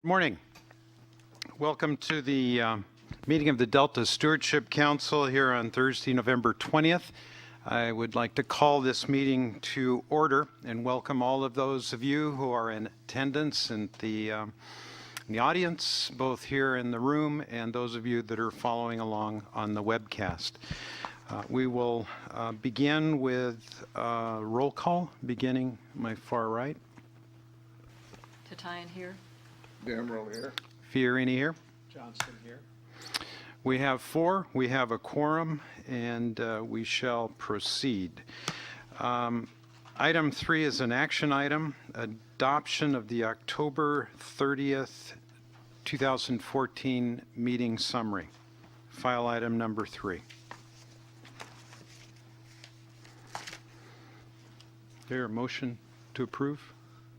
Morning. Welcome to the meeting of the Delta Stewardship Council here on Thursday, November 20th. I would like to call this meeting to order and welcome all of those of you who are in attendance in the audience, both here in the room and those of you that are following along on the webcast. We will begin with roll call, beginning my far right. Tatian here. Damrell here. Fiorini here. Johnston here. We have four. We have a quorum, and we shall proceed. Item 3 is an action item, adoption of the October 30th, 2014 meeting summary. File item number 3. There, a motion to approve?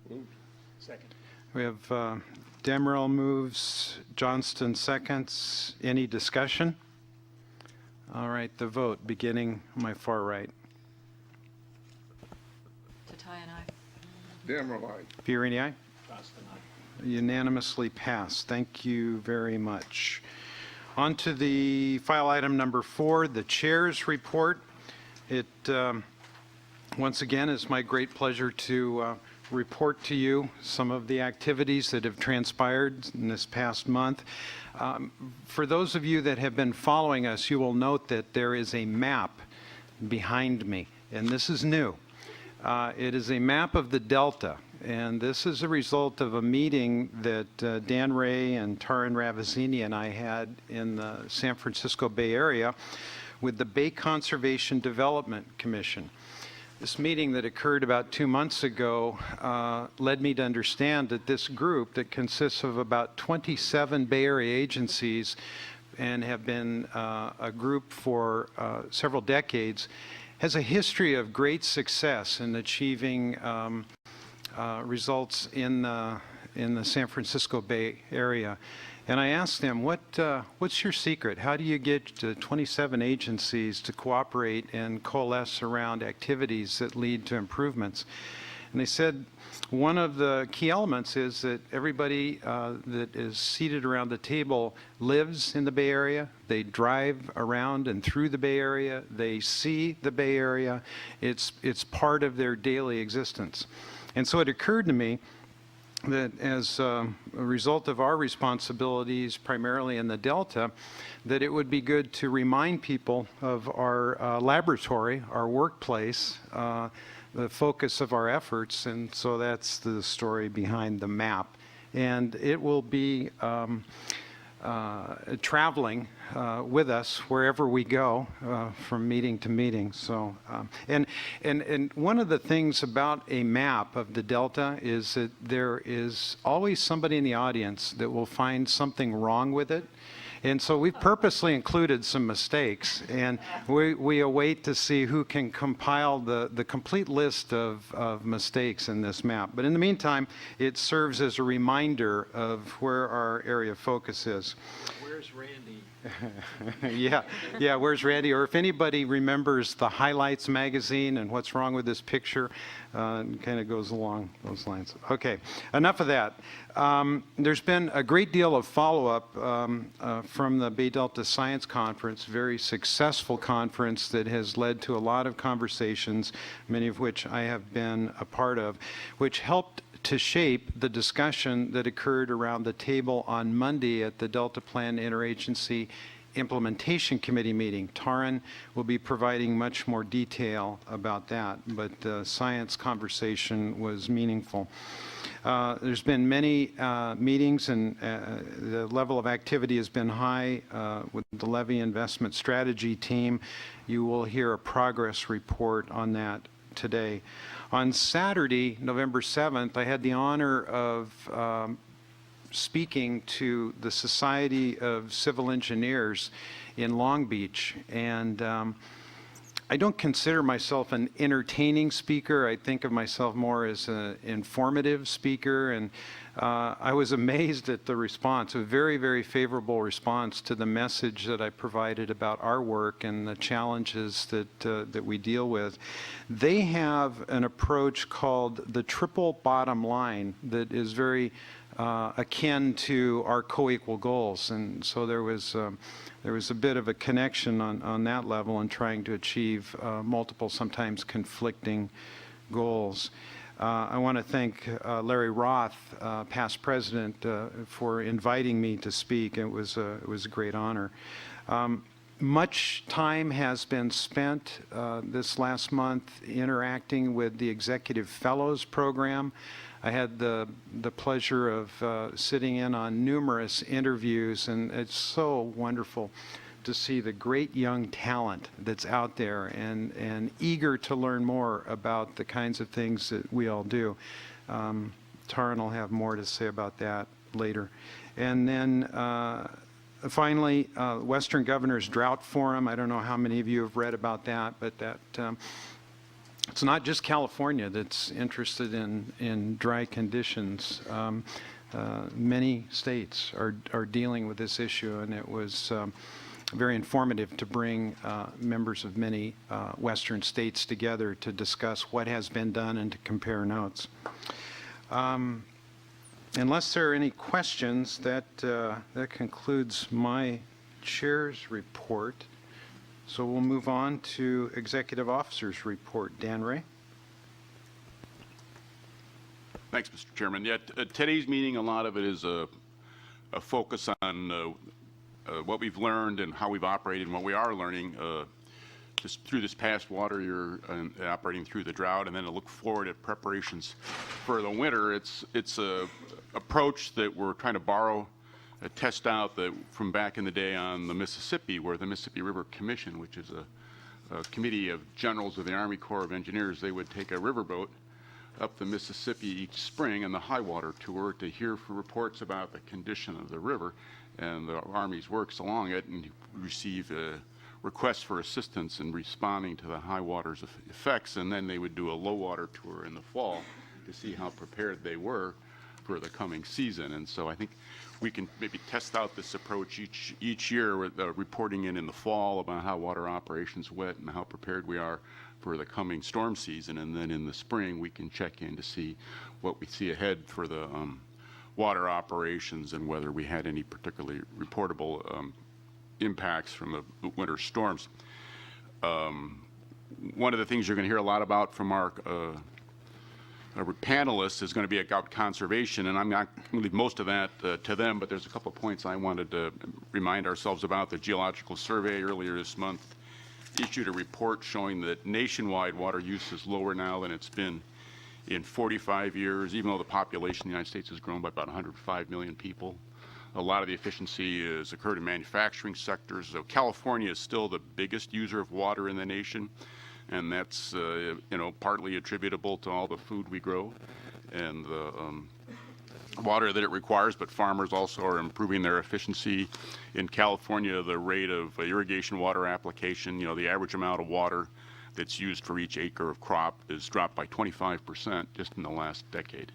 Moved. Second. We have Demerel moves, Johnston seconds. Any discussion? All right, the vote, beginning my far right. Tatian, aye. Damrell, aye. Fiorini, aye. Johnston, aye. Unanimously passed. Thank you very much. On to the file item number 4, the chair's report. It, once again, is my great pleasure to report to you some of the activities that have transpired in this past month. For those of you that have been following us, you will note that there is a map behind me, and this is new. It is a map of the Delta, and this is a result of a meeting that Dan Ray and Taran Ravizini and I had in the San Francisco Bay Area with the Bay Conservation Development Commission. This meeting that occurred about 2 months ago led me to understand that this group that consists of about 27 Bay Area agencies and have been a group for several decades has a history of great success in achieving results in the San Francisco Bay Area. And I asked them, what's your secret? How do you get 27 agencies to cooperate and coalesce around activities that lead to improvements? And they said one of the key elements is that everybody that is seated around the table lives in the Bay Area. They drive around and through the Bay Area. They see the Bay Area. It's part of their daily existence. And so it occurred to me that as a result of our responsibilities, primarily in the Delta, that it would be good to remind people of our laboratory, our workplace, the focus of our efforts, and so that's the story behind the map. And it will be traveling with us wherever we go from meeting to meeting. So, and one of the things about a map of the Delta is that there is always somebody in the audience that will find something wrong with it. And so we've purposely included some mistakes, and we await to see who can compile the complete list of mistakes in this map. But in the meantime, it serves as a reminder of where our area of focus is. Where's Randy? Yeah, where's Randy? Or if anybody remembers the Highlights magazine and what's wrong with this picture, it kind of goes along those lines. Okay, enough of that. There's been a great deal of follow-up from the Bay Delta Science Conference, very successful conference that has led to a lot of conversations, many of which I have been a part of, which helped to shape the discussion that occurred around the table on Monday at the Delta Plan Interagency Implementation Committee meeting. Taran will be providing much more detail about that, but the science conversation was meaningful. There's been many meetings, and the level of activity has been high with the Levee investment strategy team. You will hear a progress report on that today. On Saturday, November 7th, I had the honor of speaking to the Society of Civil Engineers in Long Beach, and I don't consider myself an entertaining speaker. I think of myself more as an informative speaker, and I was amazed at the response, a very, very favorable response to the message that I provided about our work and the challenges that we deal with. They have an approach called the triple bottom line that is very akin to our co-equal goals. And so there was a bit of a connection on that level in trying to achieve multiple, sometimes conflicting goals. I want to thank Larry Roth, past president, for inviting me to speak. It was a great honor. Much time has been spent this last month interacting with the Executive Fellows Program. I had the pleasure of sitting in on numerous interviews, and it's so wonderful to see the great young talent that's out there and eager to learn more about the kinds of things that we all do. Taran will have more to say about that later. And then finally, Western Governors Drought Forum. I don't know how many of you have read about that, but that it's not just California that's interested in dry conditions. Many states are dealing with this issue, and it was very informative to bring members of many Western states together to discuss what has been done and to compare notes. Unless there are any questions, that concludes my chair's report. So we'll move on to Executive Officer's report. Dan Ray. Thanks, Mr. Chairman. Yeah, today's meeting, a lot of it is a focus on what we've learned and how we've operated and what we are learning just through this past water year and operating through the drought, and then to look forward at preparations for the winter. It's a approach that we're trying to borrow, test out from back in the day on the Mississippi, where the Mississippi River Commission, which is a committee of generals of the Army Corps of Engineers, they would take a riverboat up the Mississippi each spring on the high water tour to hear reports about the condition of the river, and the Army's works along it, and receive requests for assistance in responding to the high water's effects, and then they would do a low water tour in the fall to see how prepared they were for the coming season. And so I think we can maybe test out this approach each year with reporting in the fall about how water operations went and how prepared we are for the coming storm season, and then in the spring we can check in to see what we see ahead for the water operations and whether we had any particularly reportable impacts from the winter storms. One of the things you're going to hear a lot about from our panelists is going to be about conservation, and I'm not going to leave most of that to them, but there's a couple of points I wanted to remind ourselves about. The Geological Survey earlier this month issued a report showing that nationwide water use is lower now than it's been in 45 years, even though the population of the United States has grown by about 105 million people. A lot of the efficiency has occurred in manufacturing sectors. So California is still the biggest user of water in the nation, and that's partly attributable to all the food we grow and the water that it requires, but farmers also are improving their efficiency. In California, the rate of irrigation water application, the average amount of water that's used for each acre of crop is dropped by 25% just in the last decade.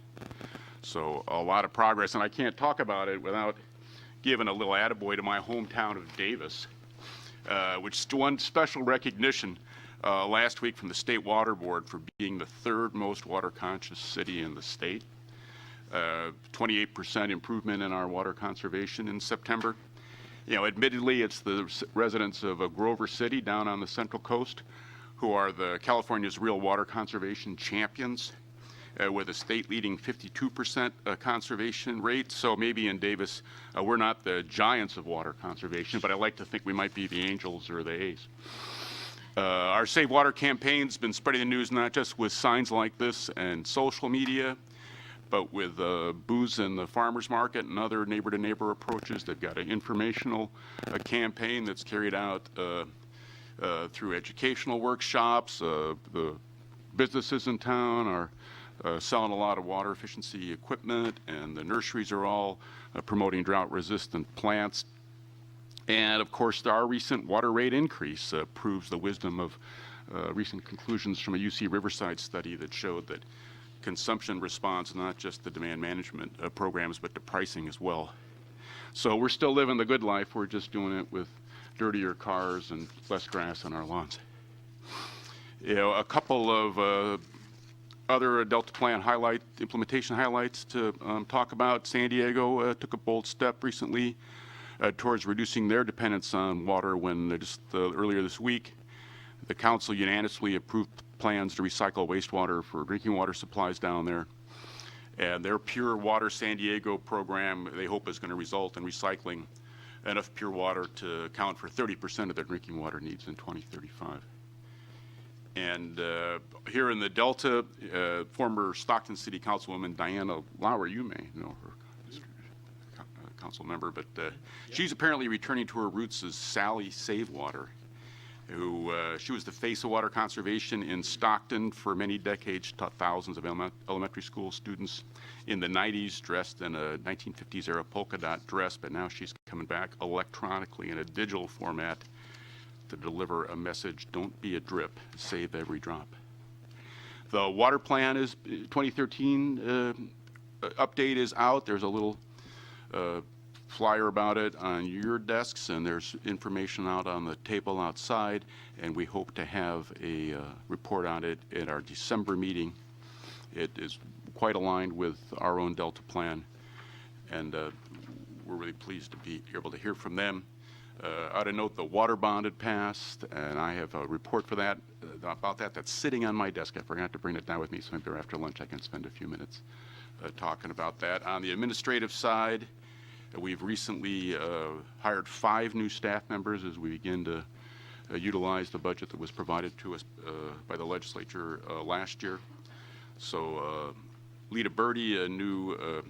So a lot of progress, and I can't talk about it without giving a little attaboy to my hometown of Davis, which won special recognition last week from the State Water Board for being the third most water conscious city in the state. 28% improvement in our water conservation in September. Admittedly, it's the residents of Grover City down on the Central Coast who are the California's real water conservation champions, with a state-leading 52% conservation rate. So maybe in Davis, we're not the giants of water conservation, but I like to think we might be the Angels or the A's. Our Save Water campaign's been spreading the news not just with signs like this and social media, but with booths in the farmers market and other neighbor-to-neighbor approaches. They've got an informational campaign that's carried out through educational workshops. The businesses in town are selling a lot of water efficiency equipment, and the nurseries are all promoting drought-resistant plants. And of course, our recent water rate increase proves the wisdom of recent conclusions from a UC Riverside study that showed that consumption responds not just to demand management programs, but to pricing as well. So we're still living the good life. We're just doing it with dirtier cars and less grass on our lawns. A couple of other Delta Plan implementation highlights to talk about. San Diego took a bold step recently towards reducing their dependence on water when earlier this week, the council unanimously approved plans to recycle wastewater for drinking water supplies down there. And their Pure Water San Diego program, they hope, is going to result in recycling enough pure water to account for 30% of their drinking water needs in 2035. And here in the Delta, former Stockton City Councilwoman Diana Lauer, you may know her, council member, but she's apparently returning to her roots as Sally Savewater, who she was the face of water conservation in Stockton for many decades, taught thousands of elementary school students in the 90s, dressed in a 1950s era polka dot dress, but now she's coming back electronically in a digital format to deliver a message: don't be a drip, save every drop. The water plan is 2013 update is out. There's a little flyer about it on your desks, and there's information out on the table outside, and we hope to have a report on it at our December meeting. It is quite aligned with our own Delta plan, and we're really pleased to be able to hear from them. I ought to note the water bond had passed, and I have a report for that about that that's sitting on my desk. I forgot to bring it down with me, so maybe after lunch I can spend a few minutes talking about that. On the administrative side, we've recently hired 5 new staff members as we begin to utilize the budget that was provided to us by the legislature last year. So Lita Birdie, a new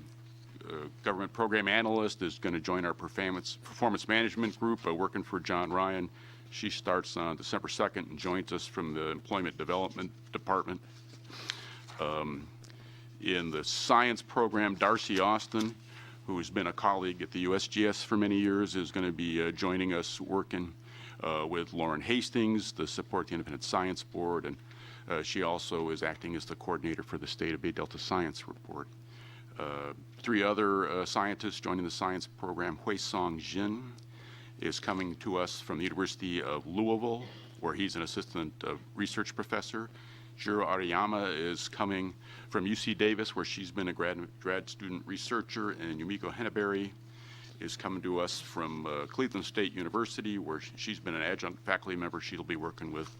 government program analyst, is going to join our performance management group working for John Ryan. She starts on December 2nd and joins us from the Employment Development Department. In the science program, Darcy Austin, who has been a colleague at the USGS for many years, is going to be joining us working with Lauren Hastings to support the Independent Science Board, and she also is acting as the coordinator for the State of Bay Delta Science Report. 3 other scientists joining the science program. Hui-Song Jin is coming to us from the University of Louisville, where he's an assistant research professor. Jiro Ariyama is coming from UC Davis, where she's been a grad student researcher, and Yumiko Henneberry is coming to us from Cleveland State University, where she's been an adjunct faculty member. She'll be working with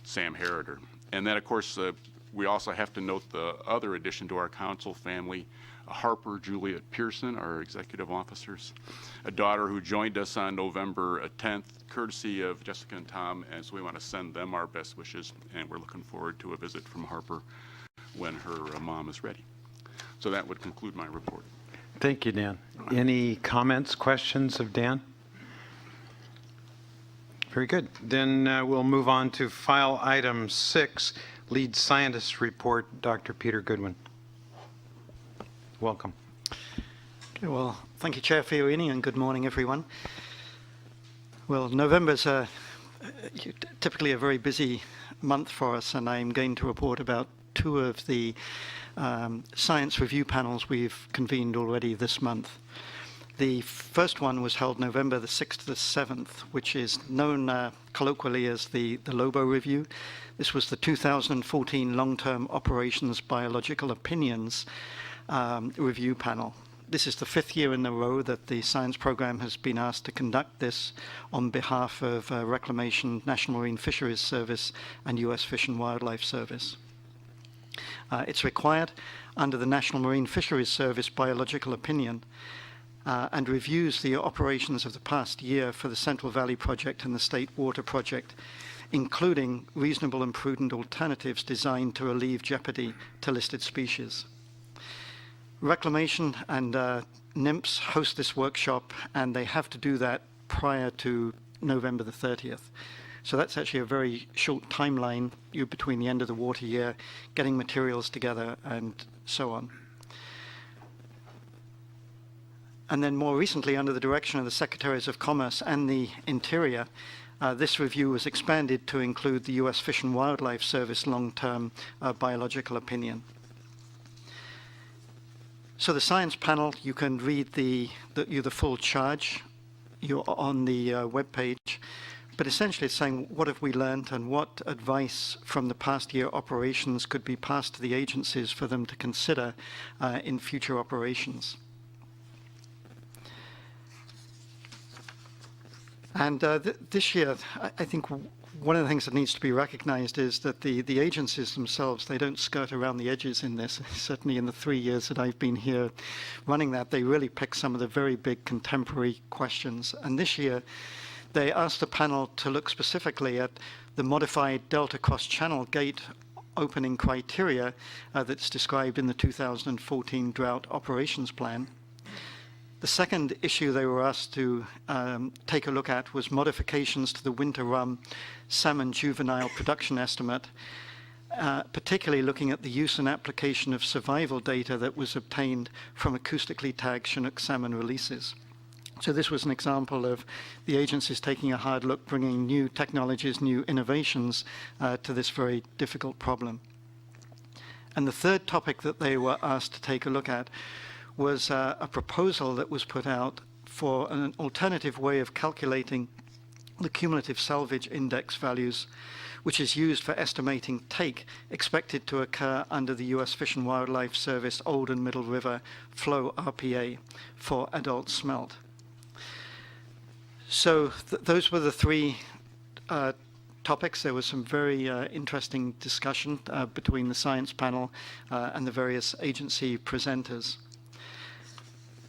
Sam Harrider. And then, of course, we also have to note the other addition to our council family, Harper Juliet Pearson, our executive officers, a daughter who joined us on November 10th, courtesy of Jessica and Tom, and so we want to send them our best wishes, and we're looking forward to a visit from Harper when her mom is ready. So that would conclude my report. Thank you, Dan. Any comments, questions of Dan? Very good. Then we'll move on to file item 6, lead scientist report, Dr. Peter Goodwin. Welcome. Okay, well, thank you, Chair Fiorini, and good morning, everyone. Well, November's typically a very busy month for us, and I'm going to report about 2 of the science review panels we've convened already this month. The first one was held November the 6th to the 7th, which is known colloquially as the Lobo Review. This was the 2014 Long-Term Operations Biological Opinions review panel. This is the 5th year in a row that the science program has been asked to conduct this on behalf of Reclamation, National Marine Fisheries Service, and U.S. Fish and Wildlife Service. It's required under the National Marine Fisheries Service biological opinion and reviews the operations of the past year for the Central Valley Project and the State Water Project, including reasonable and prudent alternatives designed to relieve jeopardy to listed species. Reclamation and NIMPS host this workshop, and they have to do that prior to November the 30th. So that's actually a very short timeline between the end of the water year, getting materials together, and so on. And then more recently, under the direction of the Secretaries of Commerce and the Interior, this review was expanded to include the U.S. Fish and Wildlife Service long-term biological opinion. So the science panel, you can read the full charge. You're on the web page. But essentially it's saying what have we learned and what advice from the past year operations could be passed to the agencies for them to consider in future operations. And this year, I think one of the things that needs to be recognized is that the agencies themselves, they don't skirt around the edges in this. Certainly in the 3 years that I've been here running that, they really pick some of the very big contemporary questions. And this year, they asked the panel to look specifically at the modified Delta cross-channel gate opening criteria that's described in the 2014 Drought Operations Plan. The second issue they were asked to take a look at was modifications to the winter rum salmon juvenile production estimate, particularly looking at the use and application of survival data that was obtained from acoustically tagged Chinook salmon releases. So this was an example of the agencies taking a hard look, bringing new technologies, new innovations to this very difficult problem. And the third topic that they were asked to take a look at was a proposal that was put out for an alternative way of calculating the cumulative salvage index values, which is used for estimating take expected to occur under the U.S. Fish and Wildlife Service Old and Middle River Flow RPA for adult smelt. So those were the three topics. There was some very interesting discussion between the science panel and the various agency presenters.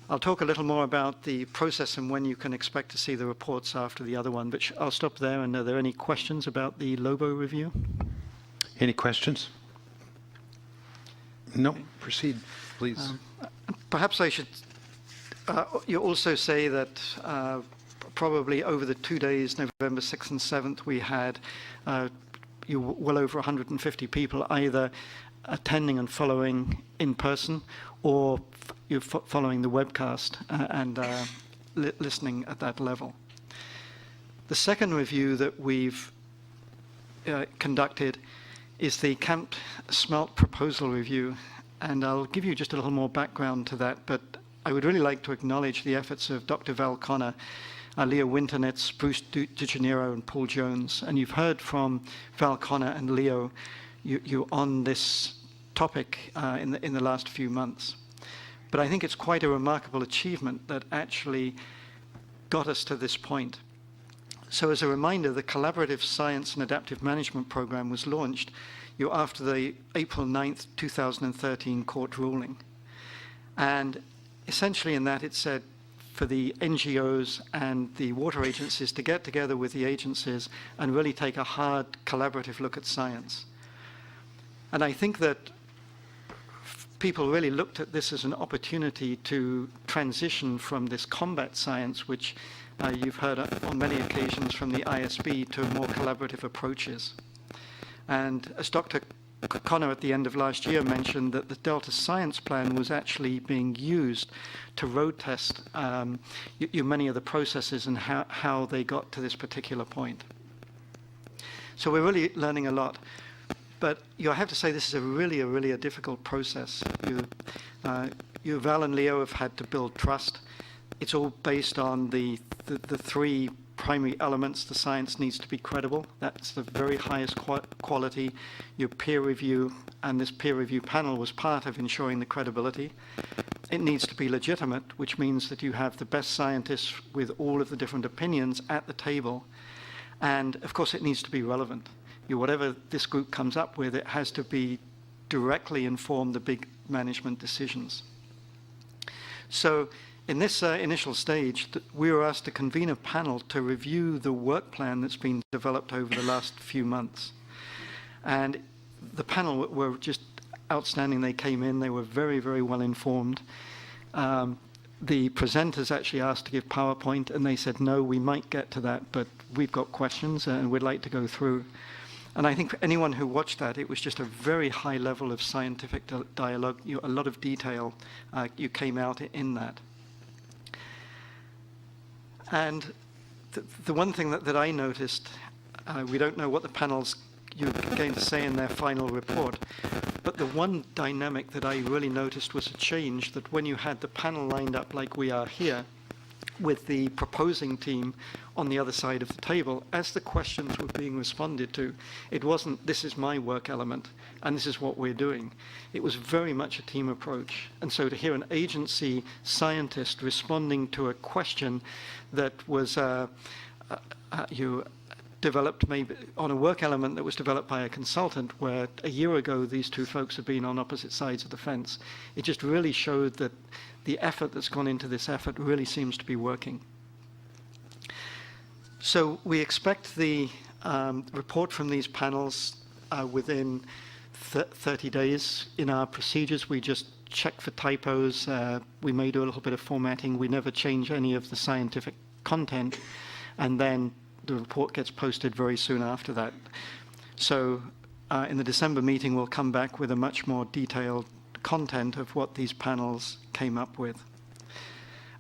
I'll talk a little more about the process and when you can expect to see the reports after the other one, but I'll stop there. And are there any questions about the Lobo review? Any questions? No, proceed, please. Perhaps I should you also say that probably over the 2 days, November 6th and 7th, we had well over 150 people either attending and following in person or you're following the webcast and listening at that level. The second review that we've conducted is the Camp Smelt Proposal Review, and I'll give you just a little more background to that, but I would really like to acknowledge the efforts of Dr. Val Connor, Leah Winternitz, Bruce DeGenero, and Paul Jones. And you've heard from Val Connor and Leo you on this topic in the last few months. But I think it's quite a remarkable achievement that actually got us to this point. So as a reminder, the Collaborative Science and Adaptive Management Program was launched after the April 9th, 2013 court ruling. And essentially in that it said for the NGOs and the water agencies to get together with the agencies and really take a hard collaborative look at science. And I think that people really looked at this as an opportunity to transition from this combat science, which you've heard on many occasions from the ISB, to more collaborative approaches. And as Dr. Connor at the end of last year mentioned, that the Delta Science Plan was actually being used to road test many of the processes and how they got to this particular point. So we're really learning a lot. But I have to say this is a really difficult process. You, Val and Leo, have had to build trust. It's all based on the three primary elements. The science needs to be credible. That's the very highest quality. Your peer review, and this peer review panel was part of ensuring the credibility. It needs to be legitimate, which means that you have the best scientists with all of the different opinions at the table. And of course, it needs to be relevant. Whatever this group comes up with, it has to be directly inform the big management decisions. So in this initial stage, we were asked to convene a panel to review the work plan that's been developed over the last few months. And the panel were just outstanding. They came in, they were very well informed. The presenters actually asked to give PowerPoint, and they said, no, we might get to that, but we've got questions and we'd like to go through. And I think for anyone who watched that, it was just a very high level of scientific dialogue, a lot of detail you came out in that. And the one thing that I noticed, we don't know what the panel's going to say in their final report, but the one dynamic that I really noticed was a change, that when you had the panel lined up like we are here, with the proposing team on the other side of the table, as the questions were being responded to, it wasn't, this is my work element, and this is what we're doing. It was very much a team approach. And so to hear an agency scientist responding to a question that was developed maybe on a work element that was developed by a consultant, where a year ago these two folks had been on opposite sides of the fence, it just really showed that the effort that's gone into this effort really seems to be working. So we expect the report from these panels within 30 days. In our procedures, we just check for typos. We may do a little bit of formatting. We never change any of the scientific content. And then the report gets posted very soon after that. So in the December meeting, we'll come back with a much more detailed content of what these panels came up with.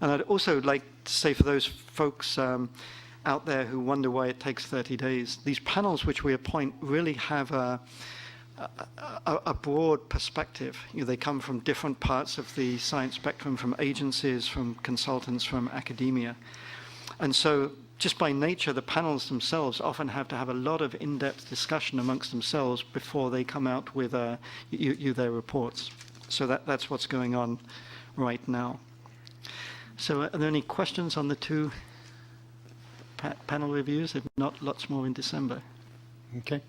And I'd also like to say, for those folks out there who wonder why it takes 30 days, these panels which we appoint really have a broad perspective. They come from different parts of the science spectrum, from agencies, from consultants, from academia. And so just by nature, the panels themselves often have to have a lot of in-depth discussion amongst themselves before they come out with their reports. So that's what's going on right now. So are there any questions on the two panel reviews? If not, lots more in December. Okay.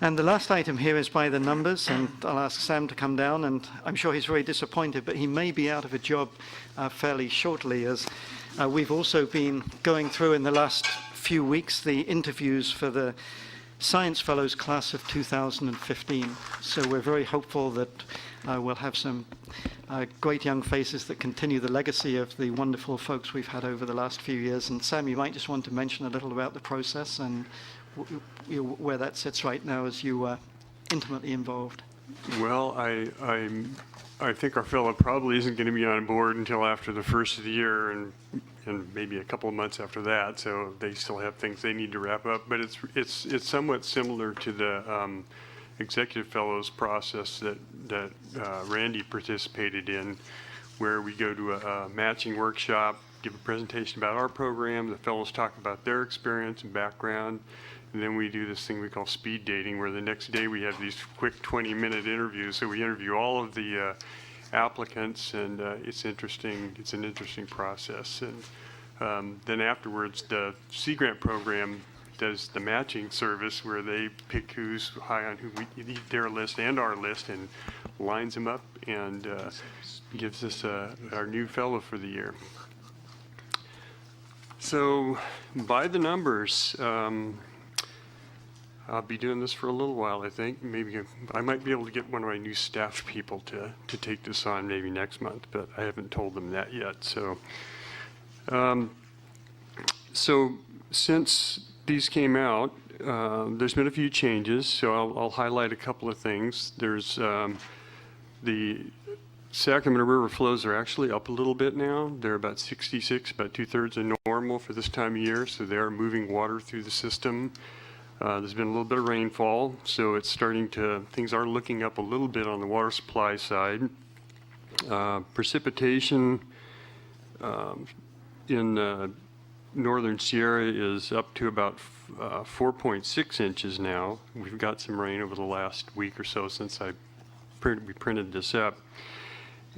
And the last item here is by the numbers, and I'll ask Sam to come down, and I'm sure he's very disappointed, but he may be out of a job fairly shortly, as we've also been going through in the last few weeks the interviews for the Science Fellows class of 2015. So we're very hopeful that we'll have some great young faces that continue the legacy of the wonderful folks we've had over the last few years. And Sam, you might just want to mention a little about the process and where that sits right now, as you are intimately involved. Well, I think our fellow probably isn't going to be on board until after the first of the year, and maybe a couple of months after that. So they still have things they need to wrap up. But it's somewhat similar to the executive fellows process that Randy participated in, where we go to a matching workshop, give a presentation about our program. The fellows talk about their experience and background. And then we do this thing we call speed dating, where the next day we have these quick 20-minute interviews. So we interview all of the applicants, and it's interesting. It's an interesting process. And then afterwards, the Sea Grant program does the matching service, where they pick who's high on their list and our list, and lines them up and gives us our new fellow for the year. So by the numbers, I'll be doing this for a little while, I think. Maybe I might be able to get one of my new staff people to take this on maybe next month, but I haven't told them that yet. So, so since these came out, there's been a few changes. So I'll highlight a couple of things. There's the Sacramento River flows are actually up a little bit now. They're about 66, about 2/3 of normal for this time of year. So they are moving water through the system. There's been a little bit of rainfall, so it's starting to, things are looking up a little bit on the water supply side. Precipitation in northern Sierra is up to about 4.6 inches now. We've got some rain over the last week or so since we printed this up.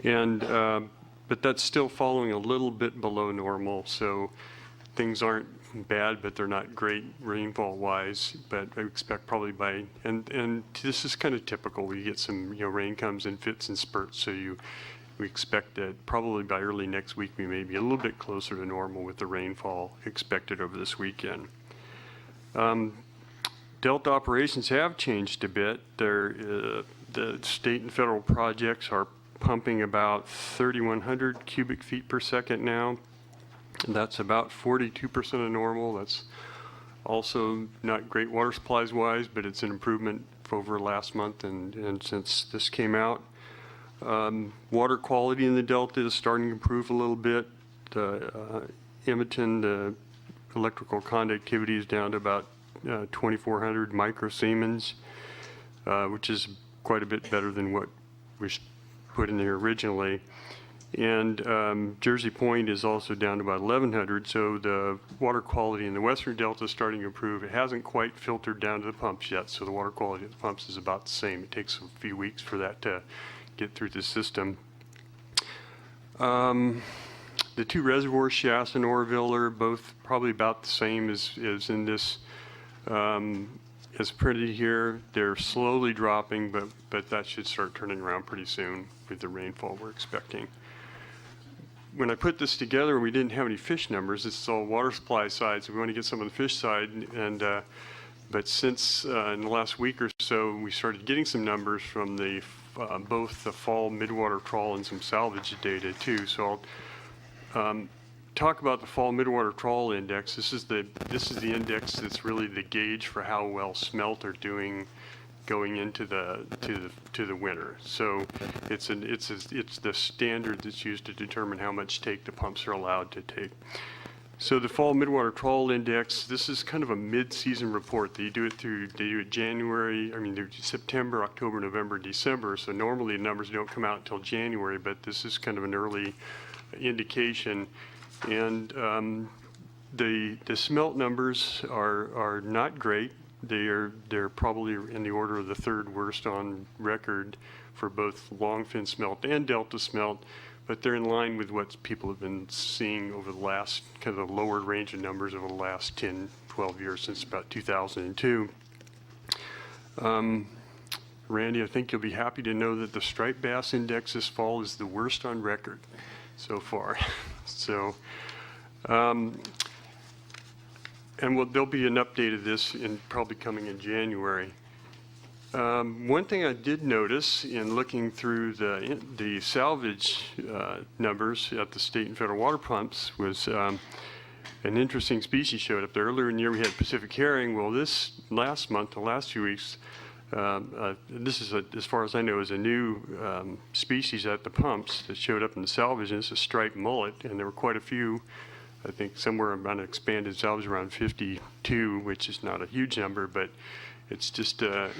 And but that's still following a little bit below normal, so things aren't bad, but they're not great rainfall wise. But I expect probably by, and this is kind of typical, we get some, rain comes in fits and spurts, so we expect that probably by early next week we may be a little bit closer to normal with the rainfall expected over this weekend. Delta operations have changed a bit. The state and federal projects are pumping about 3,100 cubic feet per second now. That's about 42% of normal. That's also not great water supplies wise, but it's an improvement over last month and since this came out. Water quality in the Delta is starting to improve a little bit. Edmonton, the electrical conductivity is down to about 2,400 microsiemens, which is quite a bit better than what was put in there originally. And Jersey Point is also down to about 1,100, so the water quality in the Western Delta is starting to improve. It hasn't quite filtered down to the pumps yet, so the water quality of the pumps is about the same. It takes a few weeks for that to get through the system. The two reservoir shafts in Oroville are both probably about the same as in this, as printed here. They're slowly dropping, but that should start turning around pretty soon with the rainfall we're expecting. When I put this together, we didn't have any fish numbers. This is all water supply side, so we want to get some of the fish side. And but since in the last week or so, we started getting some numbers from the both the fall midwater trawl and some salvage data too. So I'll talk about the fall midwater trawl index. This is the index that's really the gauge for how well smelt are doing going into the winter. So it's the standard that's used to determine how much take the pumps are allowed to take. So the fall midwater trawl index, this is kind of a mid-season report. They do it January, September, October, November, December. So normally the numbers don't come out until January, but this is kind of an early indication. And the smelt numbers are not great. They're probably in the order of the third worst on record for both longfin smelt and delta smelt, but they're in line with what people have been seeing over the last, kind of the lower range of numbers over the last 10, 12 years, since about 2002. Randy, I think you'll be happy to know that the striped bass index this fall is the worst on record so far. So, and there'll be an update of this probably coming in January. One thing I did notice in looking through the salvage numbers at the state and federal water pumps was an interesting species showed up there. Earlier in the year we had Pacific herring. Well, this last month, the last few weeks, this is, as far as I know, is a new species at the pumps that showed up in the salvage, and it's a striped mullet, and there were quite a few. I think somewhere around expanded salvage around 52, which is not a huge number, but it's just, I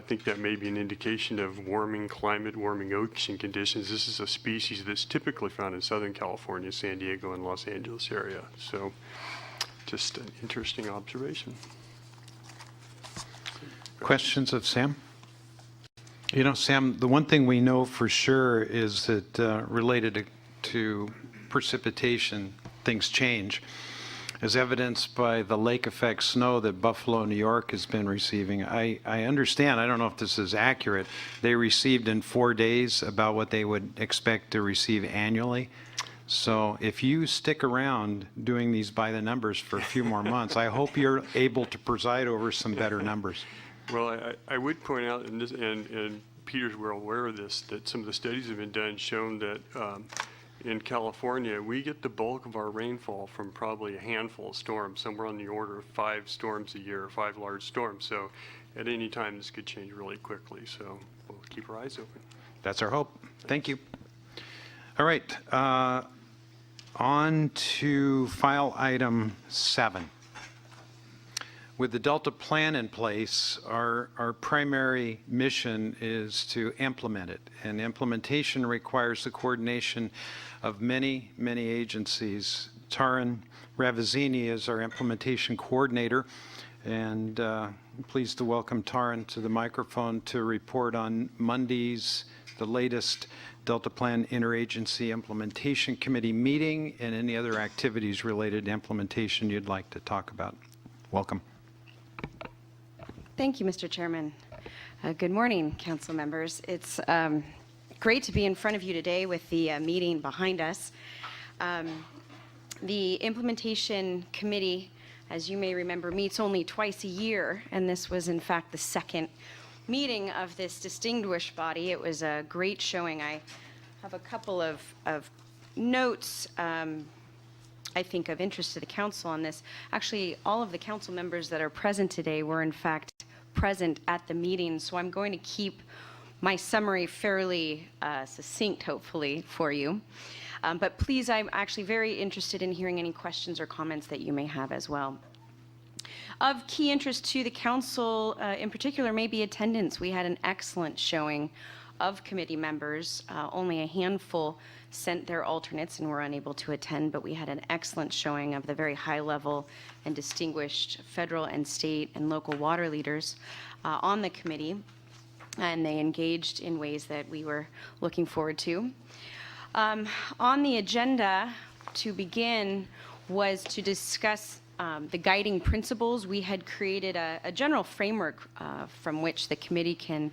think that may be an indication of warming climate, warming ocean conditions. This is a species that's typically found in Southern California, San Diego, and Los Angeles area. So just an interesting observation. Questions of Sam? You know, Sam, the one thing we know for sure is that related to precipitation, things change, as evidenced by the lake effect snow that Buffalo, New York has been receiving. I understand, I don't know if this is accurate, they received in 4 days about what they would expect to receive annually. So if you stick around doing these by the numbers for a few more months, I hope you're able to preside over some better numbers. Well, I would point out, and Peter's well aware of this, that some of the studies have been done shown that in California, we get the bulk of our rainfall from probably a handful of storms, somewhere on the order of 5 storms a year, 5 large storms. So at any time, this could change really quickly. So we'll keep our eyes open. That's our hope. Thank you. All right, on to file item 7. With the Delta plan in place, our primary mission is to implement it. And implementation requires the coordination of many, many agencies. Taran Ravizini is our implementation coordinator. And I'm pleased to welcome Taran to the microphone to report on Monday's, the latest Delta Plan Interagency Implementation Committee meeting and any other activities related to implementation you'd like to talk about. Welcome. Thank you, Mr. Chairman. Good morning, council members. It's great to be in front of you today with the meeting behind us. The Implementation Committee, as you may remember, meets only twice a year, and this was in fact the second meeting of this distinguished body. It was a great showing. I have a couple of notes I think of interest to the council on this. Actually, all of the council members that are present today were in fact present at the meeting, so I'm going to keep my summary fairly succinct, hopefully, for you. But please, I'm actually very interested in hearing any questions or comments that you may have as well. Of key interest to the council, in particular, may be attendance. We had an excellent showing of committee members, only a handful sent their alternates and were unable to attend, but we had an excellent showing of the very high level and distinguished federal and state and local water leaders on the committee, and they engaged in ways that we were looking forward to. On the agenda to begin was to discuss the guiding principles. We had created a general framework from which the committee can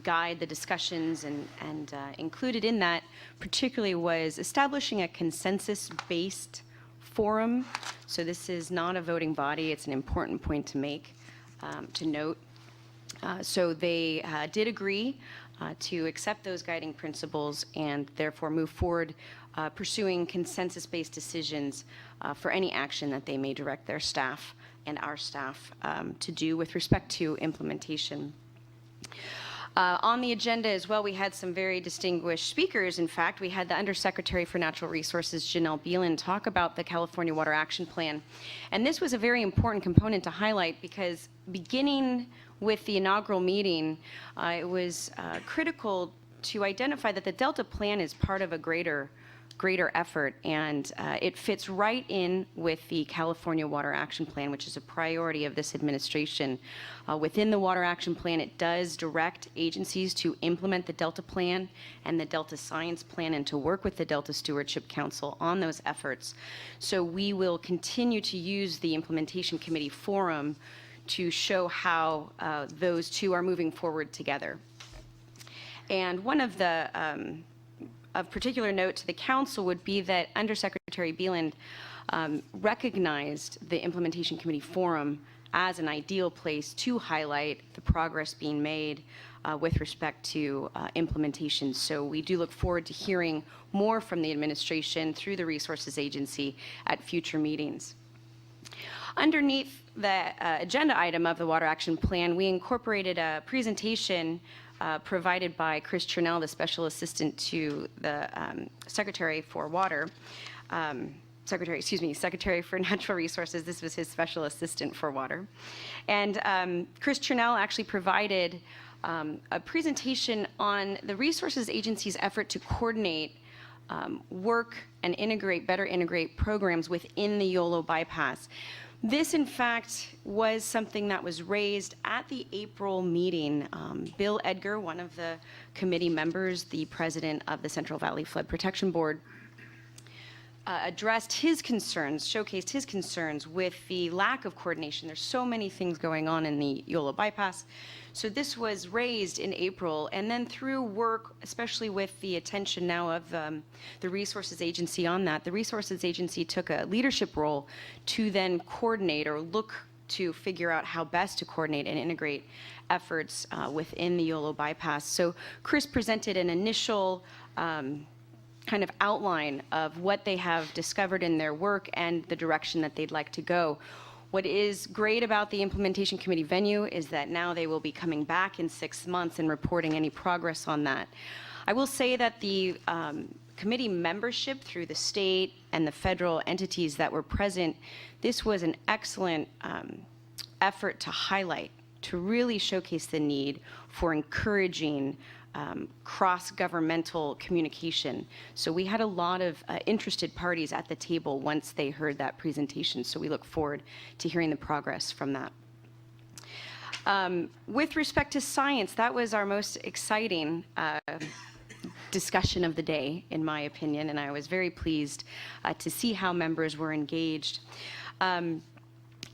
guide the discussions, and included in that particularly was establishing a consensus-based forum. So this is not a voting body. It's an important point to make, to note. So they did agree to accept those guiding principles and therefore move forward pursuing consensus-based decisions for any action that they may direct their staff and our staff to do with respect to implementation. On the agenda as well, we had some very distinguished speakers. In fact, we had the Undersecretary for Natural Resources, Janelle Beelan, talk about the California Water Action Plan. And this was a very important component to highlight because beginning with the inaugural meeting, it was critical to identify that the Delta Plan is part of a greater effort, and it fits right in with the California Water Action Plan, which is a priority of this administration. Within the Water Action Plan, it does direct agencies to implement the Delta Plan and the Delta Science Plan and to work with the Delta Stewardship Council on those efforts. So we will continue to use the Implementation Committee Forum to show how those two are moving forward together. And one of the of particular note to the council would be that Undersecretary Beeland recognized the Implementation Committee Forum as an ideal place to highlight the progress being made with respect to implementation. So we do look forward to hearing more from the administration through the Resources Agency at future meetings. Underneath the agenda item of the Water Action Plan, we incorporated a presentation provided by Chris Chernell, the Special Assistant to the Secretary for Water, Secretary for Natural Resources. This was his Special Assistant for Water. And Chris Chernell actually provided a presentation on the Resources Agency's effort to coordinate work and better integrate programs within the YOLO bypass. This, in fact, was something that was raised at the April meeting. Bill Edgar, one of the committee members, the president of the Central Valley Flood Protection Board, addressed his concerns, showcased his concerns with the lack of coordination. There's so many things going on in the YOLO bypass. So this was raised in April, and then through work, especially with the attention now of the Resources Agency on that, the Resources Agency took a leadership role to then coordinate or look to figure out how best to coordinate and integrate efforts within the YOLO bypass. So Chris presented an initial kind of outline of what they have discovered in their work and the direction that they'd like to go. What is great about the Implementation Committee venue is that now they will be coming back in 6 months and reporting any progress on that. I will say that the committee membership through the state and the federal entities that were present, this was an excellent effort to highlight, to really showcase the need for encouraging cross-governmental communication. So we had a lot of interested parties at the table once they heard that presentation, so we look forward to hearing the progress from that. With respect to science, that was our most exciting discussion of the day, in my opinion, and I was very pleased to see how members were engaged.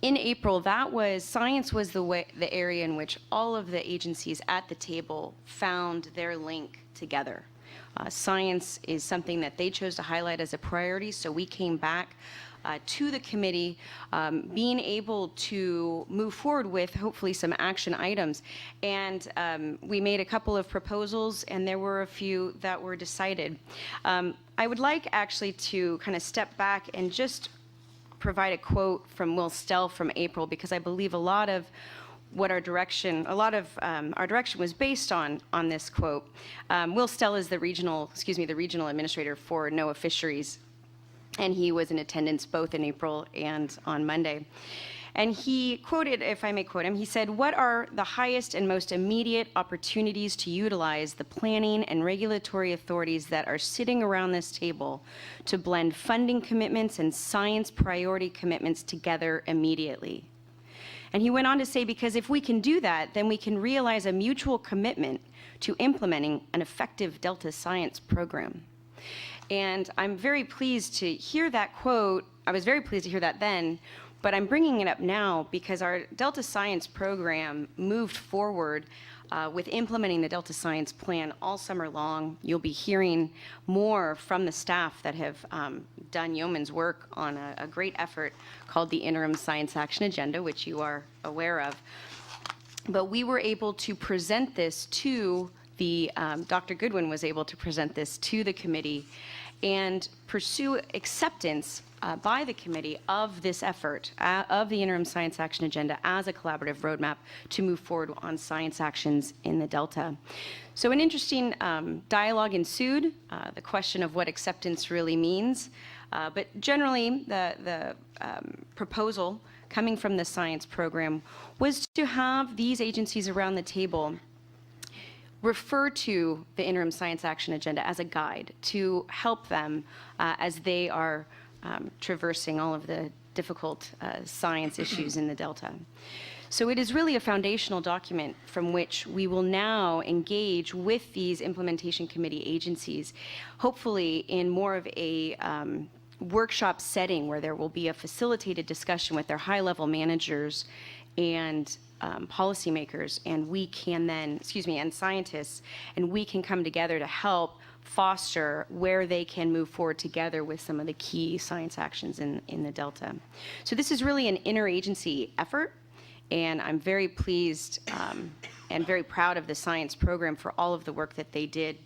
In April, science was the area in which all of the agencies at the table found their link together. Science is something that they chose to highlight as a priority, so we came back to the committee, being able to move forward with hopefully some action items. And we made a couple of proposals, and there were a few that were decided. I would like actually to kind of step back and just provide a quote from Will Stell from April, because I believe a lot of our direction was based on this quote. Will Stell is the regional administrator for NOAA Fisheries, and he was in attendance both in April and on Monday. And he quoted, if I may quote him, he said, "What are the highest and most immediate opportunities to utilize the planning and regulatory authorities that are sitting around this table to blend funding commitments and science priority commitments together immediately?" And he went on to say, because if we can do that, then we can realize a mutual commitment to implementing an effective Delta science program. And I'm very pleased to hear that quote. I was very pleased to hear that then, but I'm bringing it up now because our Delta Science program moved forward with implementing the Delta Science Plan all summer long. You'll be hearing more from the staff that have done yeoman's work on a great effort called the Interim Science Action Agenda, which you are aware of. But we were able to present this to Dr. Goodwin was able to present this to the committee and pursue acceptance by the committee of this effort, of the Interim Science Action Agenda as a collaborative roadmap to move forward on science actions in the Delta. So an interesting dialogue ensued, the question of what acceptance really means. But generally, the proposal coming from the science program was to have these agencies around the table refer to the Interim Science Action Agenda as a guide to help them as they are traversing all of the difficult science issues in the Delta. So it is really a foundational document from which we will now engage with these implementation committee agencies, hopefully in more of a workshop setting where there will be a facilitated discussion with their high-level managers and policymakers, and we can then, and scientists, and we can come together to help foster where they can move forward together with some of the key science actions in the Delta. So this is really an interagency effort, and I'm very pleased and very proud of the science program for all of the work that they did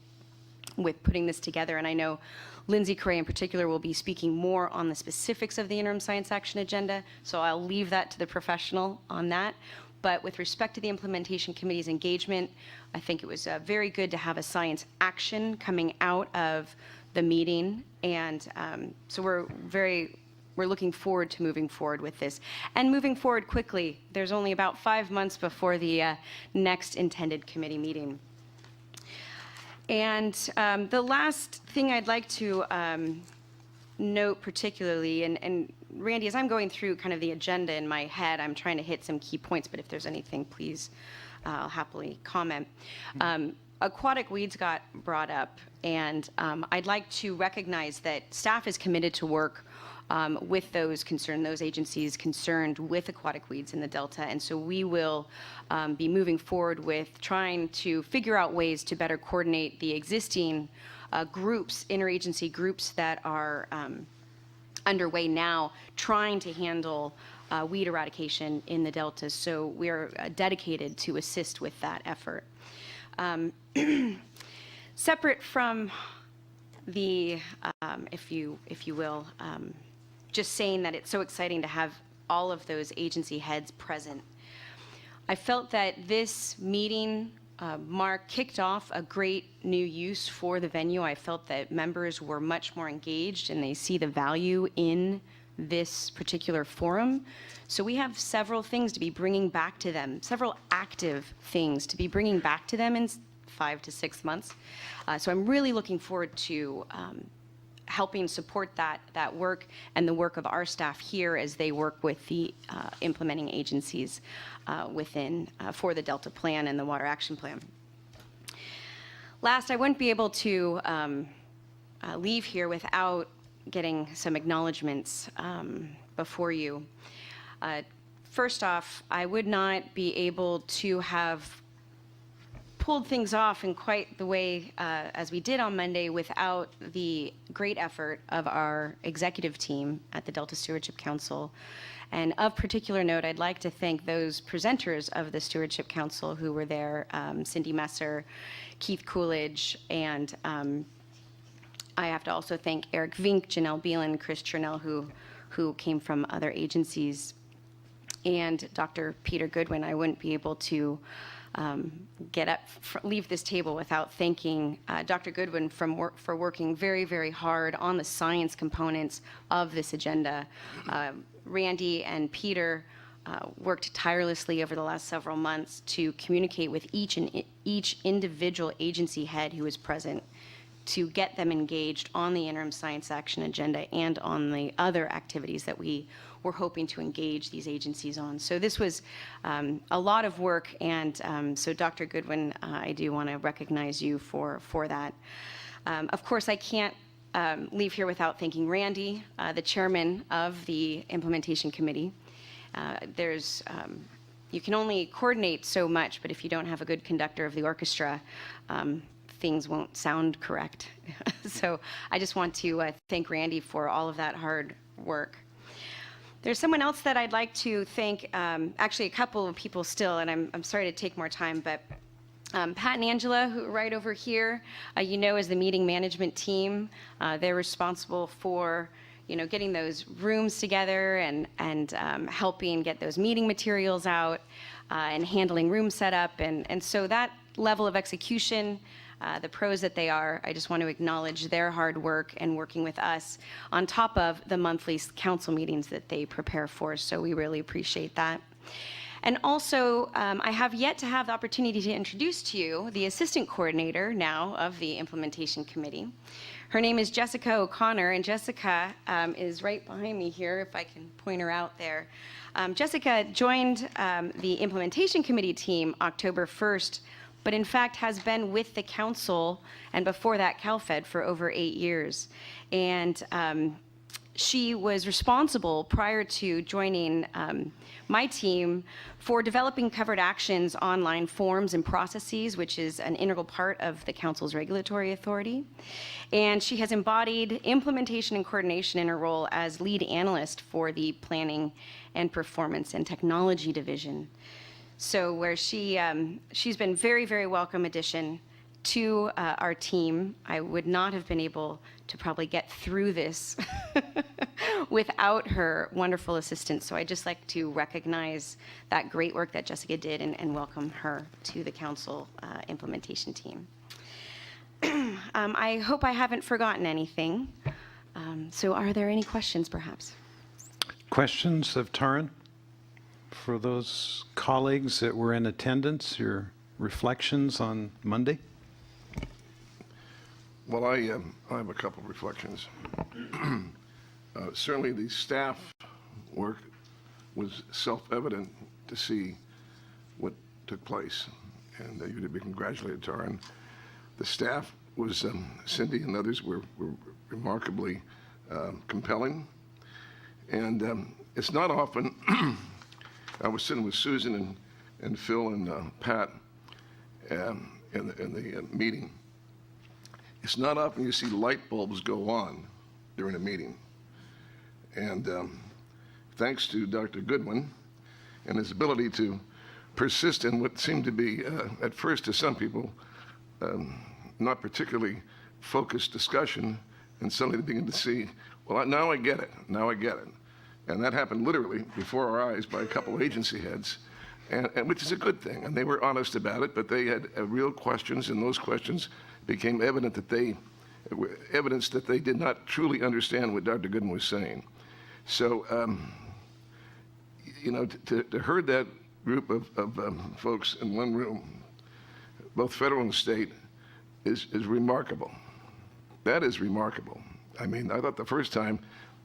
with putting this together. And I know Lindsay Cray in particular will be speaking more on the specifics of the Interim Science Action Agenda, so I'll leave that to the professional on that. But with respect to the Implementation Committee's engagement, I think it was very good to have a science action coming out of the meeting. And so we're looking forward to moving forward with this. And moving forward quickly, there's only about 5 months before the next intended committee meeting. And the last thing I'd like to note particularly, and Randy, as I'm going through kind of the agenda in my head, I'm trying to hit some key points, but if there's anything, please, I'll happily comment. Aquatic weeds got brought up, and I'd like to recognize that staff is committed to work with those agencies concerned with aquatic weeds in the Delta, and so we will be moving forward with trying to figure out ways to better coordinate the existing groups, interagency groups that are underway now, trying to handle weed eradication in the Delta. So we are dedicated to assist with that effort. Separate from the, if you will, just saying that it's so exciting to have all of those agency heads present. I felt that this meeting, Mark, kicked off a great new use for the venue. I felt that members were much more engaged and they see the value in this particular forum. So we have several things to be bringing back to them, several active things to be bringing back to them in 5 to 6 months. So I'm really looking forward to helping support that work and the work of our staff here as they work with the implementing agencies for the Delta Plan and the Water Action Plan. Last, I wouldn't be able to leave here without getting some acknowledgments before you. First off, I would not be able to have pulled things off in quite the way as we did on Monday without the great effort of our executive team at the Delta Stewardship Council. And of particular note, I'd like to thank those presenters of the Stewardship Council who were there, Cindy Messer, Keith Coolidge, and I have to also thank Eric Vink, Janelle Beelan, Chris Chernell, who came from other agencies, and Dr. Peter Goodwin. I wouldn't be able to leave this table without thanking Dr. Goodwin for working very, very hard on the science components of this agenda. Randy and Peter worked tirelessly over the last several months to communicate with each individual agency head who was present to get them engaged on the interim science action agenda and on the other activities that we were hoping to engage these agencies on. So this was a lot of work, and so Dr. Goodwin, I do want to recognize you for that. Of course, I can't leave here without thanking Randy, the chairman of the implementation committee. You can only coordinate so much, but if you don't have a good conductor of the orchestra, things won't sound correct. So I just want to thank Randy for all of that hard work. There's someone else that I'd like to thank, actually a couple of people still, and I'm sorry to take more time, but Pat and Angela, who are right over here, is the meeting management team. They're responsible for getting those rooms together and helping get those meeting materials out and handling room setup. And so that level of execution, the pros that they are, I just want to acknowledge their hard work and working with us on top of the monthly council meetings that they prepare for. So we really appreciate that. And also, I have yet to have the opportunity to introduce to you the assistant coordinator now of the implementation committee. Her name is Jessica O'Connor, and Jessica is right behind me here, if I can point her out there. Jessica joined the implementation committee team October 1st, but in fact has been with the council and before that CalFed for over 8 years. And she was responsible prior to joining my team for developing covered actions online forms and processes, which is an integral part of the council's regulatory authority. And she has embodied implementation and coordination in her role as lead analyst for the planning and performance and technology division. So where she's been very, very welcome addition to our team. I would not have been able to probably get through this without her wonderful assistance. So I'd just like to recognize that great work that Jessica did and welcome her to the council implementation team. I hope I haven't forgotten anything. So are there any questions, perhaps? Questions of Taran? For those colleagues that were in attendance, your reflections on Monday? Well, I have a couple of reflections. Certainly the staff work was self-evident to see what took place, and you to be congratulated, Taran. The staff was, Cindy and others were remarkably compelling, and it's not often, I was sitting with Susan and Phil and Pat in the meeting. It's not often you see light bulbs go on during a meeting. And thanks to Dr. Goodwin and his ability to persist in what seemed to be, at first to some people, not particularly focused discussion, and suddenly they begin to see, well, now I get it, now I get it. And that happened literally before our eyes by a couple agency heads, and which is a good thing. And they were honest about it, but they had real questions, and those questions became evident that evidence that they did not truly understand what Dr. Goodwin was saying. So, to herd that group of folks in one room, both federal and state, is remarkable. That is remarkable. I mean, I thought the first time,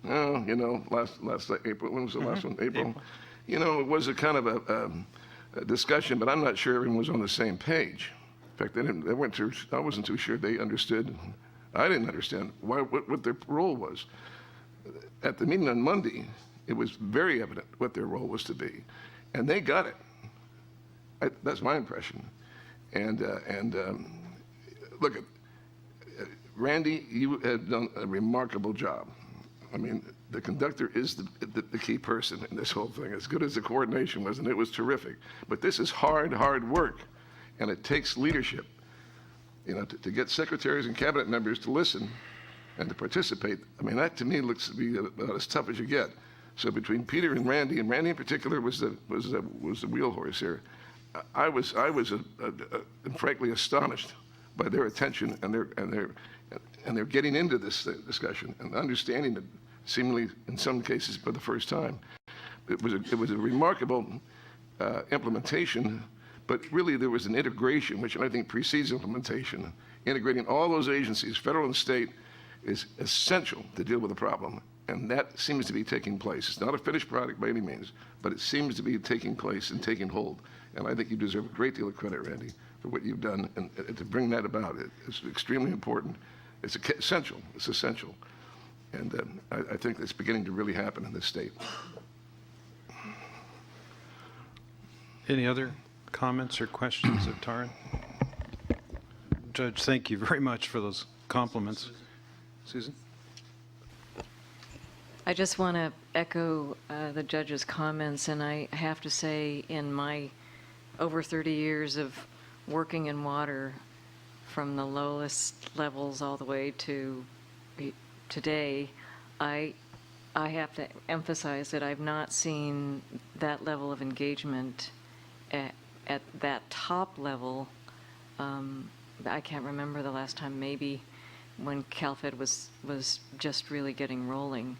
last April, when was the last one? April. It was a kind of a discussion, but I'm not sure everyone was on the same page. In fact, I wasn't too sure they understood. I didn't understand what their role was. At the meeting on Monday, it was very evident what their role was to be, and they got it. That's my impression. And look, Randy, you have done a remarkable job. I mean, the conductor is the key person in this whole thing, as good as the coordination was, and it was terrific. But this is hard work. And it takes leadership, to get secretaries and cabinet members to listen and to participate. I mean, that to me looks to be about as tough as you get. So between Peter and Randy in particular was the wheel horse here. I was frankly astonished by their attention and their getting into this discussion and understanding it seemingly in some cases for the first time. it was a remarkable implementation, but really there was an integration, which I think precedes implementation. Integrating all those agencies, federal and state, is essential to deal with the problem. And that seems to be taking place. It's not a finished product by any means, but it seems to be taking place and taking hold. And I think you deserve a great deal of credit, Randy, for what you've done. And to bring that about, it's extremely important. It's essential. It's essential. And I think it's beginning to really happen in this state. Any other comments or questions of Taran? Judge, thank you very much for those compliments. Susan? I just want to echo the judge's comments, and I have to say, in my over 30 years of working in water, from the lowest levels all the way to today, I have to emphasize that I've not seen that level of engagement at that top level. I can't remember the last time, maybe when CalFed was just really getting rolling.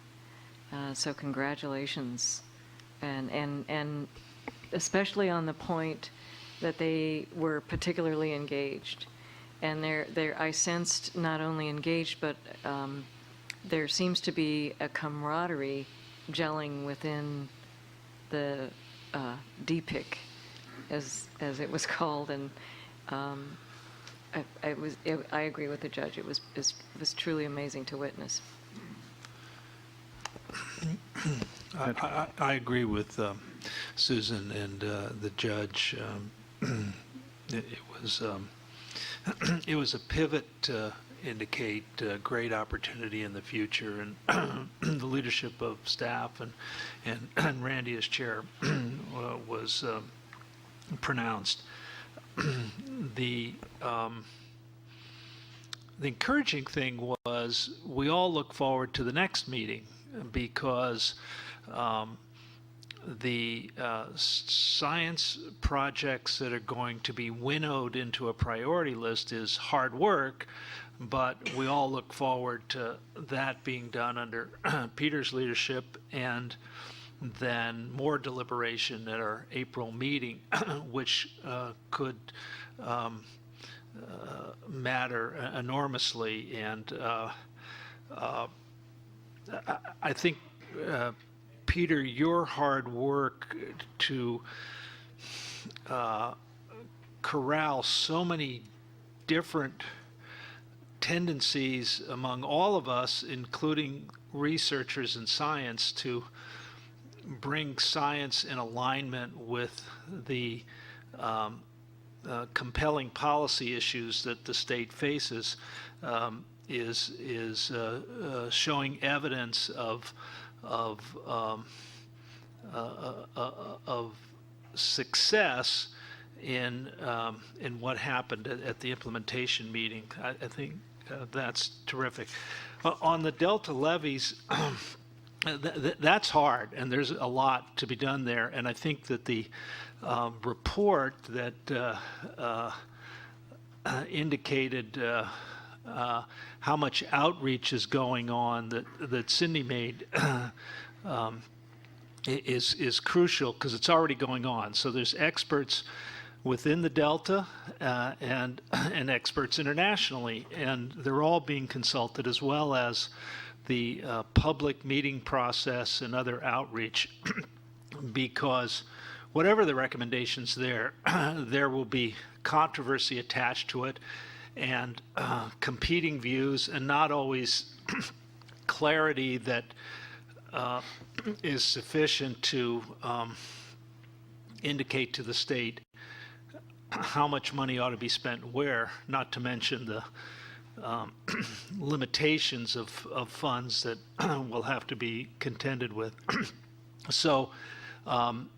So congratulations, and especially on the point that they were particularly engaged, and I sensed not only engaged, but there seems to be a camaraderie gelling within the DPIC, as it was called, and I agree with the judge. It was truly amazing to witness. I agree with Susan and the judge. It was a pivot to indicate great opportunity in the future, and the leadership of staff and Randy as chair was pronounced. The encouraging thing was we all look forward to the next meeting, because the science projects that are going to be winnowed into a priority list is hard work, but we all look forward to that being done under Peter's leadership, and then more deliberation at our April meeting, which could matter enormously. And I think, Peter, your hard work to corral so many different tendencies among all of us, including researchers in science, to bring science in alignment with the compelling policy issues that the state faces, is showing evidence of success in what happened at the implementation meeting. I think that's terrific. On the Delta levies, that's hard, and there's a lot to be done there. And I think that the report that indicated how much outreach is going on that Cindy made is crucial, because it's already going on. So there's experts within the Delta and experts internationally, and they're all being consulted, as well as the public meeting process and other outreach, because whatever the recommendations there, there will be controversy attached to it, and competing views, and not always clarity that is sufficient to indicate to the state how much money ought to be spent where, not to mention the limitations of funds that will have to be contended with. So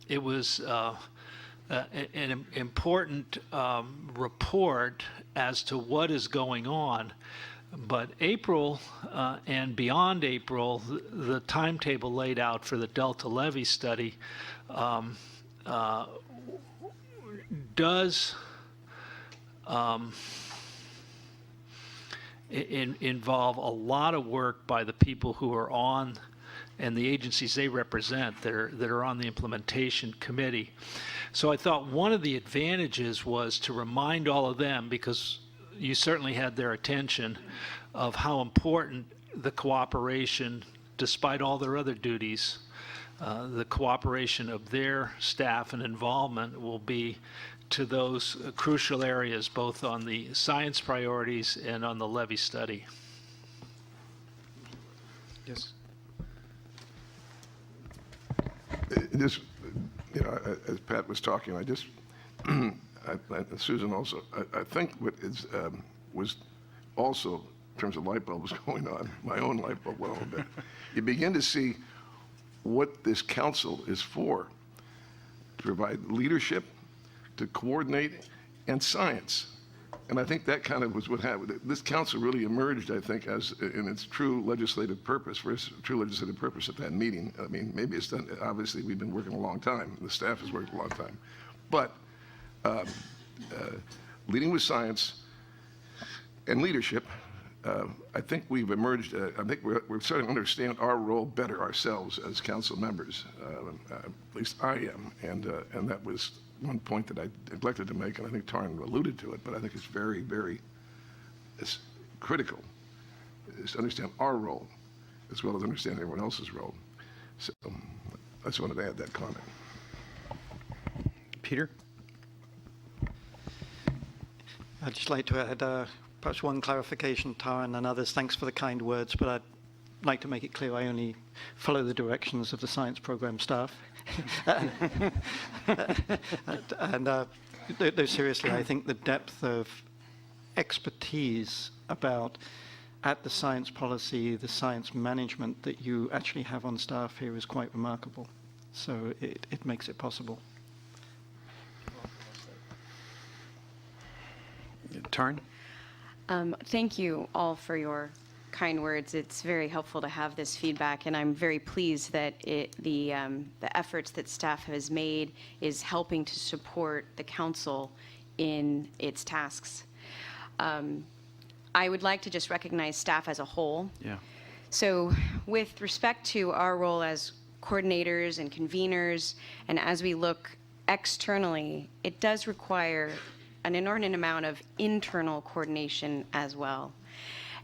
it was an important report as to what is going on. But April and beyond April, the timetable laid out for the Delta levee study does involve a lot of work by the people who are on and the agencies they represent that are on the implementation committee. So I thought one of the advantages was to remind all of them, because you certainly had their attention, of how important the cooperation, despite all their other duties, the cooperation of their staff and involvement will be to those crucial areas, both on the science priorities and on the levee study. Yes. Just, as Pat was talking, I just, Susan also, I think what is, was also, in terms of light bulbs going on, my own light bulb went a little bit. You begin to see what this council is for, to provide leadership, to coordinate, and science. And I think that kind of was what happened. This council really emerged, I think, as in its true legislative purpose, for its true legislative purpose at that meeting. I mean, maybe it's done, obviously, we've been working a long time. The staff has worked a long time. But leading with science and leadership, I think we've emerged, I think we're starting to understand our role better ourselves as council members. At least I am. And that was one point that I neglected to make, and I think Taryn alluded to it, but I think it's very, very critical, is to understand our role as well as understand everyone else's role. So I just wanted to add that comment. Peter? I'd just like to add perhaps one clarification, Taryn and others. Thanks for the kind words, but I'd like to make it clear I only follow the directions of the science program staff. And though seriously, I think the depth of expertise about at the science policy, the science management that you actually have on staff here is quite remarkable. So it makes it possible. Taryn? Thank you all for your kind words. It's very helpful to have this feedback, and I'm very pleased that the efforts that staff has made is helping to support the council in its tasks. I would like to just recognize staff as a whole. Yeah. So with respect to our role as coordinators and conveners, and as we look externally, it does require an inordinate amount of internal coordination as well.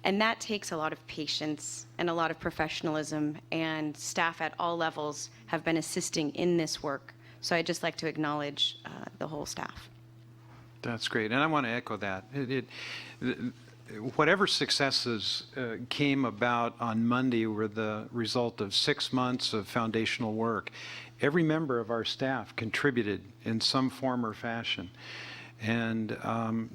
And that takes a lot of patience and a lot of professionalism, and staff at all levels have been assisting in this work. So I'd just like to acknowledge the whole staff. That's great, and I want to echo that. Whatever successes came about on Monday were the result of 6 months of foundational work. Every member of our staff contributed in some form or fashion. And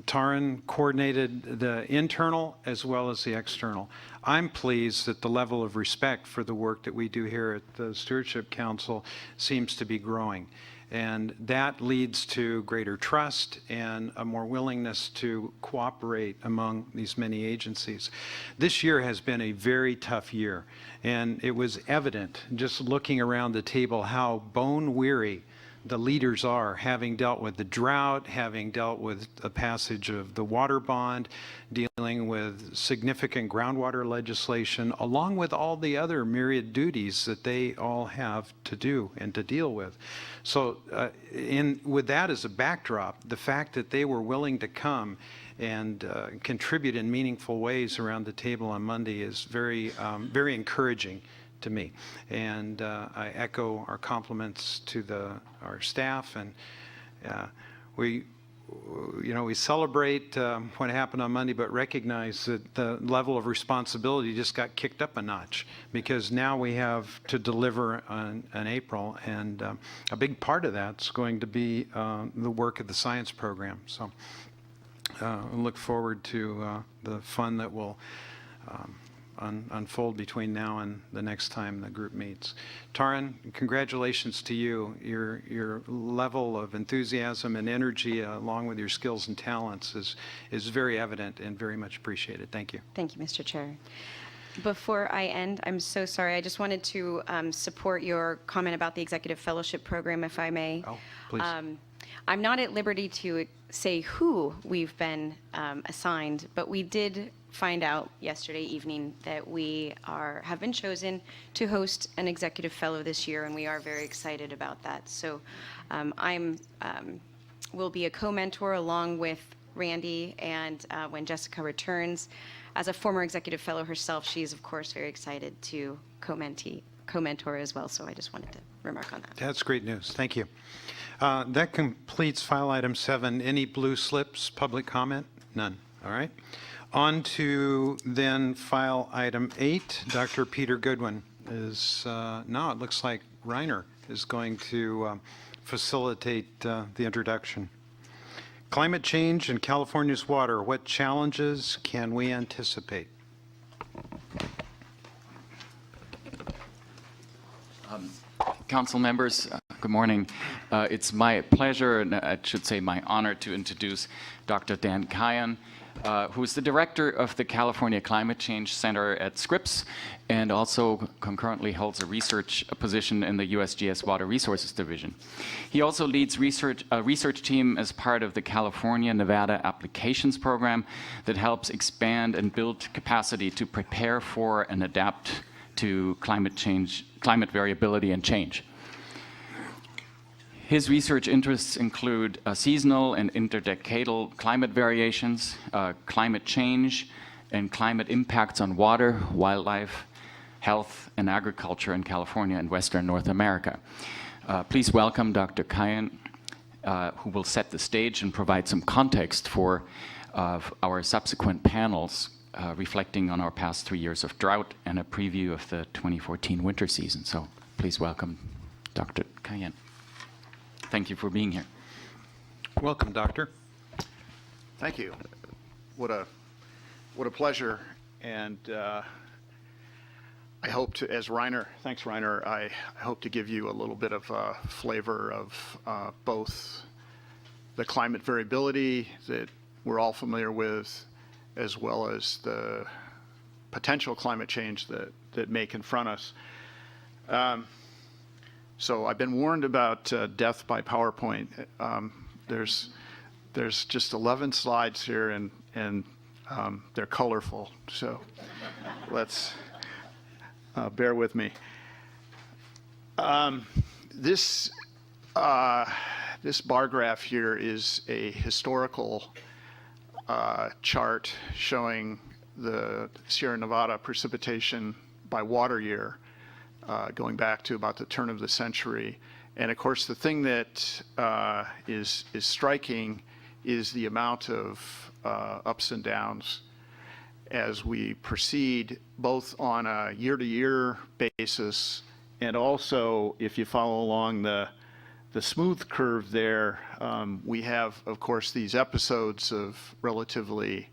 Taryn coordinated the internal as well as the external. I'm pleased that the level of respect for the work that we do here at the Stewardship Council seems to be growing. And that leads to greater trust and a more willingness to cooperate among these many agencies. This year has been a very tough year, and it was evident just looking around the table how bone weary the leaders are, having dealt with the drought, having dealt with the passage of the water bond, dealing with significant groundwater legislation, along with all the other myriad duties that they all have to do and to deal with. So with that as a backdrop, the fact that they were willing to come and contribute in meaningful ways around the table on Monday is very, very encouraging to me. And I echo our compliments to our staff, and we celebrate what happened on Monday, but recognize that the level of responsibility just got kicked up a notch, because now we have to deliver in April, and a big part of that's going to be the work of the science program. So I look forward to the fun that will unfold between now and the next time the group meets. Taryn, congratulations to you. Your level of enthusiasm and energy, along with your skills and talents, is very evident and very much appreciated. Thank you. Thank you, Mr. Chair. Before I end, I'm so sorry. I just wanted to support your comment about the Executive Fellowship Program, if I may. Oh, please. I'm not at liberty to say who we've been assigned, but we did find out yesterday evening that we have been chosen to host an executive fellow this year, and we are very excited about that. So will be a co-mentor along with Randy, and when Jessica returns, as a former executive fellow herself, she is of course very excited to co-mentor as well. So I just wanted to remark on that. That's great news. Thank you. That completes file item 7. Any blue slips, public comment? None. All right. On to then file item 8. Dr. Peter Goodwin is, now it looks like Reiner is going to facilitate the introduction. Climate change in California's water. What challenges can we anticipate? Council members, good morning. It's my pleasure, and I should say my honor, to introduce Dr. Dan Kayan, who is the director of the California Climate Change Center at Scripps, and also concurrently holds a research position in the USGS Water Resources Division. He also leads a research team as part of the California-Nevada Applications Program that helps expand and build capacity to prepare for and adapt to climate change, climate variability and change. His research interests include seasonal and interdecadal climate variations, climate change, and climate impacts on water, wildlife, health, and agriculture in California and Western North America. Please welcome Dr. Kayan, who will set the stage and provide some context for our subsequent panels, reflecting on our past 3 years of drought and a preview of the 2014 winter season. So please welcome Dr. Kayan. Thank you for being here. Welcome, Doctor. Thank you. What a pleasure. And I hope to, thanks Reiner, I hope to give you a little bit of a flavor of both the climate variability that we're all familiar with, as well as the potential climate change that may confront us. So I've been warned about death by PowerPoint. There's just 11 slides here, and they're colorful. So let's bear with me. This bar graph here is a historical chart showing the Sierra Nevada precipitation by water year, going back to about the turn of the century. And of course, the thing that is striking is the amount of ups and downs as we proceed, both on a year-to-year basis, and also if you follow along the smooth curve there, we have, of course, these episodes of relatively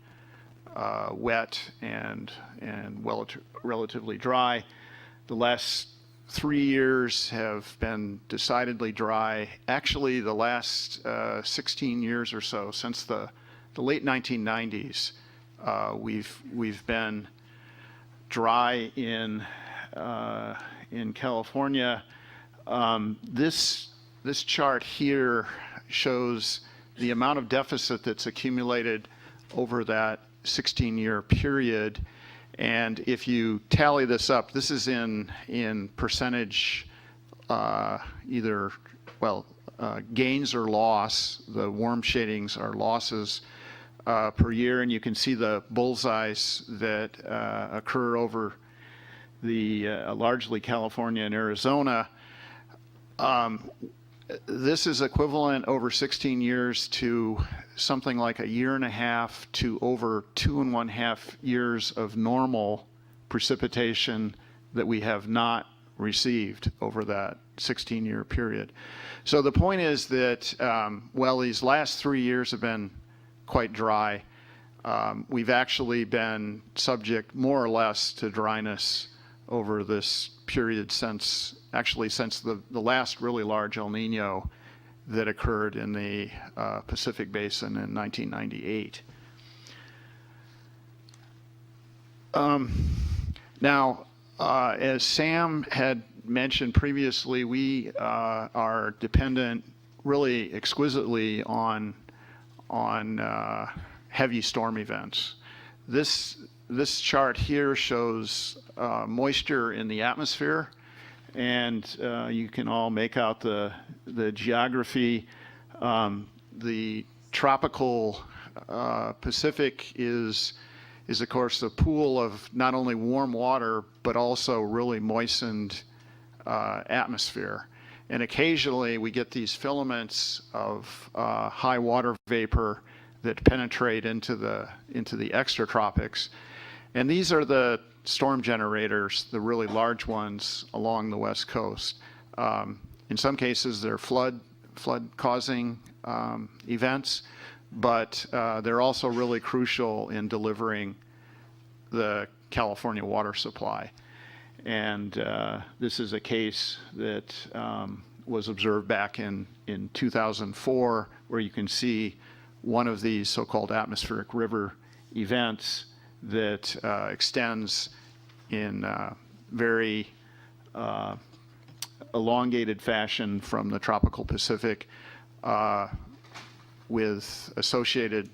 wet and relatively dry. The last 3 years have been decidedly dry. Actually, the last 16 years or so, since the late 1990s, we've been dry in California. This chart here shows the amount of deficit that's accumulated over that 16-year period. And if you tally this up, this is in percentage, gains or loss. The warm shadings are losses per year, and you can see the bullseyes that occur over the largely California and Arizona. This is equivalent over 16 years to something like a year and a half to over 2.5 years of normal precipitation that we have not received over that 16-year period. So the point is that, these last 3 years have been quite dry. We've actually been subject more or less to dryness over this period since the last really large El Nino that occurred in the Pacific Basin in 1998. Now, as Sam had mentioned previously, we are dependent really exquisitely on heavy storm events. This chart here shows moisture in the atmosphere, and you can all make out the geography. The tropical Pacific is of course a pool of not only warm water but also really moistened atmosphere. And occasionally we get these filaments of high water vapor that penetrate into the extratropics. And these are the storm generators, the really large ones along the West Coast. In some cases, they're flood-causing events, but they're also really crucial in delivering the California water supply. And this is a case that was observed back in 2004, where you can see one of these so-called atmospheric river events that extends in very elongated fashion from the tropical Pacific with associated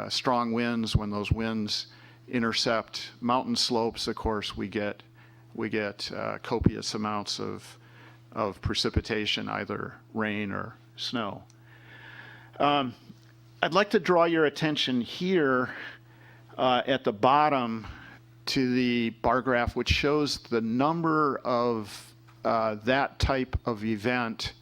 strong winds. When those winds intercept mountain slopes, of course, we get copious amounts of precipitation, either rain or snow. I'd like to draw your attention here at the bottom to the bar graph, which shows the number of that type of event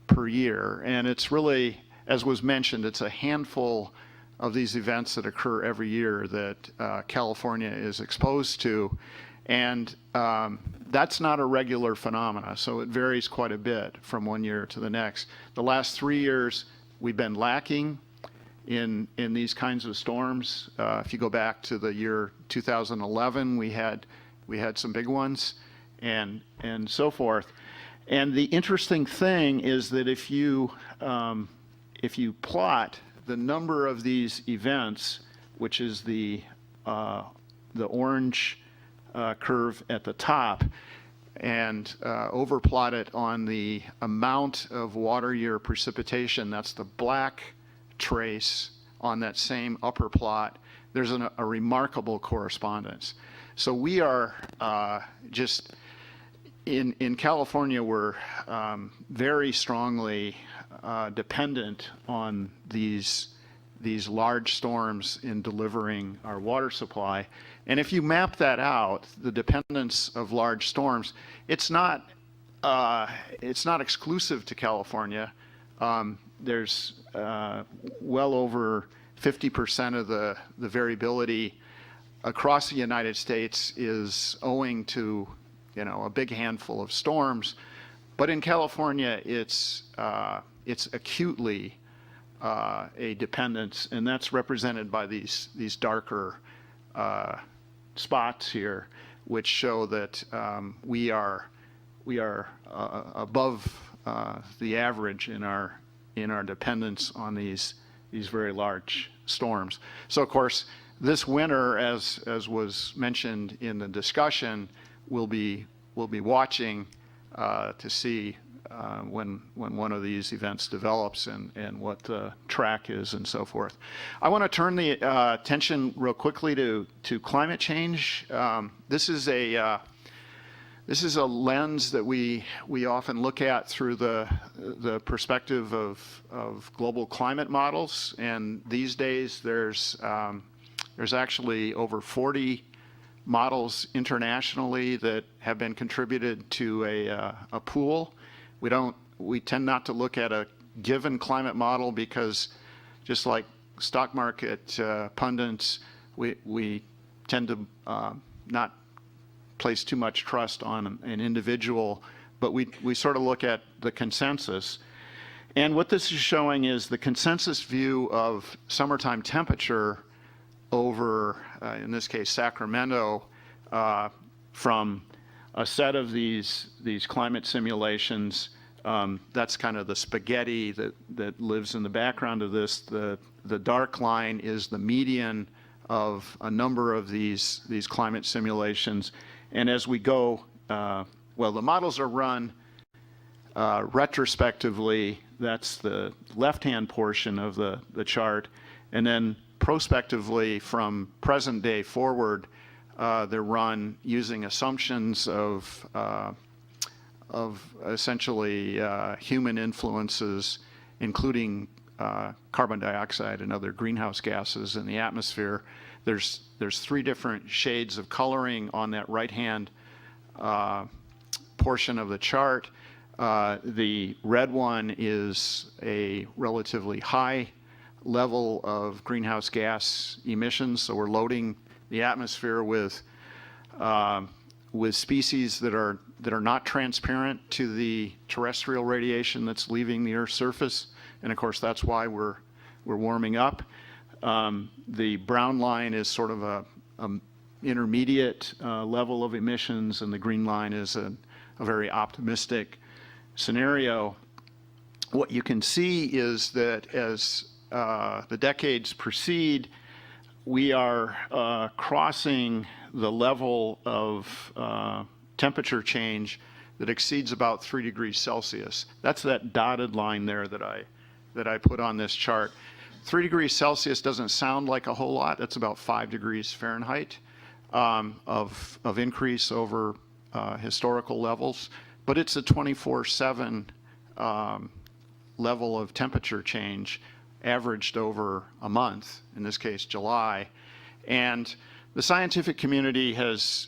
per year. And it's really, as was mentioned, it's a handful of these events that occur every year that California is exposed to. And that's not a regular phenomena, so it varies quite a bit from one year to the next. The last 3 years, we've been lacking in these kinds of storms. If you go back to the year 2011, we had some big ones, and so forth. And the interesting thing is that if you plot the number of these events, which is the orange curve at the top, and overplot it on the amount of water year precipitation, that's the black trace on that same upper plot, there's a remarkable correspondence. So we are just, in California, we're very strongly dependent on these large storms in delivering our water supply. And if you map that out, the dependence of large storms, it's not exclusive to California. There's well over 50% of the variability across the United States is owing to, a big handful of storms. But in California, it's acutely a dependence, and that's represented by these darker spots here, which show that we are above the average in our dependence on these very large storms. So of course, this winter, as was mentioned in the discussion, we'll be watching to see when one of these events develops and what the track is and so forth. I want to turn the attention real quickly to climate change. This is a lens that we often look at through the perspective of global climate models, and these days there's actually over 40 models internationally that have been contributed to a pool. We tend not to look at a given climate model because, just like stock market pundits, we tend to not place too much trust on an individual, but we sort of look at the consensus. And what this is showing is the consensus view of summertime temperature over, in this case, Sacramento, from a set of these climate simulations. That's kind of the spaghetti that lives in the background of this. The dark line is the median of a number of these climate simulations. And as we go, the models are run retrospectively. that's the left-hand portion of the chart. And then prospectively from present day forward, they're run using assumptions of essentially human influences, including carbon dioxide and other greenhouse gases in the atmosphere. There's 3 different shades of coloring on that right-hand portion of the chart. The red one is a relatively high level of greenhouse gas emissions, so we're loading the atmosphere with species that are not transparent to the terrestrial radiation that's leaving the Earth's surface, and of course that's why we're warming up. The brown line is sort of a intermediate level of emissions, and the green line is a very optimistic scenario. What you can see is that as the decades proceed, we are crossing the level of temperature change that exceeds about 3 degrees Celsius. That's that dotted line there that I put on this chart. 3 degrees Celsius doesn't sound like a whole lot. That's about 5 degrees Fahrenheit of increase over historical levels, but it's a 24/7 level of temperature change averaged over a month, in this case July. And the scientific community has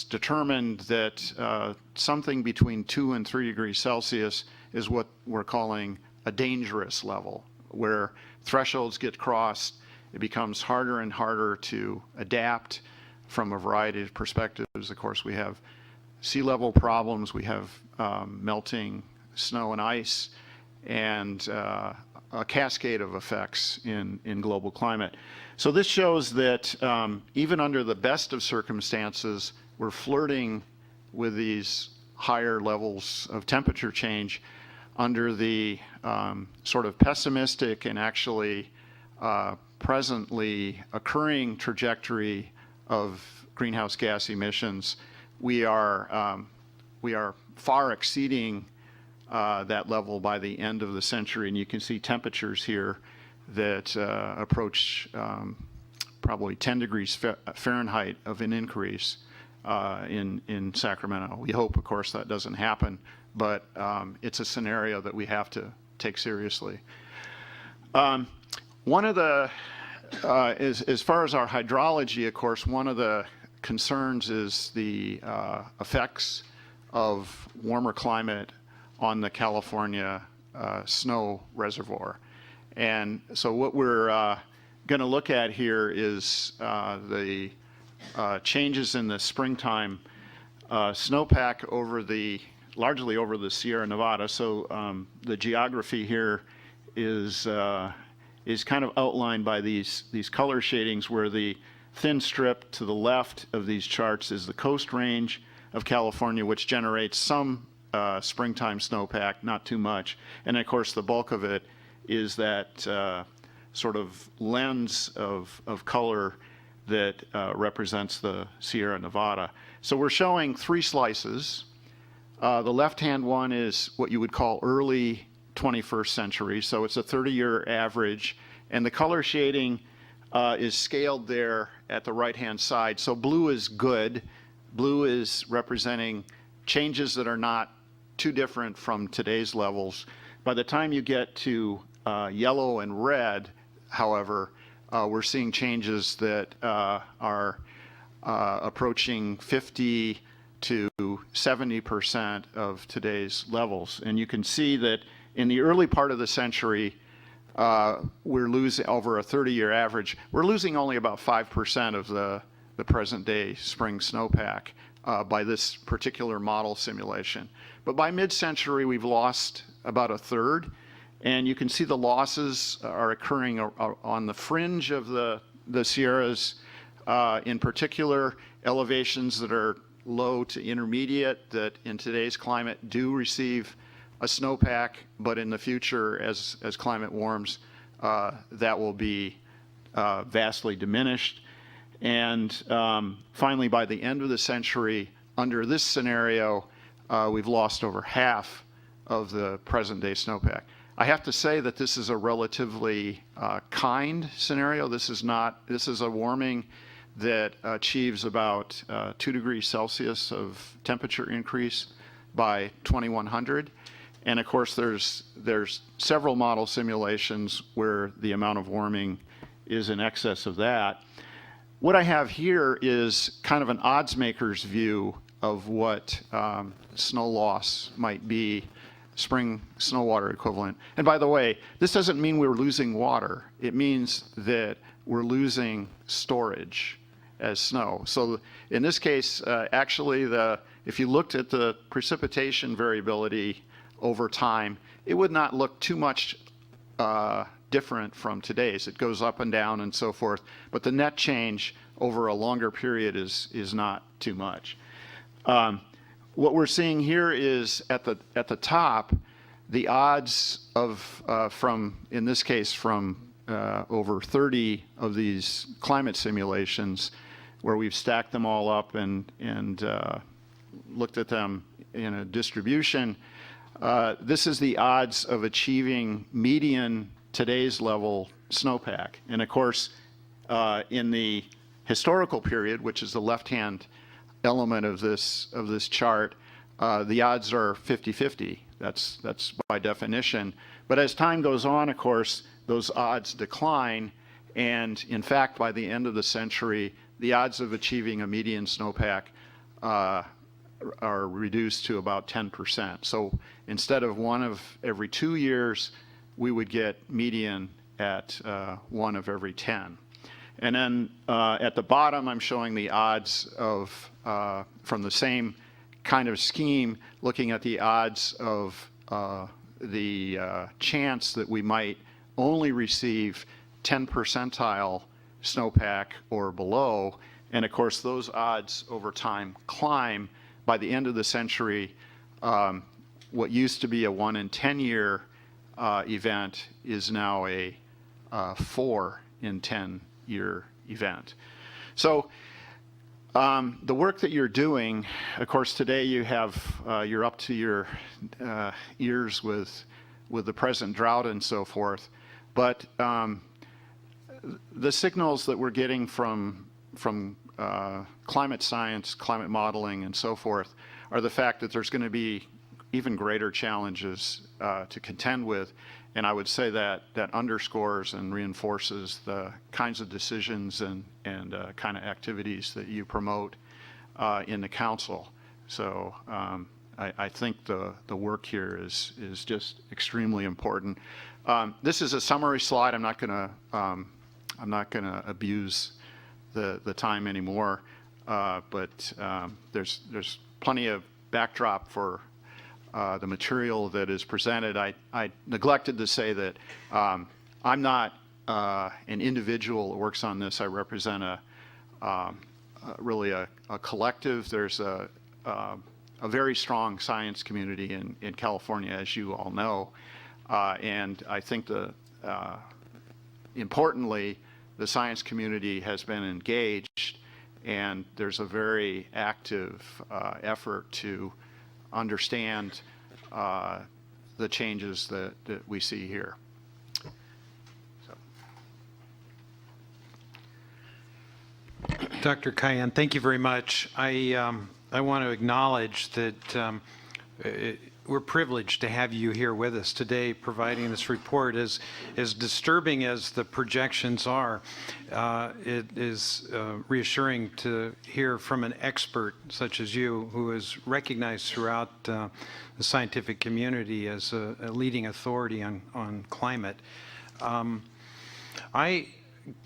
determined that something between 2 and 3 degrees Celsius is what we're calling a dangerous level, where thresholds get crossed. It becomes harder and harder to adapt from a variety of perspectives. Of course, we have sea level problems, we have melting snow and ice, and a cascade of effects in global climate. So this shows that even under the best of circumstances, we're flirting with these higher levels of temperature change under the sort of pessimistic and actually presently occurring trajectory of greenhouse gas emissions. We are far exceeding that level by the end of the century, and you can see temperatures here that approach probably 10 degrees Fahrenheit of an increase in Sacramento. We hope, of course, that doesn't happen, but it's a scenario that we have to take seriously. One of the, as far as our hydrology, of course, one of the concerns is the effects of warmer climate on the California snow reservoir. And so what we're going to look at here is the changes in the springtime snowpack largely over the Sierra Nevada. So the geography here is kind of outlined by these color shadings, where the thin strip to the left of these charts is the Coast Range of California, which generates some springtime snowpack, not too much. And of course, the bulk of it is that sort of lens of color that represents the Sierra Nevada. So we're showing 3 slices. The left-hand one is what you would call early 21st century, so it's a 30-year average, and the color shading is scaled there at the right-hand side. So blue is good. Blue is representing changes that are not too different from today's levels. By the time you get to yellow and red, however, we're seeing changes that are approaching 50 to 70% of today's levels. And you can see that in the early part of the century, we're losing, over a 30-year average, we're losing only about 5% of the present-day spring snowpack by this particular model simulation. But by mid-century, we've lost about a third, and you can see the losses are occurring on the fringe of the Sierras, in particular, elevations that are low to intermediate that in today's climate do receive a snowpack, but in the future, as climate warms, that will be vastly diminished. And finally, by the end of the century, under this scenario, we've lost over half of the present-day snowpack. I have to say that this is a relatively kind scenario. This is a warming that achieves about 2 degrees Celsius of temperature increase by 2100. And of course, there's several model simulations where the amount of warming is in excess of that. What I have here is kind of an odds maker's view of what snow loss might be, spring snow water equivalent. And by the way, this doesn't mean we're losing water. It means that we're losing storage as snow. So in this case, actually, if you looked at the precipitation variability over time, it would not look too much different from today's. It goes up and down and so forth, but the net change over a longer period is not too much. What we're seeing here is at the top, the odds of in this case, from over 30 of these climate simulations, where we've stacked them all up and looked at them in a distribution. This is the odds of achieving median today's level snowpack. And of course, in the historical period, which is the left-hand element of this chart, the odds are 50-50. That's by definition. But as time goes on, of course, those odds decline. And in fact, by the end of the century, the odds of achieving a median snowpack are reduced to about 10%. So instead of 1 of every 2 years, we would get median at 1 of every 10. And then at the bottom, I'm showing the odds of, from the same kind of scheme, looking at the odds of the chance that we might only receive 10 percentile snowpack or below. And of course, those odds over time climb. By the end of the century, what used to be a 1 in 10 year event is now a 4 in 10 year event. So the work that you're doing, of course, today you have, you're up to your ears with the present drought and so forth. But the signals that we're getting from climate science, climate modeling, and so forth are the fact that there's going to be even greater challenges to contend with. And I would say that underscores and reinforces the kinds of decisions and kind of activities that you promote in the council. So I think the work here is just extremely important. This is a summary slide. I'm not going to abuse the time anymore, but there's plenty of backdrop for the material that is presented. I neglected to say that I'm not an individual that works on this. I represent really a collective. There's a very strong science community in California, as you all know, and I think importantly, the science community has been engaged, and there's a very active effort to understand the changes that we see here. Dr. Kayan, thank you very much. I want to acknowledge that we're privileged to have you here with us today providing this report. As disturbing as the projections are, it is reassuring to hear from an expert such as you, who is recognized throughout the scientific community as a leading authority on climate. I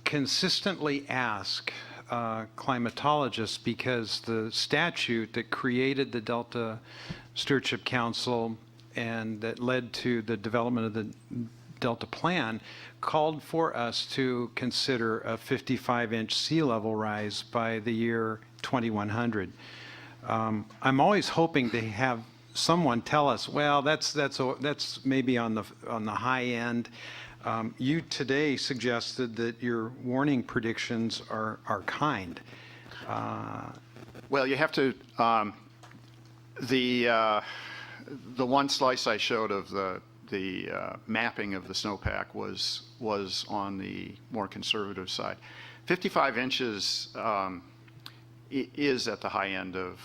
consistently ask climatologists, because the statute that created the Delta Stewardship Council and that led to the development of the Delta Plan called for us to consider a 55-inch sea level rise by the year 2100. I'm always hoping to have someone tell us, well, that's maybe on the high end. You today suggested that your warning predictions are kind. Well, you have to, the one slice I showed of the the mapping of the snowpack was on the more conservative side. 55 inches is at the high end of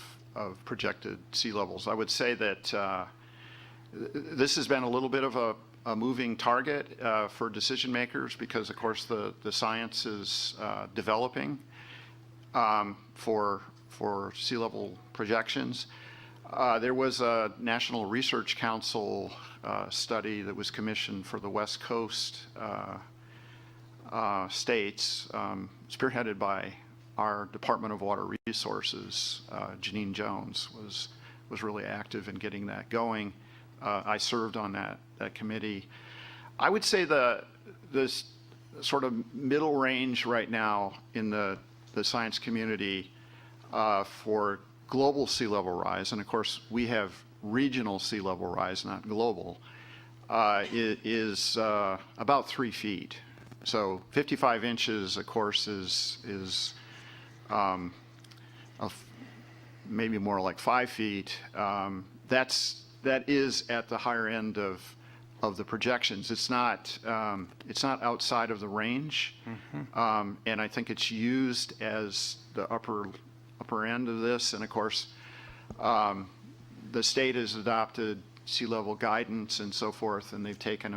projected sea levels. I would say that this has been a little bit of a moving target for decision makers because, of course, the science is developing for sea level projections. There was a National Research Council study that was commissioned for the West Coast states, spearheaded by our Department of Water Resources. Janine Jones was really active in getting that going. I served on that committee. I would say this sort of middle range right now in the science community for global sea level rise, and of course we have regional sea level rise, not global, is about 3 feet. So 55 inches, of course, is maybe more like 5 feet. That is at the higher end of the projections. It's not outside of the range, and I think it's used as the upper end of this. And of course, the state has adopted sea level guidance and so forth, and they've taken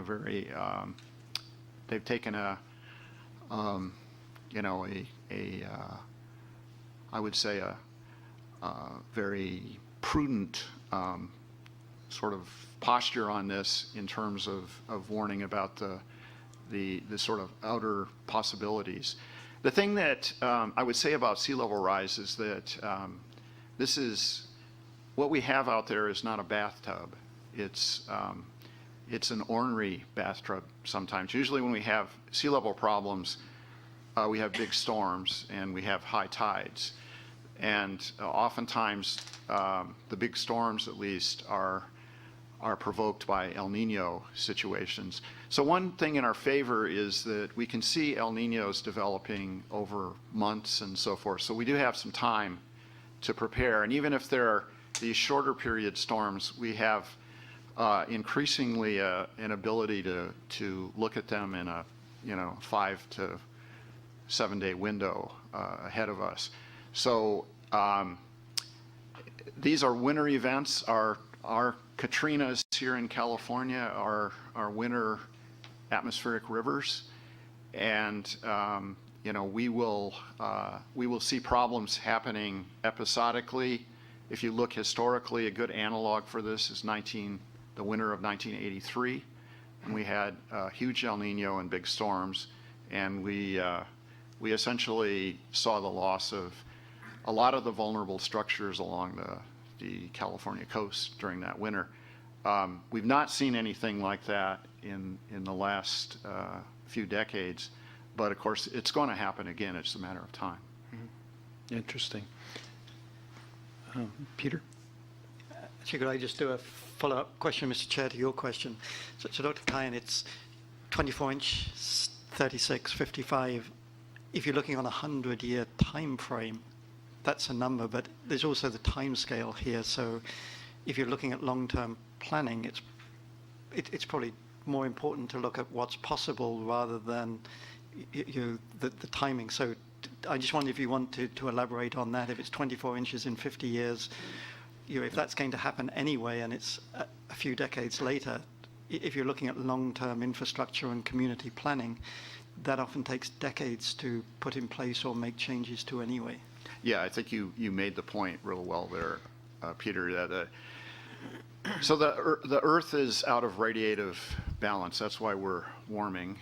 I would say a very prudent sort of posture on this in terms of warning about the sort of outer possibilities. The thing that I would say about sea level rise is that this is what we have out there is not a bathtub. It's an ornery bathtub sometimes. Usually when we have sea level problems, we have big storms and we have high tides. And oftentimes the big storms at least are provoked by El Nino situations. So one thing in our favor is that we can see El Ninos developing over months and so forth. So we do have some time to prepare. And even if there are these shorter period storms, we have increasingly an ability to look at them in a 5 to 7 day window ahead of us. So these are winter events. Our Katrinas here in California are winter atmospheric rivers, and we will see problems happening episodically. If you look historically, a good analog for this is the winter of 1983, and we had huge El Nino and big storms, and we essentially saw the loss of a lot of the vulnerable structures along the California coast during that winter. We've not seen anything like that in the last few decades, but of course it's going to happen again. It's a matter of time. Interesting. Peter? Actually, could I just do a follow-up question, Mr. Chair, to your question? So Dr. Kayan, it's 24-inch, 36, 55. If you're looking on a 100-year time frame, that's a number, but there's also the time scale here. So if you're looking at long-term planning, it's probably more important to look at what's possible rather than the timing. So I just wonder if you want to elaborate on that. If it's 24 inches in 50 years, if that's going to happen anyway and it's a few decades later, if you're looking at long-term infrastructure and community planning, that often takes decades to put in place or make changes to anyway. Yeah, I think you made the point real well there, Peter. That so the Earth is out of radiative balance. That's why we're warming,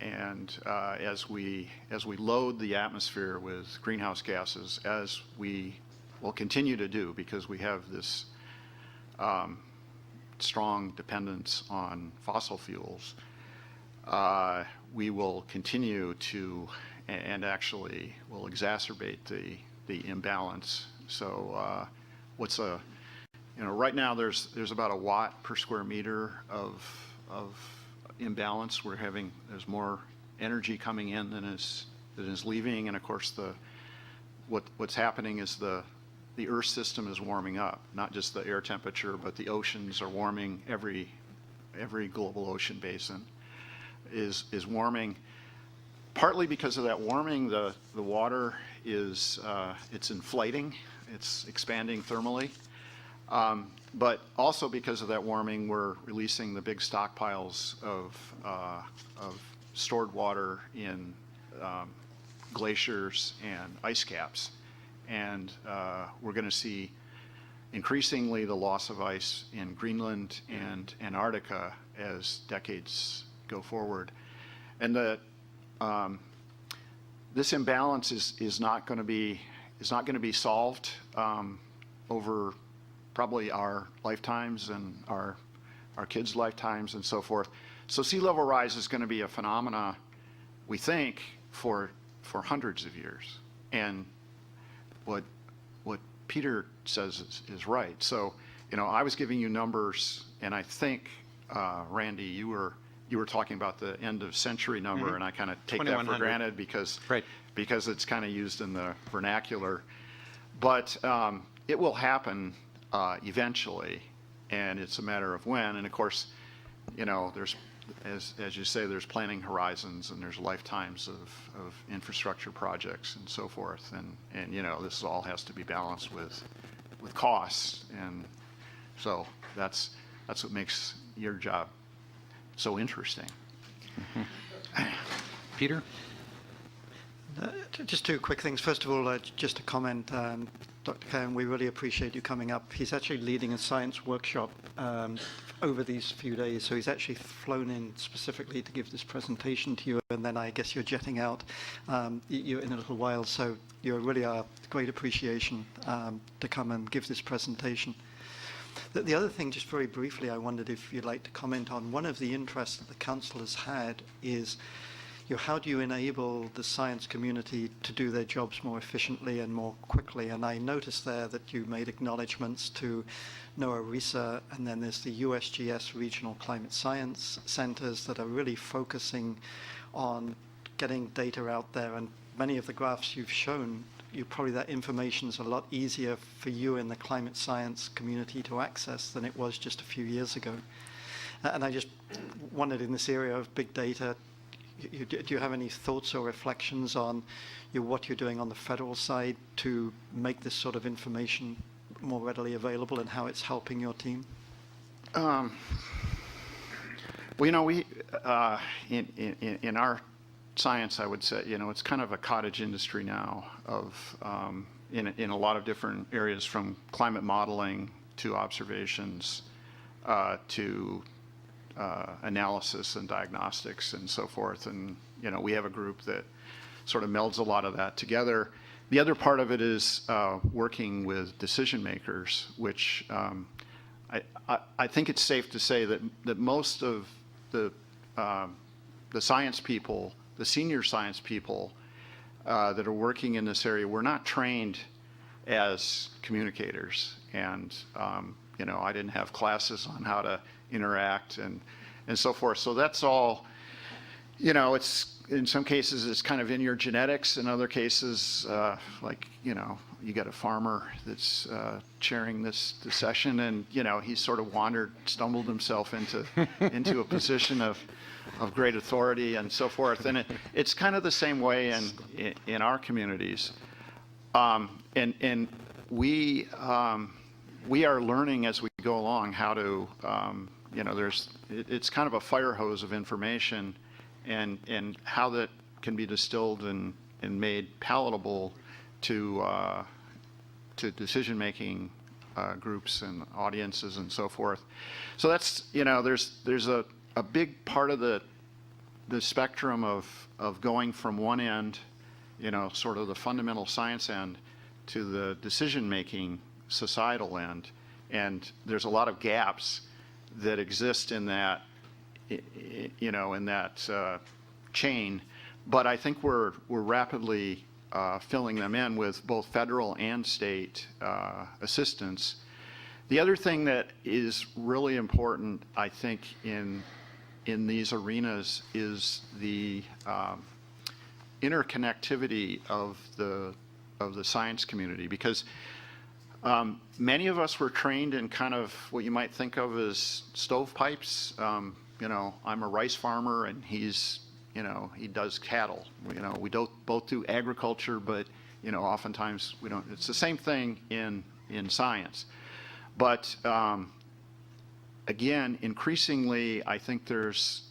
and as we load the atmosphere with greenhouse gases, as we will continue to do because we have this strong dependence on fossil fuels, we will continue to, and actually will exacerbate the imbalance. So right now there's about a watt per square meter of imbalance. There's more energy coming in than is leaving, and of course what's happening is the Earth system is warming up, not just the air temperature, but the oceans are warming every every global ocean basin is warming. Partly because of that warming, the water is it's inflating, it's expanding thermally. But also because of that warming, we're releasing the big stockpiles of stored water in glaciers and ice caps. And we're going to see increasingly the loss of ice in Greenland and Antarctica as decades go forward. And this imbalance is not going to be solved over probably our lifetimes and our kids' lifetimes and so forth. So sea level rise is going to be a phenomena, we think, for hundreds of years. And what Peter says is right. So, I was giving you numbers, and I think, Randy, you were talking about the end of century number, and I kind of take that for 2100. granted because Right. it's kind of used in the vernacular. But it will happen eventually, and it's a matter of when. And of course, there's, as you say, there's planning horizons and there's lifetimes of infrastructure projects and so forth. And this all has to be balanced with costs. And so that's what makes your job so interesting. Peter? Just two quick things. First of all, just a comment. Dr. Cohen, we really appreciate you coming up. He's actually leading a science workshop over these few days, so he's actually flown in specifically to give this presentation to you, and then I guess you're jetting out you in a little while, so you really are great appreciation to come and give this presentation. The other thing, just very briefly, I wondered if you'd like to comment on. One of the interests that the council has had is how do you enable the science community to do their jobs more efficiently and more quickly? And I noticed there that you made acknowledgements to NOAA RISA, and then there's the USGS Regional Climate Science Centers that are really focusing on getting data out there. And many of the graphs you've shown, probably that information is a lot easier for you in the climate science community to access than it was just a few years ago. And I just wondered, in this area of big data, do you have any thoughts or reflections on what you're doing on the federal side to make this sort of information more readily available and how it's helping your team? Well, we in our science, I would say, it's kind of a cottage industry now of in a lot of different areas, from climate modeling to observations to analysis and diagnostics and so forth. And, we have a group that sort of melds a lot of that together. The other part of it is working with decision makers, which I think it's safe to say that most of the science people, the senior science people that are working in this area, were not trained as communicators. And, I didn't have classes on how to interact and so forth. So that's all, it's, in some cases it's kind of in your genetics. In other cases, like, you got a farmer that's chairing this session, and, he sort of stumbled himself into a position of great authority and so forth. And it's kind of the same way in our communities. And we are learning as we go along how to, it's kind of a fire hose of information, and how that can be distilled and made palatable to decision-making groups and audiences and so forth. So that's, there's a big part of the spectrum of going from one end, sort of the fundamental science end, to the decision-making societal end. And there's a lot of gaps that exist in that, in that chain. But I think we're rapidly filling them in with both federal and state assistance. The other thing that is really important, I think, in these arenas is the interconnectivity of the science community, because Many of us were trained in kind of what you might think of as stovepipes. You know, I'm a rice farmer and he's, you know, he does cattle. You know, we don't both do agriculture, but, you know, oftentimes we don't. It's the same thing in science. But again, increasingly, I think there's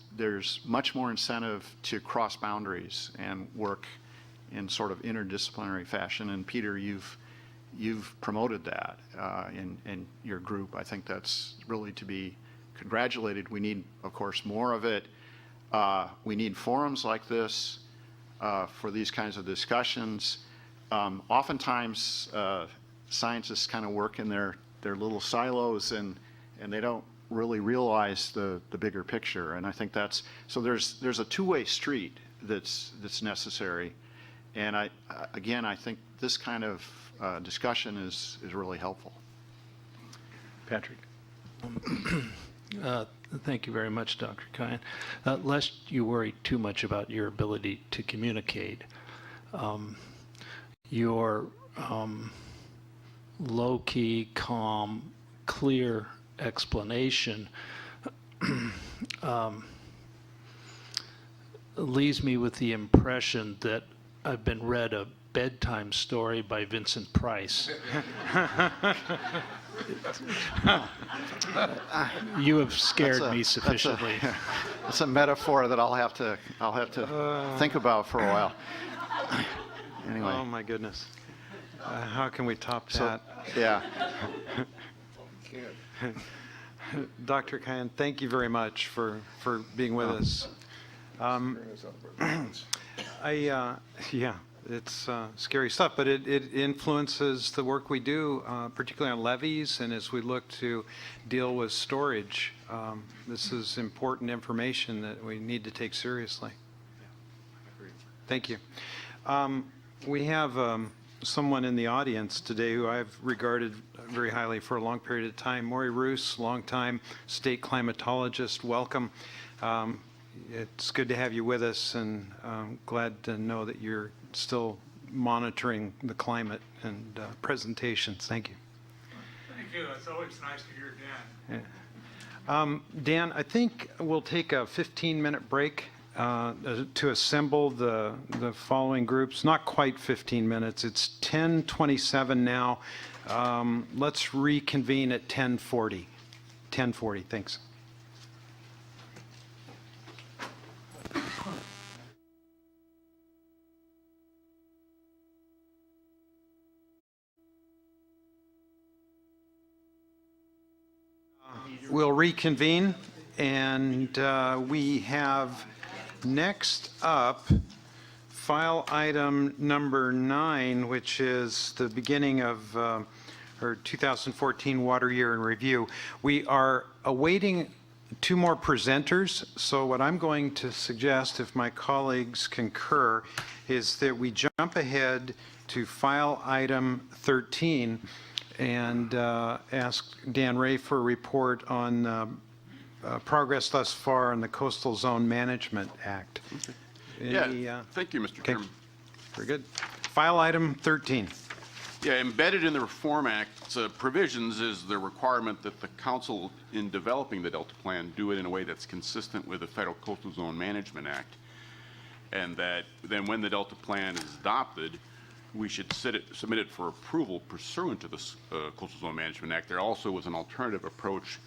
much more incentive to cross boundaries and work in sort of interdisciplinary fashion. And Peter, you've promoted that in your group. I think that's really to be congratulated. We need, of course, more of it. We need forums like this for these kinds of discussions. Oftentimes, scientists kind of work in their little silos and they don't really realize the bigger picture. And I think that's, so there's a two-way street that's necessary. And I think this kind of discussion is really helpful. Patrick. Thank you very much, Dr. Kyan. Lest you worry too much about your ability to communicate, your low-key, calm, clear explanation leaves me with the impression that I've been read a bedtime story by Vincent Price. You have scared me sufficiently. That's a metaphor that I'll have to think about for a while. Anyway. Oh my goodness. How can we top that? Yeah. Dr. Kyan, thank you very much for being with us. Yeah, it's scary stuff, but it influences the work we do, particularly on levees, and as we look to deal with storage. This is important information that we need to take seriously. Thank you. We have someone in the audience today who I've regarded very highly for a long period of time. Maury Roos, longtime state climatologist. Welcome. It's good to have you with us, and glad to know that you're still monitoring the climate and presentations. Thank you. Thank you. It's always nice to hear Dan. Dan, I think we'll take a 15-minute break to assemble the following groups. Not quite 15 minutes. It's 10:27 now. Let's reconvene at 10:40. 10:40. Thanks. We'll reconvene, and we have next up file item number 9, which is the beginning of our 2014 water year in review. We are awaiting 2 more presenters, so what I'm going to suggest, if my colleagues concur, is that we jump ahead to file item 13 and ask Dan Ray for a report on progress thus far on the Coastal Zone Management Act. Yeah, thank you, Mr. Chairman. Very good. File item 13. Yeah, embedded in the Reform Act's provisions is the requirement that the council, in developing the Delta Plan, do it in a way that's consistent with the Federal Coastal Zone Management Act, and that then when the Delta Plan is adopted, we should submit it for approval pursuant to the Coastal Zone Management Act. There also was an alternative approach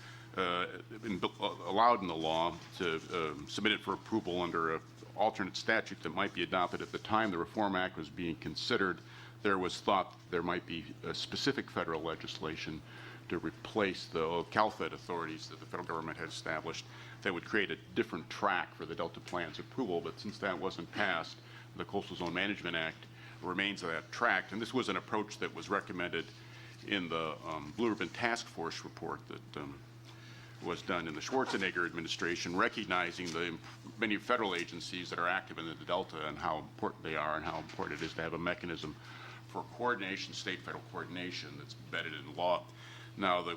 allowed in the law to submit it for approval under an alternate statute that might be adopted. At the time the Reform Act was being considered, there was thought there might be a specific federal legislation to replace the CalFed authorities that the federal government had established that would create a different track for the Delta Plan's approval. But since that wasn't passed, the Coastal Zone Management Act remains that track. And this was an approach that was recommended in the Blue Ribbon Task Force report that was done in the Schwarzenegger administration, recognizing the many federal agencies that are active in the Delta and how important they are and how important it is to have a mechanism for coordination, state-federal coordination that's embedded in law. Now, the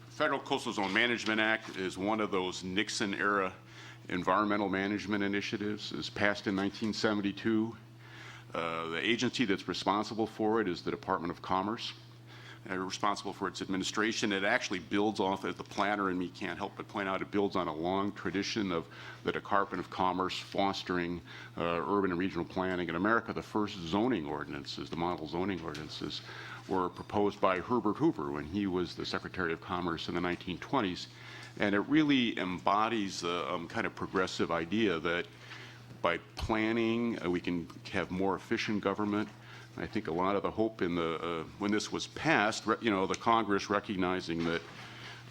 Federal Coastal Zone Management Act is one of those Nixon-era environmental management initiatives. It was passed in 1972. The agency that's responsible for it is the Department of Commerce. responsible for its administration. It actually builds off, as the planner in me can't help but point out, it builds on a long tradition of the Department of Commerce fostering urban and regional planning. In America, the first zoning ordinances, the model zoning ordinances, were proposed by Herbert Hoover when he was the Secretary of Commerce in the 1920s. And it really embodies a kind of progressive idea that by planning, we can have more efficient government. I think a lot of the hope in the when this was passed, the Congress recognizing that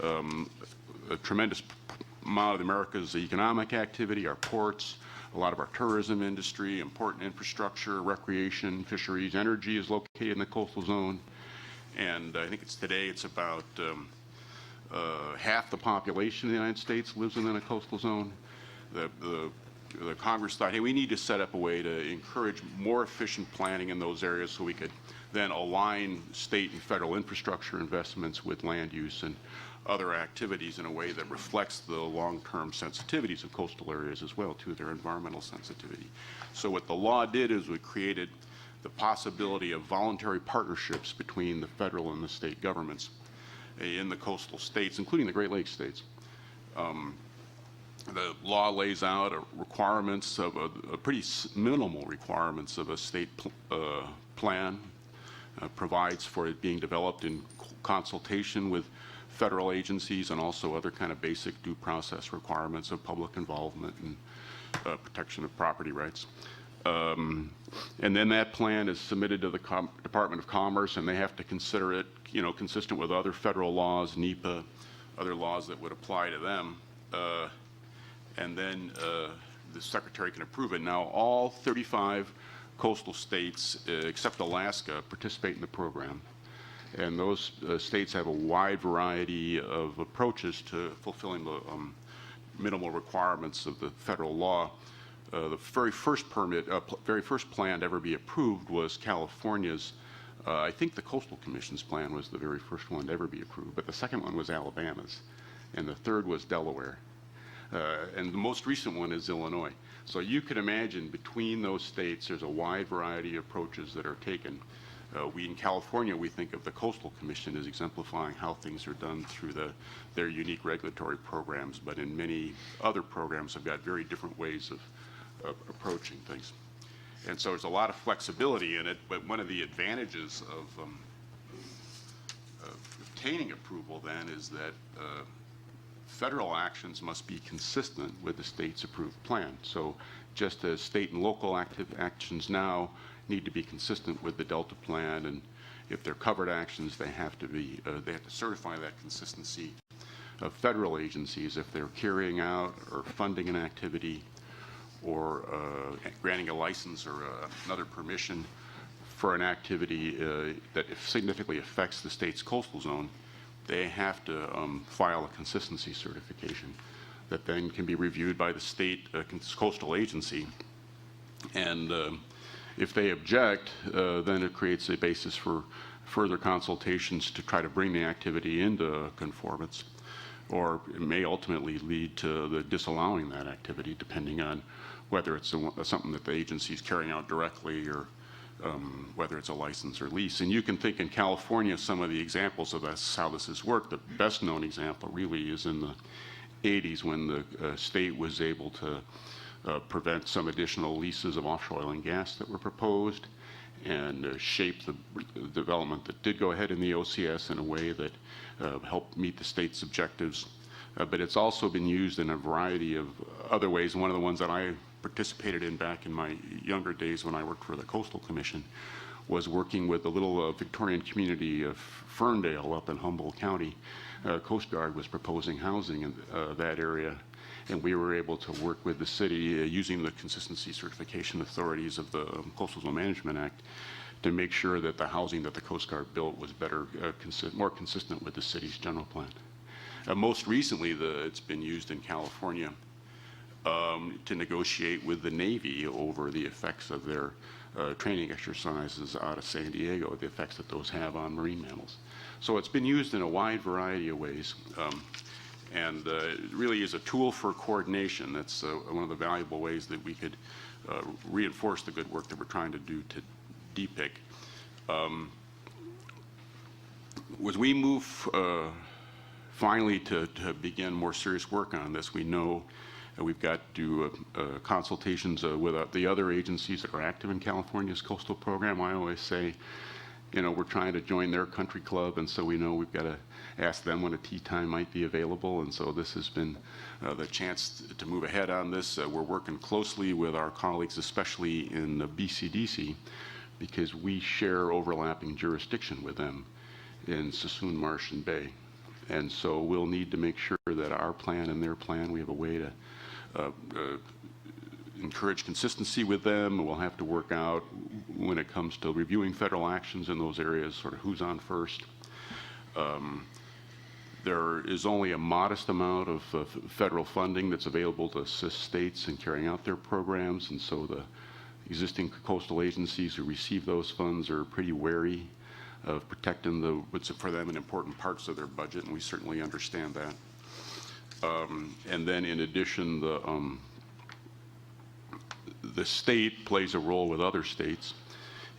a tremendous amount of America's economic activity, our ports, a lot of our tourism industry, important infrastructure, recreation, fisheries, energy is located in the coastal zone. And I think today it's about half the population of the United States lives within a coastal zone. The Congress thought, hey, we need to set up a way to encourage more efficient planning in those areas so we could then align state and federal infrastructure investments with land use and other activities in a way that reflects the long-term sensitivities of coastal areas as well, too, their environmental sensitivity. So what the law did is we created the possibility of voluntary partnerships between the federal and the state governments in the coastal states, including the Great Lakes states. The law lays out requirements of pretty minimal requirements of a state plan, provides for it being developed in consultation with federal agencies and also other kind of basic due process requirements of public involvement and protection of property rights. And then that plan is submitted to the Department of Commerce, and they have to consider it, consistent with other federal laws, NEPA, other laws that would apply to them. And then the Secretary can approve it. Now, all 35 coastal states, except Alaska, participate in the program. And those states have a wide variety of approaches to fulfilling the minimal requirements of the federal law. The very first plan to ever be approved was California's. I think the Coastal Commission's plan was the very first one to ever be approved, but the second one was Alabama's, and the third was Delaware. And the most recent one is Illinois. So you can imagine between those states, there's a wide variety of approaches that are taken. In California, we think of the Coastal Commission as exemplifying how things are done through their unique regulatory programs, but in many other programs have got very different ways of approaching things. And so there's a lot of flexibility in it, but one of the advantages of obtaining approval then is that federal actions must be consistent with the state's approved plan. So just as state and local actions now need to be consistent with the Delta plan, and if they're covered actions, they have to certify that consistency. Of federal agencies, if they're carrying out or funding an activity or granting a license or another permission for an activity that significantly affects the state's coastal zone, they have to file a consistency certification that then can be reviewed by the state coastal agency. And if they object, then it creates a basis for further consultations to try to bring the activity into conformance, or it may ultimately lead to the disallowing that activity, depending on whether it's something that the agency is carrying out directly or whether it's a license or lease. And you can think in California, some of the examples of this, how this has worked. The best known example really is in the 80s when the state was able to prevent some additional leases of offshore oil and gas that were proposed and shape the development that did go ahead in the OCS in a way that helped meet the state's objectives. But it's also been used in a variety of other ways. One of the ones that I participated in back in my younger days when I worked for the Coastal Commission was working with the little Victorian community of Ferndale up in Humboldt County. Coast Guard was proposing housing in that area, and we were able to work with the city using the consistency certification authorities of the Coastal Zone Management Act to make sure that the housing that the Coast Guard built was better, more consistent with the city's general plan. Most recently, it's been used in California to negotiate with the Navy over the effects of their training exercises out of San Diego, the effects that those have on marine mammals. So it's been used in a wide variety of ways, and it really is a tool for coordination. That's one of the valuable ways that we could reinforce the good work that we're trying to do to DPIC. as we move finally to begin more serious work on this, we know we've got to do consultations with the other agencies that are active in California's coastal program. I always say, you know, we're trying to join their country club, and so we know we've got to ask them when a tea time might be available, and so this has been the chance to move ahead on this. We're working closely with our colleagues, especially in the BCDC, because we share overlapping jurisdiction with them in Sassoon Marsh and Bay. And so we'll need to make sure that our plan and their plan, we have a way to encourage consistency with them. We'll have to work out when it comes to reviewing federal actions in those areas, sort of who's on first. There is only a modest amount of federal funding that's available to assist states in carrying out their programs, and so the existing coastal agencies who receive those funds are pretty wary of protecting what's for them important parts of their budget, and we certainly understand that. And then in addition, the state plays a role with other states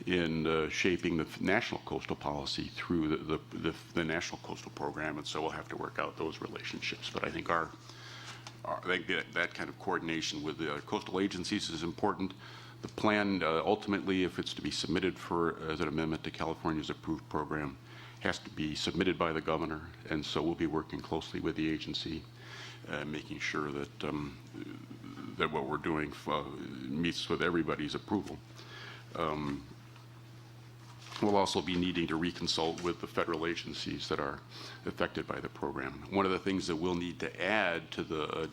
in shaping the national coastal policy through the national coastal program, and so we'll have to work out those relationships. But I think that kind of coordination with the coastal agencies is important. The plan, ultimately, if it's to be submitted as an amendment to California's approved program, has to be submitted by the governor, and so we'll be working closely with the agency, making sure that that what we're doing meets with everybody's approval. We'll also be needing to reconsult with the federal agencies that are affected by the program. One of the things that we'll need to add to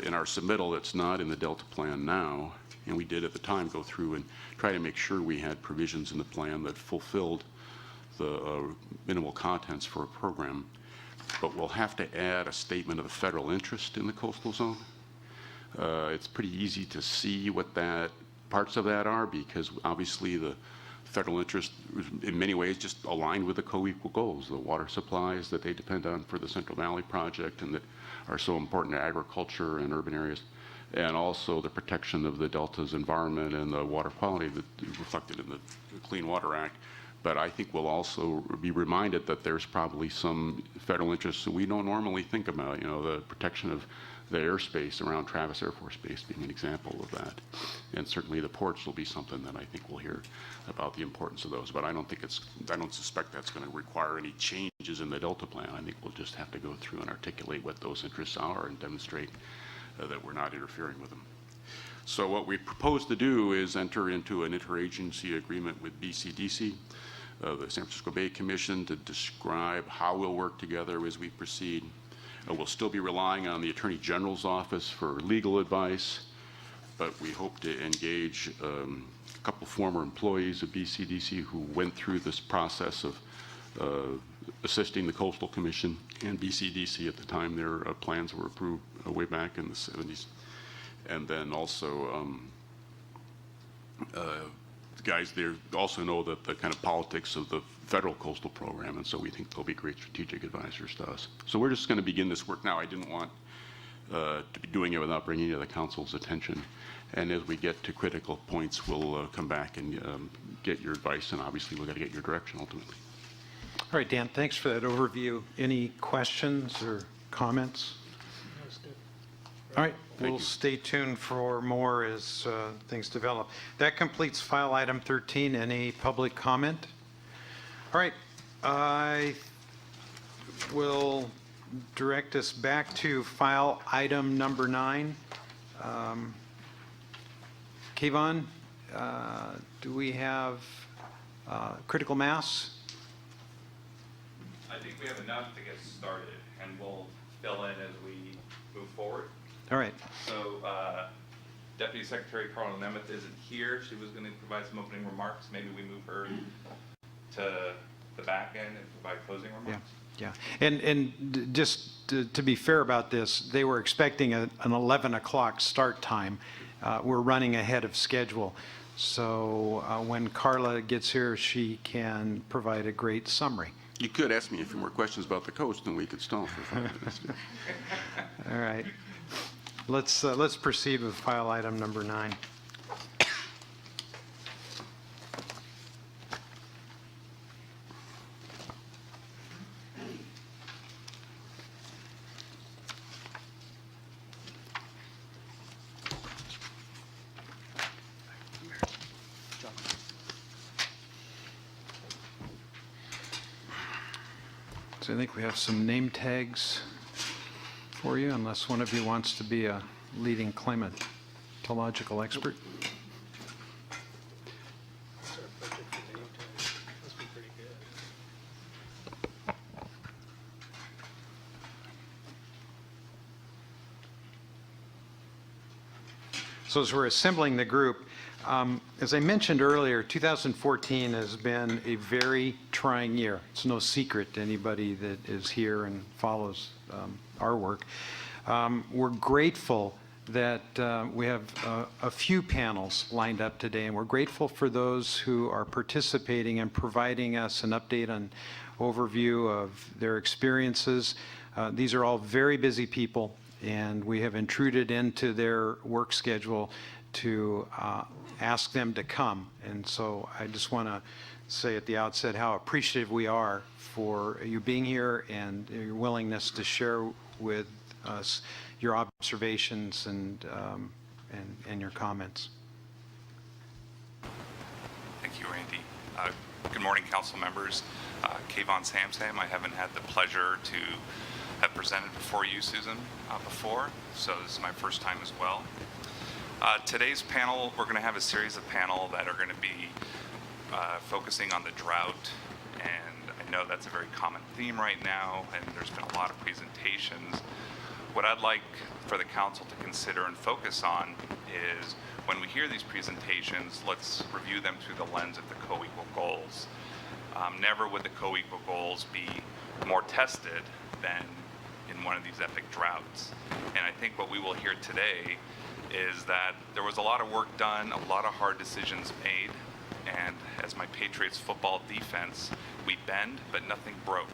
in our submittal that's not in the Delta plan now, and we did at the time go through and try to make sure we had provisions in the plan that fulfilled the minimal contents for a program, but we'll have to add a statement of the federal interest in the coastal zone. It's pretty easy to see what parts of that are, because obviously the federal interest is in many ways just aligned with the co-equal goals, the water supplies that they depend on for the Central Valley Project and that are so important to agriculture and urban areas, and also the protection of the Delta's environment and the water quality that is reflected in the Clean Water Act. But I think we'll also be reminded that there's probably some federal interests that we don't normally think about, you know, the protection of the airspace around Travis Air Force Base being an example of that. And certainly the ports will be something that I think we'll hear about the importance of those. But I don't suspect that's going to require any changes in the Delta plan. I think we'll just have to go through and articulate what those interests are and demonstrate that we're not interfering with them. So what we propose to do is enter into an interagency agreement with BCDC, the San Francisco Bay Commission, to describe how we'll work together as we proceed. We'll still be relying on the Attorney General's office for legal advice, but we hope to engage a couple former employees of BCDC who went through this process of assisting the Coastal Commission and BCDC at the time their plans were approved way back in the 70s. And then also the guys there also know that the kind of politics of the federal coastal program, and so we think they'll be great strategic advisors to us. So we're just going to begin this work now. I didn't want to be doing it without bringing it to the council's attention. And as we get to critical points, we'll come back and get your advice, and obviously we've got to get your direction ultimately. All right, Dan, thanks for that overview. Any questions or comments? All right, we'll stay tuned for more as things develop. That completes file item 13. Any public comment? All right, I will direct us back to file item number 9. Kayvon, do we have critical mass? I think we have enough to get started, and we'll fill in as we move forward. All right. So Deputy Secretary Carla Nemeth isn't here. She was going to provide some opening remarks. Maybe we move her to the back end and provide closing remarks. Yeah. And just to be fair about this, they were expecting an 11 o'clock start time. We're running ahead of schedule. So when Carla gets here, she can provide a great summary. You could ask me a few more questions about the coast, and we could stall for 5 minutes. All right. Let's proceed with file item number 9. So I think we have some name tags for you, unless one of you wants to be a leading climatological expert. So as we're assembling the group, as I mentioned earlier, 2014 has been a very trying year. It's no secret to anybody that is here and follows our work. We're grateful that we have a few panels lined up today, and we're grateful for those who are participating and providing us an update on overview of their experiences. These are all very busy people, and we have intruded into their work schedule to ask them to come. And so I just want to say at the outset how appreciative we are for you being here and your willingness to share with us your observations and your comments. Thank you, Randy. Good morning, council members. Kayvon Samsam, I haven't had the pleasure to have presented before you, Susan, before, so this is my first time as well. Today's panel, we're going to have a series of panels that are going to be focusing on the drought, and I know that's a very common theme right now, and there's been a lot of presentations. What I'd like for the council to consider and focus on is when we hear these presentations, let's review them through the lens of the co-equal goals. Never would the co-equal goals be more tested than in one of these epic droughts. And I think what we will hear today is that there was a lot of work done, a lot of hard decisions made, and as my Patriots football defense, we bend, but nothing broke.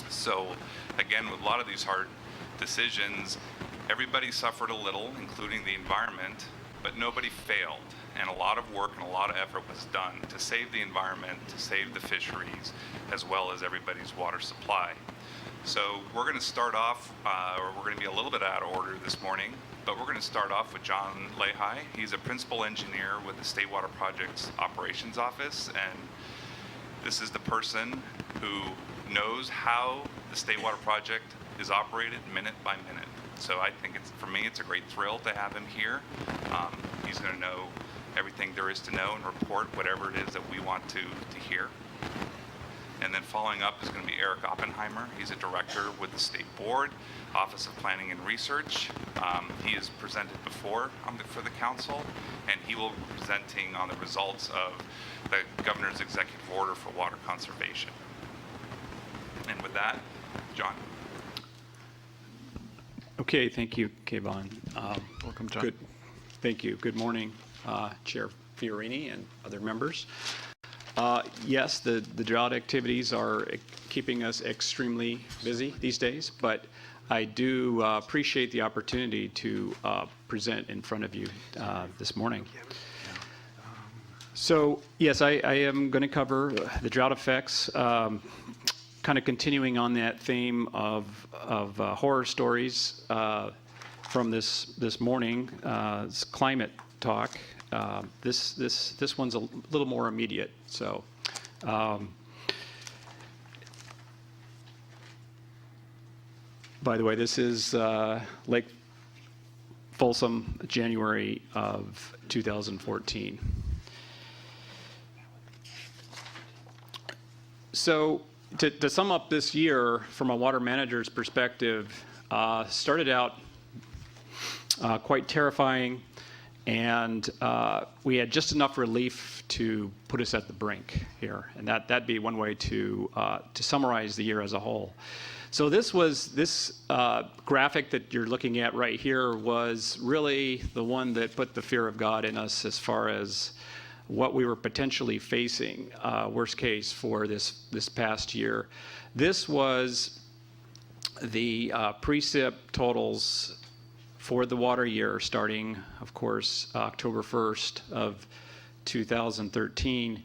So again, with a lot of these hard decisions, everybody suffered a little, including the environment, but nobody failed. And a lot of work and a lot of effort was done to save the environment, to save the fisheries, as well as everybody's water supply. So we're going to start off, or we're going to be a little bit out of order this morning, but we're going to start off with John Lehigh. He's a principal engineer with the State Water Projects Operations Office, and this is the person who knows how the State Water Project is operated minute by minute. So I think for me, it's a great thrill to have him here. He's going to know everything there is to know and report whatever it is that we want to hear. And then following up is going to be Eric Oppenheimer. He's a director with the State Board, Office of Planning and Research. He has presented before for the council, and he will be presenting on the results of the governor's executive order for water conservation. And with that, John. Okay, thank you, Kayvon. Welcome, John. Good. Thank you. Good morning, Chair Fiorini and other members. Yes, the drought activities are keeping us extremely busy these days, but I do appreciate the opportunity to present in front of you this morning. So, yes, I am going to cover the drought effects, kind of continuing on that theme of horror stories from this morning, this climate talk. This one's a little more immediate. So, by the way, this is Lake Folsom, January of 2014. So, to sum up this year from a water manager's perspective, started out quite terrifying. And we had just enough relief to put us at the brink here, and that'd be one way to summarize the year as a whole. So this graphic that you're looking at right here was really the one that put the fear of God in us as far as what we were potentially facing, worst case for this past year. This was the precip totals for the water year, starting, of course, October 1st of 2013,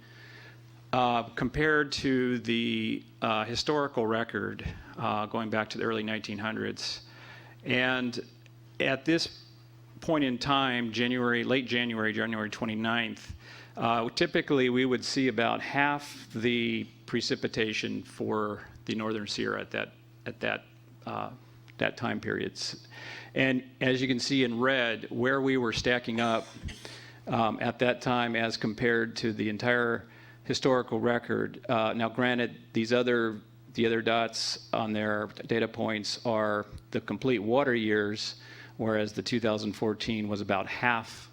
compared to the historical record going back to the early 1900s. And at this point in time, late January 29th, typically we would see about half the precipitation for the Northern Sierra at that time periods. And as you can see in red, where we were stacking up at that time as compared to the entire historical record. Now, granted, the other dots on their data points are the complete water years, whereas the 2014 was about half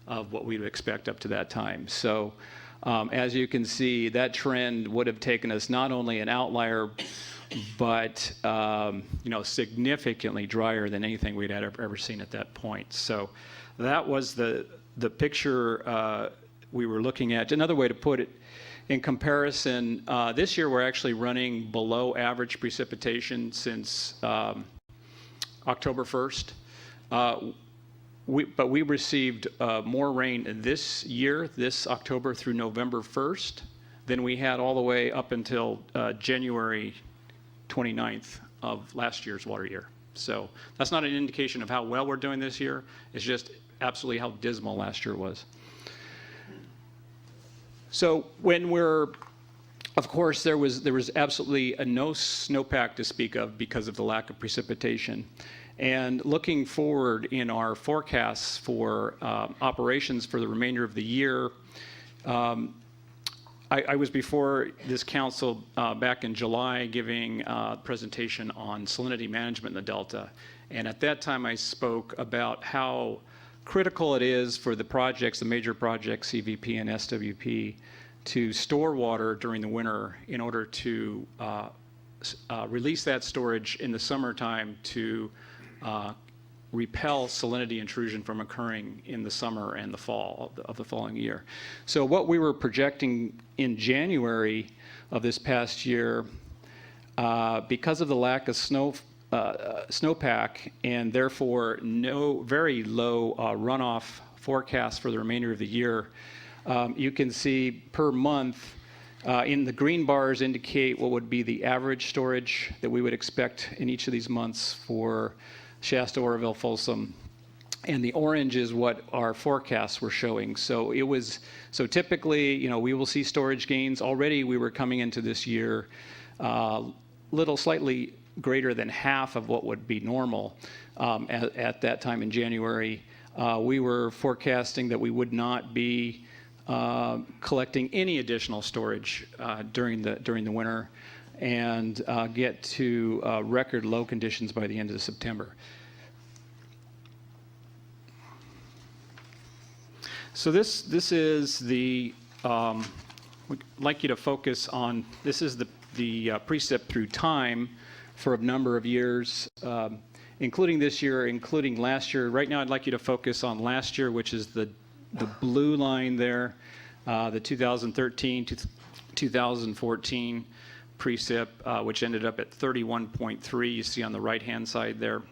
of what we would expect up to that time. So, as you can see, that trend would have taken us not only an outlier, but significantly drier than anything we'd had ever seen at that point. So, that was the picture we were looking at. Another way to put it, in comparison, this year we're actually running below average precipitation since October 1st. But we received more rain this year, this October through November 1st, than we had all the way up until January 29th of last year's water year. So that's not an indication of how well we're doing this year. It's just absolutely how dismal last year was. So when of course, there was absolutely no snowpack to speak of because of the lack of precipitation. And looking forward in our forecasts for operations for the remainder of the year, I was before this council back in July giving a presentation on salinity management in the Delta. And at that time, I spoke about how critical it is for the projects, the major projects, CVP and SWP, to store water during the winter in order to release that storage in the summertime to repel salinity intrusion from occurring in the summer and the fall of the following year. So what we were projecting in January of this past year, because of the lack of snowpack and therefore very low runoff forecast for the remainder of the year, you can see per month in the green bars indicate what would be the average storage that we would expect in each of these months for Shasta, Oroville, Folsom, and the orange is what our forecasts were showing. So typically, we will see storage gains. Already we were coming into this year slightly greater than half of what would be normal at that time in January. We were forecasting that we would not be collecting any additional storage during the winter and get to record low conditions by the end of September. So this is we'd like you to focus on, this is the precip through time for a number of years, including this year, including last year. Right now I'd like you to focus on last year, which is the blue line there, the 2013 to 2014 precip, which ended up at 31.3, you see on the right-hand side there.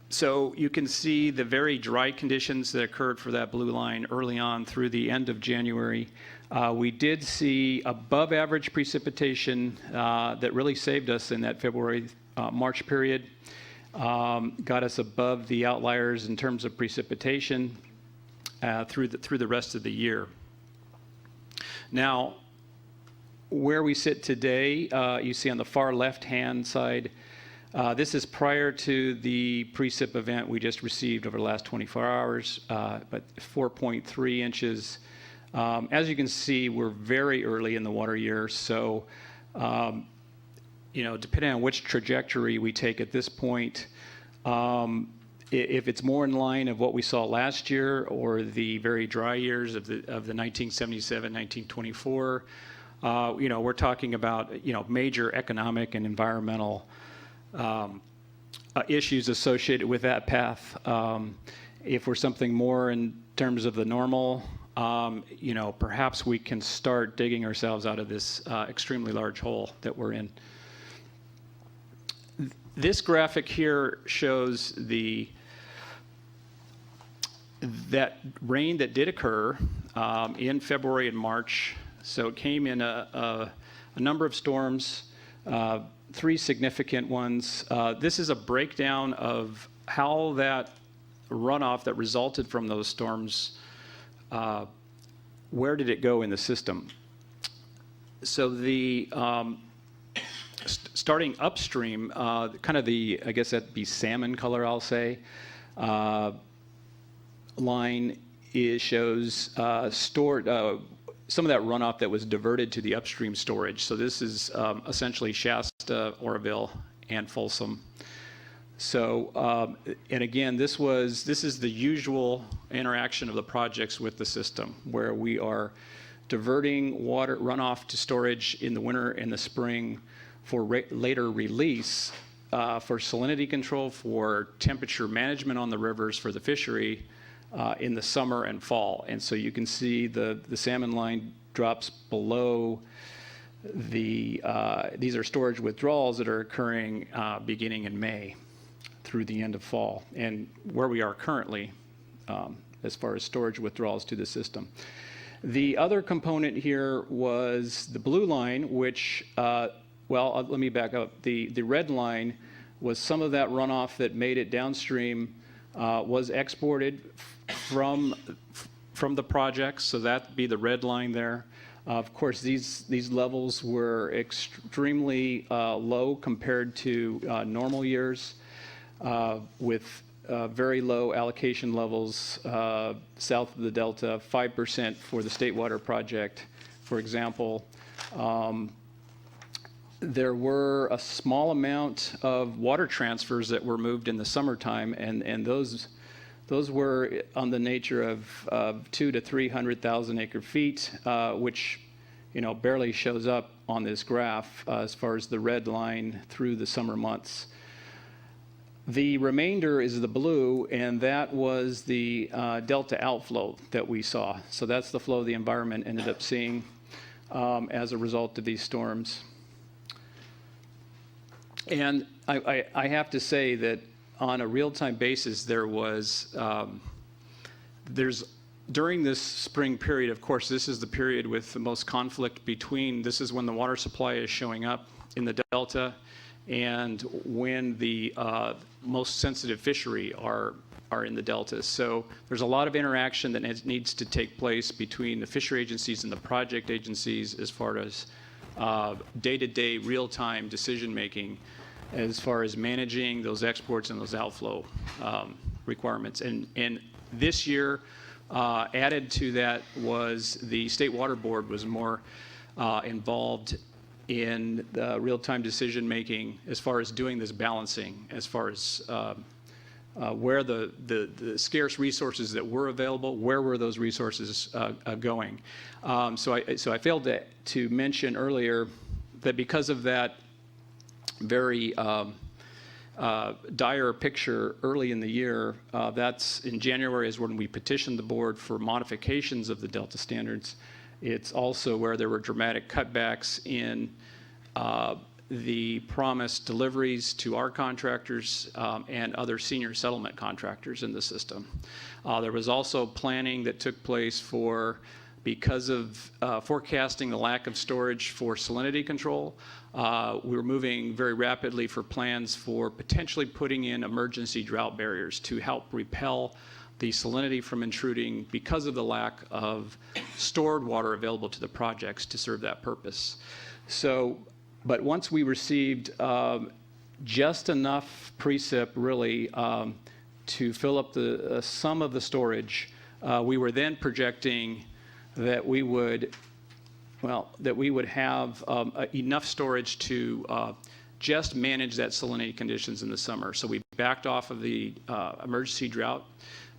So you can see the very dry conditions that occurred for that blue line early on through the end of January. We did see above average precipitation that really saved us in that February-March period. Got us above the outliers in terms of precipitation through the rest of the year. Now, where we sit today, you see on the far left-hand side, this is prior to the precip event we just received over the last 24 hours, but 4.3 inches. As you can see, we're very early in the water year, so depending on which trajectory we take at this point, if it's more in line of what we saw last year or the very dry years of the 1977, 1924, we're talking about major economic and environmental issues associated with that path. If we're something more in terms of the normal, perhaps we can start digging ourselves out of this extremely large hole that we're in. This graphic here shows that rain that did occur in February and March. So it came in a number of storms, 3 significant ones. This is a breakdown of how that runoff that resulted from those storms, where did it go in the system? So the starting upstream, kind of the, I guess that'd be salmon color, I'll say, line shows stored some of that runoff that was diverted to the upstream storage. So this is essentially Shasta, Oroville, and Folsom. So, and again, this is the usual interaction of the projects with the system, where we are diverting water runoff to storage in the winter and the spring for later release for salinity control, for temperature management on the rivers, for the fishery in the summer and fall. And so you can see the salmon line drops below the, these are storage withdrawals that are occurring beginning in May through the end of fall, and where we are currently as far as storage withdrawals to the system. The other component here was the blue line, which, let me back up. The red line was some of that runoff that made it downstream was exported from the projects, so that'd be the red line there. Of course, these levels were extremely low compared to normal years, with very low allocation levels south of the Delta, 5% for the State Water Project, for example. There were a small amount of water transfers that were moved in the summertime, and those were on the nature of 200,000 to 300,000 acre feet, which barely shows up on this graph as far as the red line through the summer months. The remainder is the blue, and that was the delta outflow that we saw. So that's the flow the environment ended up seeing as a result of these storms. And I have to say that on a real-time basis, during this spring period, of course, this is the period with the most conflict between, this is when the water supply is showing up in the Delta, and when the most sensitive fishery are in the Delta. So there's a lot of interaction that needs to take place between the fishery agencies and the project agencies as far as day-to-day, real-time decision-making as far as managing those exports and those outflow requirements. And this year, added to that was the State Water Board was more involved in the real-time decision-making as far as doing this balancing, as far as where the scarce resources that were available, where were those resources going. So I failed to mention earlier that because of that very dire picture early in the year, that's in January is when we petitioned the board for modifications of the Delta standards. It's also where there were dramatic cutbacks in the promised deliveries to our contractors and other senior settlement contractors in the system. There was also planning that took place because of forecasting the lack of storage for salinity control. We were moving very rapidly for plans for potentially putting in emergency drought barriers to help repel the salinity from intruding because of the lack of stored water available to the projects to serve that purpose. So, but once we received just enough precip really to fill up the some of the storage, we were then projecting that we would have enough storage to just manage that salinity conditions in the summer. So we backed off of the emergency drought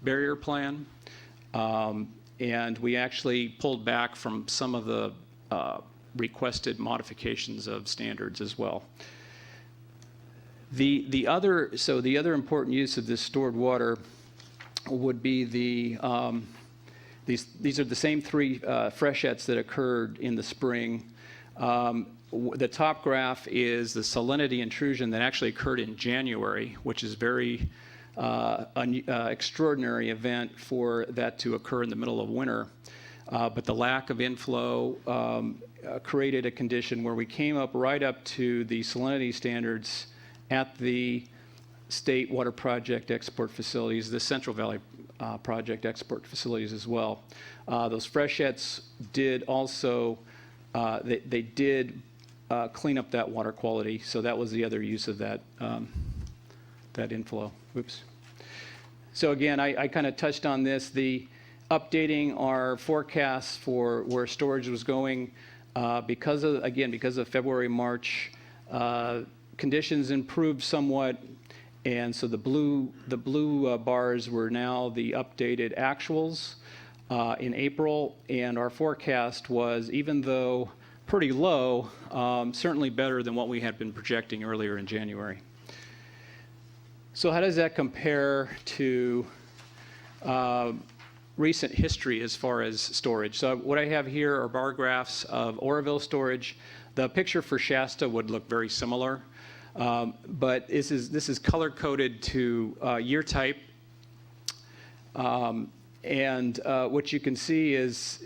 barrier plan, and we actually pulled back from some of the requested modifications of standards as well. The other important use of this stored water would be these are the same three freshets that occurred in the spring. The top graph is the salinity intrusion that actually occurred in January, which is very extraordinary event for that to occur in the middle of winter. But the lack of inflow created a condition where we came up right up to the salinity standards at the State Water Project export facilities, the Central Valley Project export facilities as well. Those freshets did also they did clean up that water quality. So that was the other use of that, that inflow. Oops. So again, I kind of touched on this, the updating our forecasts for where storage was going because of February, March, conditions improved somewhat. And so the blue bars were now the updated actuals in April, and our forecast was, even though pretty low, certainly better than what we had been projecting earlier in January. So how does that compare to recent history as far as storage? So what I have here are bar graphs of Oroville storage. The picture for Shasta would look very similar. But this is color coded to year type, and what you can see is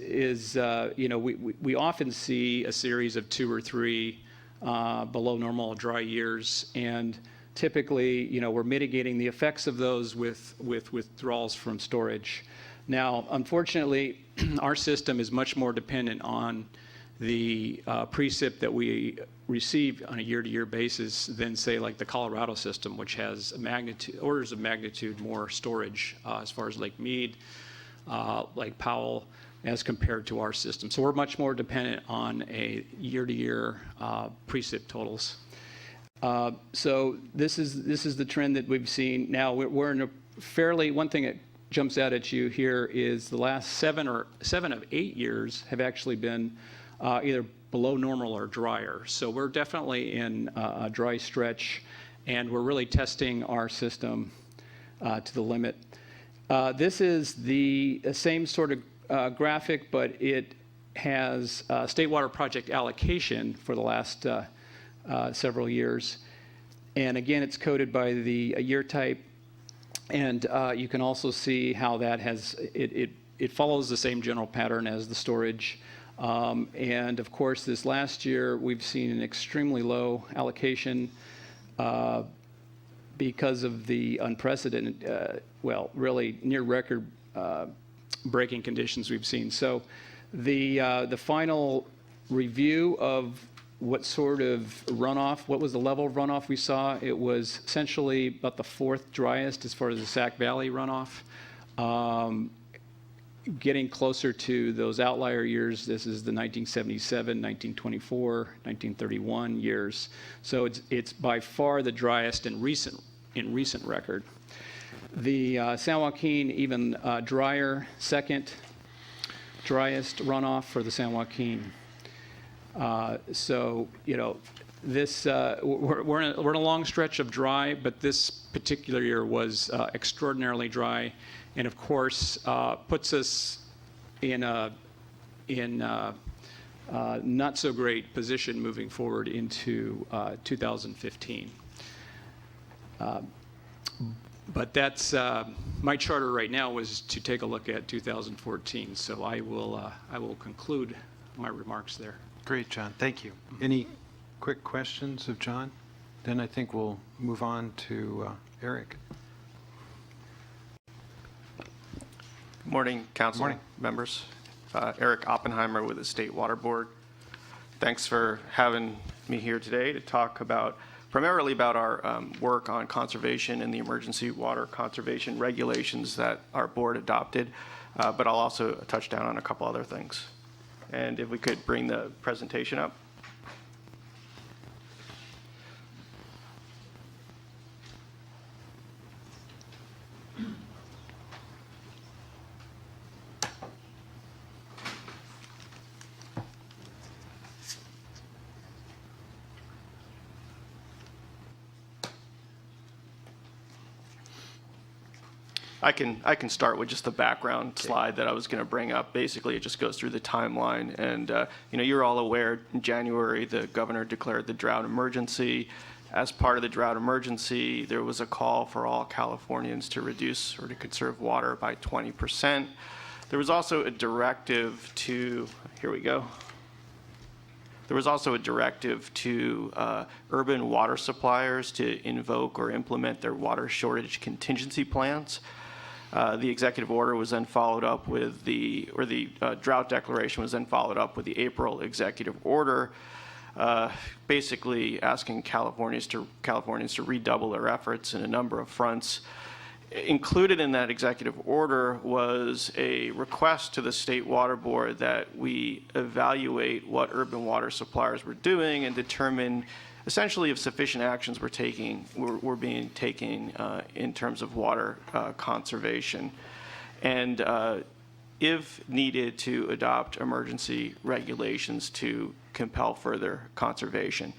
we often see a series of 2 or 3 below normal dry years, and typically we're mitigating the effects of those with withdrawals from storage. Now, unfortunately, our system is much more dependent on the precip that we receive on a year-to-year basis than, say, like the Colorado system, which has orders of magnitude more storage as far as Lake Mead, Lake Powell, as compared to our system. So we're much more dependent on a year-to-year precip totals. So this is the trend that we've seen. Now we're in a fairly, one thing that jumps out at you here is the last 7 of 8 years have actually been either below normal or drier. So we're definitely in a dry stretch, and we're really testing our system to the limit. This is the same sort of graphic, but it has State Water Project allocation for the last several years. And again, it's coded by the year type. And you can also see how that has, it follows the same general pattern as the storage. And of course, this last year, we've seen an extremely low allocation because of the unprecedented, really near record breaking conditions we've seen. So the final review of what sort of runoff, what was the level of runoff we saw, it was essentially about the 4th driest as far as the Sac Valley runoff. Getting closer to those outlier years, this is the 1977, 1924, 1931 years. So it's by far the driest in recent record. The San Joaquin even drier, 2nd driest runoff for the San Joaquin. So this we're in a long stretch of dry, but this particular year was extraordinarily dry. And of course, puts us in a not so great position moving forward into 2015. But that's my charter right now was to take a look at 2014. So I will conclude my remarks there. Great, John. Thank you. Any quick questions of John? Then I think we'll move on to Eric. Good morning, council members. Eric Oppenheimer with the State Water Board. Thanks for having me here today to talk primarily about our work on conservation and the emergency water conservation regulations that our board adopted, but I'll also touch down on a couple other things. And if we could bring the presentation up. I can start with just the background slide that I was going to bring up. Basically, it just goes through the timeline. And, you're all aware, in January, the governor declared the drought emergency. As part of the drought emergency, there was a call for all Californians to reduce or to conserve water by 20%. There was also a directive to, here we go. There was also a directive to urban water suppliers to invoke or implement their water shortage contingency plans. The executive order was then followed up with the drought declaration was then followed up with the April executive order, basically asking Californians to redouble their efforts in a number of fronts. Included in that executive order was a request to the State Water Board that we evaluate what urban water suppliers were doing and determine essentially if sufficient actions were being taken in terms of water conservation, and if needed, to adopt emergency regulations to compel further conservation.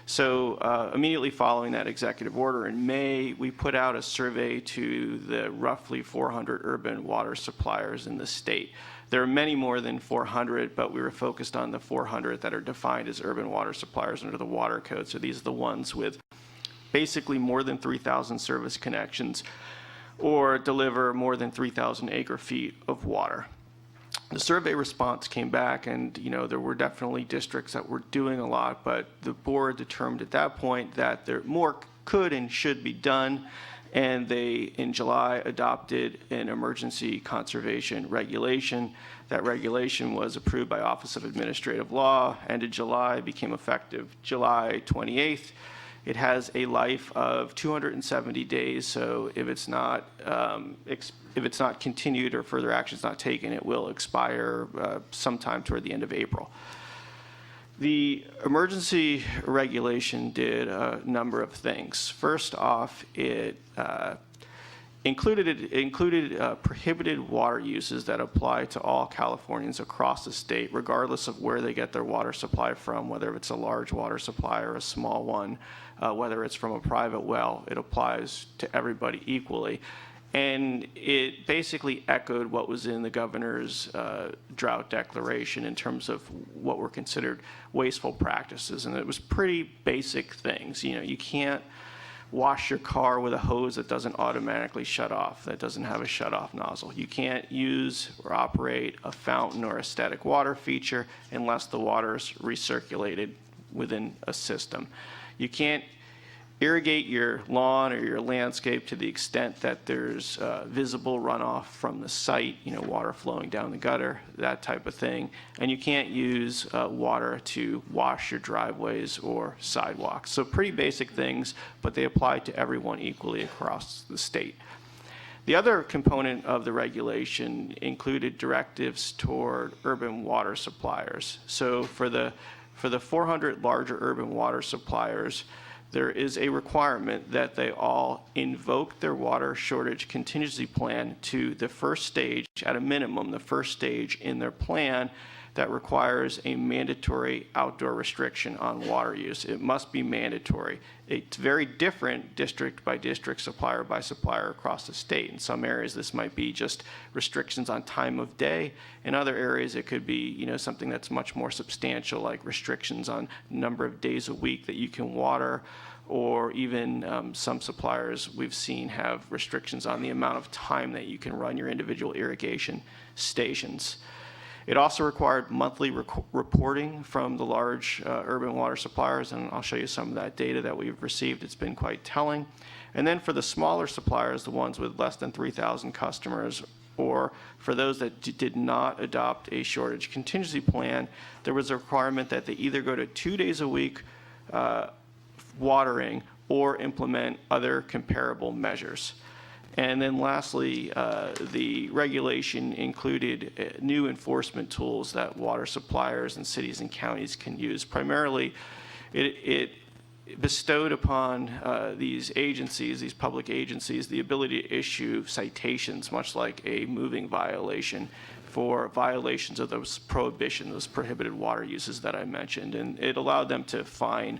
So immediately following that executive order in May, we put out a survey to the roughly 400 urban water suppliers in the state. There are many more than 400, but we were focused on the 400 that are defined as urban water suppliers under the water code. So these are the ones with basically more than 3,000 service connections or deliver more than 3,000 acre feet of water. The survey response came back, and there were definitely districts that were doing a lot, but the board determined at that point that there more could and should be done, and they in July adopted an emergency conservation regulation. That regulation was approved by Office of Administrative Law, ended July, became effective July 28th. It has a life of 270 days, so if it's not continued or further action is not taken, it will expire sometime toward the end of April. The emergency regulation did a number of things. First off, it included prohibited water uses that apply to all Californians across the state, regardless of where they get their water supply from, whether it's a large water supply or a small one, whether it's from a private well. It applies to everybody equally. And it basically echoed what was in the governor's drought declaration in terms of what were considered wasteful practices. And it was pretty basic things. You can't wash your car with a hose that doesn't automatically shut off, that doesn't have a shut-off nozzle. You can't use or operate a fountain or a static water feature unless the water is recirculated within a system. You can't irrigate your lawn or your landscape to the extent that there's visible runoff from the site, water flowing down the gutter, that type of thing. And you can't use water to wash your driveways or sidewalks. So pretty basic things, but they apply to everyone equally across the state. The other component of the regulation included directives toward urban water suppliers. So for the 400 larger urban water suppliers, there is a requirement that they all invoke their water shortage contingency plan to the first stage, at a minimum, the first stage in their plan that requires a mandatory outdoor restriction on water use. It must be mandatory. It's very different district by district, supplier by supplier across the state. In some areas, this might be just restrictions on time of day. In other areas, it could be something that's much more substantial, like restrictions on number of days a week that you can water, or even some suppliers we've seen have restrictions on the amount of time that you can run your individual irrigation stations. It also required monthly reporting from the large urban water suppliers, and I'll show you some of that data that we've received. It's been quite telling. And then for the smaller suppliers, the ones with less than 3,000 customers, or for those that did not adopt a shortage contingency plan, there was a requirement that they either go to 2 days a week watering or implement other comparable measures. And then lastly, the regulation included new enforcement tools that water suppliers and cities and counties can use. Primarily, it bestowed upon these agencies, these public agencies, the ability to issue citations, much like a moving violation, for violations of those prohibitions, those prohibited water uses that I mentioned. And it allowed them to fine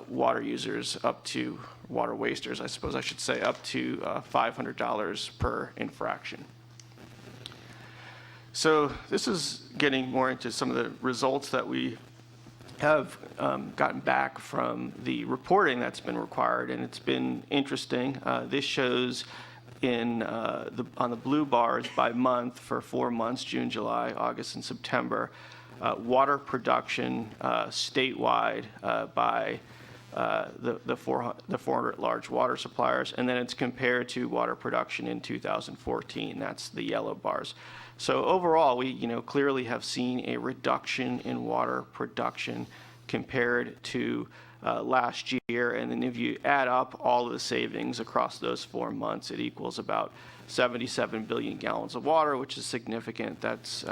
water users up to, water wasters, I suppose I should say, up to $500 per infraction. So this is getting more into some of the results that we have gotten back from the reporting that's been required, and it's been interesting. This shows on the blue bars by month for 4 months, June, July, August, and September, water production statewide by the 400 large water suppliers, and then it's compared to water production in 2014. That's the yellow bars. So overall, we clearly have seen a reduction in water production compared to last year, and then if you add up all of the savings across those 4 months, it equals about 77 billion gallons of water, which is significant. That's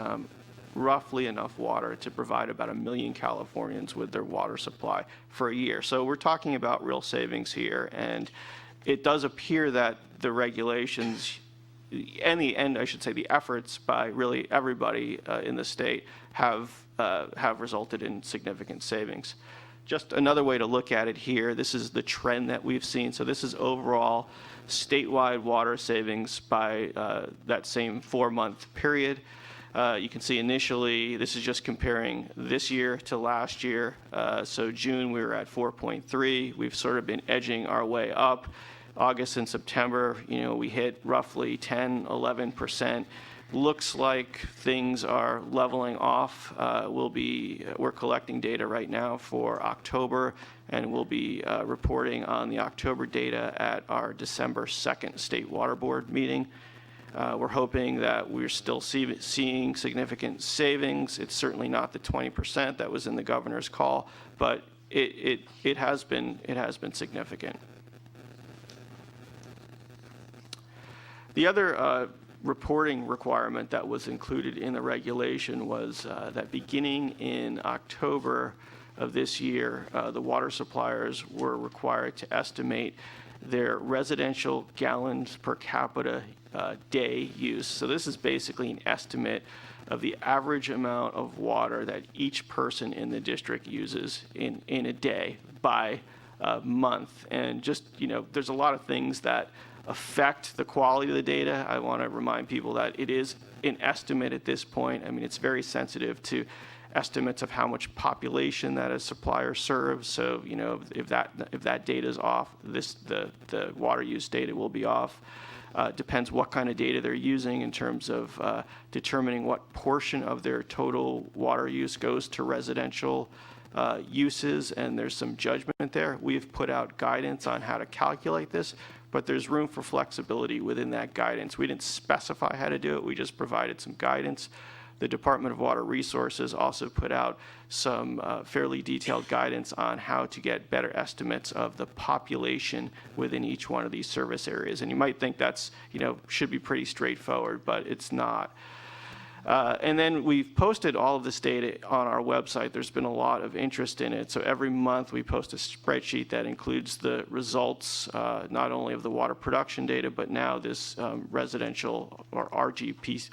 roughly enough water to provide about 1 million Californians with their water supply for a year. So we're talking about real savings here, and it does appear that the regulations and I should say the efforts by really everybody in the state have resulted in significant savings. Just another way to look at it here, this is the trend that we've seen. So this is overall statewide water savings by that same 4-month period. You can see initially, this is just comparing this year to last year. So June, we were at 4.3. We've sort of been edging our way up. August and September, we hit roughly 10, 11%. Looks like things are leveling off. We're collecting data right now for October, and we'll be reporting on the October data at our December 2nd State Water Board meeting. We're hoping that we're still seeing significant savings. It's certainly not the 20% that was in the governor's call, but it has been significant. The other reporting requirement that was included in the regulation was that beginning in October of this year, the water suppliers were required to estimate their residential gallons per capita day use. So this is basically an estimate of the average amount of water that each person in the district uses in a day by month. And just, there's a lot of things that affect the quality of the data. I want to remind people that it is an estimate at this point. I mean, it's very sensitive to estimates of how much population that a supplier serves. So, if that data is off, the water use data will be off. Depends what kind of data they're using in terms of determining what portion of their total water use goes to residential uses, and there's some judgment there. We've put out guidance on how to calculate this, but there's room for flexibility within that guidance. We didn't specify how to do it, we just provided some guidance. The Department of Water Resources also put out some fairly detailed guidance on how to get better estimates of the population within each one of these service areas. And you might think that's, should be pretty straightforward, but it's not. And then we've posted all of this data on our website. There's been a lot of interest in it. So every month we post a spreadsheet that includes the results, not only of the water production data, but now this residential or RGPC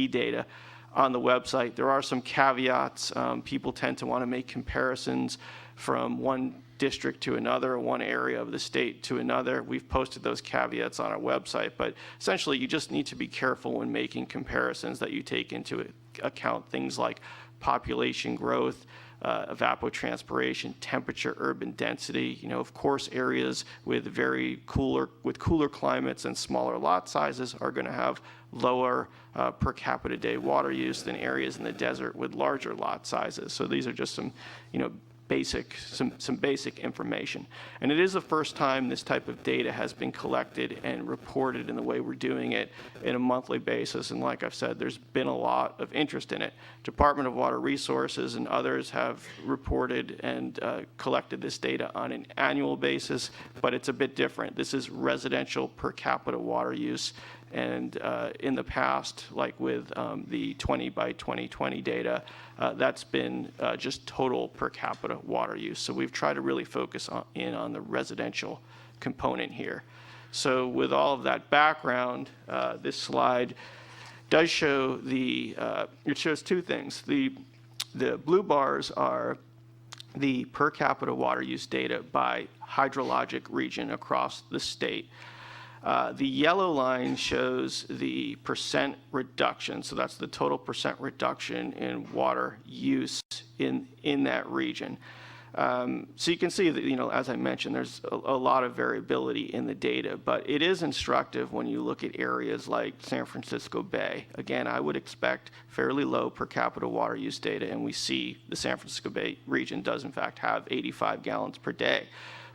data on the website. There are some caveats. People tend to want to make comparisons from one district to another, one area of the state to another. We've posted those caveats on our website, but essentially you just need to be careful when making comparisons that you take into account things like population growth, evapotranspiration, temperature, urban density. Of course, areas with cooler climates and smaller lot sizes are going to have lower per capita day water use than areas in the desert with larger lot sizes. So these are just some, some basic information. And it is the first time this type of data has been collected and reported in the way we're doing it in a monthly basis. And like I've said, there's been a lot of interest in it. Department of Water Resources and others have reported and collected this data on an annual basis, but it's a bit different. This is residential per capita water use. And in the past, like with the 20 by 2020 data, that's been just total per capita water use. So we've tried to really focus in on the residential component here. So with all of that background, this slide does show it shows two things. The blue bars are the per capita water use data by hydrologic region across the state. The yellow line shows the percent reduction, so that's the total percent reduction in water use in that region. So you can see that, as I mentioned, there's a lot of variability in the data, but it is instructive when you look at areas like San Francisco Bay. Again, I would expect fairly low per capita water use data, and we see the San Francisco Bay region does in fact have 85 gallons per day.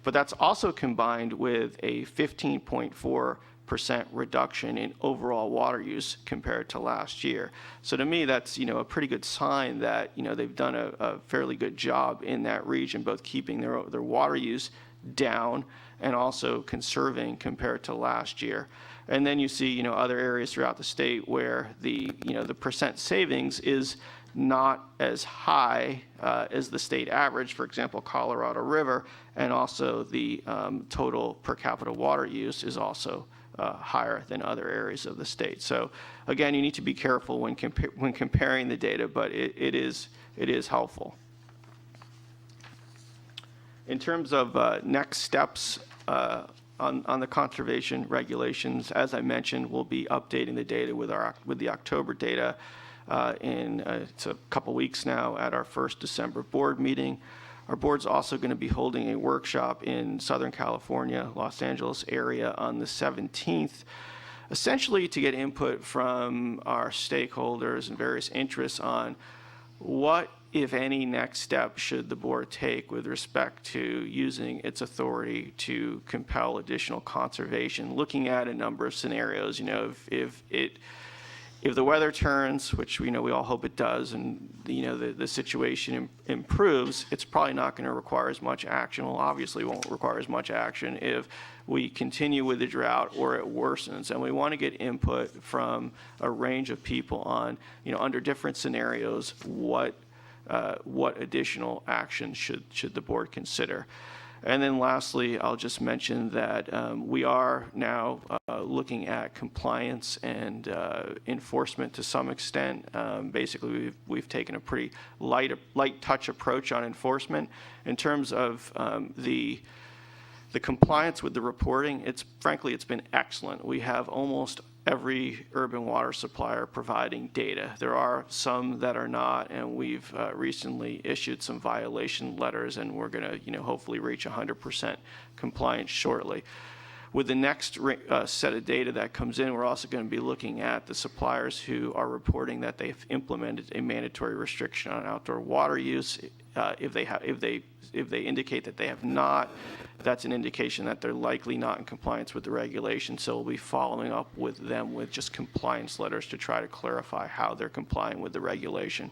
But that's also combined with a 15.4% reduction in overall water use compared to last year. So to me, that's a pretty good sign that they've done a fairly good job in that region, both keeping their water use down and also conserving compared to last year. And then you see other areas throughout the state where the percent savings is not as high as the state average, for example, Colorado River, and also the total per capita water use is also higher than other areas of the state. So again, you need to be careful when comparing the data, but it is helpful. In terms of next steps on the conservation regulations, as I mentioned, we'll be updating the data with the October data it's a couple weeks now at our first December board meeting. Our board's also going to be holding a workshop in Southern California, Los Angeles area on the 17th, essentially to get input from our stakeholders and various interests on what, if any, next step should the board take with respect to using its authority to compel additional conservation, looking at a number of scenarios. If the weather turns, which we all hope it does, and the situation improves, it's probably not going to require as much action. Well, obviously it won't require as much action if we continue with the drought or it worsens. And we want to get input from a range of people on, under different scenarios, what additional action should the board consider. And then lastly, I'll just mention that we are now looking at compliance and enforcement to some extent. Basically, we've taken a pretty light touch approach on enforcement. In terms of the compliance with the reporting, frankly, it's been excellent. We have almost every urban water supplier providing data. There are some that are not, and we've recently issued some violation letters, and we're going to, hopefully reach 100% compliance shortly. With the next set of data that comes in, we're also going to be looking at the suppliers who are reporting that they've implemented a mandatory restriction on outdoor water use. If they indicate that they have not, that's an indication that they're likely not in compliance with the regulation. So we'll be following up with them with just compliance letters to try to clarify how they're complying with the regulation.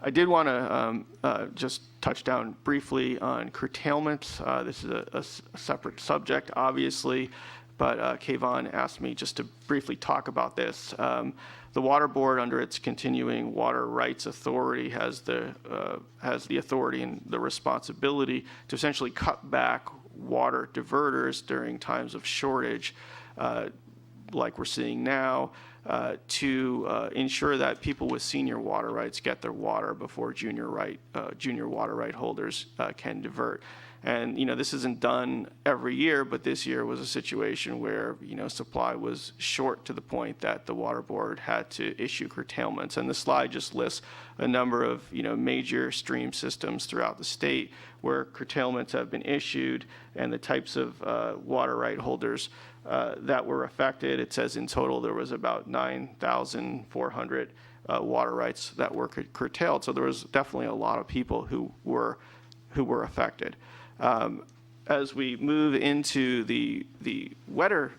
I did want to just touch down briefly on curtailments. This is a separate subject, obviously, but Kayvon asked me just to briefly talk about this. The Water Board, under its continuing water rights authority, has the authority and the responsibility to essentially cut back water diverters during times of shortage, like we're seeing now, to ensure that people with senior water rights get their water before junior water right holders can divert. And this isn't done every year, but this year was a situation where supply was short to the point that the Water Board had to issue curtailments. And the slide just lists a number of major stream systems throughout the state where curtailments have been issued and the types of water right holders that were affected. It says in total there was about 9,400 water rights that were curtailed. So there was definitely a lot of people who were affected. As we move into the wetter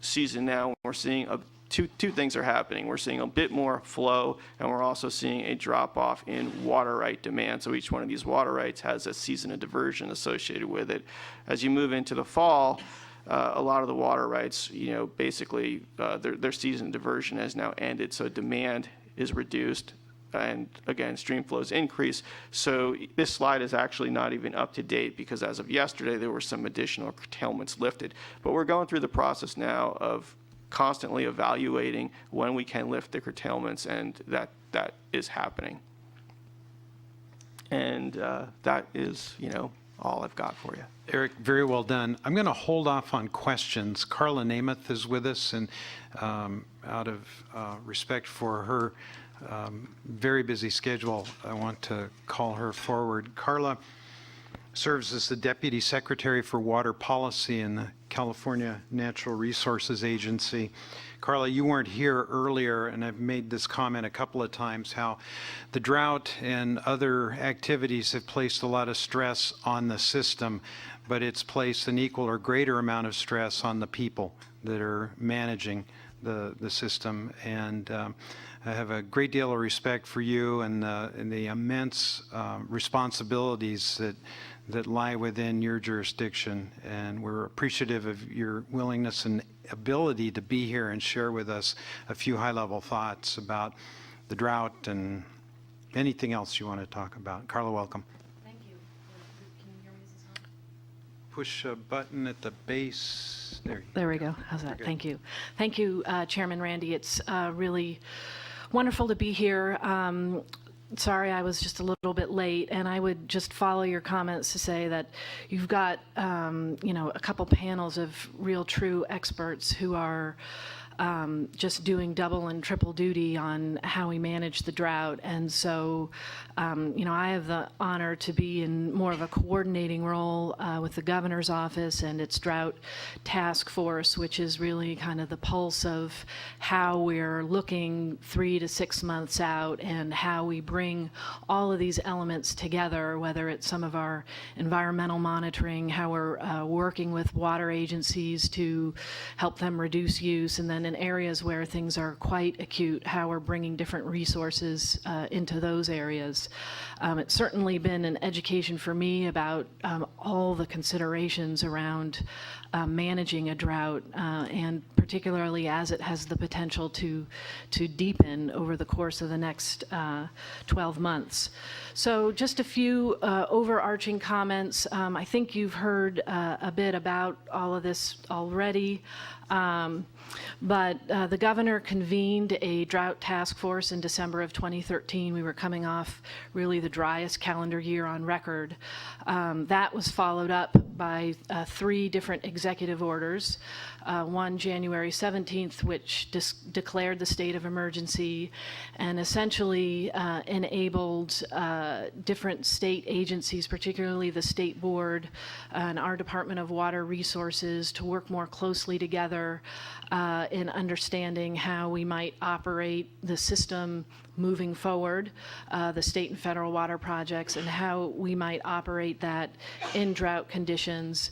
season now, we're seeing two things are happening. We're seeing a bit more flow, and we're also seeing a drop-off in water right demand. So each one of these water rights has a season of diversion associated with it. As you move into the fall, a lot of the water rights, basically their season of diversion has now ended, so demand is reduced. And again, stream flows increase. So this slide is actually not even up to date because as of yesterday, there were some additional curtailments lifted. But we're going through the process now of constantly evaluating when we can lift the curtailments, and that is happening. And that is, all I've got for you. Eric, very well done. I'm going to hold off on questions. Carla Namath is with us, and out of respect for her very busy schedule, I want to call her forward. Carla serves as the Deputy Secretary for Water Policy in the California Natural Resources Agency. Carla, you weren't here earlier, and I've made this comment a couple of times, how the drought and other activities have placed a lot of stress on the system, but it's placed an equal or greater amount of stress on the people that are managing the system. And I have a great deal of respect for you and the immense responsibilities that lie within your jurisdiction, and we're appreciative of your willingness and ability to be here and share with us a few high-level thoughts about the drought and anything else you want to talk about. Carla, welcome. Thank you. Can you hear me? Is this on? Push a button at the base. There you go. There we go. How's that? Thank you. Thank you, Chairman Randy. It's really wonderful to be here. Sorry I was just a little bit late, and I would just follow your comments to say that you've got, a couple panels of real true experts who are just doing double and triple duty on how we manage the drought. And so, I have the honor to be in more of a coordinating role with the governor's office and its drought task force, which is really kind of the pulse of how we're looking 3 to 6 months out and how we bring all of these elements together, whether it's some of our environmental monitoring, how we're working with water agencies to help them reduce use, and then in areas where things are quite acute, how we're bringing different resources into those areas. It's certainly been an education for me about all the considerations around managing a drought, and particularly as it has the potential to deepen over the course of the next 12 months. So just a few overarching comments. I think you've heard a bit about all of this already. But the governor convened a drought task force in December of 2013. We were coming off really the driest calendar year on record. That was followed up by 3 different executive orders. One January 17th, which declared the state of emergency and essentially enabled different state agencies, particularly the State Board and our Department of Water Resources, to work more closely together in understanding how we might operate the system moving forward, the state and federal water projects, and how we might operate that in drought conditions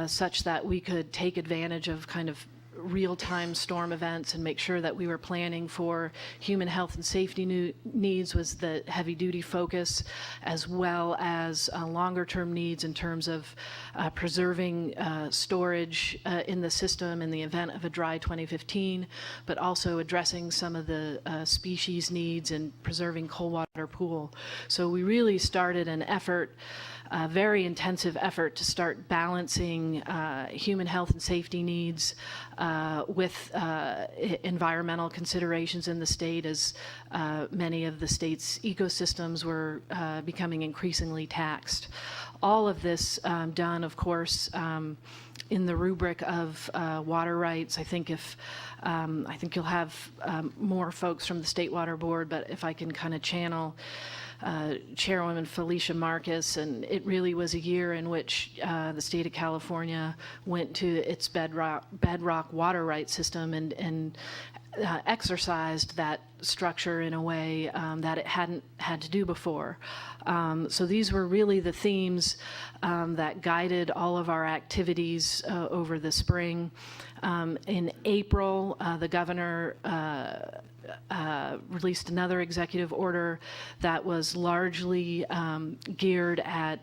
such that we could take advantage of kind of real-time storm events and make sure that we were planning for human health and safety needs was the heavy-duty focus, as well as longer-term needs in terms of preserving storage in the system in the event of a dry 2015, but also addressing some of the species needs and preserving cold water pool. So we really started an effort, a very intensive effort, to start balancing human health and safety needs with environmental considerations in the state, as many of the state's ecosystems were becoming increasingly taxed. All of this done, of course, in the rubric of water rights. I think you'll have more folks from the State Water Board, but if I can kind of channel Chairwoman Felicia Marcus, and it really was a year in which the state of California went to its bedrock water rights system and exercised that structure in a way that it hadn't had to do before. So these were really the themes that guided all of our activities over the spring. In April, the governor released another executive order that was largely geared at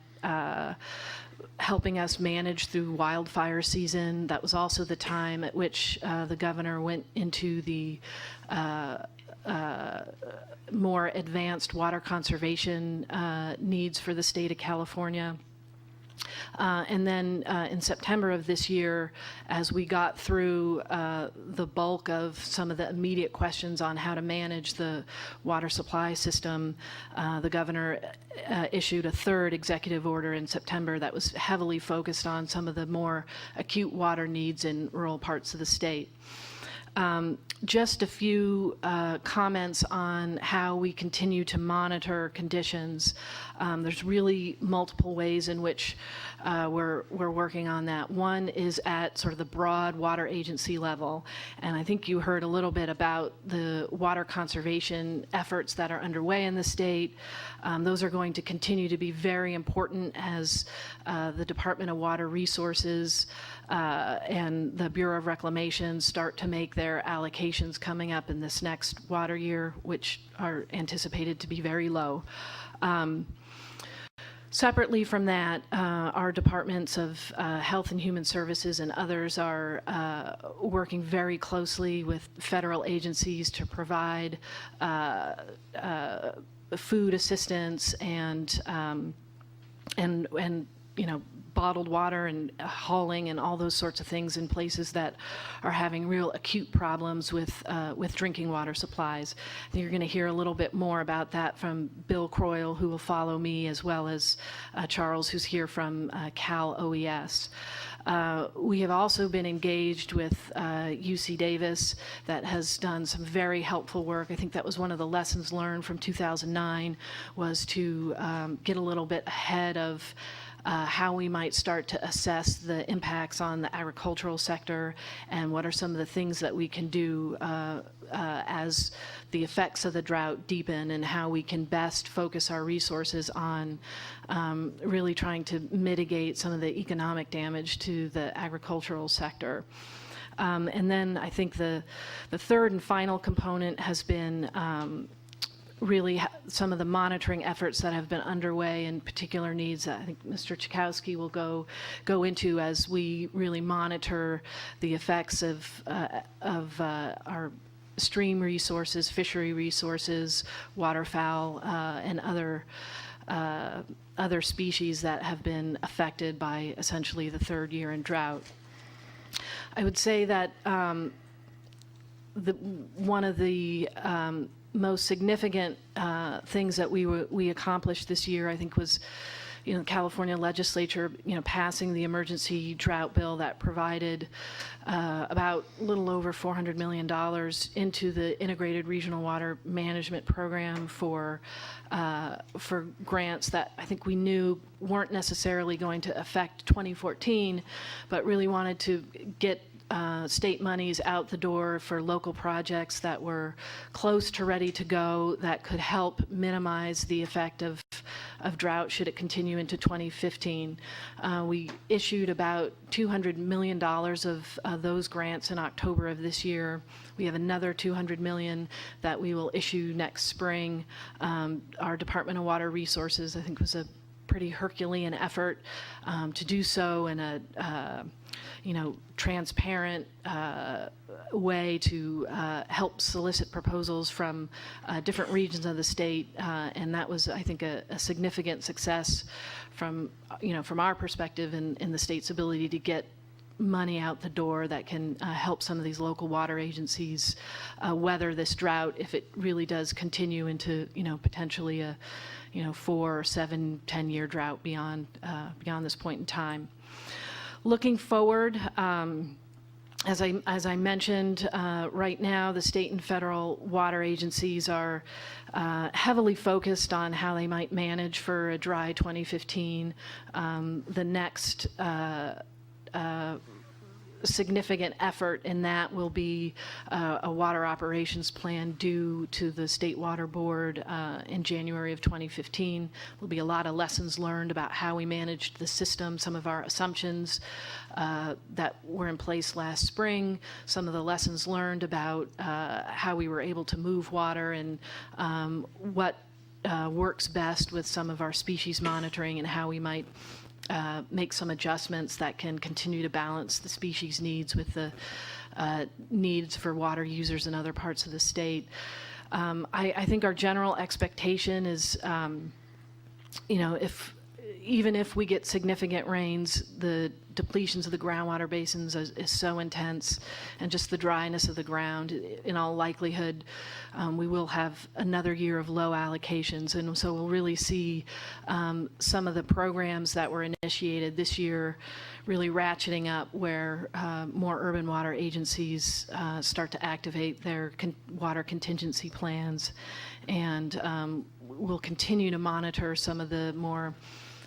helping us manage through wildfire season. That was also the time at which the governor went into the more advanced water conservation needs for the state of California. And then in September of this year, as we got through the bulk of some of the immediate questions on how to manage the water supply system, the governor issued a 3rd executive order in September that was heavily focused on some of the more acute water needs in rural parts of the state. Just a few comments on how we continue to monitor conditions. There's really multiple ways in which we're working on that. One is at sort of the broad water agency level, and I think you heard a little bit about the water conservation efforts that are underway in the state. Those are going to continue to be very important as the Department of Water Resources and the Bureau of Reclamation start to make their allocations coming up in this next water year, which are anticipated to be very low. Separately from that, our departments of Health and Human Services and others are working very closely with federal agencies to provide food assistance and bottled water and hauling and all those sorts of things in places that are having real acute problems with drinking water supplies. I think you're going to hear a little bit more about that from Bill Croyle, who will follow me, as well as Charles, who's here from Cal OES. We have also been engaged with UC Davis that has done some very helpful work. I think that was one of the lessons learned from 2009, was to get a little bit ahead of how we might start to assess the impacts on the agricultural sector and what are some of the things that we can do as the effects of the drought deepen, and how we can best focus our resources on really trying to mitigate some of the economic damage to the agricultural sector. And then I think the third and final component has been really some of the monitoring efforts that have been underway and particular needs that I think Mr. Chakowski will go into as we really monitor the effects of our stream resources, fishery resources, waterfowl, and other species that have been affected by essentially the third year in drought. I would say that one of the most significant things that we accomplished this year, I think, was California legislature passing the emergency drought bill that provided about a little over $400 million into the integrated regional water management program for grants that I think we knew weren't necessarily going to affect 2014, but really wanted to get state monies out the door for local projects that were close to ready to go, that could help minimize the effect of drought should it continue into 2015. We issued about $200 million of those grants in October of this year. We have another $200 million that we will issue next spring. Our Department of Water Resources, I think, was a pretty Herculean effort to do so in a transparent way to help solicit proposals from different regions of the state, and that was, I think, a significant success from our perspective in the state's ability to get money out the door that can help some of these local water agencies weather this drought if it really does continue into potentially a 4, 7, 10-year drought beyond this point in time. Looking forward, as I mentioned, right now the state and federal water agencies are heavily focused on how they might manage for a dry 2015. The next significant effort in that will be a water operations plan due to the State Water Board in January of 2015. There'll be a lot of lessons learned about how we managed the system, some of our assumptions that were in place last spring, some of the lessons learned about how we were able to move water, and what works best with some of our species monitoring, and how we might make some adjustments that can continue to balance the species needs with the needs for water users in other parts of the state. I think our general expectation is, if even if we get significant rains, the depletions of the groundwater basins is so intense, and just the dryness of the ground, in all likelihood, we will have another year of low allocations. And so we'll really see some of the programs that were initiated this year really ratcheting up, where more urban water agencies start to activate their water contingency plans. And we'll continue to monitor some of the more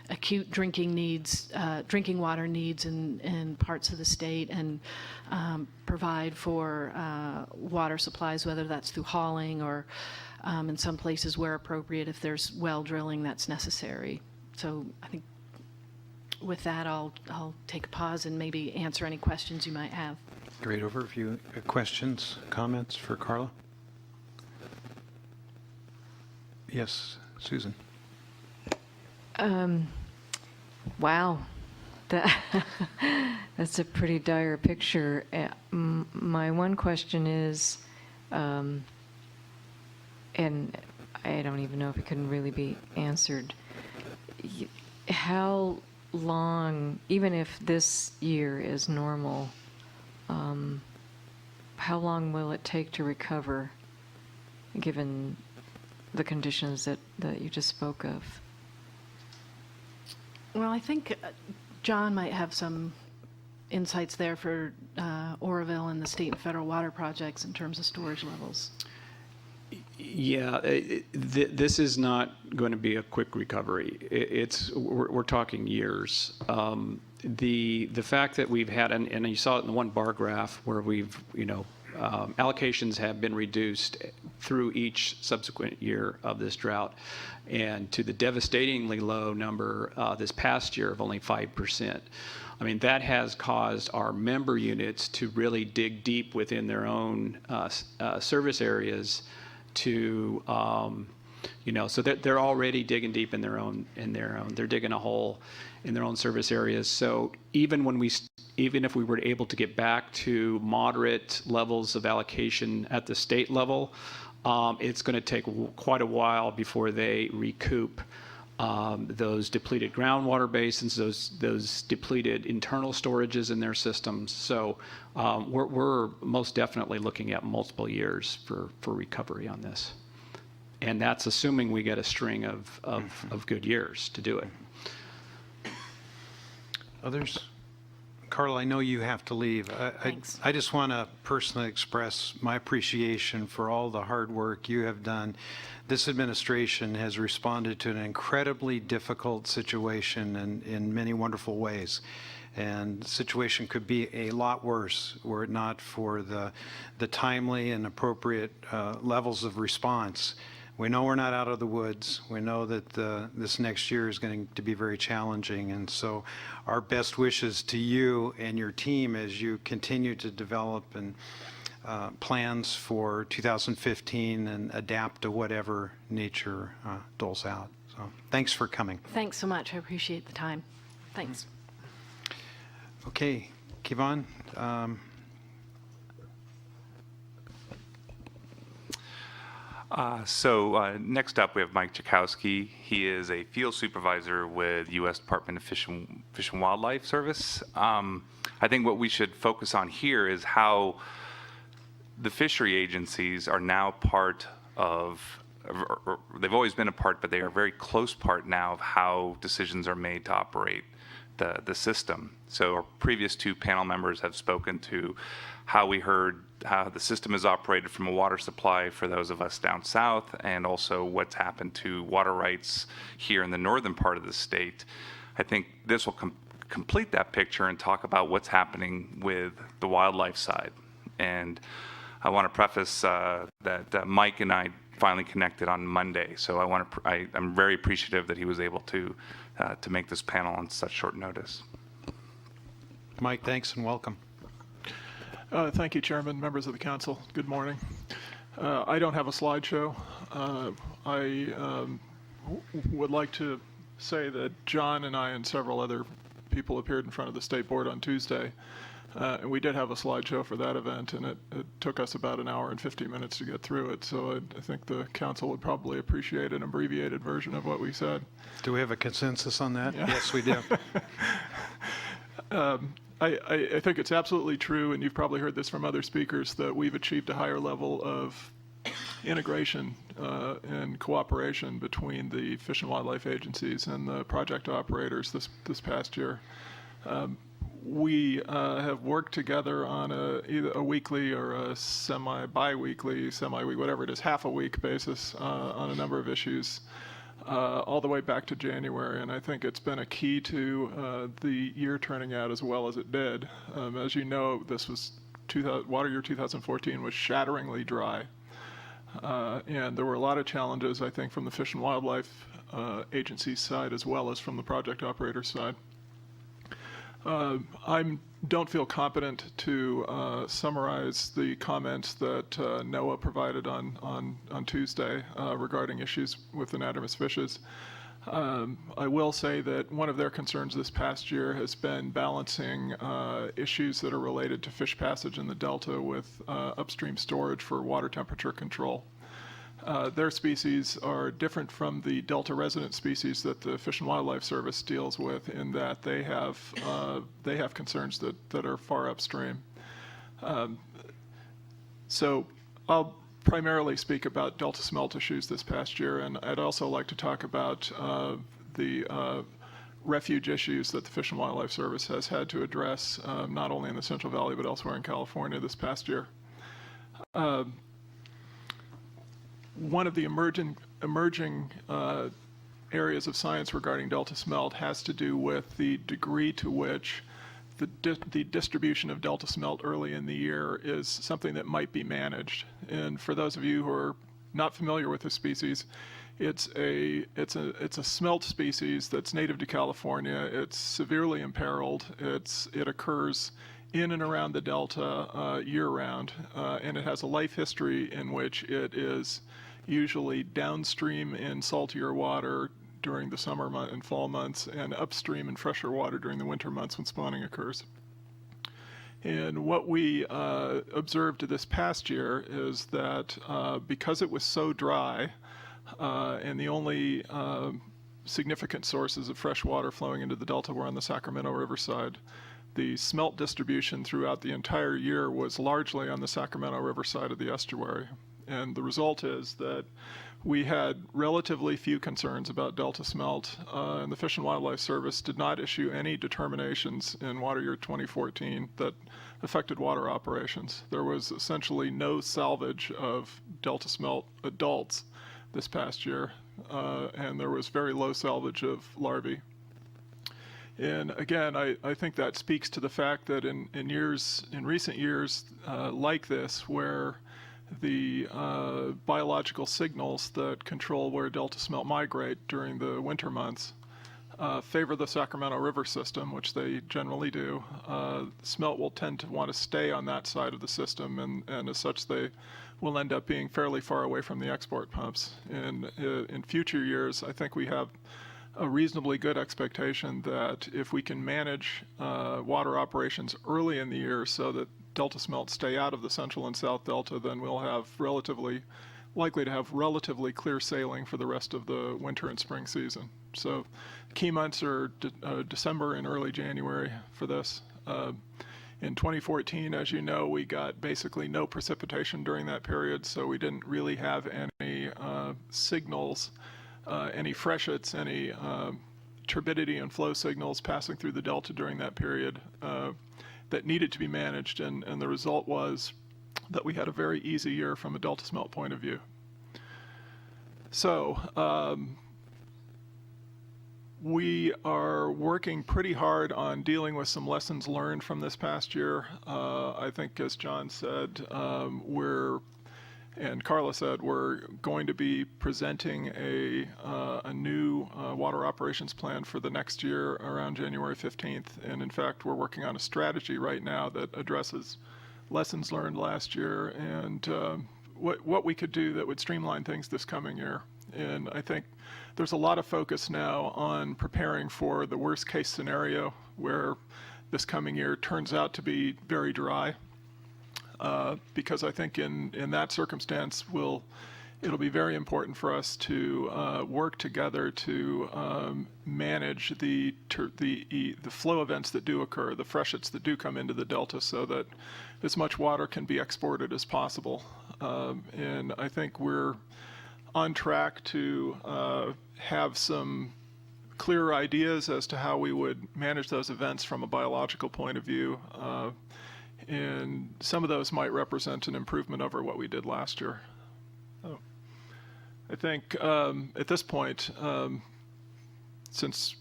acute drinking water needs in parts of the state, and provide for water supplies, whether that's through hauling or in some places where appropriate, if there's well drilling that's necessary. So I think with that, I'll take a pause and maybe answer any questions you might have. Great overview. Questions, comments for Carla? Yes, Susan. Wow, that's a pretty dire picture. My one question is, and I don't even know if it can really be answered, how long, even if this year is normal, how long will it take to recover, given the conditions that you just spoke of? Well, I think John might have some insights there for Oroville and the state and federal water projects in terms of storage levels. Yeah, this is not going to be a quick recovery. We're talking years. The fact that we've had, and you saw it in the one bar graph where we've, allocations have been reduced through each subsequent year of this drought, and to the devastatingly low number this past year of only 5%. I mean, that has caused our member units to really dig deep within their own service areas to, so they're already digging deep in their own, they're digging a hole in their own service areas. So even if we were able to get back to moderate levels of allocation at the state level, it's going to take quite a while before they recoup those depleted groundwater basins, those depleted internal storages in their systems. So we're most definitely looking at multiple years for recovery on this. And that's assuming we get a string of good years to do it. Others? Carl, I know you have to leave. Thanks. I just want to personally express my appreciation for all the hard work you have done. This administration has responded to an incredibly difficult situation in many wonderful ways. And the situation could be a lot worse were it not for the timely and appropriate levels of response. We know we're not out of the woods. We know that this next year is going to be very challenging. And so our best wishes to you and your team as you continue to develop and plans for 2015 and adapt to whatever nature doles out. So thanks for coming. Thanks so much. I appreciate the time. Thanks. Okay, Kevon. Next up, we have Mike Chakowski. He is a field supervisor with U.S. Department of Fish and Wildlife Service. I think what we should focus on here is how the fishery agencies are now part of, or they've always been a part, but they are a very close part now of how decisions are made to operate the system. So our previous two panel members have spoken to how we heard how the system is operated from a water supply for those of us down south, and also what's happened to water rights here in the northern part of the state. I think this will complete that picture and talk about what's happening with the wildlife side. And I want to preface that Mike and I finally connected on Monday, so I'm very appreciative that he was able to make this panel on such short notice. Mike, thanks and welcome. Thank you, Chairman, members of the council. Good morning. I don't have a slideshow. I would like to say that John and I and several other people appeared in front of the state board on Tuesday. And we did have a slideshow for that event, and it took us about an hour and 50 minutes to get through it. So I think the council would probably appreciate an abbreviated version of what we said. Do we have a consensus on that? Yeah. Yes, we do. I think it's absolutely true, and you've probably heard this from other speakers, that we've achieved a higher level of integration and cooperation between the Fish and Wildlife agencies and the project operators this past year. We have worked together on either a weekly or a bi-weekly, whatever it is, half a week basis on a number of issues all the way back to January. And I think it's been a key to the year turning out as well as it did. As you know, this was water year 2014 was shatteringly dry. And there were a lot of challenges, I think, from the Fish and Wildlife Agency's side as well as from the project operator's side. I don't feel competent to summarize the comments that NOAA provided on Tuesday regarding issues with anadromous fishes. I will say that one of their concerns this past year has been balancing issues that are related to fish passage in the Delta with upstream storage for water temperature control. Their species are different from the Delta resident species that the Fish and Wildlife Service deals with in that they have concerns that are far upstream. So I'll primarily speak about Delta smelt issues this past year, and I'd also like to talk about the refuge issues that the Fish and Wildlife Service has had to address, not only in the Central Valley but elsewhere in California this past year. One of the emerging areas of science regarding Delta smelt has to do with the degree to which the distribution of Delta smelt early in the year is something that might be managed. And for those of you who are not familiar with this species, it's a smelt species that's native to California. It's severely imperiled. It occurs in and around the Delta year-round, and it has a life history in which it is usually downstream in saltier water during the summer and fall months, and upstream in fresher water during the winter months when spawning occurs. And what we observed this past year is that because it was so dry, and the only significant sources of fresh water flowing into the Delta were on the Sacramento River side, the smelt distribution throughout the entire year was largely on the Sacramento River side of the estuary. And the result is that we had relatively few concerns about Delta smelt, and the Fish and Wildlife Service did not issue any determinations in water year 2014 that affected water operations. There was essentially no salvage of Delta smelt adults this past year, and there was very low salvage of larvae. And again, I think that speaks to the fact that in recent years like this, where the biological signals that control where Delta smelt migrate during the winter months favor the Sacramento River system, which they generally do. Smelt will tend to want to stay on that side of the system, and as such, they will end up being fairly far away from the export pumps. And in future years, I think we have a reasonably good expectation that if we can manage water operations early in the year so that Delta smelt stay out of the Central and South Delta, then we'll have likely to have relatively clear sailing for the rest of the winter and spring season. So key months are December and early January for this. In 2014, as you know, we got basically no precipitation during that period, so we didn't really have any signals, any freshets, any turbidity and flow signals passing through the Delta during that period that needed to be managed, and the result was that we had a very easy year from a Delta smelt point of view. So we are working pretty hard on dealing with some lessons learned from this past year. I think, as John said, and Carla said, we're going to be presenting a new water operations plan for the next year around January 15th. And in fact, we're working on a strategy right now that addresses lessons learned last year and what we could do that would streamline things this coming year. And I think there's a lot of focus now on preparing for the worst case scenario where this coming year turns out to be very dry, because I think in that circumstance it'll be very important for us to work together to manage the flow events that do occur, the freshets that do come into the delta, so that as much water can be exported as possible. And I think we're on track to have some clearer ideas as to how we would manage those events from a biological point of view. And some of those might represent an improvement over what we did last year. So I think at this point, since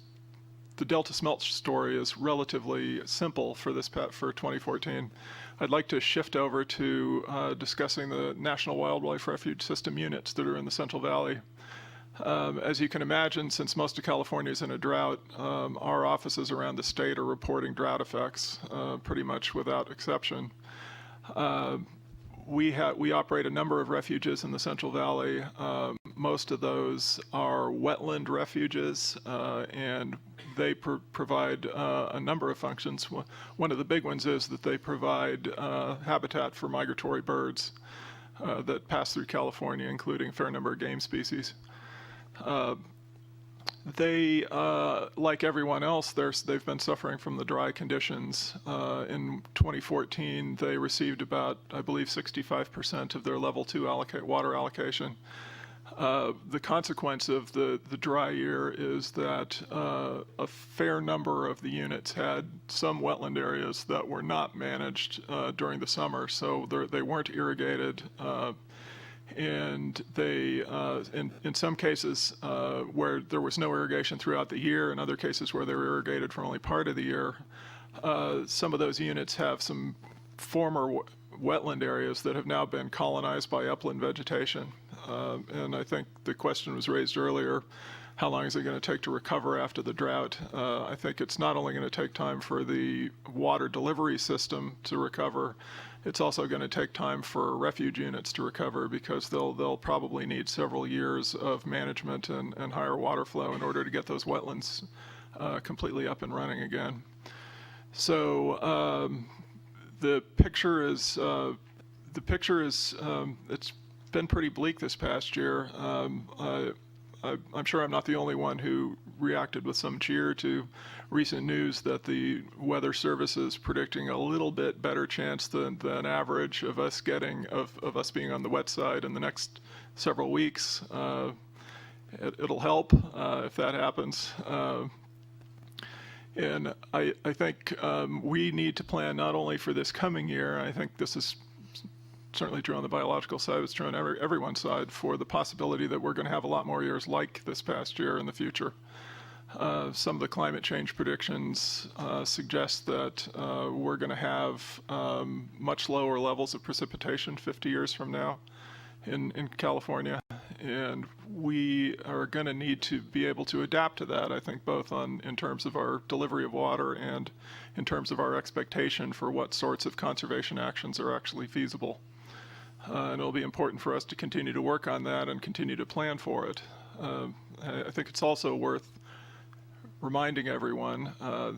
the Delta smelt story is relatively simple for for 2014, I'd like to shift over to discussing the National Wildlife Refuge System units that are in the Central Valley. As you can imagine, since most of California is in a drought, our offices around the state are reporting drought effects pretty much without exception. We operate a number of refuges in the Central Valley. Most of those are wetland refuges, and they provide a number of functions. One of the big ones is that they provide habitat for migratory birds that pass through California, including a fair number of game species. They, like everyone else, they've been suffering from the dry conditions. In 2014, they received about, I believe, 65% of their level 2 water allocation. The consequence of the dry year is that a fair number of the units had some wetland areas that were not managed during the summer, so they weren't irrigated. And they, in some cases where there was no irrigation throughout the year, in other cases where they were irrigated for only part of the year, some of those units have some former wetland areas that have now been colonized by upland vegetation. And I think the question was raised earlier, how long is it going to take to recover after the drought? I think it's not only going to take time for the water delivery system to recover, it's also going to take time for refuge units to recover, because they'll probably need several years of management and higher water flow in order to get those wetlands completely up and running again. So the picture is it's been pretty bleak this past year. I'm sure I'm not the only one who reacted with some cheer to recent news that the Weather Service is predicting a little bit better chance than average of us being on the wet side in the next several weeks. It'll help if that happens. And I think we need to plan not only for this coming year. I think this is certainly true on the biological side, it's true on everyone's side, for the possibility that we're going to have a lot more years like this past year in the future. Some of the climate change predictions suggest that we're going to have much lower levels of precipitation 50 years from now in California, and we are going to need to be able to adapt to that, I think, both in terms of our delivery of water and in terms of our expectation for what sorts of conservation actions are actually feasible. And it'll be important for us to continue to work on that and continue to plan for it. I think it's also worth reminding everyone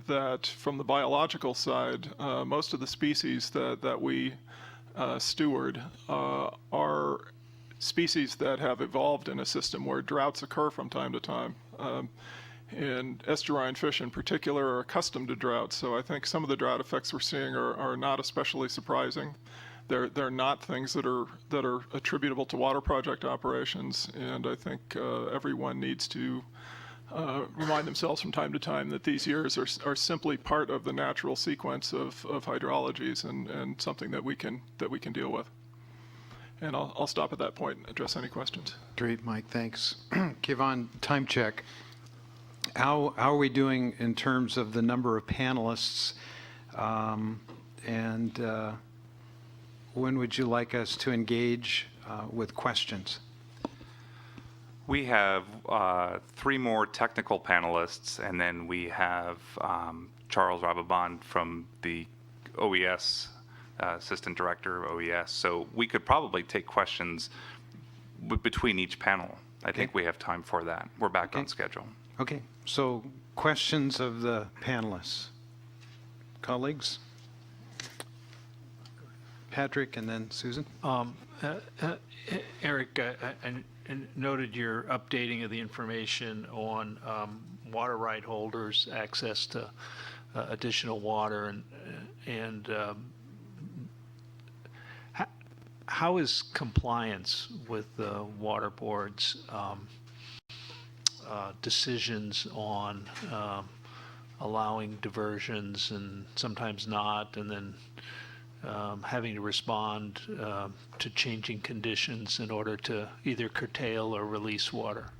that from the biological side, most of the species that we steward are species that have evolved in a system where droughts occur from time to time. And estuarine fish in particular are accustomed to droughts, so I think some of the drought effects we're seeing are not especially surprising. They're not things that are attributable to water project operations, and I think everyone needs to remind themselves from time to time that these years are simply part of the natural sequence of hydrologies and something that we can deal with. And I'll stop at that point and address any questions. Great, Mike, thanks. Kevon, time check. How are we doing in terms of the number of panelists, and when would you like us to engage with questions? We have 3 more technical panelists, and then we have Charles Rababon from the OES, Assistant Director of OES. So we could probably take questions between each panel. I think we have time for that. We're back on schedule. Okay, so questions of the panelists. colleagues? Patrick and then Susan. Eric, I noted your updating of the information on water right holders, access to additional water, and how is compliance with the water board's decisions on allowing diversions and sometimes not, and then having to respond to changing conditions in order to either curtail or release water?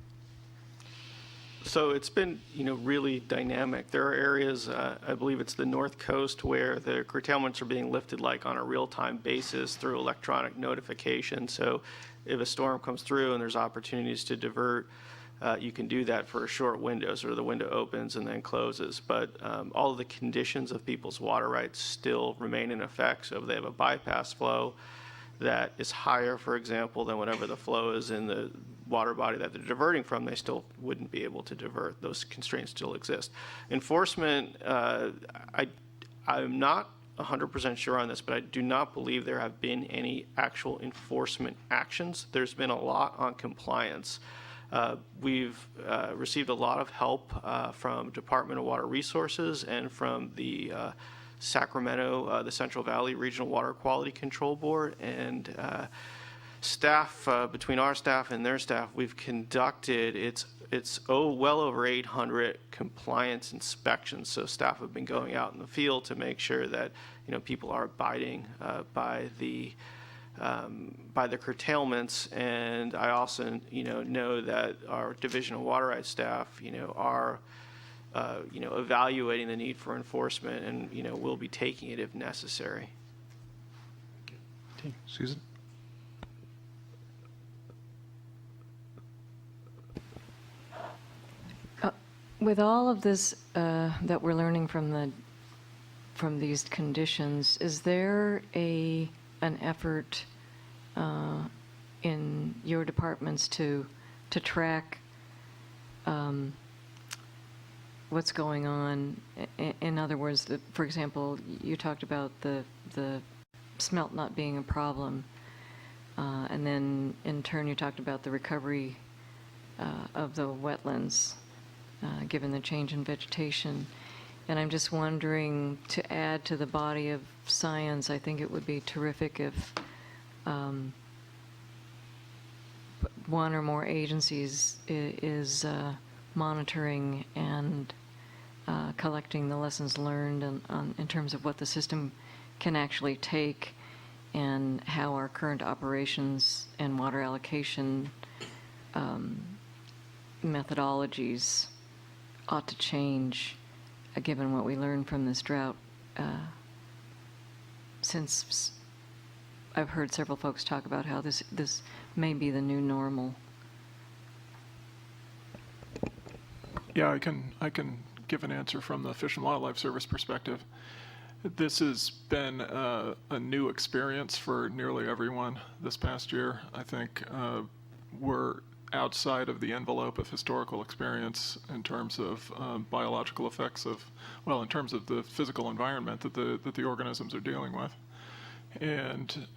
So it's been, really dynamic. There are areas, I believe it's the North Coast, where the curtailments are being lifted like on a real-time basis through electronic notification. So if a storm comes through and there's opportunities to divert, you can do that for a short window, so the window opens and then closes. But all of the conditions of people's water rights still remain in effect. So if they have a bypass flow that is higher, for example, than whatever the flow is in the water body that they're diverting from, they still wouldn't be able to divert. Those constraints still exist. Enforcement, I'm not 100% sure on this, but I do not believe there have been any actual enforcement actions. There's been a lot on compliance. We've received a lot of help from Department of Water Resources and from the Sacramento, the Central Valley Regional Water Quality Control Board, and staff, between our staff and their staff, we've conducted, well over 800 compliance inspections. So staff have been going out in the field to make sure that, people are abiding by the curtailments. And I also, know that our Division of Water Rights staff, are, evaluating the need for enforcement and, will be taking it if necessary. Okay, Susan. With all of this that we're learning from these conditions, is there an effort in your departments to track what's going on? In other words, for example, you talked about the smelt not being a problem, and then in turn you talked about the recovery of the wetlands given the change in vegetation. And I'm just wondering, to add to the body of science, I think it would be terrific if one or more agencies is monitoring and collecting the lessons learned in terms of what the system can actually take and how our current operations and water allocation methodologies ought to change given what we learned from this drought, since I've heard several folks talk about how this may be the new normal. Yeah, I can give an answer from the Fish and Wildlife Service perspective. This has been a new experience for nearly everyone this past year. I think we're outside of the envelope of historical experience in terms of biological effects in terms of the physical environment that the organisms are dealing with. And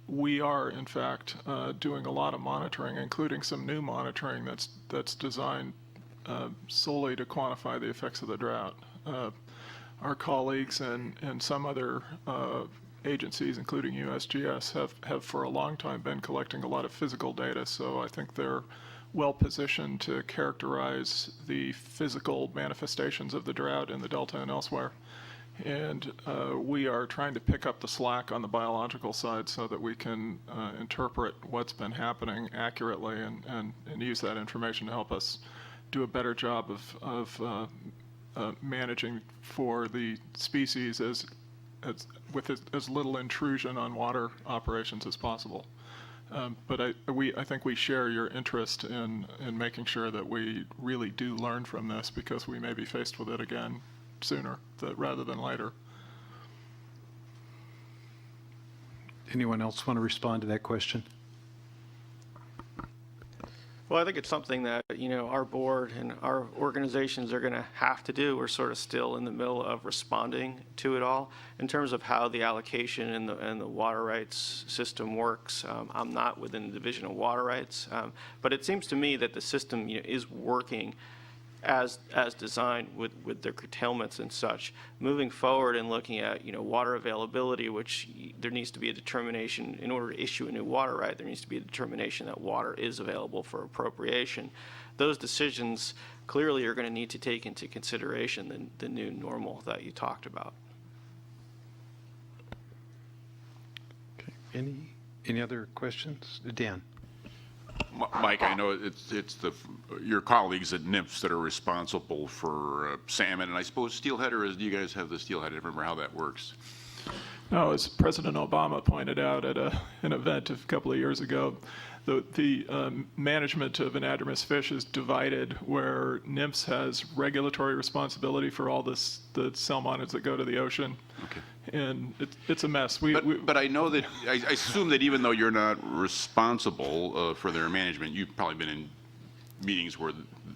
we are, in fact, doing a lot of monitoring, including some new monitoring that's designed solely to quantify the effects of the drought. Our colleagues and some other agencies, including USGS, have for a long time been collecting a lot of physical data, so I think they're well positioned to characterize the physical manifestations of the drought in the Delta and elsewhere. And we are trying to pick up the slack on the biological side so that we can interpret what's been happening accurately and use that information to help us do a better job of managing for the species with as little intrusion on water operations as possible. But I think we share your interest in making sure that we really do learn from this, because we may be faced with it again sooner rather than later. Anyone else want to respond to that question? Well, I think it's something that, our board and our organizations are going to have to do. We're sort of still in the middle of responding to it all. In terms of how the allocation and the water rights system works, I'm not within the Division of Water Rights, but it seems to me that the system, is working as designed with the curtailments and such. Moving forward and looking at, water availability, which there needs to be a determination in order to issue a new water right, there needs to be a determination that water is available for appropriation. Those decisions clearly are going to need to take into consideration the new normal that you talked about. Okay. Any other questions? Dan? Mike, I know it's your colleagues at NIMS that are responsible for salmon, and I suppose steelhead, or do you guys have the steelhead? I don't remember how that works. No, as President Obama pointed out at an event a couple of years ago, the management of anadromous fish is divided, where NIMS has regulatory responsibility for all the salmonids that go to the ocean. Okay. And it's a mess. But I know that, I assume that even though you're not responsible for their management, you've probably been in meetings where,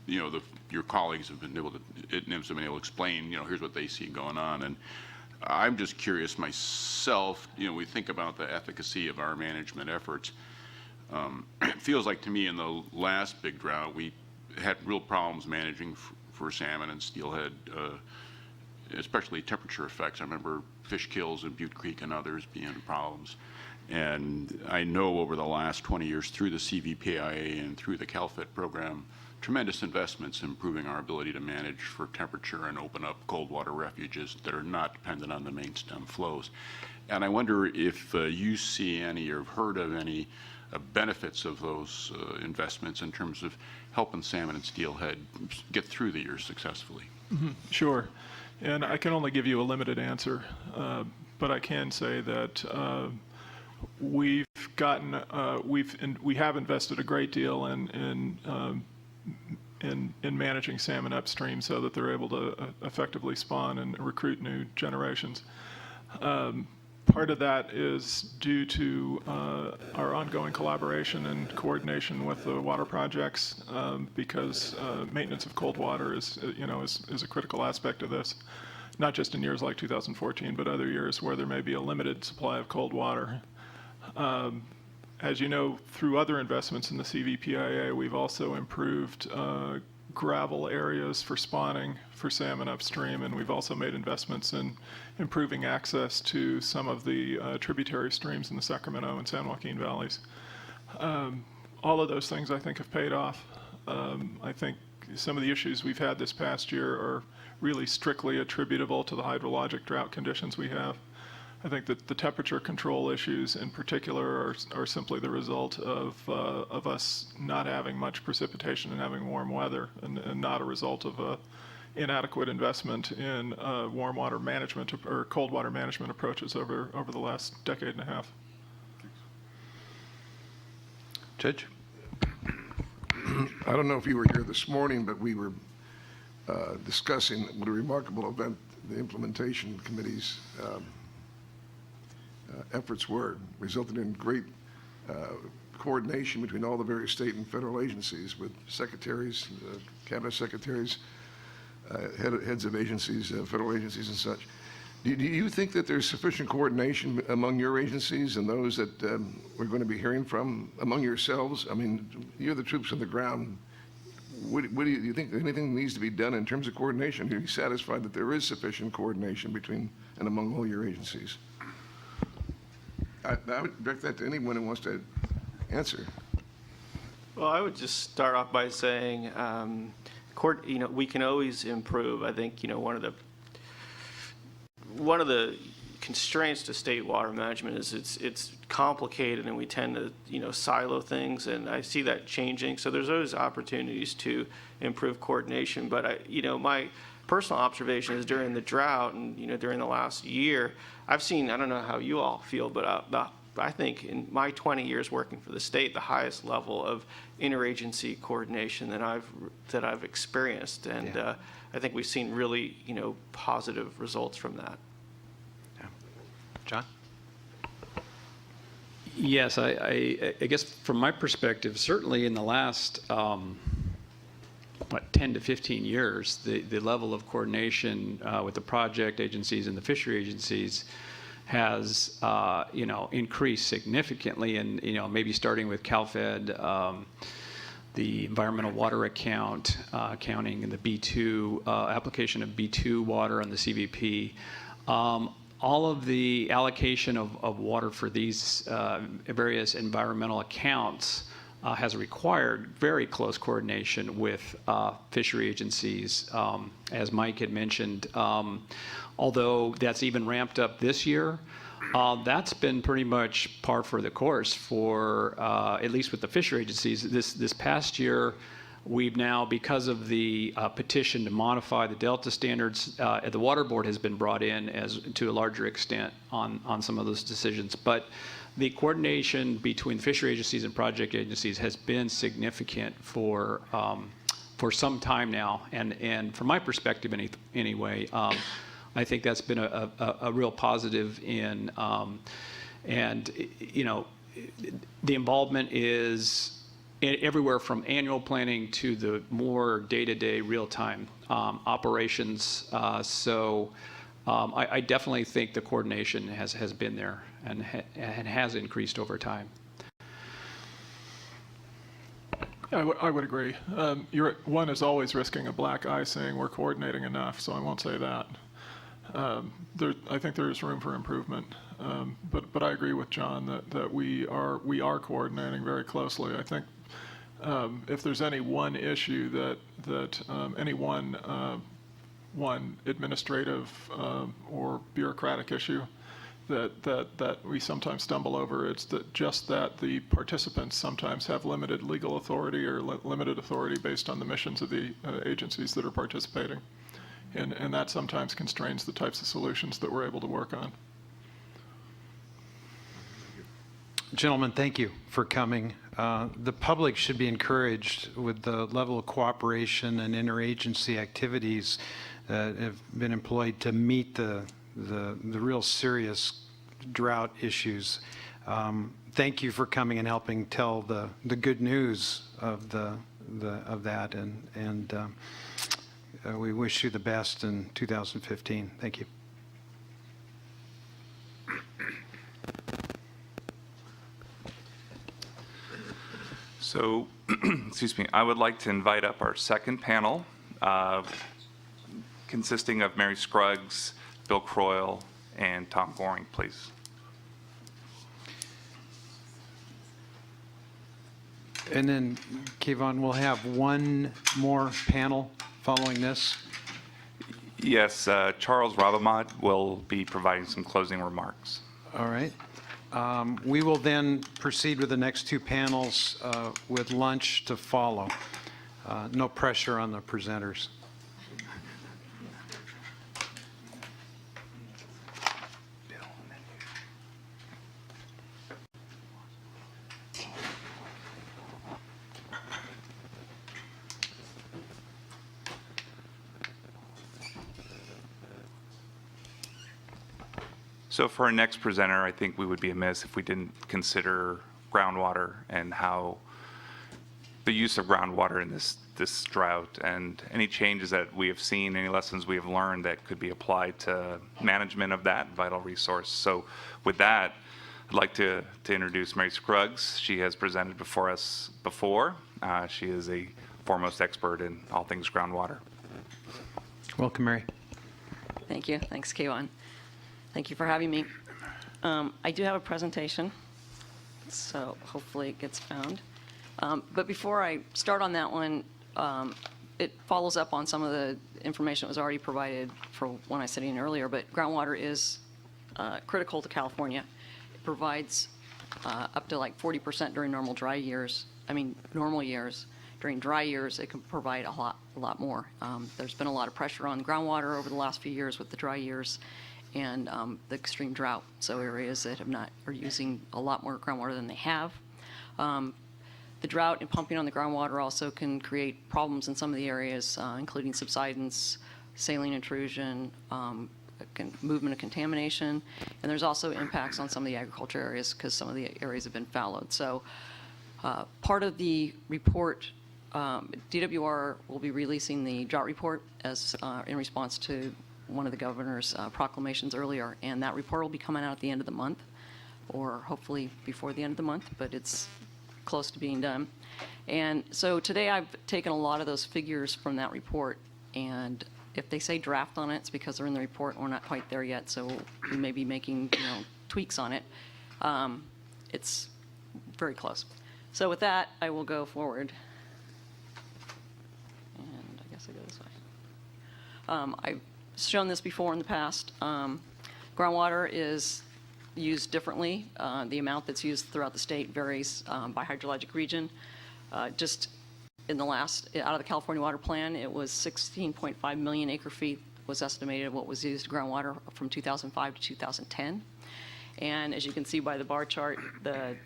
your colleagues have been able to, at NIMS have been able to explain, here's what they see going on. And I'm just curious myself, we think about the efficacy of our management efforts. It feels like to me in the last big drought, we had real problems managing for salmon and steelhead, especially temperature effects. I remember fish kills in Butte Creek and others being problems. And I know over the last 20 years through the CVPIA and through the CalFit program, tremendous investments in improving our ability to manage for temperature and open up cold water refuges that are not dependent on the main stem flows. And I wonder if you see any or have heard of any benefits of those investments in terms of helping salmon and steelhead get through the year successfully. Mm-hmm. Sure. And I can only give you a limited answer, but I can say that we have invested a great deal in managing salmon upstream so that they're able to effectively spawn and recruit new generations. Part of that is due to our ongoing collaboration and coordination with the water projects, because maintenance of cold water is a critical aspect of this, not just in years like 2014, but other years where there may be a limited supply of cold water. As you know, through other investments in the CVPIA, we've also improved gravel areas for spawning for salmon upstream, and we've also made investments in improving access to some of the tributary streams in the Sacramento and San Joaquin valleys. All of those things, I think, have paid off. I think some of the issues we've had this past year are really strictly attributable to the hydrologic drought conditions we have. I think that the temperature control issues in particular are simply the result of us not having much precipitation and having warm weather, and not a result of inadequate investment in warm water management or cold water management approaches over the last decade and a half. Judge? I don't know if you were here this morning, but we were discussing what a remarkable event the implementation committee's efforts were, resulted in great coordination between all the various state and federal agencies, with secretaries, cabinet secretaries, heads of agencies, federal agencies and such. Do you think that there's sufficient coordination among your agencies and those that we're going to be hearing from among yourselves? I mean, you're the troops on the ground. What do you think anything needs to be done in terms of coordination? Are you satisfied that there is sufficient coordination between and among all your agencies? I would direct that to anyone who wants to answer. Well, I would just start off by saying, we can always improve. I think, one of the constraints to state water management is it's complicated, and we tend to, silo things, and I see that changing. So there's always opportunities to improve coordination. But my personal observation is during the drought and, during the last year, I've seen, I don't know how you all feel, but I think in my 20 years working for the state, the highest level of interagency coordination that I've experienced. And I think we've seen really, positive results from that. Yeah. John? Yes, I guess from my perspective, certainly in the last 10 to 15 years, the level of coordination with the project agencies and the fishery agencies has increased significantly, and maybe starting with CalFed, the environmental water accounting and the B2 application of B2 water on the CVP. All of the allocation of water for these various environmental accounts has required very close coordination with fishery agencies, as Mike had mentioned. Although that's even ramped up this year, that's been pretty much par for the course for, at least with the fishery agencies. This past year, we've now, because of the petition to modify the Delta standards, the Water Board has been brought in as to a larger extent on some of those decisions. But the coordination between fishery agencies and project agencies has been significant for some time now. And from my perspective, anyway, I think that's been a real positive in, and the involvement is everywhere from annual planning to the more day-to-day real-time operations. So I definitely think the coordination has been there and has increased over time. I would agree. One is always risking a black eye saying we're coordinating enough, so I won't say that. I think there is room for improvement, but I agree with John that we are coordinating very closely. I think if there's any one issue that any one administrative or bureaucratic issue that we sometimes stumble over, it's that the participants sometimes have limited legal authority or limited authority based on the missions of the agencies that are participating. And that sometimes constrains the types of solutions that we're able to work on. Gentlemen, thank you for coming. The public should be encouraged with the level of cooperation and interagency activities that have been employed to meet the real serious drought issues. Thank you for coming and helping tell the good news of that, and we wish you the best in 2015. Thank you. So, excuse me, I would like to invite up our second panel, consisting of Mary Scruggs, Bill Croyle, and Tom Goring, please. And then, Kayvon, we'll have one more panel following this. Yes, Charles Rabamad will be providing some closing remarks. All right. We will then proceed with the next two panels with lunch to follow. No pressure on the presenters. So for our next presenter, I think we would be amiss if we didn't consider groundwater and how the use of groundwater in this drought and any changes that we have seen, any lessons we have learned that could be applied to management of that vital resource. So with that, I'd like to introduce Mary Scruggs. She has presented before us before. She is a foremost expert in all things groundwater. Welcome, Mary. Thank you. Thanks, Kayvon. Thank you for having me. I do have a presentation, so hopefully it gets found. But before I start on that one, it follows up on some of the information that was already provided for when I said it earlier, but groundwater is critical to California. It provides up to like 40% during normal years. During dry years, it can provide a lot more. There's been a lot of pressure on groundwater over the last few years with the dry years and the extreme drought. So areas that are using a lot more groundwater than they have. The drought and pumping on the groundwater also can create problems in some of the areas, including subsidence, saline intrusion, movement of contamination, and there's also impacts on some of the agriculture areas because some of the areas have been fallowed. So part of the report, DWR will be releasing the drought report as in response to one of the governor's proclamations earlier, and that report will be coming out at the end of the month, or hopefully before the end of the month, but it's close to being done. And so today I've taken a lot of those figures from that report, and if they say draft on it, it's because they're in the report and we're not quite there yet, so we may be making tweaks on it. It's very close. So with that, I will go forward. And I guess I go this way. I've shown this before in the past. Groundwater is used differently. The amount that's used throughout the state varies by hydrologic region. Just in the last, out of the California Water Plan, it was 16.5 million acre feet was estimated what was used groundwater from 2005 to 2010. And as you can see by the bar chart, the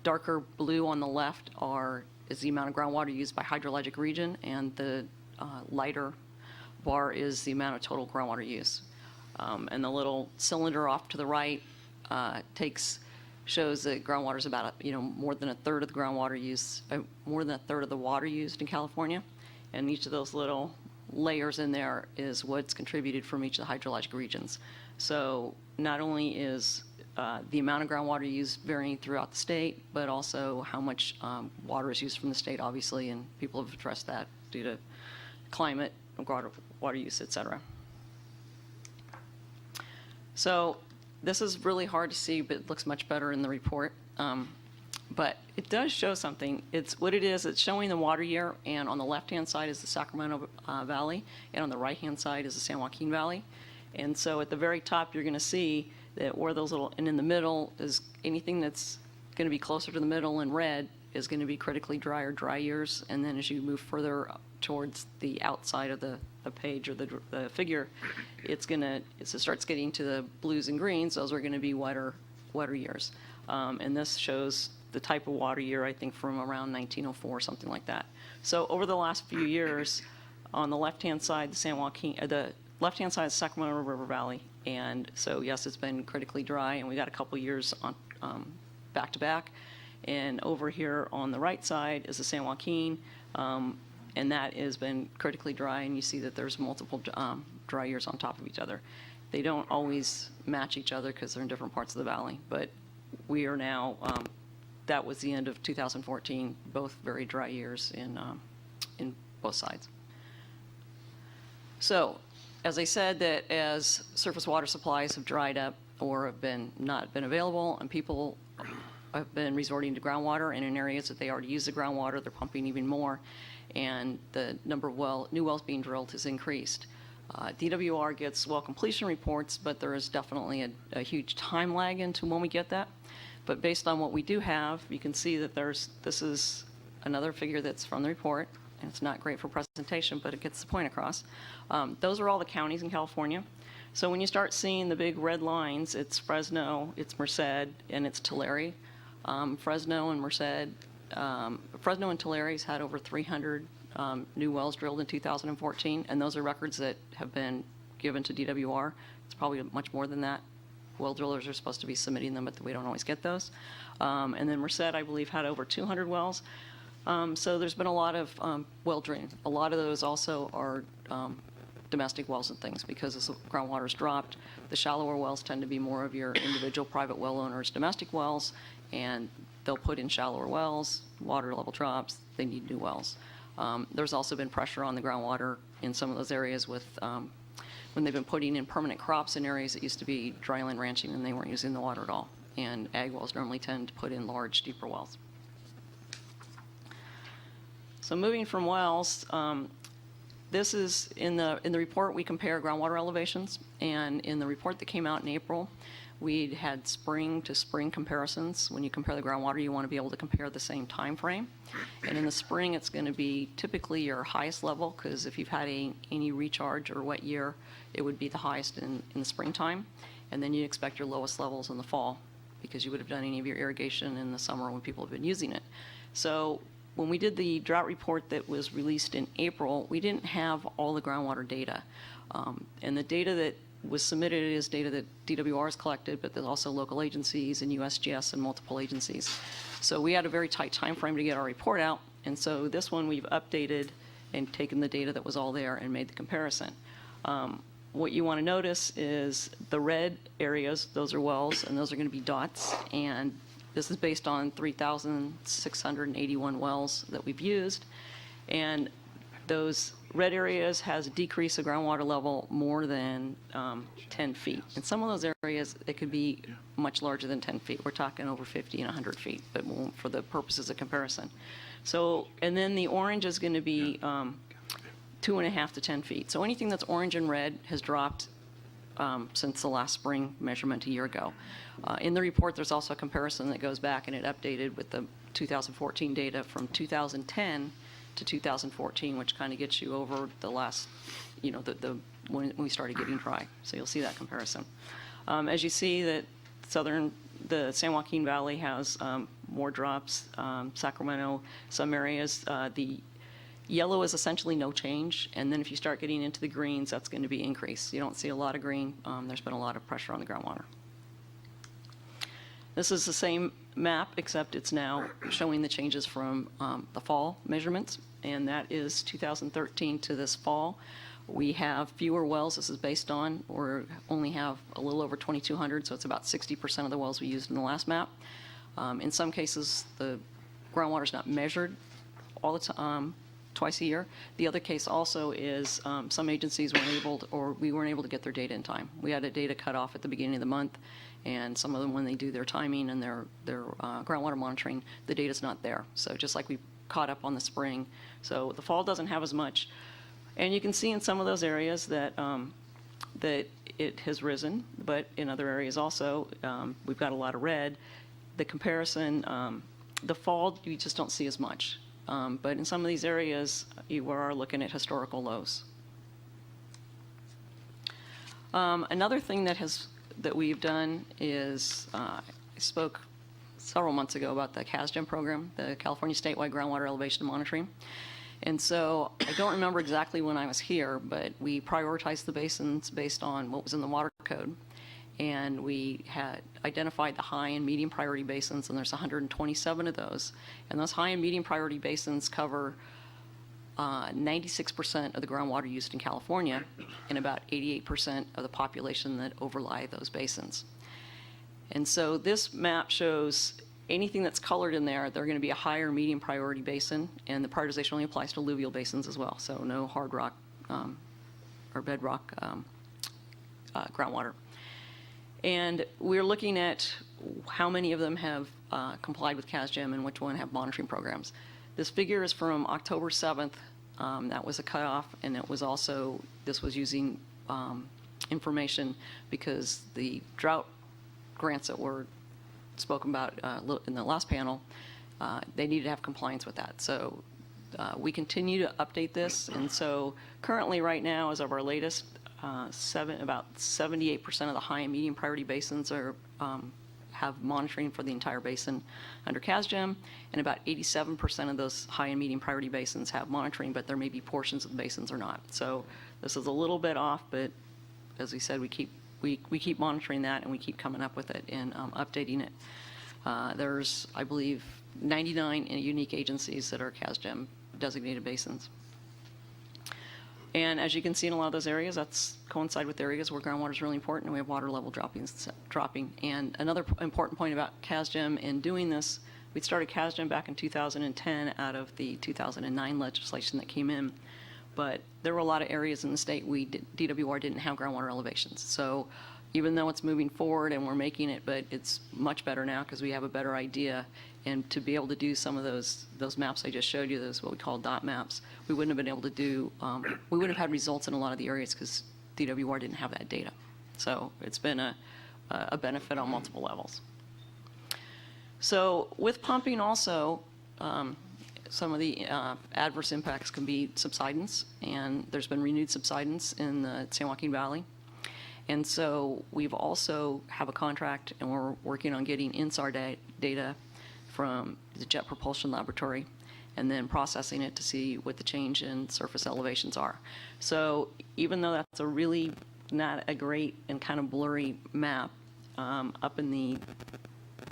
darker blue on the left is the amount of groundwater used by hydrologic region, and the lighter bar is the amount of total groundwater use. And the little cylinder off to the right shows that groundwater is about more than a third of the groundwater use, more than a third of the water used in California, and each of those little layers in there is what's contributed from each of the hydrologic regions. So not only is the amount of groundwater used varying throughout the state, but also how much water is used from the state, obviously, and people have addressed that due to climate, water use, et cetera. So this is really hard to see, but it looks much better in the report. But it does show something. It's showing the water year, and on the left-hand side is the Sacramento Valley, and on the right-hand side is the San Joaquin Valley. And so at the very top, you're going to see that where those and in the middle is anything that's going to be closer to the middle in red is going to be critically dry or dry years. And then as you move further towards the outside of the page or the figure, as it starts getting to the blues and greens, those are going to be wetter years. And this shows the type of water year, I think, from around 1904, something like that. So over the last few years, on the left-hand side, the left-hand side is Sacramento River Valley. And so, yes, it's been critically dry, and we got a couple years on back-to-back. And over here on the right side is the San Joaquin, and that has been critically dry, and you see that there's multiple dry years on top of each other. They don't always match each other because they're in different parts of the valley, but we are now, that was the end of 2014, both very dry years in both sides. So, as I said, that as surface water supplies have dried up or have not been available, and people have been resorting to groundwater, and in areas that they already use the groundwater, they're pumping even more, and the number of new wells being drilled has increased. DWR gets well completion reports, but there is definitely a huge time lag into when we get that. But based on what we do have, you can see that this is another figure that's from the report, and it's not great for presentation, but it gets the point across. Those are all the counties in California. So when you start seeing the big red lines, it's Fresno, it's Merced, and it's Tulare. Fresno and Tulare's had over 300 new wells drilled in 2014, and those are records that have been given to DWR. It's probably much more than that. Well drillers are supposed to be submitting them, but we don't always get those. And then Merced, I believe, had over 200 wells. So there's been a lot of well drilling. A lot of those also are domestic wells and things, because as the groundwater's dropped, the shallower wells tend to be more of your individual private well owners' domestic wells, and they'll put in shallower wells, water level drops, they need new wells. There's also been pressure on the groundwater in some of those areas with when they've been putting in permanent crops in areas that used to be dryland ranching and they weren't using the water at all. And ag wells normally tend to put in large, deeper wells. So moving from wells, this is in the report we compare groundwater elevations, and in the report that came out in April, we had spring to spring comparisons. When you compare the groundwater, you want to be able to compare the same time frame. And in the spring, it's going to be typically your highest level, because if you've had any recharge or wet year, it would be the highest in the springtime. And then you expect your lowest levels in the fall, because you would have done any of your irrigation in the summer when people have been using it. So when we did the drought report that was released in April, we didn't have all the groundwater data. And the data that was submitted is data that DWR has collected, but there's also local agencies and USGS and multiple agencies. So we had a very tight time frame to get our report out, and so this one we've updated and taken the data that was all there and made the comparison. What you want to notice is the red areas, those are wells, and those are going to be dots, and this is based on 3,681 wells that we've used, and those red areas has a decrease of groundwater level more than 10 feet. In some of those areas, it could be much larger than 10 feet. We're talking over 50 and 100 feet, but for the purposes of comparison. So, and then the orange is going to be 2.5 to 10 feet. So anything that's orange and red has dropped since the last spring measurement a year ago. In the report, there's also a comparison that goes back and it updated with the 2014 data from 2010 to 2014, which kind of gets you over the last, when we started getting dry. So you'll see that comparison. As you see that the San Joaquin Valley has more drops, Sacramento, some areas, the yellow is essentially no change, and then if you start getting into the greens, that's going to be increase. You don't see a lot of green. There's been a lot of pressure on the groundwater. This is the same map, except it's now showing the changes from the fall measurements, and that is 2013 to this fall. We have fewer wells. This is based on, or only have a little over 2,200, so it's about 60% of the wells we used in the last map. In some cases, the groundwater is not measured all the time, twice a year. The other case also is some agencies weren't able to, or we weren't able to get their data in time. We had a data cutoff at the beginning of the month, and some of them, when they do their timing and their groundwater monitoring, the data's not there. So just like we caught up on the spring. So the fall doesn't have as much. And you can see in some of those areas that that it has risen, but in other areas also, we've got a lot of red. The comparison, the fall, you just don't see as much. But in some of these areas, you are looking at historical lows. Another thing that we've done is, I spoke several months ago about the CASGEM program, the California Statewide Groundwater Elevation Monitoring. And so I don't remember exactly when I was here, but we prioritized the basins based on what was in the water code. And we had identified the high and medium priority basins, and there's 127 of those. And those high and medium priority basins cover 96% of the groundwater used in California and about 88% of the population that overlie those basins. And so this map shows anything that's colored in there, they're going to be a higher medium priority basin, and the prioritization only applies to alluvial basins as well, so no hard rock or bedrock groundwater. And we're looking at how many of them have complied with CASGEM and which one have monitoring programs. This figure is from October 7th. That was a cutoff, and it was also, this was using information because the drought grants that were spoken about in the last panel, they needed to have compliance with that. So we continue to update this, and so currently right now, as of our latest, about 78% of the high and medium priority basins have monitoring for the entire basin under CASGEM, and about 87% of those high and medium priority basins have monitoring, but there may be portions of the basins or not. So this is a little bit off, but as we said, we keep monitoring that, and we keep coming up with it and updating it. There's, I believe, 99 unique agencies that are CASGEM designated basins. And as you can see in a lot of those areas, that's coincide with areas where groundwater is really important and we have water level dropping. And another important point about CASGEM in doing this, we started CASGEM back in 2010 out of the 2009 legislation that came in. But there were a lot of areas in the state DWR didn't have groundwater elevations. So even though it's moving forward and we're making it, but it's much better now because we have a better idea. And to be able to do some of those maps I just showed you, those what we call dot maps, we wouldn't have been able to do, we wouldn't have had results in a lot of the areas because DWR didn't have that data. So it's been a benefit on multiple levels. So with pumping also, some of the adverse impacts can be subsidence, and there's been renewed subsidence in the San Joaquin Valley. And so we've also have a contract, and we're working on getting INSAR data from the Jet Propulsion Laboratory, and then processing it to see what the change in surface elevations are. So even though that's a really not a great and kind of blurry map. Up in the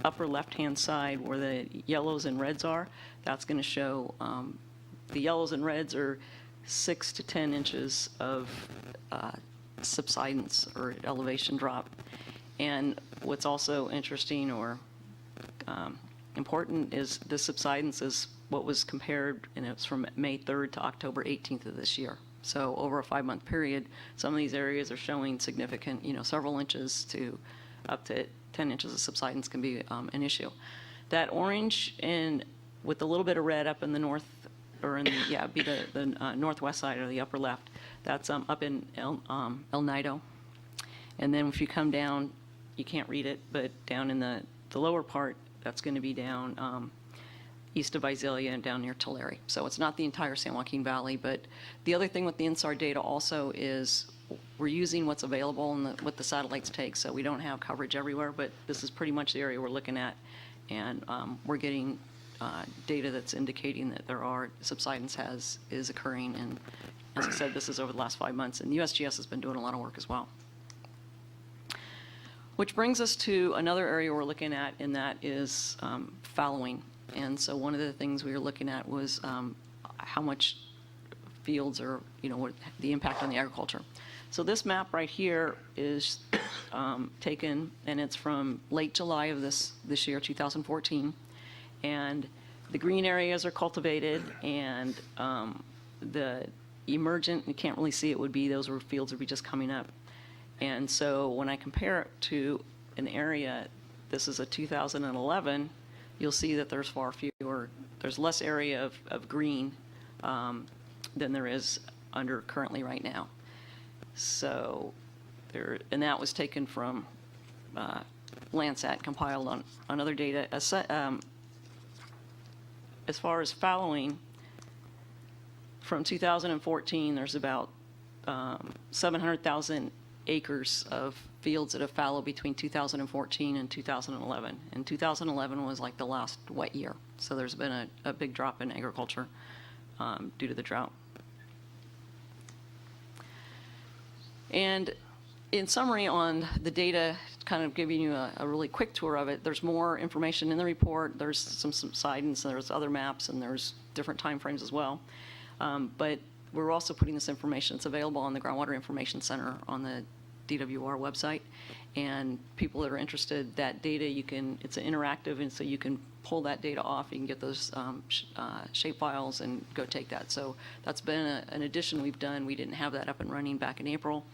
upper left-hand side where the yellows and reds are, that's going to show the yellows and reds are 6 to 10 inches of subsidence or elevation drop. And what's also interesting or important is the subsidence is what was compared, and it's from May 3rd to October 18th of this year. So over a 5-month period, some of these areas are showing significant, several inches to up to 10 inches of subsidence can be an issue. That orange and with a little bit of red up in the north, or in the, it'd be the northwest side or the upper left, that's up in El Nido. And then if you come down, you can't read it, but down in the lower part, that's going to be down east of Visalia and down near Tulare. So it's not the entire San Joaquin Valley, but the other thing with the INSAR data also is we're using what's available and what the satellites take, so we don't have coverage everywhere, but this is pretty much the area we're looking at, and we're getting data that's indicating that there are subsidence is occurring, and as I said, this is over the last 5 months, and the USGS has been doing a lot of work as well. Which brings us to another area we're looking at, and that is fallowing. And so one of the things we were looking at was how much fields are, what the impact on the agriculture. So this map right here is taken, and it's from late July of this year, 2014. And the green areas are cultivated, and the emergent, you can't really see it, would be those were fields would be just coming up. And so when I compare it to an area, this is a 2011, you'll see that there's far fewer, there's less area of green than there is under currently right now. So there, and that was taken from Landsat, compiled on other data. As far as fallowing, from 2014, there's about 700,000 acres of fields that have fallowed between 2014 and 2011. And 2011 was like the last wet year. So there's been a big drop in agriculture due to the drought. And in summary on the data, kind of giving you a really quick tour of it, there's more information in the report. There's some subsidence, there's other maps, and there's different time frames as well. But we're also putting this information, it's available on the Groundwater Information Center on the DWR website. And people that are interested, that data, it's interactive, and so you can pull that data off. You can get those shape files and go take that. So that's been an addition we've done. We didn't have that up and running back in April.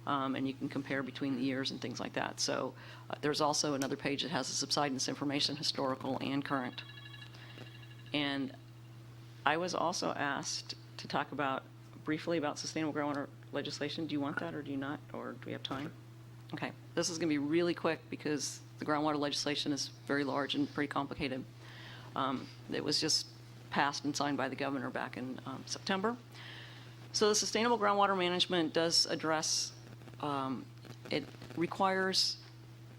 And you can compare between the years and things like that. So there's also another page that has the subsidence information, historical and current. And I was also asked to talk briefly about sustainable groundwater legislation. Do you want that or do you not? Or do we have time? Okay, this is going to be really quick because the groundwater legislation is very large and pretty complicated. It was just passed and signed by the governor back in September. So the sustainable groundwater management does address, it requires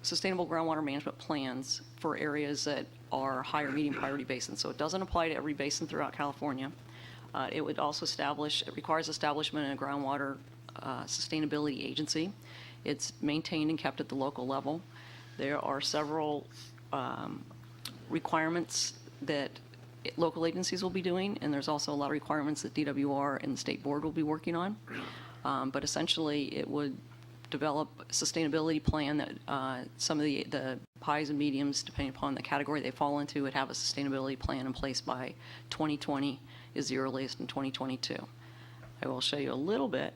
sustainable groundwater management plans for areas that are high or medium priority basins. So it doesn't apply to every basin throughout California. It would also it requires establishment of a groundwater sustainability agency. It's maintained and kept at the local level. There are several requirements that local agencies will be doing, and there's also a lot of requirements that DWR and the state board will be working on. But essentially, it would develop a sustainability plan that some of the highs and mediums, depending upon the category they fall into, would have a sustainability plan in place by 2020 is the earliest, in 2022. I will show you a little bit.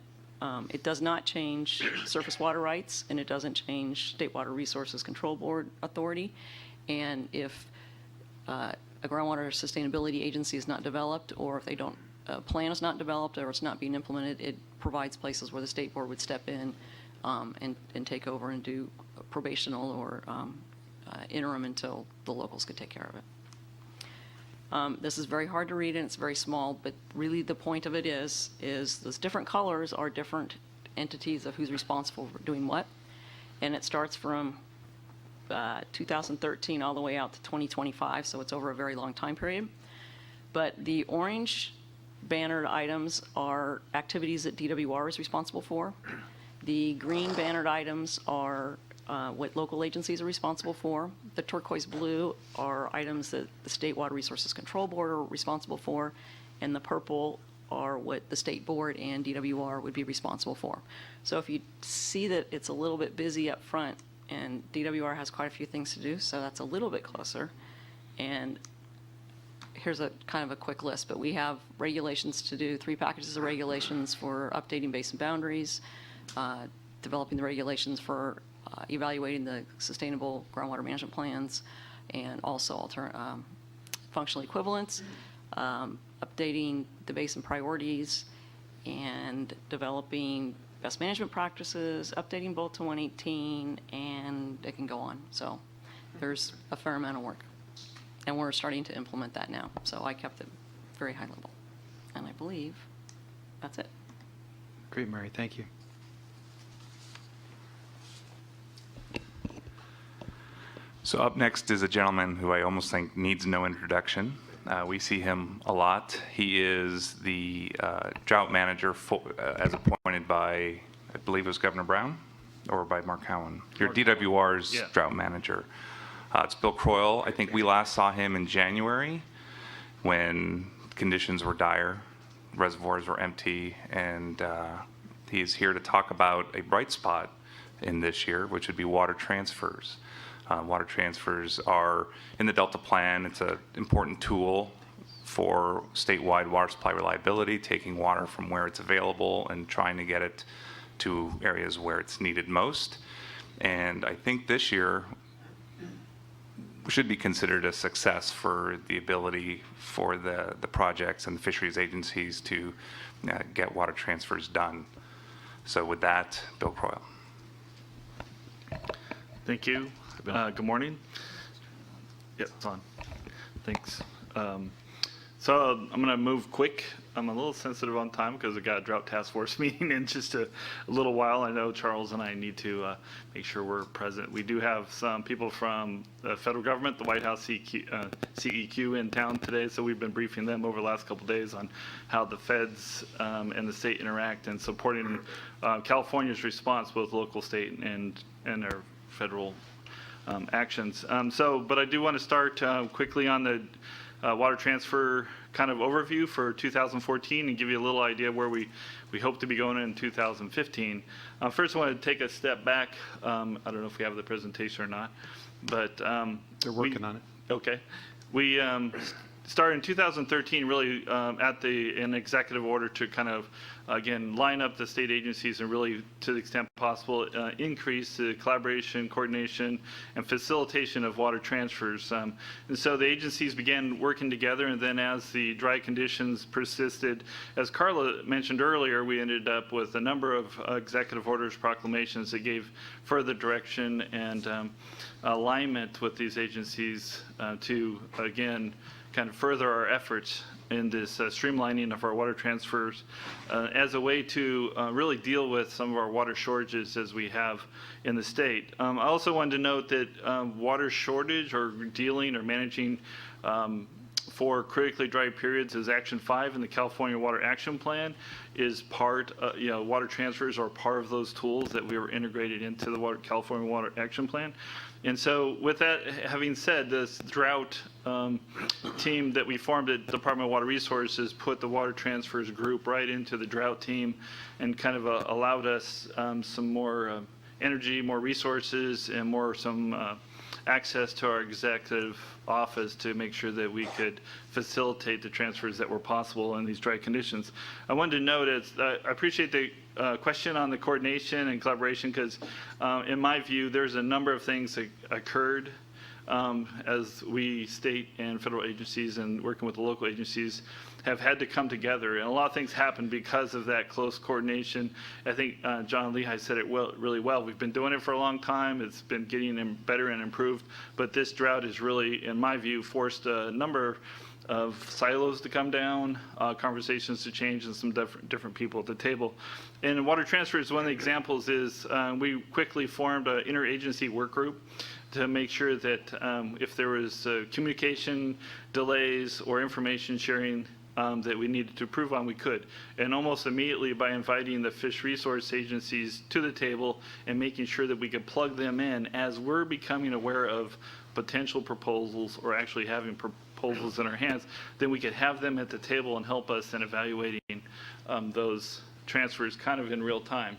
It does not change surface water rights, and it doesn't change State Water Resources Control Board authority. And if a groundwater sustainability agency is not developed, or if a plan is not developed or it's not being implemented, it provides places where the state board would step in and take over and do probational or interim until the locals could take care of it. This is very hard to read and it's very small, but really the point of it is those different colors are different entities of who's responsible for doing what. And it starts from 2013 all the way out to 2025, so it's over a very long time period. But the orange bannered items are activities that DWR is responsible for. The green bannered items are what local agencies are responsible for. The turquoise blue are items that the State Water Resources Control Board are responsible for, and the purple are what the State Board and DWR would be responsible for. So if you see that it's a little bit busy up front, and DWR has quite a few things to do, so that's a little bit closer. And here's a kind of a quick list, but we have regulations to do, 3 packages of regulations for updating basin boundaries, developing the regulations for evaluating the sustainable groundwater management plans, and also functional equivalents, updating the basin priorities, and developing best management practices, updating both to 118, and it can go on. So there's a fair amount of work. And we're starting to implement that now. So I kept it very high level. And I believe that's it. Great, Mary. Thank you. So up next is a gentleman who I almost think needs no introduction. We see him a lot. He is the drought manager as appointed by, I believe it was Governor Brown or by Mark Cowan. Your DWR's drought manager. It's Bill Croyle. I think we last saw him in January when conditions were dire, reservoirs were empty, and he is here to talk about a bright spot in this year, which would be water transfers. Water transfers are in the Delta Plan. It's an important tool for statewide water supply reliability, taking water from where it's available and trying to get it to areas where it's needed most. And I think this year should be considered a success for the ability for the projects and the fisheries agencies to get water transfers done. So with that, Bill Croyle. Thank you. Good morning. Yep, it's on. Thanks. So I'm going to move quick. I'm a little sensitive on time because I've got a drought task force meeting in just a little while. I know Charles and I need to make sure we're present. We do have some people from the federal government, the White House CEQ in town today, so we've been briefing them over the last couple of days on how the feds and the state interact and supporting California's response, both local, state, and our federal actions. But I do want to start quickly on the water transfer kind of overview for 2014 and give you a little idea where we hope to be going in 2015. First, I want to take a step back. I don't know if we have the presentation or not, but they're working on it. Okay. We started in 2013 really an executive order to kind of, again, line up the state agencies and really, to the extent possible, increase the collaboration, coordination, and facilitation of water transfers. And so the agencies began working together, and then as the dry conditions persisted, as Carla mentioned earlier, we ended up with a number of executive orders, proclamations that gave further direction and alignment with these agencies to, again, kind of further our efforts in this streamlining of our water transfers as a way to really deal with some of our water shortages as we have in the state. I also wanted to note that water shortage or dealing or managing for critically dry periods is Action 5 in the California Water Action Plan is part, water transfers are part of those tools that we were integrated into the California Water Action Plan. And so with that having said, this drought team that we formed at Department of Water Resources put the water transfers group right into the drought team and kind of allowed us some more energy, more resources, and some access to our executive office to make sure that we could facilitate the transfers that were possible in these dry conditions. I wanted to note I appreciate the question on the coordination and collaboration because in my view there's a number of things that occurred as we state and federal agencies and working with the local agencies have had to come together, and a lot of things happened because of that close coordination. I think John Lehigh said it really well. We've been doing it for a long time. It's been getting better and improved, but this drought has really, in my view, forced a number of silos to come down, conversations to change, and some different people at the table. And water transfers, one of the examples is we quickly formed an interagency work group to make sure that if there was communication delays or information sharing that we needed to improve on, we could. And almost immediately by inviting the fish resource agencies to the table and making sure that we could plug them in as we're becoming aware of potential proposals or actually having proposals in our hands, then we could have them at the table and help us in evaluating those transfers kind of in real time.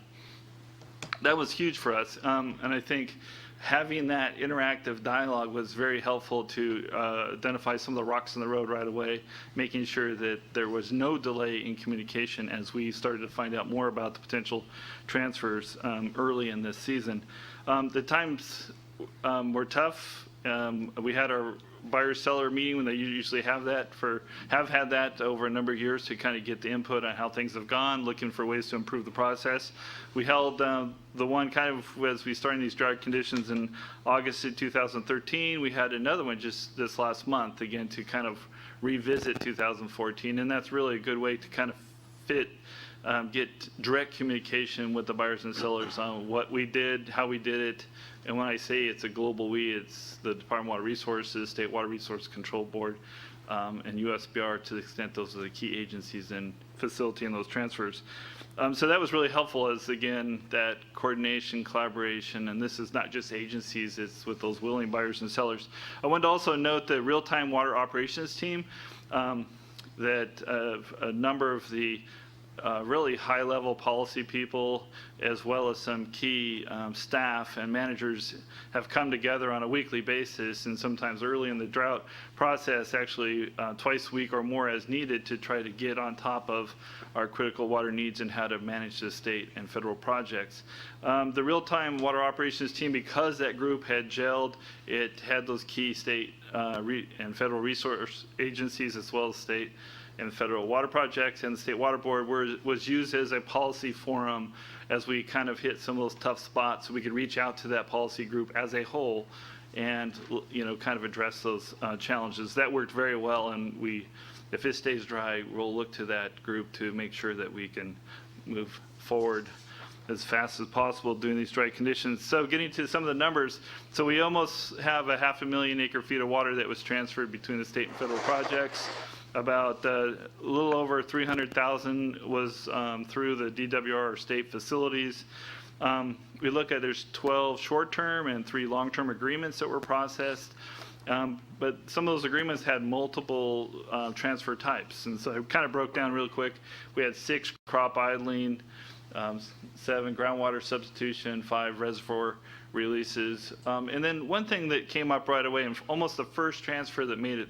That was huge for us, and I think having that interactive dialogue was very helpful to identify some of the rocks in the road right away, making sure that there was no delay in communication as we started to find out more about the potential transfers early in this season. The times were tough. We had our buyer-seller meeting when they usually have had that over a number of years to kind of get the input on how things have gone, looking for ways to improve the process. We held the one kind of as we started these drought conditions in August of 2013. We had another one just this last month, again, to kind of revisit 2014, and that's really a good way to kind of get direct communication with the buyers and sellers on what we did, how we did it. And when I say it's a global we, it's the Department of Water Resources, State Water Resource Control Board, and USBR, to the extent those are the key agencies in facilitating those transfers. So that was really helpful as, again, that coordination, collaboration, and this is not just agencies, it's with those willing buyers and sellers. I wanted to also note the real-time water operations team, that a number of the really high-level policy people, as well as some key staff and managers, have come together on a weekly basis, and sometimes early in the drought process, actually twice a week or more as needed, to try to get on top of our critical water needs and how to manage the state and federal projects. The real-time water operations team, because that group had gelled, it had those key state and federal resource agencies, as well as state and federal water projects, and the State Water Board was used as a policy forum as we kind of hit some of those tough spots, so we could reach out to that policy group as a whole and, you know, kind of address those challenges. That worked very well, and if it stays dry, we'll look to that group to make sure that we can move forward as fast as possible during these dry conditions. So getting to some of the numbers, so we almost have 500,000 acre-feet of water that was transferred between the state and federal projects. About a little over 300,000 was through the DWR or state facilities. We look at there's 12 short-term and 3 long-term agreements that were processed. But some of those agreements had multiple transfer types. And so it kind of broke down real quick. We had 6 crop idling, 7 groundwater substitution, 5 reservoir releases. And then one thing that came up right away, and almost the first transfer that made it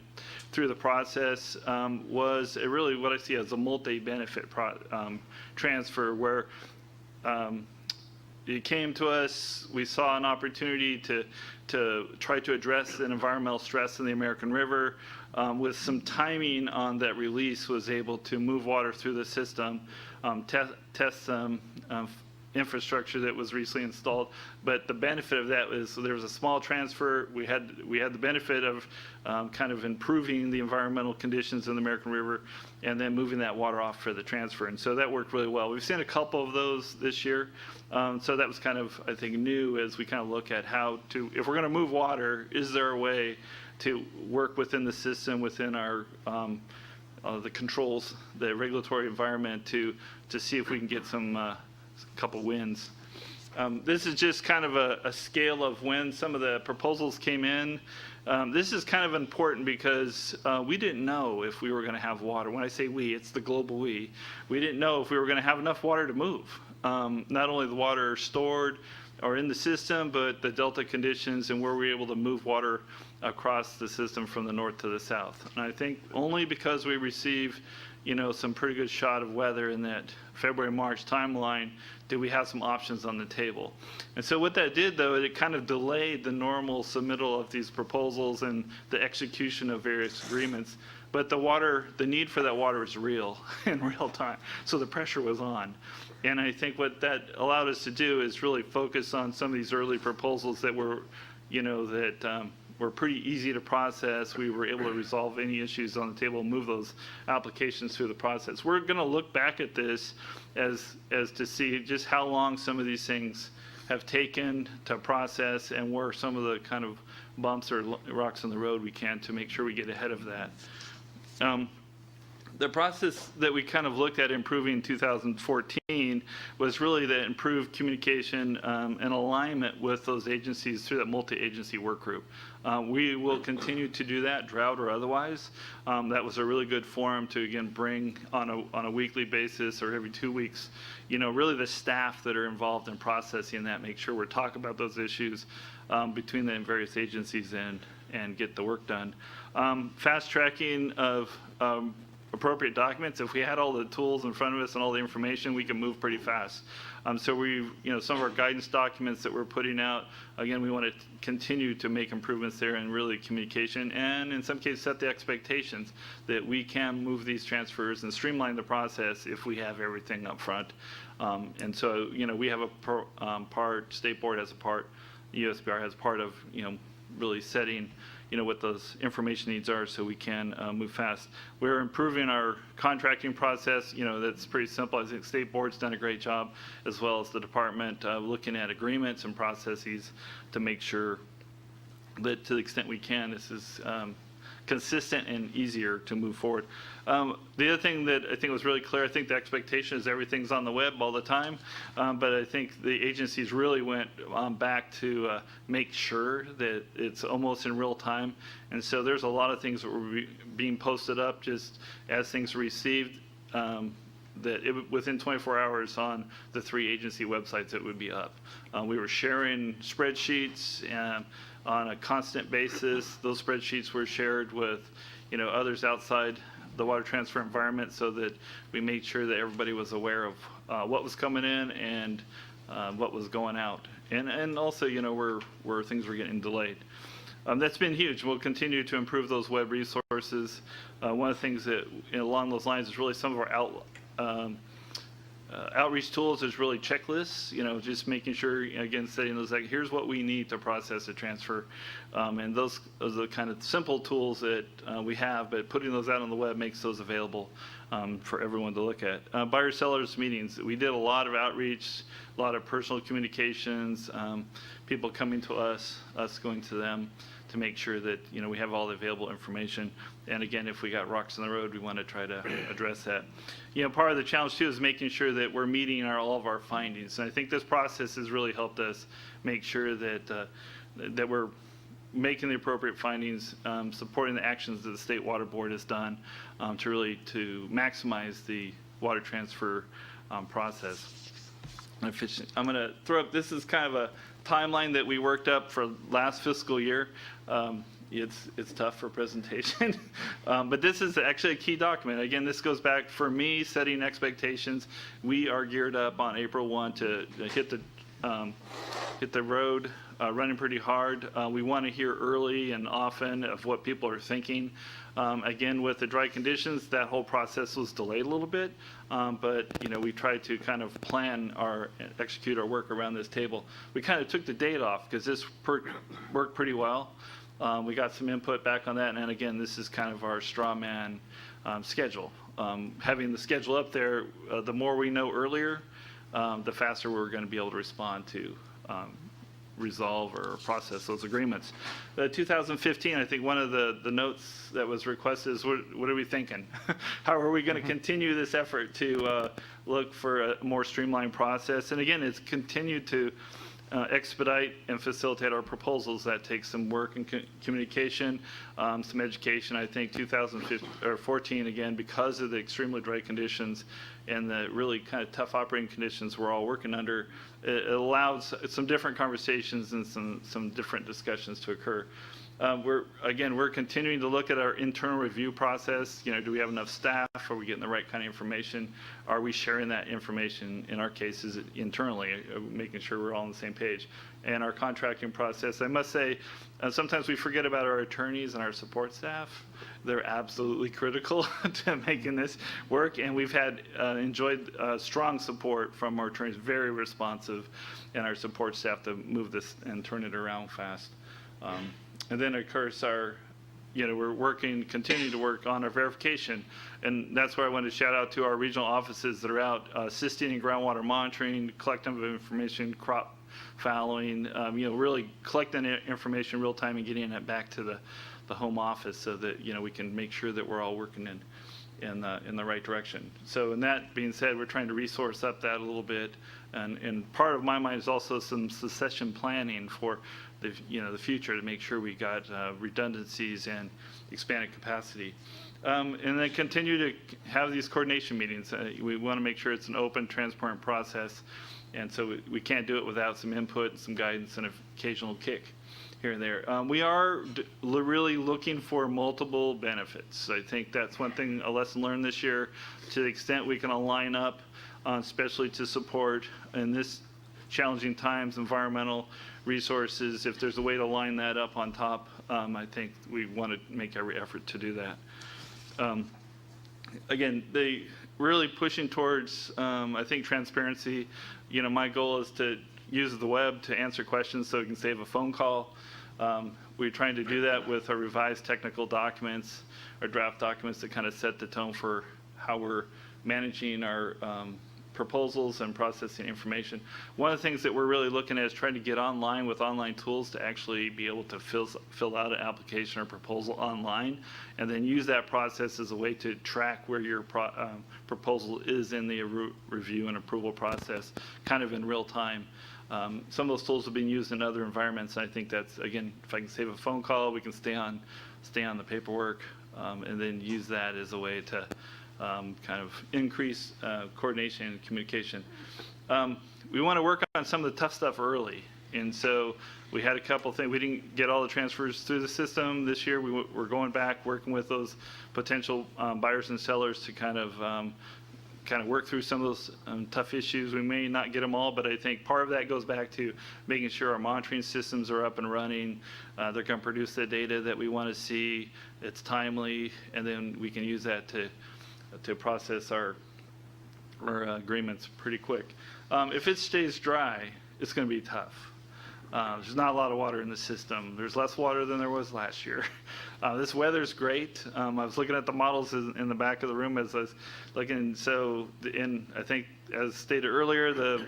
through the process, was really what I see as a multi-benefit transfer, where it came to us, we saw an opportunity to try to address an environmental stress in the American River. With some timing on that release, was able to move water through the system, test some infrastructure that was recently installed. But the benefit of that is there was a small transfer. We had the benefit of kind of improving the environmental conditions in the American River, and then moving that water off for the transfer. And so that worked really well. We've seen a couple of those this year. So that was kind of, I think, new as we kind of look at how to, if we're going to move water, is there a way to work within the system, within our the controls, the regulatory environment, to see if we can get some couple wins. This is just kind of a scale of when some of the proposals came in. This is kind of important because we didn't know if we were going to have water. When I say we, it's the global we. We didn't know if we were going to have enough water to move. Not only the water stored or in the system, but the delta conditions and where we're able to move water across the system from the north to the south. And I think only because we receive, you know, some pretty good shot of weather in that February-March timeline did we have some options on the table. And so what that did, though, it kind of delayed the normal submittal of these proposals and the execution of various agreements. But the need for that water is real in real time. So the pressure was on. And I think what that allowed us to do is really focus on some of these early proposals that were, you know, that were pretty easy to process. We were able to resolve any issues on the table and move those applications through the process. We're going to look back at this as to see just how long some of these things have taken to process and where some of the kind of bumps or rocks in the road we can to make sure we get ahead of that. the process that we kind of looked at improving in 2014 was really the improved communication and alignment with those agencies through that multi-agency work group. We will continue to do that, drought or otherwise. That was a really good forum to, again, bring on a weekly basis or every 2 weeks, really the staff that are involved in processing that, make sure we're talking about those issues between the various agencies and get the work done. Fast tracking of appropriate documents. If we had all the tools in front of us and all the information, we can move pretty fast. So we, some of our guidance documents that we're putting out, again, we want to continue to make improvements there and really communication, and in some cases set the expectations that we can move these transfers and streamline the process if we have everything up front. And so, we have a part, State Board has a part, USBR has part of, really setting what those information needs are so we can move fast. We're improving our contracting process. That's pretty simple. I think State Board's done a great job, as well as the department, looking at agreements and processes to make sure that to the extent we can, this is consistent and easier to move forward. The other thing that I think was really clear, I think the expectation is everything's on the web all the time, but I think the agencies really went back to make sure that it's almost in real time. And so there's a lot of things that were being posted up just as things were received, that within 24 hours on the 3 agency websites it would be up. We were sharing spreadsheets on a constant basis. Those spreadsheets were shared with others outside the water transfer environment, so that we made sure that everybody was aware of what was coming in and what was going out, and also where things were getting delayed. That's been huge. We'll continue to improve those web resources. One of the things that along those lines is really some of our outreach tools is really checklists, just making sure, again, setting those, like, here's what we need to process a transfer. And those are the kind of simple tools that we have, but putting those out on the web makes those available for everyone to look at. Buyer sellers meetings. We did a lot of outreach, a lot of personal communications, people coming to us going to them to make sure that, we have all the available information. And again, if we got rocks in the road, we want to try to address that. Part of the challenge too is making sure that we're meeting all of our findings. And I think this process has really helped us make sure that that we're making the appropriate findings, supporting the actions that the State Water Board has done to maximize the water transfer process. I'm going to throw up, this is kind of a timeline that we worked up for last fiscal year. It's tough for presentation, but this is actually a key document. Again, this goes back for me setting expectations. We are geared up on April 1 to hit the road running pretty hard. We want to hear early and often of what people are thinking. Again, with the dry conditions, that whole process was delayed a little bit, but we tried to kind of execute our work around this table. We kind of took the date off because this worked pretty well. We got some input back on that, and again, this is kind of our straw man schedule. Having the schedule up there, the more we know earlier, the faster we're going to be able to respond to resolve or process those agreements. 2015, I think one of the notes that was requested is, what are we thinking? How are we going to continue this effort to look for a more streamlined process? And again, it's continued to expedite and facilitate our proposals. That takes some work and communication, some education. I think 2014, again, because of the extremely dry conditions and the really kind of tough operating conditions we're all working under, it allows some different conversations and some different discussions to occur. We're continuing to look at our internal review process. Do we have enough staff? Are we getting the right kind of information? Are we sharing that information, in our cases, internally, making sure we're all on the same page? And our contracting process, I must say, sometimes we forget about our attorneys and our support staff. They're absolutely critical to making this work, and we've enjoyed strong support from our attorneys, very responsive, and our support staff to move this and turn it around fast. And then, of course, we're continuing to work on our verification. And that's where I want to shout out to our regional offices that are out assisting in groundwater monitoring, collecting of information, crop fallowing, really collecting information real time and getting it back to the home office so that, we can make sure that we're all working in the right direction. So, in that being said, we're trying to resource up that a little bit, and part of my mind is also some succession planning for the future to make sure we got redundancies and expanded capacity. And then continue to have these coordination meetings. We want to make sure it's an open, transparent process, and so we can't do it without some input and some guidance and an occasional kick here and there. We are really looking for multiple benefits. I think that's one thing, a lesson learned this year. To the extent we can align up, especially to support in this challenging times, environmental resources, if there's a way to line that up on top, I think we want to make every effort to do that. Again, they really pushing towards, I think, transparency. My goal is to use the web to answer questions so we can save a phone call. We're trying to do that with our revised technical documents, our draft documents that kind of set the tone for how we're managing our proposals and processing information. One of the things that we're really looking at is trying to get online with online tools to actually be able to fill out an application or proposal online, and then use that process as a way to track where your proposal is in the review and approval process, kind of in real time. Some of those tools have been used in other environments, and I think that's, again, if I can save a phone call, we can stay on the paperwork, and then use that as a way to kind of increase coordination and communication. We want to work on some of the tough stuff early, and so we had a couple things. We didn't get all the transfers through the system this year. We're going back, working with those potential buyers and sellers to kind of work through some of those tough issues. We may not get them all, but I think part of that goes back to making sure our monitoring systems are up and running. They're going to produce the data that we want to see. It's timely, and then we can use that to process our agreements pretty quick. If it stays dry, it's going to be tough. There's not a lot of water in the system. There's less water than there was last year. This weather's great. I was looking at the models in the back of the room as I was looking. So, I think, as stated earlier, the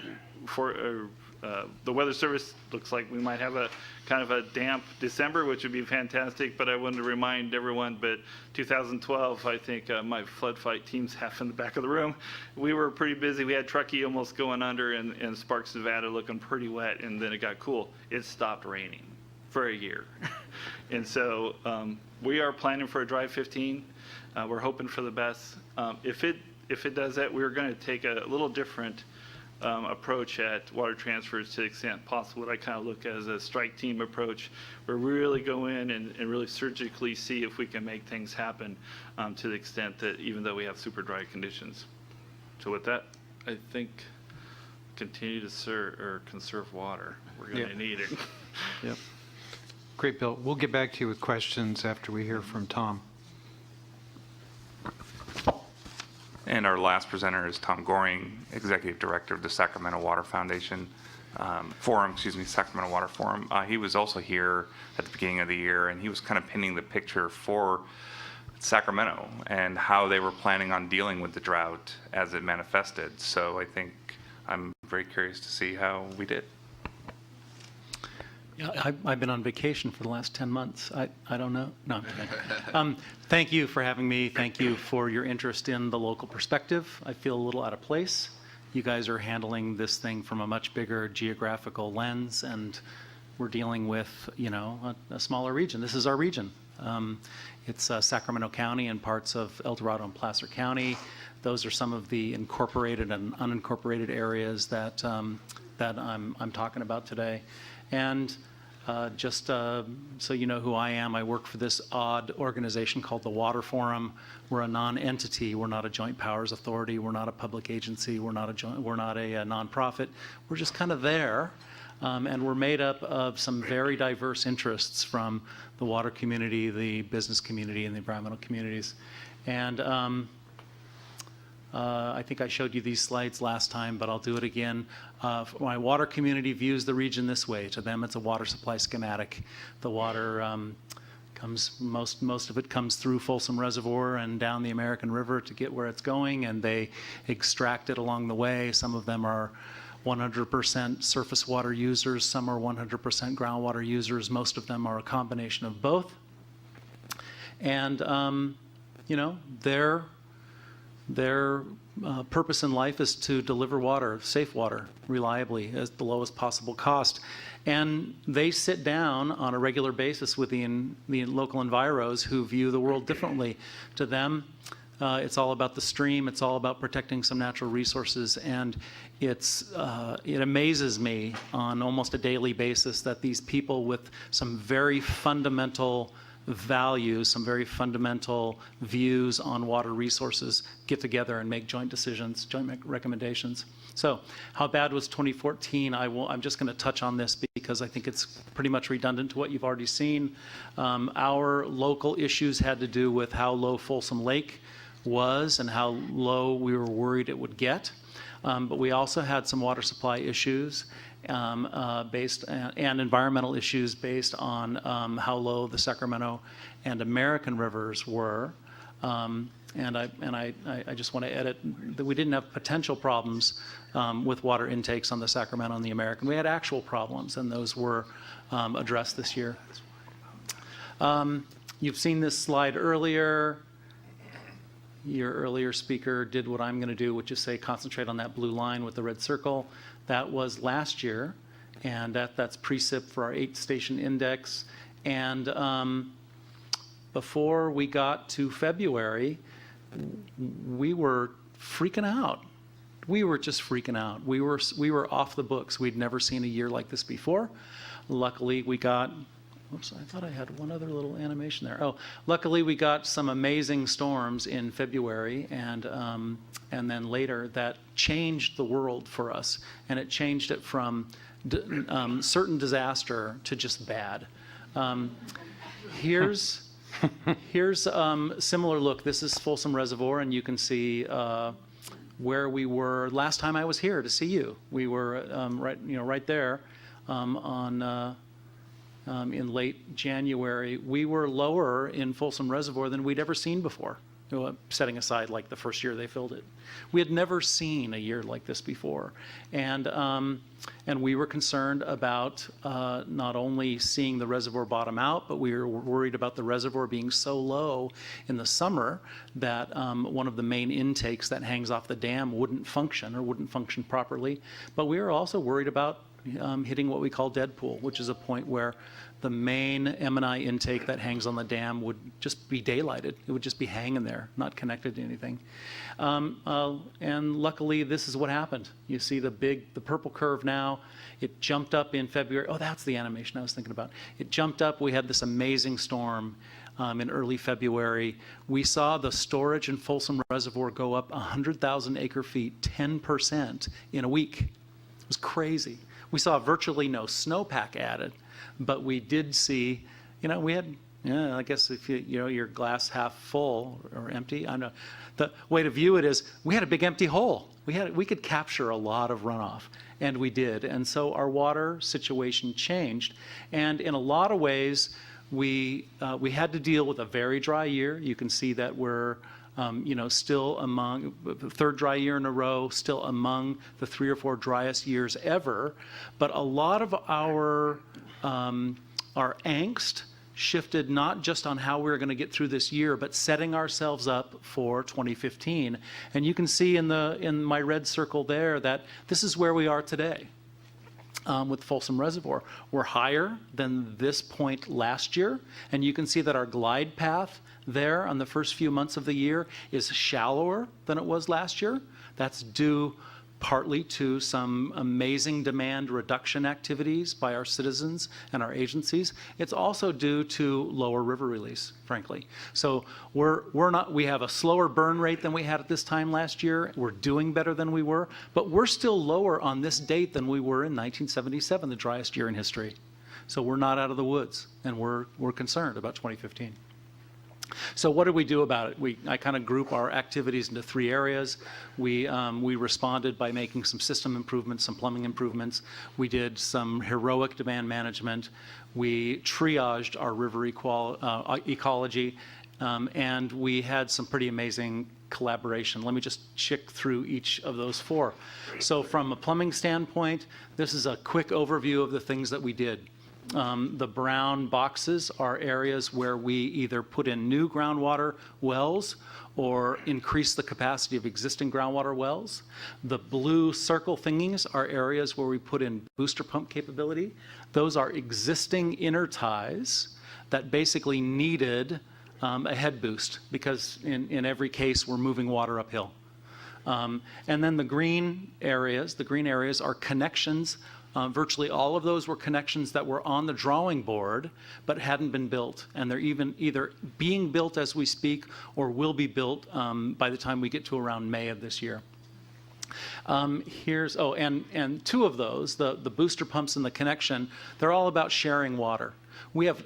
Weather Service looks like we might have a kind of a damp December, which would be fantastic. But I wanted to remind everyone, but 2012, I think my flood fight team's half in the back of the room. We were pretty busy. We had Truckee almost going under, and Sparks, Nevada looking pretty wet, and then it got cool. It stopped raining for a year. And so we are planning for a dry 15. We're hoping for the best. If it does that, we're going to take a little different approach at water transfers to the extent possible. What I kind of look at as a strike team approach, where we really go in and really surgically see if we can make things happen to the extent that even though we have super dry conditions. So with that, I think continue to conserve water. We're going to need it. Yep. Great, Bill. We'll get back to you with questions after we hear from Tom. And our last presenter is Tom Goring, Executive Director of the Sacramento Water Foundation Sacramento Water Forum. He was also here at the beginning of the year, and he was kind of painting the picture for Sacramento and how they were planning on dealing with the drought as it manifested. So I think I'm very curious to see how we did. Yeah, I've been on vacation for the last 10 months. I don't know. No, I'm kidding. Thank you for having me. Thank you for your interest in the local perspective. I feel a little out of place. You guys are handling this thing from a much bigger geographical lens, and we're dealing with, a smaller region. This is our region. It's Sacramento County and parts of El Dorado and Placer County. Those are some of the incorporated and unincorporated areas that I'm talking about today. And just so you know who I am, I work for this odd organization called the Water Forum. We're a non-entity. We're not a joint powers authority. We're not a public agency. We're not a nonprofit. We're just kind of there. And we're made up of some very diverse interests from the water community, the business community, and the environmental communities. And I think I showed you these slides last time, but I'll do it again. My water community views the region this way. To them, it's a water supply schematic. The water most of it comes through Folsom Reservoir and down the American River to get where it's going, and they extract it along the way. Some of them are 100% surface water users. Some are 100% groundwater users. Most of them are a combination of both. And, their purpose in life is to deliver water, safe water, reliably at the lowest possible cost. And they sit down on a regular basis with the local enviros who view the world differently. To them, it's all about the stream. It's all about protecting some natural resources. And it amazes me on almost a daily basis that these people with some very fundamental values, some very fundamental views on water resources get together and make joint decisions, joint recommendations. So how bad was 2014? I'm just going to touch on this because I think it's pretty much redundant to what you've already seen. Our local issues had to do with how low Folsom Lake was and how low we were worried it would get. But we also had some water supply issues and environmental issues based on how low the Sacramento and American rivers were. And I just want to edit that we didn't have potential problems with water intakes on the Sacramento and the American. We had actual problems, and those were addressed this year. You've seen this slide earlier. Your earlier speaker did what I'm going to do, which is say concentrate on that blue line with the red circle. That was last year, and that's precip for our 8-station index. And before we got to February, we were freaking out. We were just freaking out. We were off the books. We'd never seen a year like this before. Luckily, we got. Oops, I thought I had one other little animation there. Oh, luckily we got some amazing storms in February, and then later that changed the world for us, and it changed it from certain disaster to just bad. Here's similar look. This is Folsom Reservoir, and you can see where we were last time I was here to see you. We were right there in late January. We were lower in Folsom Reservoir than we'd ever seen before, setting aside like the first year they filled it. We had never seen a year like this before. And we were concerned about not only seeing the reservoir bottom out, but we were worried about the reservoir being so low in the summer that one of the main intakes that hangs off the dam wouldn't function properly. But we were also worried about hitting what we call dead pool, which is a point where the main M&I intake that hangs on the dam would just be daylighted. It would just be hanging there, not connected to anything. And luckily, this is what happened. You see the purple curve now. It jumped up in February. Oh, that's the animation I was thinking about. It jumped up. We had this amazing storm in early February. We saw the storage in Folsom Reservoir go up 100,000 acre feet, 10% in a week. It was crazy. We saw virtually no snowpack added, but we did see, we had, I guess if your glass half full or empty, I don't know. The way to view it is we had a big empty hole. We could capture a lot of runoff, and we did. And so our water situation changed. And in a lot of ways, we had to deal with a very dry year. You can see that we're still among the third dry year in a row, still among the 3 or 4 driest years ever. But a lot of our angst shifted not just on how we were going to get through this year, but setting ourselves up for 2015. And you can see in my red circle there that this is where we are today. With Folsom Reservoir. We're higher than this point last year, and you can see that our glide path there on the first few months of the year is shallower than it was last year. That's due partly to some amazing demand reduction activities by our citizens and our agencies. It's also due to lower river release, frankly. So we have a slower burn rate than we had at this time last year. We're doing better than we were, but we're still lower on this date than we were in 1977, the driest year in history. So we're not out of the woods, and we're concerned about 2015. So what did we do about it? I kind of group our activities into 3 areas. We responded by making some system improvements, some plumbing improvements. We did some heroic demand management. We triaged our river ecology, and we had some pretty amazing collaboration. Let me just check through each of those 4. So from a plumbing standpoint, this is a quick overview of the things that we did. The brown boxes are areas where we either put in new groundwater wells or increase the capacity of existing groundwater wells. The blue circle thingies are areas where we put in booster pump capability. Those are existing inner ties that basically needed a head boost because in every case we're moving water uphill. And then the green areas are connections. Virtually all of those were connections that were on the drawing board but hadn't been built, and they're even either being built as we speak or will be built by the time we get to around May of this year. And two of those, the booster pumps and the connection, they're all about sharing water. We have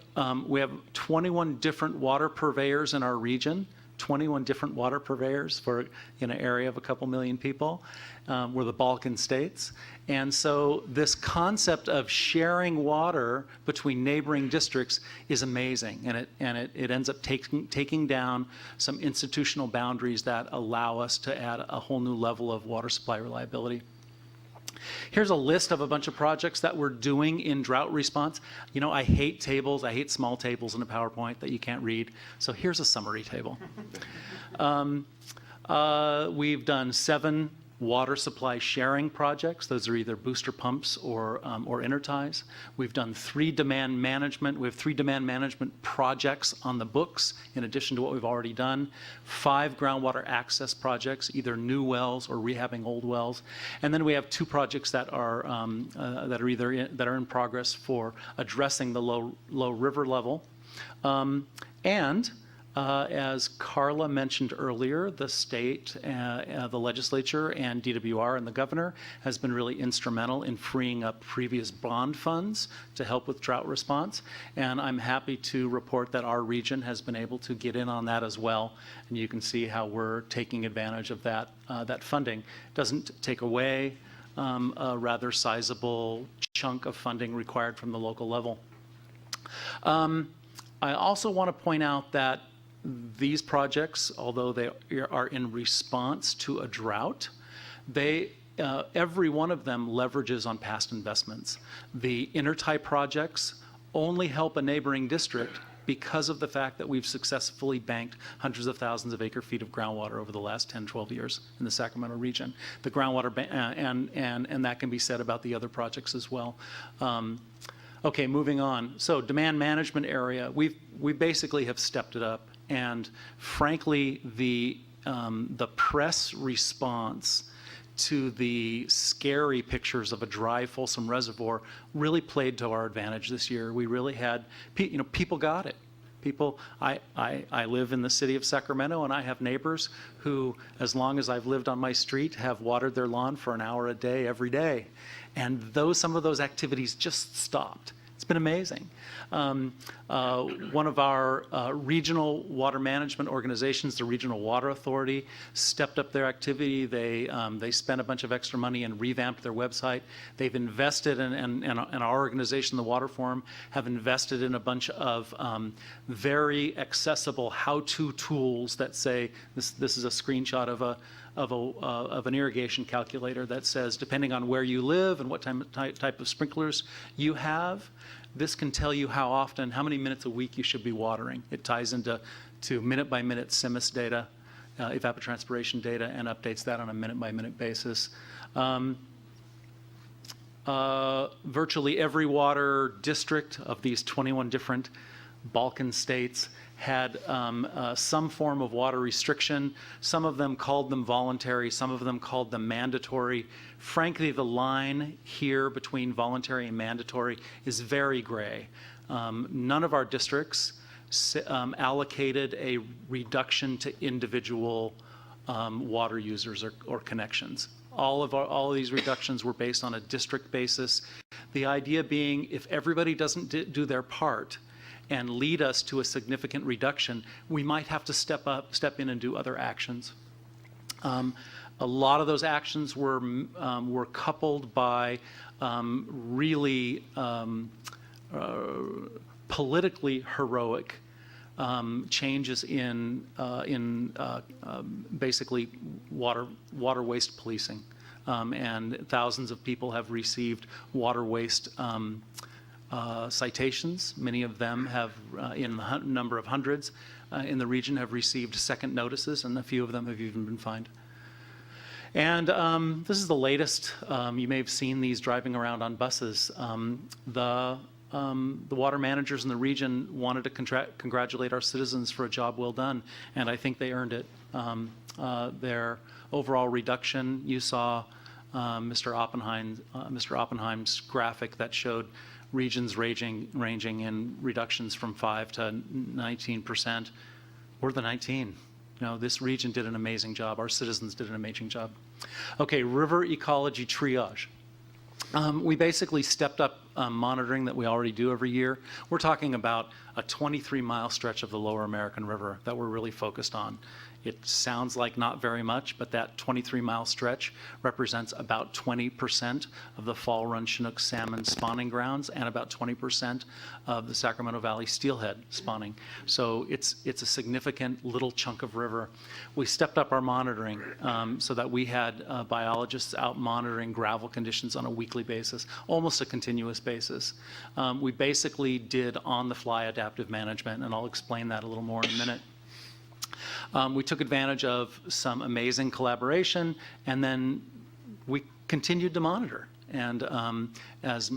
21 different water purveyors in our region. 21 different water purveyors for an area of a couple million people. We're the Balkan states. And so this concept of sharing water between neighboring districts is amazing. And it ends up taking down some institutional boundaries that allow us to add a whole new level of water supply reliability. Here's a list of a bunch of projects that we're doing in drought response. You know, I hate tables. I hate small tables in a PowerPoint that you can't read. So here's a summary table. We've done 7 water supply sharing projects. Those are either booster pumps or interties. We've done 3 demand management. We have 3 demand management projects on the books in addition to what we've already done. 5 groundwater access projects, either new wells or rehabbing old wells. And then we have 2 projects that are in progress for addressing the low river level. As Carla mentioned earlier, the state, the legislature, and DWR and the governor has been really instrumental in freeing up previous bond funds to help with drought response. And I'm happy to report that our region has been able to get in on that as well. And you can see how we're taking advantage of that funding. It doesn't take away a rather sizable chunk of funding required from the local level. I also want to point out that these projects, although they are in response to a drought, every one of them leverages on past investments. The intertie projects only help a neighboring district because of the fact that we've successfully banked hundreds of thousands of acre-feet of groundwater over the last 10, 12 years in the Sacramento region. The groundwater, and that can be said about the other projects as well. Okay, moving on. So demand management area, we basically have stepped it up. And frankly, the press response to the scary pictures of a dry Folsom Reservoir really played to our advantage this year. We really had, people got it. I live in the city of Sacramento, and I have neighbors who, as long as I've lived on my street, have watered their lawn for an hour a day every day. And some of those activities just stopped. It's been amazing. One of our regional water management organizations, the Regional Water Authority, stepped up their activity. They spent a bunch of extra money and revamped their website. They've invested in our organization, the Water Forum, have invested in a bunch of very accessible how-to tools that say, this is a screenshot of an irrigation calculator that says, depending on where you live and what type of sprinklers you have, this can tell you how many minutes a week you should be watering. It ties into minute-by-minute CIMIS data, evapotranspiration data, and updates that on a minute-by-minute basis. Virtually every water district of these 21 different Balkan states had some form of water restriction. Some of them called them voluntary, some of them called them mandatory. Frankly, the line here between voluntary and mandatory is very gray. None of our districts allocated a reduction to individual water users or connections. All of these reductions were based on a district basis. The idea being, if everybody doesn't do their part and lead us to a significant reduction, we might have to step in and do other actions. A lot of those actions were coupled by really politically heroic changes in basically water waste policing, and thousands of people have received water waste citations. Many of them have, in the number of hundreds in the region, have received second notices, and a few of them have even been fined. And this is the latest. You may have seen these driving around on buses. The water managers in the region wanted to congratulate our citizens for a job well done, and I think they earned it. Their overall reduction, you saw Mr. Oppenheim's graphic that showed regions ranging in reductions from 5 to 19%. We're the 19. This region did an amazing job. Our citizens did an amazing job. Okay, river ecology triage. We basically stepped up monitoring that we already do every year. We're talking about a 23-mile stretch of the Lower American River that we're really focused on. It sounds like not very much, but that 23-mile stretch represents about 20% of the Fall Run Chinook salmon spawning grounds and about 20% of the Sacramento Valley steelhead spawning. So it's a significant little chunk of river. We stepped up our monitoring so that we had biologists out monitoring gravel conditions on a weekly basis, almost a continuous basis. We basically did on-the-fly adaptive management, and I'll explain that a little more in a minute. We took advantage of some amazing collaboration, and then we continued to monitor. And as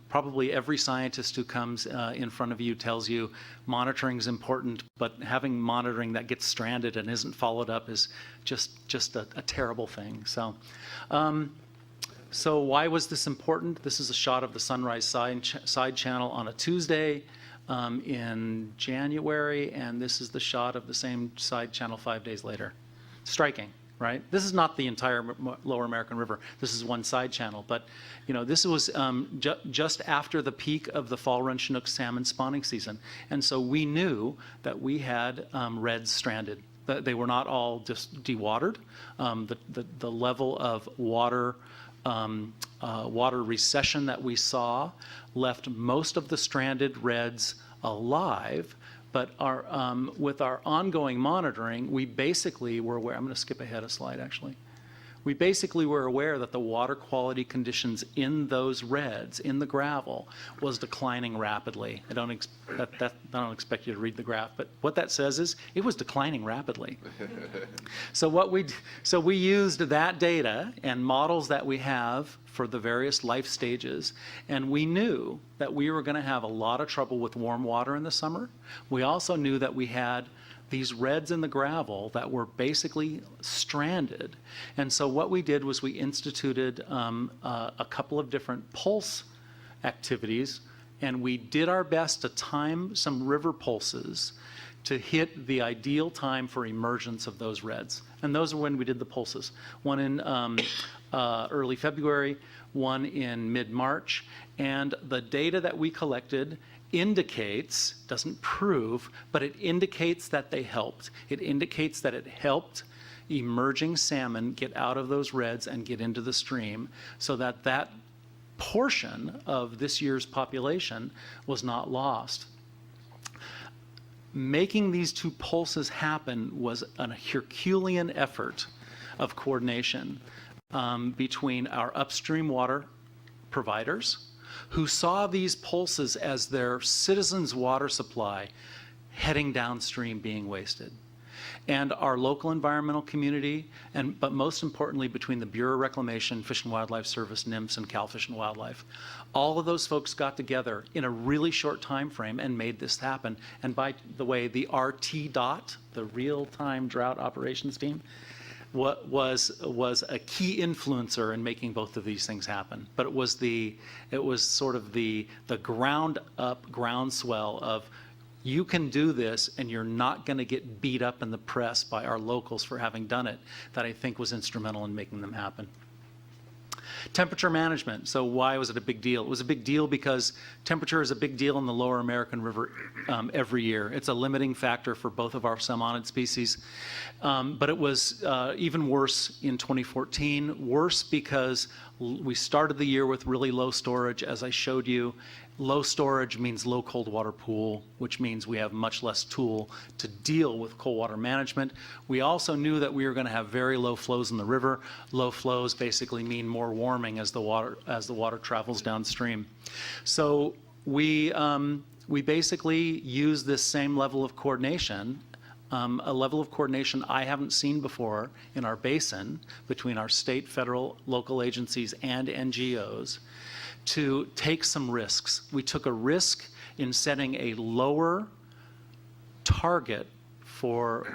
probably every scientist who comes in front of you tells you, monitoring is important, but having monitoring that gets stranded and isn't followed up is just a terrible thing. So why was this important? This is a shot of the Sunrise side channel on a Tuesday in January, and this is the shot of the same side channel 5 days later. Striking, right? This is not the entire Lower American River. This is one side channel, but this was just after the peak of the Fall Run Chinook salmon spawning season, and so we knew that we had reds stranded. They were not all just dewatered. The level of water recession that we saw left most of the stranded reds alive, but with our ongoing monitoring, we basically were aware, I'm going to skip ahead a slide actually. We basically were aware that the water quality conditions in those reds, in the gravel, was declining rapidly. I don't expect you to read the graph, but what that says is it was declining rapidly. So we used that data and models that we have for the various life stages, and we knew that we were going to have a lot of trouble with warm water in the summer. We also knew that we had these reds in the gravel that were basically stranded. And so what we did was we instituted a couple of different pulse activities, and we did our best to time some river pulses to hit the ideal time for emergence of those reds. And those are when we did the pulses. One in early February, one in mid-March, and the data that we collected indicates, doesn't prove, but it indicates that they helped. It indicates that it helped emerging salmon get out of those reds and get into the stream, so that that portion of this year's population was not lost. Making these two pulses happen was a Herculean effort of coordination between our upstream water providers, who saw these pulses as their citizens' water supply heading downstream being wasted, and our local environmental community, but most importantly between the Bureau of Reclamation, Fish and Wildlife Service, NIMS, and Cal Fish and Wildlife. All of those folks got together in a really short time frame and made this happen. And by the way, the RT-DOT, the Real-Time Drought Operations Team, was a key influencer in making both of these things happen. But it was sort of the ground up groundswell of, you can do this and you're not going to get beat up in the press by our locals for having done it, that I think was instrumental in making them happen. Temperature management. So why was it a big deal? It was a big deal because temperature is a big deal in the Lower American River every year. It's a limiting factor for both of our salmonid species. But it was even worse in 2014. Worse because we started the year with really low storage, as I showed you. Low storage means low cold water pool, which means we have much less tool to deal with cold water management. We also knew that we were going to have very low flows in the river. Low flows basically mean more warming as the water travels downstream. So we basically use this same level of coordination, a level of coordination I haven't seen before in our basin between our state, federal, local agencies, and NGOs, to take some risks. We took a risk in setting a lower target for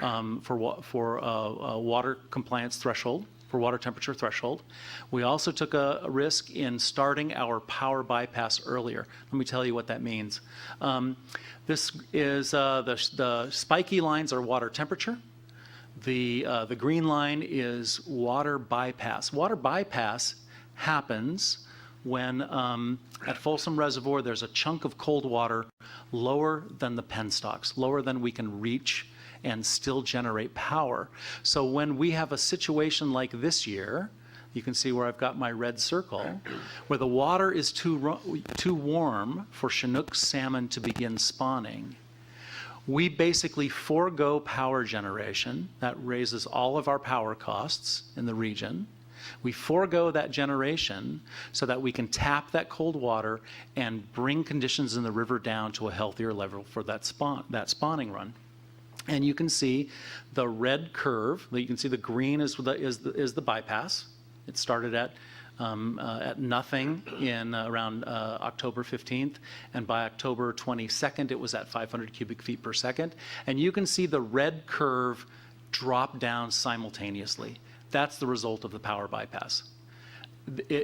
water compliance threshold, for water temperature threshold. We also took a risk in starting our power bypass earlier. Let me tell you what that means. This is the spiky lines are water temperature. The green line is water bypass. Water bypass happens when at Folsom Reservoir there's a chunk of cold water lower than the penstocks, lower than we can reach and still generate power. So when we have a situation like this year, you can see where I've got my red circle, where the water is too warm for Chinook salmon to begin spawning, we basically forego power generation. That raises all of our power costs in the region. We forego that generation so that we can tap that cold water and bring conditions in the river down to a healthier level for that spawning run. And you can see the red curve. You can see the green is the bypass. It started at nothing in around October 15th, and by October 22nd it was at 500 cubic feet per second. And you can see the red curve drop down simultaneously. That's the result of the power bypass.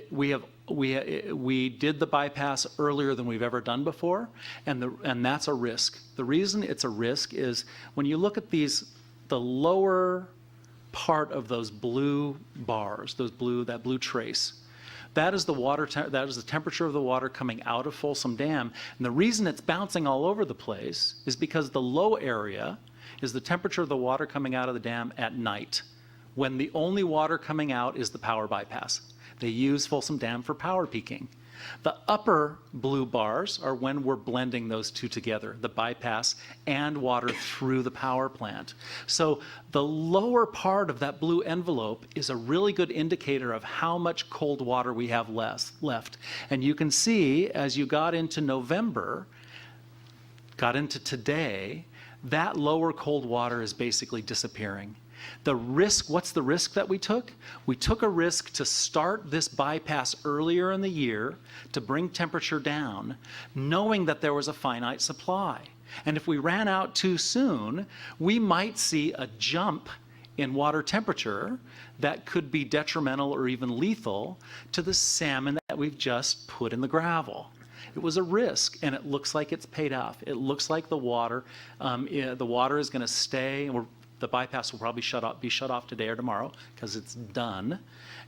We did the bypass earlier than we've ever done before, and that's a risk. The reason it's a risk is when you look at the lower part of those blue bars, that blue trace, that is the temperature of the water coming out of Folsom Dam. And the reason it's bouncing all over the place is because the low area is the temperature of the water coming out of the dam at night, when the only water coming out is the power bypass. They use Folsom Dam for power peaking. The upper blue bars are when we're blending those two together, the bypass and water through the power plant. So the lower part of that blue envelope is a really good indicator of how much cold water we have left. And you can see as you got into November, got into today, that lower cold water is basically disappearing. The risk, what's the risk that we took? We took a risk to start this bypass earlier in the year to bring temperature down, knowing that there was a finite supply. And if we ran out too soon, we might see a jump in water temperature that could be detrimental or even lethal to the salmon that we've just put in the gravel. It was a risk, and it looks like it's paid off. It looks like the water is going to stay, and the bypass will probably be shut off today or tomorrow because it's done.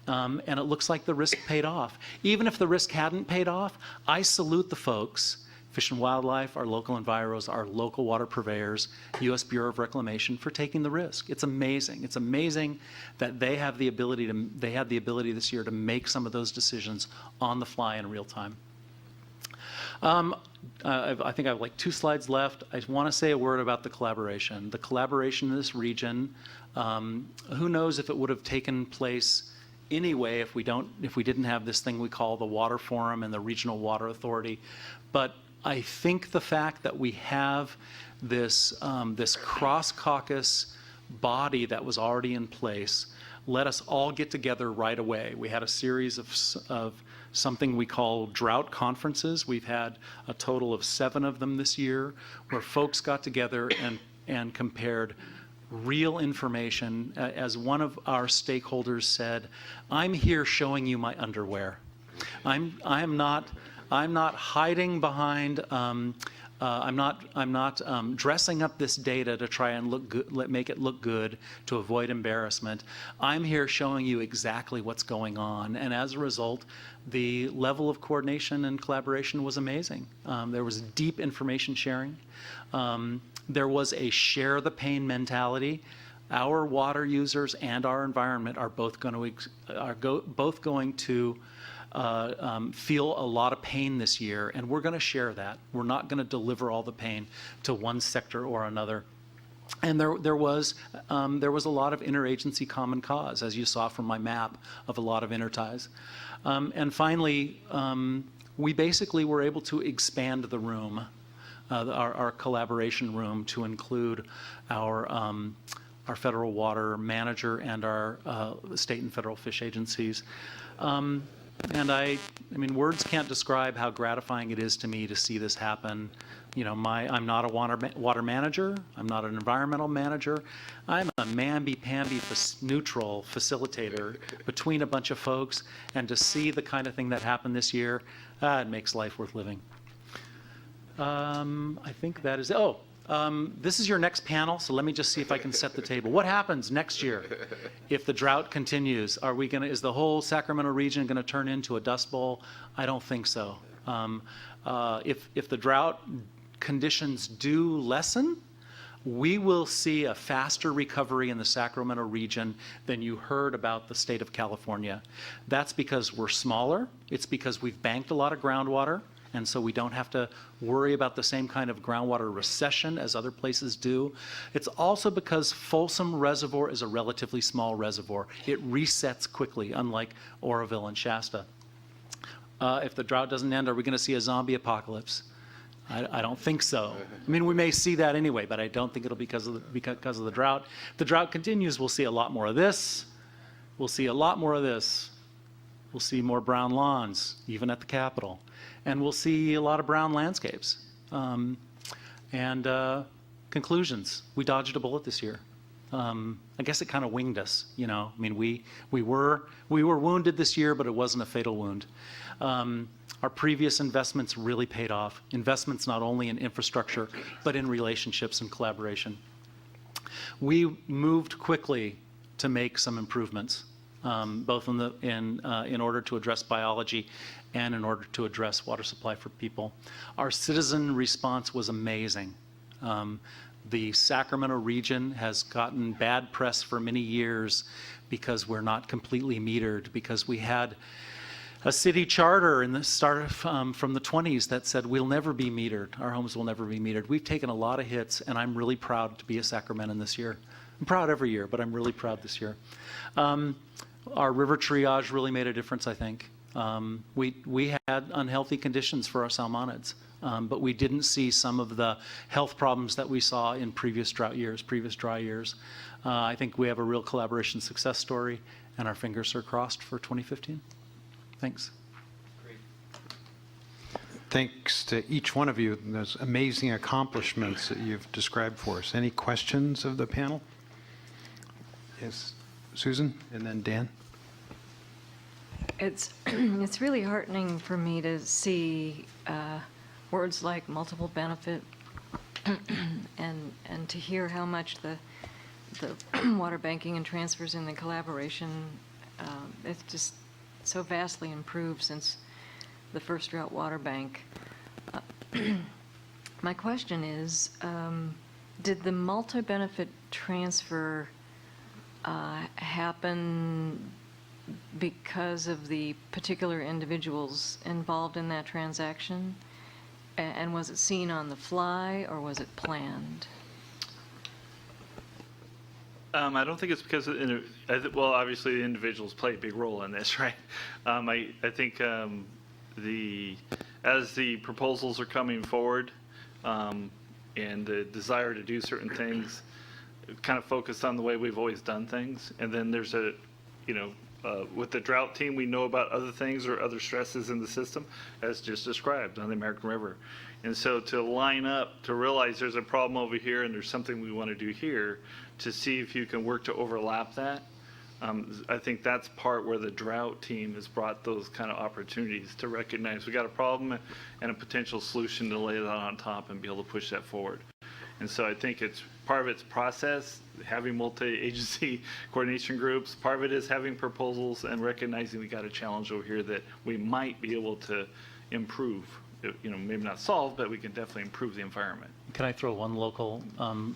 And it looks like the risk paid off. Even if the risk hadn't paid off, I salute the folks, Fish and Wildlife, our local enviros, our local water purveyors, U.S. Bureau of Reclamation, for taking the risk. It's amazing. It's amazing that they had the ability this year to make some of those decisions on the fly in real time. I think I have like 2 slides left. I want to say a word about the collaboration. The collaboration in this region, who knows if it would have taken place anyway if we didn't have this thing we call the Water Forum and the Regional Water Authority. But I think the fact that we have this cross-caucus body that was already in place let us all get together right away. We had a series of something we call drought conferences. We've had a total of 7 of them this year, where folks got together and compared real information. As one of our stakeholders said, "I'm here showing you my underwear. I'm not hiding behind. I'm not dressing up this data to try and look good, make it look good to avoid embarrassment. I'm here showing you exactly what's going on." And as a result, the level of coordination and collaboration was amazing. There was deep information sharing. There was a share the pain mentality. Our water users and our environment are both going to feel a lot of pain this year, and we're going to share that. We're not going to deliver all the pain to one sector or another. And there was a lot of interagency common cause, as you saw from my map of a lot of interties. And finally, we basically were able to expand the room, our collaboration room, to include our federal water manager and our state and federal fish agencies. And I mean, words can't describe how gratifying it is to me to see this happen. You know, I'm not a water manager. I'm not an environmental manager. I'm a mamby-pamby neutral facilitator between a bunch of folks. And to see the kind of thing that happened this year, it makes life worth living. I think that is, this is your next panel, so let me just see if I can set the table. What happens next year if the drought continues? Is the whole Sacramento region going to turn into a dust bowl? I don't think so. If the drought conditions do lessen, we will see a faster recovery in the Sacramento region than you heard about the state of California. That's because we're smaller. It's because we've banked a lot of groundwater, and so we don't have to worry about the same kind of groundwater recession as other places do. It's also because Folsom Reservoir is a relatively small reservoir. It resets quickly, unlike Oroville and Shasta. If the drought doesn't end, are we going to see a zombie apocalypse? I don't think so. I mean, we may see that anyway, but I don't think it'll be because of the drought. If the drought continues, we'll see a lot more of this. We'll see a lot more of this. We'll see more brown lawns, even at the Capitol. And we'll see a lot of brown landscapes. Conclusions. We dodged a bullet this year. I guess it kind of winged us, you know. I mean, we were wounded this year, but it wasn't a fatal wound. Our previous investments really paid off. Investments not only in infrastructure, but in relationships and collaboration. We moved quickly to make some improvements, both in order to address biology and in order to address water supply for people. Our citizen response was amazing. The Sacramento region has gotten bad press for many years because we're not completely metered, because we had a city charter in the start from the 20s that said we'll never be metered. Our homes will never be metered. We've taken a lot of hits, and I'm really proud to be a Sacramentan this year. I'm proud every year, but I'm really proud this year. Our river triage really made a difference, I think. We had unhealthy conditions for our salmonids, but we didn't see some of the health problems that we saw in previous dry years. I think we have a real collaboration success story, and our fingers are crossed for 2015. Thanks. Great. Thanks to each one of you. Those amazing accomplishments that you've described for us. Any questions of the panel? Yes, Susan, and then Dan. It's really heartening for me to see words like multiple benefit and to hear how much the water banking and transfers and the collaboration, it's just so vastly improved since the first drought water bank. My question is, did the multi-benefit transfer happen because of the particular individuals involved in that transaction? And was it seen on the fly, or was it planned? I don't think it's because well, obviously the individuals play a big role in this, right? I think as the proposals are coming forward and the desire to do certain things, kind of focused on the way we've always done things. And then there's with the drought team, we know about other things or other stresses in the system, as just described on the American River. And so to line up, to realize there's a problem over here and there's something we want to do here, to see if you can work to overlap that. I think that's part where the drought team has brought those kind of opportunities to recognize we got a problem and a potential solution to lay that on top and be able to push that forward. And so I think it's part of its process, having multi-agency coordination groups. Part of it is having proposals and recognizing we got a challenge over here that we might be able to improve. Maybe not solve, but we can definitely improve the environment. Can I throw one local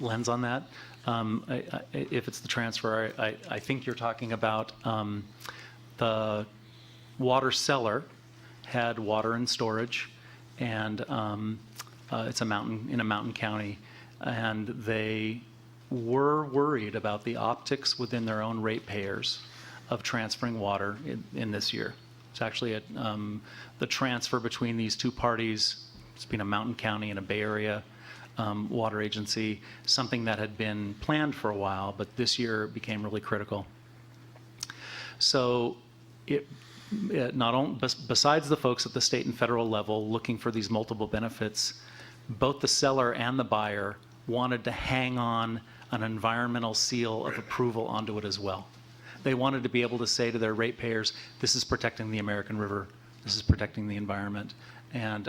lens on that? If it's the transfer, I think you're talking about the water seller had water in storage, and it's a mountain in a mountain county, and they were worried about the optics within their own ratepayers of transferring water in this year. It's actually the transfer between these two parties. It's been a mountain county and a Bay Area water agency, something that had been planned for a while, but this year it became really critical. So it not only, besides the folks at the state and federal level looking for these multiple benefits, both the seller and the buyer wanted to hang on an environmental seal of approval onto it as well. They wanted to be able to say to their ratepayers, this is protecting the American River, this is protecting the environment. And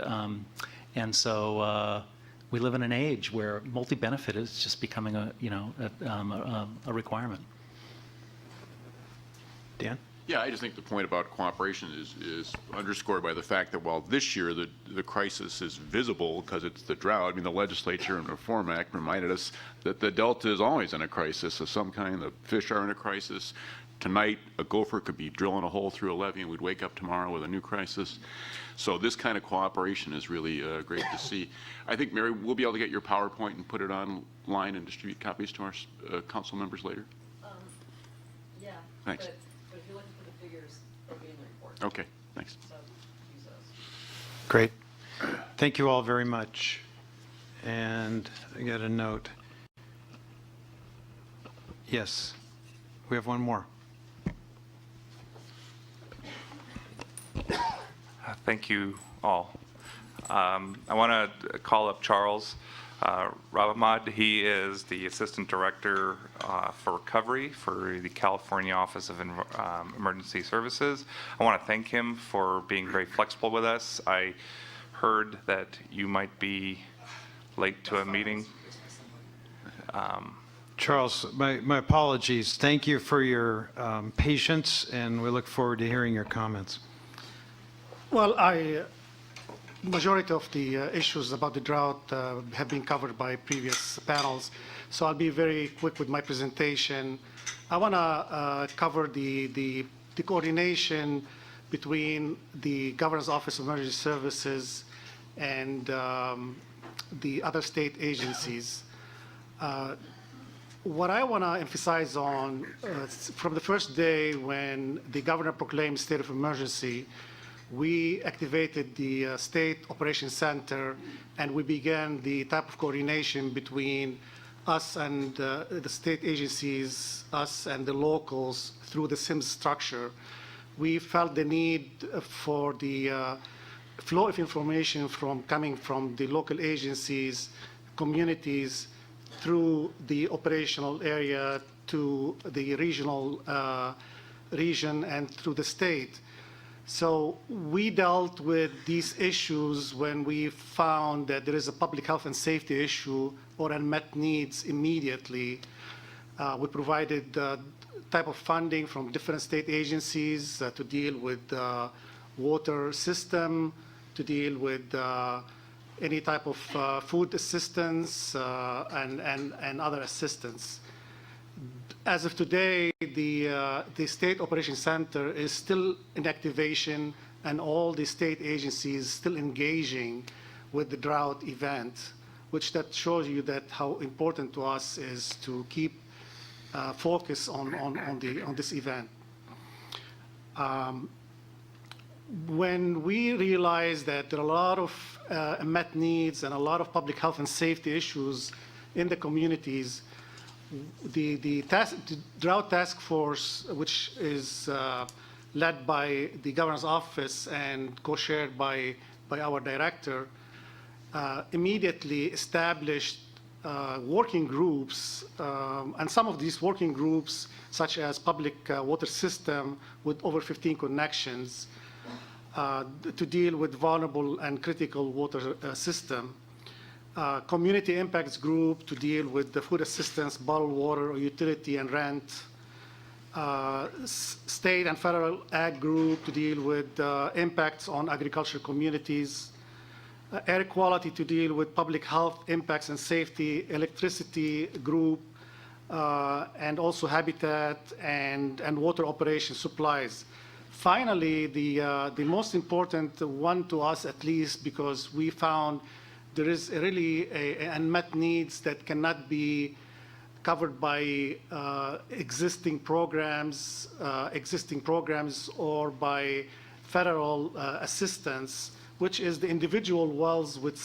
so we live in an age where multi-benefit is just becoming a requirement. Dan? Yeah, I just think the point about cooperation is underscored by the fact that while this year the crisis is visible because it's the drought, I mean, the legislature and Reform Act reminded us that the Delta is always in a crisis of some kind. The fish are in a crisis. Tonight, a gopher could be drilling a hole through a levee and we'd wake up tomorrow with a new crisis. So this kind of cooperation is really great to see. I think, Mary, we'll be able to get your PowerPoint and put it online and distribute copies to our council members later. Yeah. Thanks. But if you're looking for the figures, they'll be in the report. Okay, thanks. So use those. Great. Thank you all very much. And I got a note. Yes, we have one more. Thank you all. I want to call up Charles Rabamad. He is the Assistant Director for Recovery for the California Office of Emergency Services. I want to thank him for being very flexible with us. I heard that you might be late to a meeting. Charles, my apologies. Thank you for your patience, and we look forward to hearing your comments. Well, majority of the issues about the drought have been covered by previous panels, so I'll be very quick with my presentation. I want to cover the coordination between the Governor's Office of Emergency Services and the other state agencies. What I want to emphasize on, from the first day when the governor proclaimed state of emergency, we activated the State Operations Center, and we began the type of coordination between us and the state agencies, us and the locals through the SIMS structure. We felt the need for the flow of information coming from the local agencies, communities, through the operational area to the regional region and through the state. So we dealt with these issues when we found that there is a public health and safety issue or unmet needs immediately. We provided type of funding from different state agencies to deal with water system, to deal with any type of food assistance and other assistance. As of today, the State Operations Center is still in activation, and all the state agencies still engaging with the drought event, which that shows you that how important to us is to keep focus on this event. When we realized that there are a lot of unmet needs and a lot of public health and safety issues in the communities, the Drought Task Force, which is led by the Governor's Office and co-chaired by our director, immediately established working groups, and some of these working groups, such as public water system with over 15 connections, to deal with vulnerable and critical water system. Community impacts group to deal with the food assistance, bottled water, or utility and rent. State and federal ag group to deal with impacts on agricultural communities. Air quality to deal with public health impacts and safety. Electricity group, and also habitat and water operation supplies. Finally, the most important one to us, at least, because we found there is really unmet needs that cannot be covered by existing programs or by federal assistance, which is the individual wells with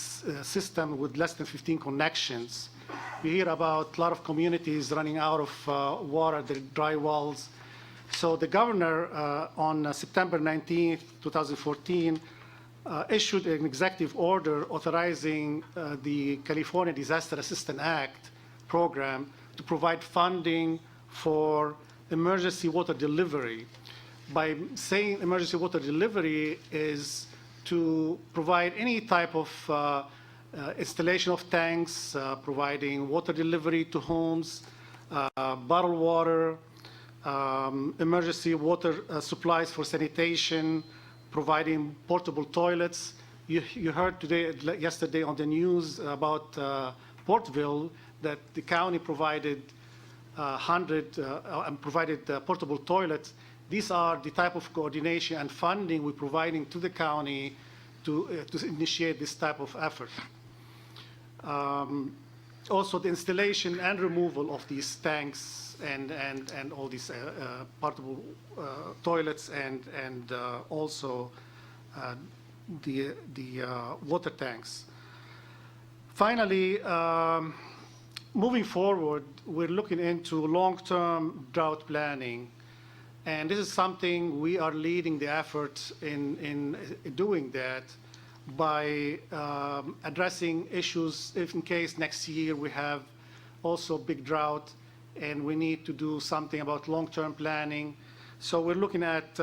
system with less than 15 connections. We hear about a lot of communities running out of water, the dry wells. So the governor on September 19, 2014, issued an executive order authorizing the California Disaster Assistance Act program to provide funding for emergency water delivery. By saying emergency water delivery is to provide any type of installation of tanks, providing water delivery to homes, bottled water, emergency water supplies for sanitation, providing portable toilets. You heard yesterday on the news about Portville that the county provided portable toilets. These are the type of coordination and funding we're providing to the county to initiate this type of effort. Also, the installation and removal of these tanks and all these portable toilets and also the water tanks. Finally, moving forward, we're looking into long-term drought planning. And this is something we are leading the effort in doing that by addressing issues if in case next year we have also big drought and we need to do something about long-term planning. So we're looking at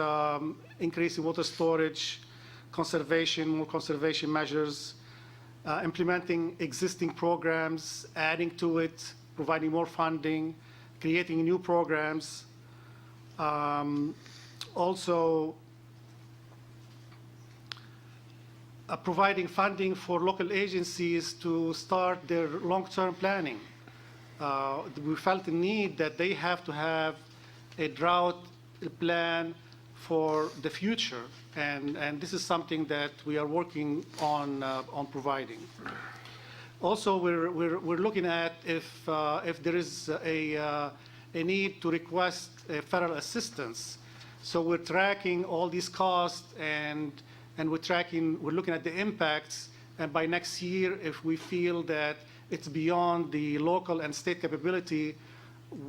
increasing water storage, more conservation measures, implementing existing programs, adding to it, providing more funding, creating new programs. Also, providing funding for local agencies to start their long-term planning. We felt the need that they have to have a drought plan for the future, and this is something that we are working on providing. Also, we're looking at if there is a need to request federal assistance. So we're tracking all these costs and we're looking at the impacts, and by next year, if we feel that it's beyond the local and state capability,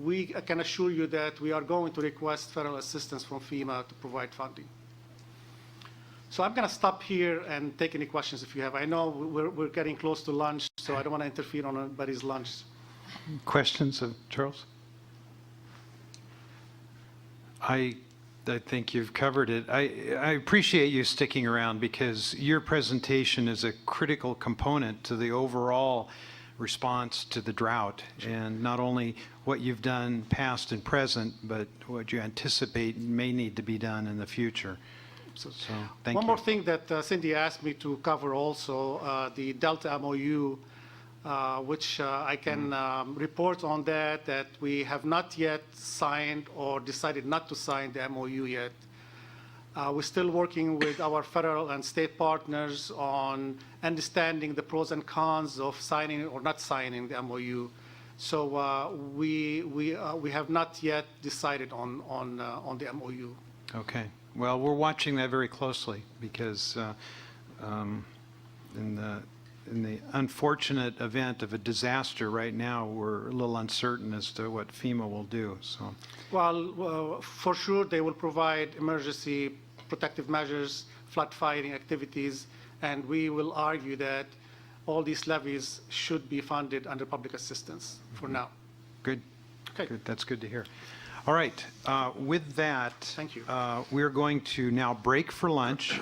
we can assure you that we are going to request federal assistance from FEMA to provide funding. So I'm going to stop here and take any questions if you have. I know we're getting close to lunch, so I don't want to interfere on anybody's lunch. Questions of Charles? I think you've covered it. I appreciate you sticking around because your presentation is a critical component to the overall response to the drought, and not only what you've done past and present, but what you anticipate may need to be done in the future. So thank you. One more thing that Cindy asked me to cover also, the Delta MOU, which I can report on that we have not yet signed or decided not to sign the MOU yet. We're still working with our federal and state partners on understanding the pros and cons of signing or not signing the MOU. So we have not yet decided on the MOU. Okay. Well, we're watching that very closely because in the unfortunate event of a disaster right now, we're a little uncertain as to what FEMA will do. So, well, for sure they will provide emergency protective measures, flood fighting activities, and we will argue that all these levees should be funded under public assistance for now. Good. Okay. Good. That's good to hear. All right. With that, thank you. We're going to now break for lunch.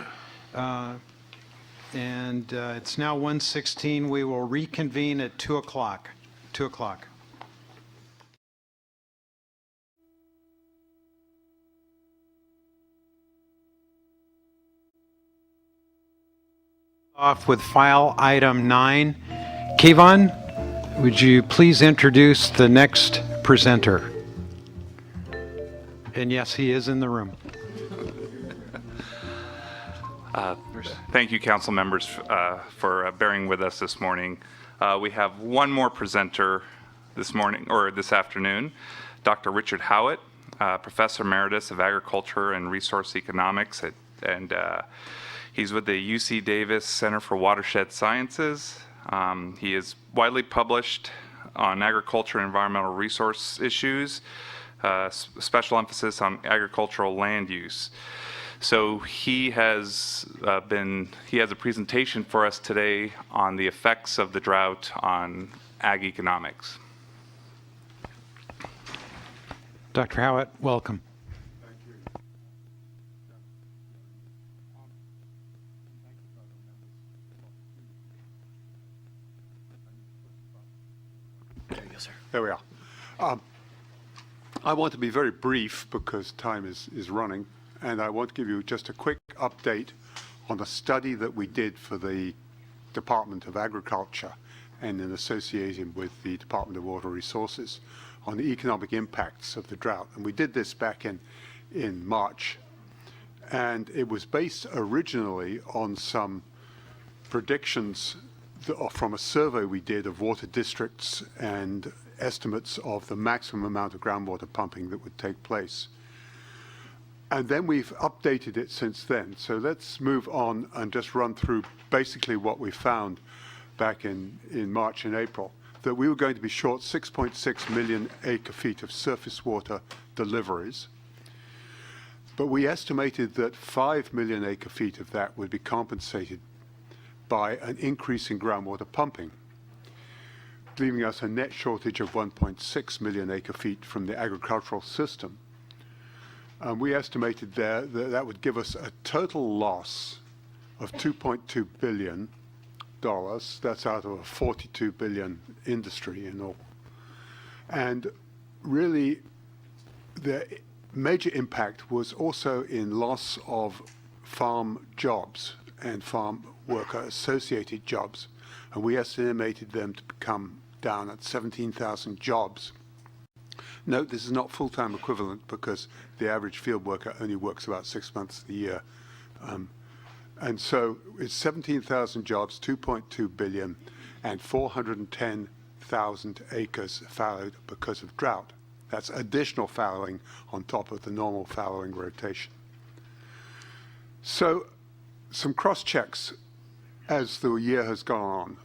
And it's now 1:16. We will reconvene at 2 o'clock. 2 o'clock. Off with file item 9. Kevon, would you please introduce the next presenter? And yes, he is in the room. Thank you, council members, for bearing with us this morning. We have one more presenter this morning, or this afternoon, Dr. Richard Howitt, Professor Emeritus of Agriculture and Resource Economics, and he's with the UC Davis Center for Watershed Sciences. He is widely published on agriculture and environmental resource issues, special emphasis on agricultural land use. So he has a presentation for us today on the effects of the drought on ag economics. Dr. Howitt, welcome. There we are. I want to be very brief because time is running, and I want to give you just a quick update on a study that we did for the Department of Agriculture and in association with the Department of Water Resources on the economic impacts of the drought. And we did this back in March. And it was based originally on some predictions from a survey we did of water districts and estimates of the maximum amount of groundwater pumping that would take place. And then we've updated it since then. So let's move on and just run through basically what we found back in March and April, that we were going to be short 6.6 million acre-feet of surface water deliveries. But we estimated that 5 million acre-feet of that would be compensated by an increase in groundwater pumping, leaving us a net shortage of 1.6 million acre-feet from the agricultural system. We estimated there that would give us a total loss of $2.2 billion. That's out of a $42 billion industry in all. And really, the major impact was also in loss of farm jobs and farm worker-associated jobs. And we estimated them to come down at 17,000 jobs. Note, this is not full-time equivalent because the average field worker only works about 6 months a year. And so it's 17,000 jobs, 2.2 billion, and 410,000 acres fallowed because of drought. That's additional fallowing on top of the normal fallowing rotation. So some cross-checks as the year has gone on.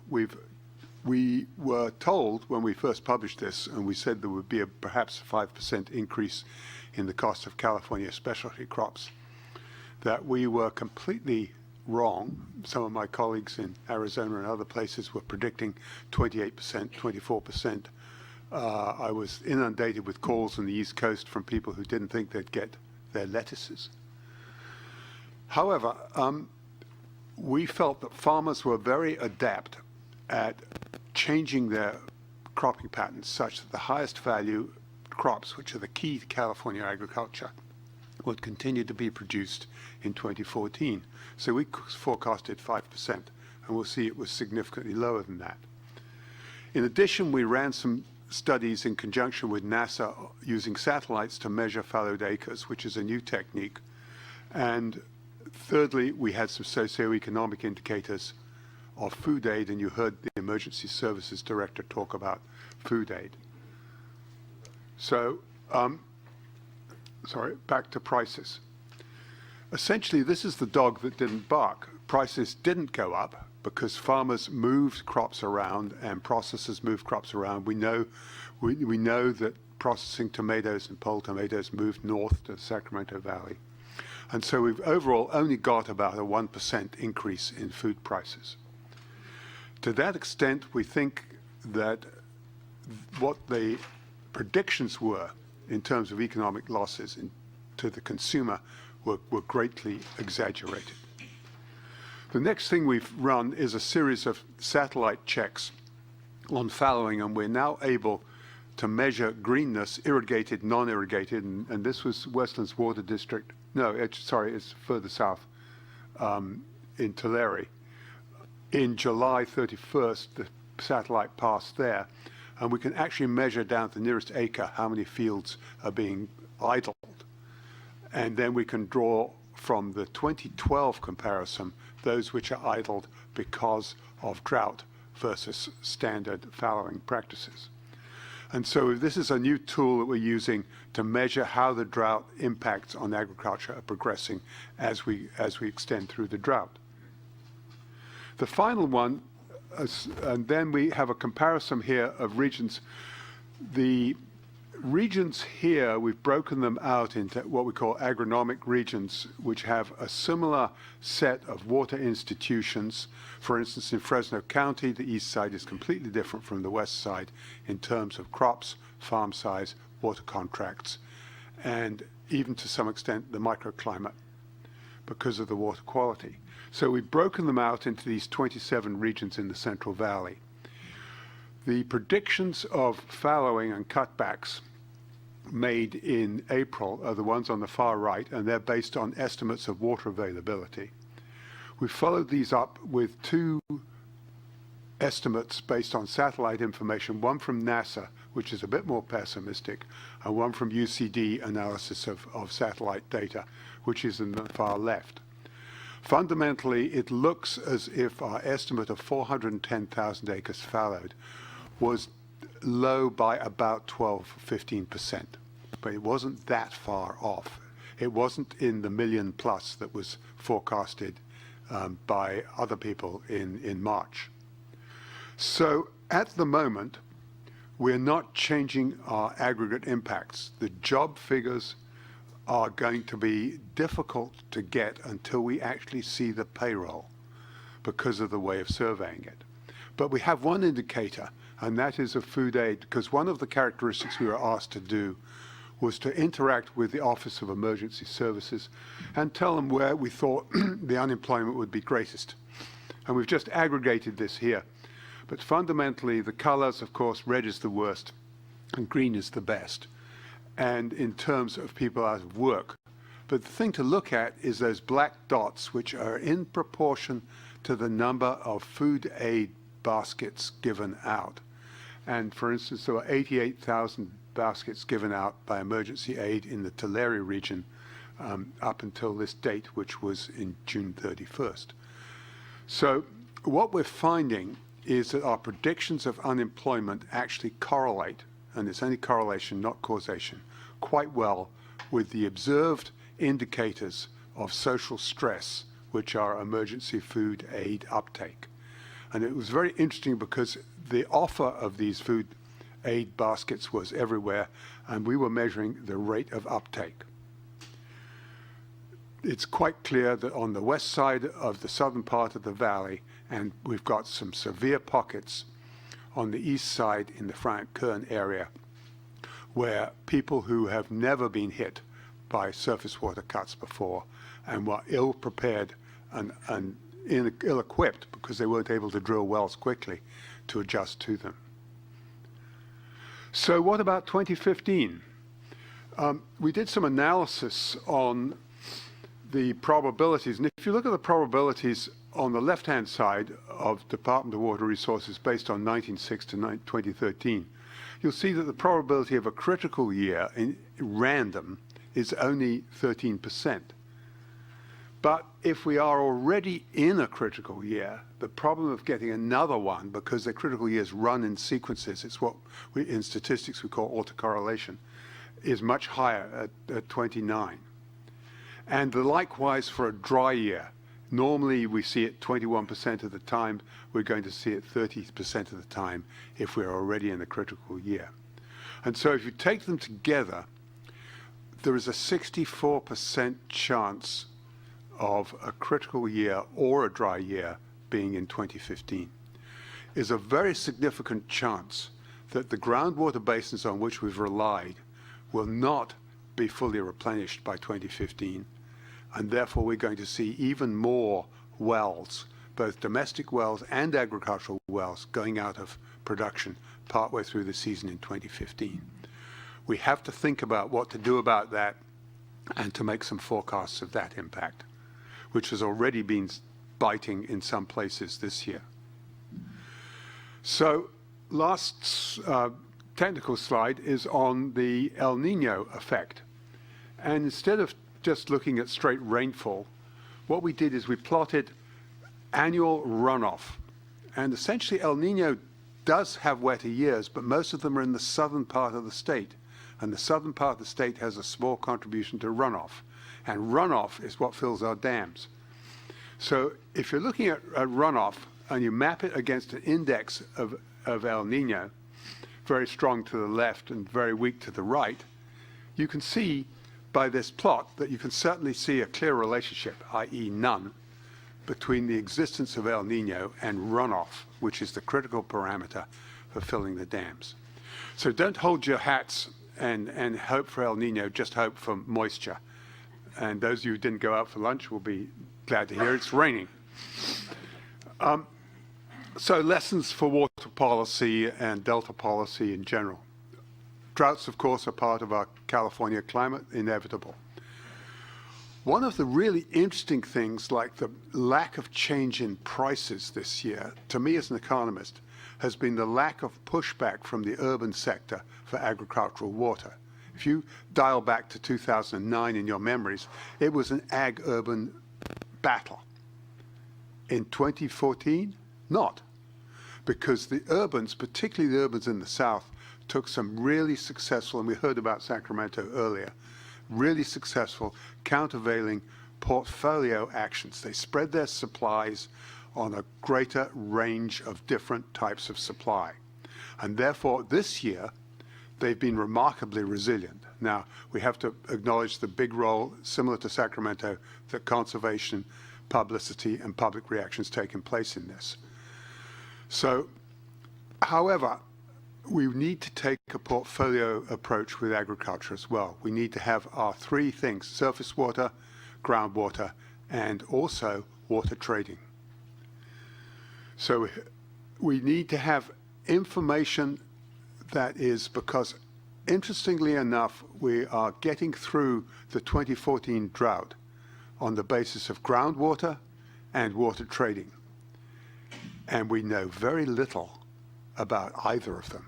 We were told when we first published this, and we said there would be perhaps a 5% increase in the cost of California specialty crops, that we were completely wrong. Some of my colleagues in Arizona and other places were predicting 28%, 24%. I was inundated with calls on the East Coast from people who didn't think they'd get their lettuces. However, we felt that farmers were very adept at changing their cropping patterns such that the highest value crops, which are the key to California agriculture, would continue to be produced in 2014. So we forecasted 5%, and we'll see it was significantly lower than that. In addition, we ran some studies in conjunction with NASA using satellites to measure fallowed acres, which is a new technique. And thirdly, we had some socioeconomic indicators of food aid, and you heard the Emergency Services Director talk about food aid. So, back to prices. Essentially, this is the dog that didn't bark. Prices didn't go up because farmers moved crops around and processors moved crops around. We know that processing tomatoes and pole tomatoes moved north to the Sacramento Valley. And so we've overall only got about a 1% increase in food prices. To that extent, we think that what the predictions were in terms of economic losses to the consumer were greatly exaggerated. The next thing we've run is a series of satellite checks on fallowing, and we're now able to measure greenness, irrigated, non-irrigated, and this was Westland's Water District. No, it's further south in Tulare. In July 31st, the satellite passed there, and we can actually measure down to the nearest acre how many fields are being idled. And then we can draw from the 2012 comparison, those which are idled because of drought versus standard fallowing practices. And so this is a new tool that we're using to measure how the drought impacts on agriculture are progressing as we extend through the drought. The final one, and then we have a comparison here of regions. The regions here, we've broken them out into what we call agronomic regions, which have a similar set of water institutions. For instance, in Fresno County, the east side is completely different from the west side in terms of crops, farm size, water contracts, and even to some extent the microclimate because of the water quality. So we've broken them out into these 27 regions in the Central Valley. The predictions of fallowing and cutbacks made in April are the ones on the far right, and they're based on estimates of water availability. We followed these up with two estimates based on satellite information, one from NASA, which is a bit more pessimistic, and one from UCD analysis of satellite data, which is in the far left. Fundamentally, it looks as if our estimate of 410,000 acres fallowed was low by about 12-15%, but it wasn't that far off. It wasn't in the million plus that was forecasted by other people in March. So at the moment, we're not changing our aggregate impacts. The job figures are going to be difficult to get until we actually see the payroll because of the way of surveying it. But we have one indicator, and that is of food aid, because one of the characteristics we were asked to do was to interact with the Office of Emergency Services and tell them where we thought the unemployment would be greatest. And we've just aggregated this here. But fundamentally, the colors, of course, red is the worst and green is the best. And in terms of people out of work. But the thing to look at is those black dots, which are in proportion to the number of food aid baskets given out. And for instance, there were 88,000 baskets given out by emergency aid in the Tulare region up until this date, which was in June 31st. So what we're finding is that our predictions of unemployment actually correlate, and it's only correlation, not causation, quite well with the observed indicators of social stress, which are emergency food aid uptake. And it was very interesting because the offer of these food aid baskets was everywhere, and we were measuring the rate of uptake. It's quite clear that on the west side of the southern part of the valley, and we've got some severe pockets on the east side in the Frank-Kern area, where people who have never been hit by surface water cuts before and were ill-prepared and ill-equipped because they weren't able to drill wells quickly to adjust to them. So what about 2015? We did some analysis on the probabilities, and if you look at the probabilities on the left-hand side of Department of Water Resources based on 1906 to 2013, you'll see that the probability of a critical year in random is only 13%. But if we are already in a critical year, the problem of getting another one, because the critical years run in sequences, it's what in statistics we call autocorrelation, is much higher at 29. And likewise for a dry year. Normally we see it 21% of the time. We're going to see it 30% of the time if we're already in the critical year. And so if you take them together, there is a 64% chance of a critical year or a dry year being in 2015. Is a very significant chance that the groundwater basins on which we've relied will not be fully replenished by 2015. And therefore we're going to see even more wells, both domestic wells and agricultural wells, going out of production partway through the season in 2015. We have to think about what to do about that and to make some forecasts of that impact, which has already been biting in some places this year. So last technical slide is on the El Nino effect. And instead of just looking at straight rainfall, what we did is we plotted annual runoff. And essentially El Nino does have wetter years, but most of them are in the southern part of the state. And the southern part of the state has a small contribution to runoff. And runoff is what fills our dams. So if you're looking at runoff and you map it against an index of El Nino, very strong to the left and very weak to the right, you can see by this plot that you can certainly see a clear relationship, i.e. none, between the existence of El Nino and runoff, which is the critical parameter for filling the dams. So don't hold your hats and hope for El Nino, just hope for moisture. And those of you who didn't go out for lunch will be glad to hear it's raining. So lessons for water policy and delta policy in general. Droughts, of course, are part of our California climate, inevitable. One of the really interesting things, like the lack of change in prices this year, to me as an economist, has been the lack of pushback from the urban sector for agricultural water. If you dial back to 2009 in your memories, it was an ag-urban battle. In 2014, not. Because the urbans, particularly the urbans in the south, took some really successful, and we heard about Sacramento earlier, really successful countervailing portfolio actions. They spread their supplies on a greater range of different types of supply. And therefore, this year, they've been remarkably resilient. Now, we have to acknowledge the big role, similar to Sacramento, that conservation, publicity, and public reactions taken place in this. So, however, we need to take a portfolio approach with agriculture as well. We need to have our three things: surface water, groundwater, and also water trading. So we need to have information that is, because interestingly enough, we are getting through the 2014 drought on the basis of groundwater and water trading. And we know very little about either of them.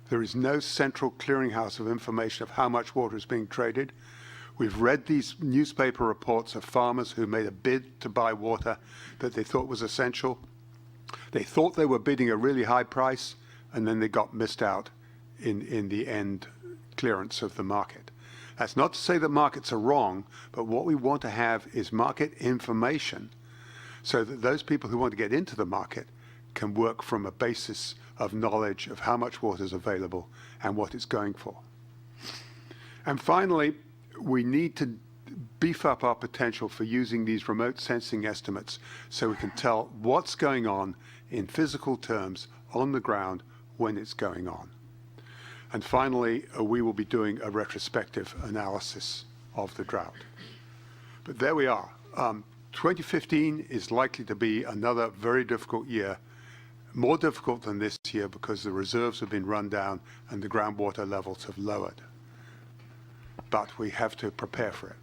There is no central clearinghouse of information of how much water is being traded. We've read these newspaper reports of farmers who made a bid to buy water that they thought was essential. They thought they were bidding a really high price, and then they got missed out in the end clearance of the market. That's not to say that markets are wrong, but what we want to have is market information so that those people who want to get into the market can work from a basis of knowledge of how much water is available and what it's going for. And finally, we need to beef up our potential for using these remote sensing estimates so we can tell what's going on in physical terms on the ground when it's going on. And finally, we will be doing a retrospective analysis of the drought. But there we are. 2015 is likely to be another very difficult year, more difficult than this year because the reserves have been run down and the groundwater levels have lowered. But we have to prepare for it.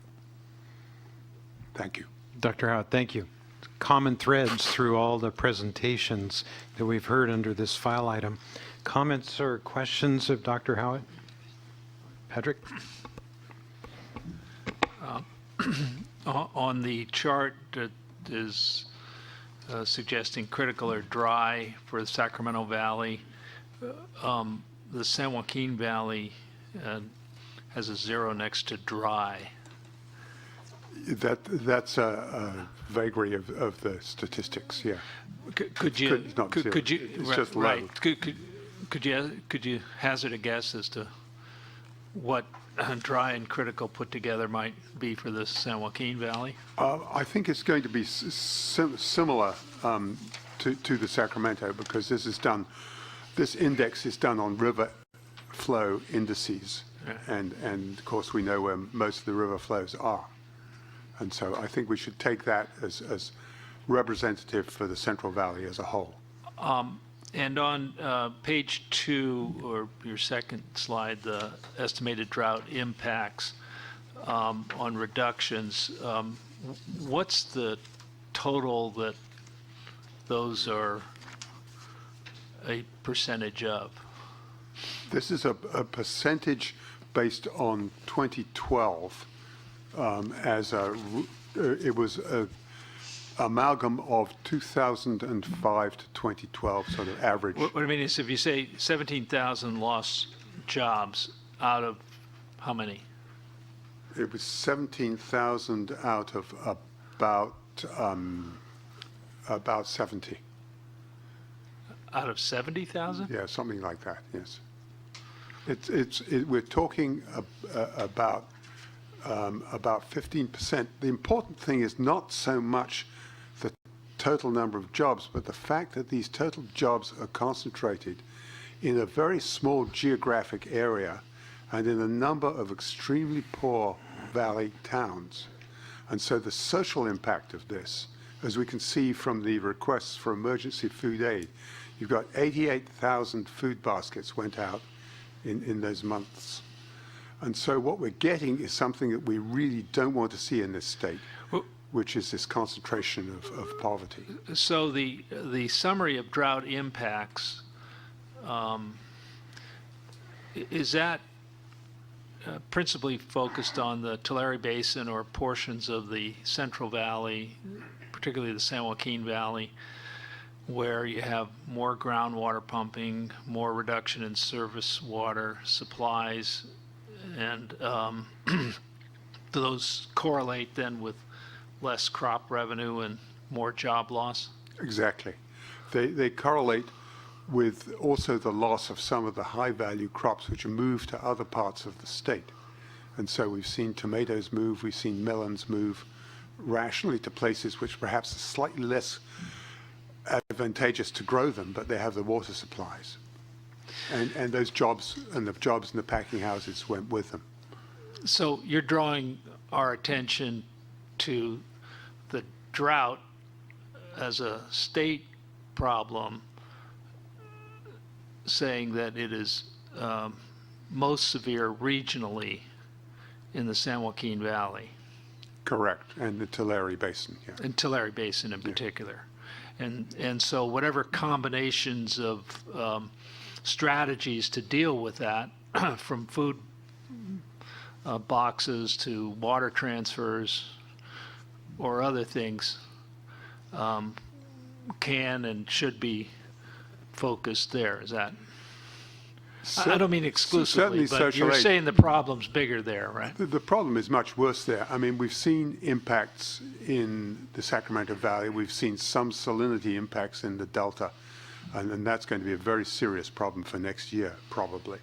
Thank you. Dr. Howitt, thank you. Common threads through all the presentations that we've heard under this file item. Comments or questions of Dr. Howitt? Patrick? On the chart that is suggesting critical or dry for the Sacramento Valley, the San Joaquin Valley has a 0 next to dry. That's a vagary of the statistics, yeah. Could you, it's just right, low. could you hazard a guess as to what dry and critical put together might be for the San Joaquin Valley? I think it's going to be similar to the Sacramento, because this index is done on river flow indices, and of course we know where most of the river flows are. And so I think we should take that as representative for the Central Valley as a whole. And on page 2, or your second slide, the estimated drought impacts on reductions, what's the total that those are a percentage of? This is a percentage based on 2012, it was a amalgam of 2005 to 2012 sort of average. What I mean is, if you say 17,000 lost jobs out of how many? It was 17,000 out of about 70. Out of 70,000? Yeah, something like that. Yes. We're talking about 15%. The important thing is not so much the total number of jobs, but the fact that these total jobs are concentrated in a very small geographic area and in a number of extremely poor valley towns. And so the social impact of this, as we can see from the requests for emergency food aid, you've got 88,000 food baskets went out in those months. And so what we're getting is something that we really don't want to see in this state, which is this concentration of poverty. So the summary of drought impacts, is that principally focused on the Tulare Basin or portions of the Central Valley, particularly the San Joaquin Valley, where you have more groundwater pumping, more reduction in surface water supplies, and do those correlate then with less crop revenue and more job loss? Exactly. They correlate with also the loss of some of the high-value crops which are moved to other parts of the state. And so we've seen tomatoes move, we've seen melons move rationally to places which perhaps are slightly less advantageous to grow them, but they have the water supplies. And those jobs and the jobs in the packing houses went with them. So you're drawing our attention to the drought as a state problem, saying that it is most severe regionally in the San Joaquin Valley. Correct, and the Tulare Basin, yeah. And Tulare Basin in particular. And so whatever combinations of strategies to deal with that, from food boxes to water transfers or other things, can and should be focused there. Is that? I don't mean exclusively, but you're saying the problem's bigger there, right? The problem is much worse there. I mean, we've seen impacts in the Sacramento Valley. We've seen some salinity impacts in the Delta, and that's going to be a very serious problem for next year, probably.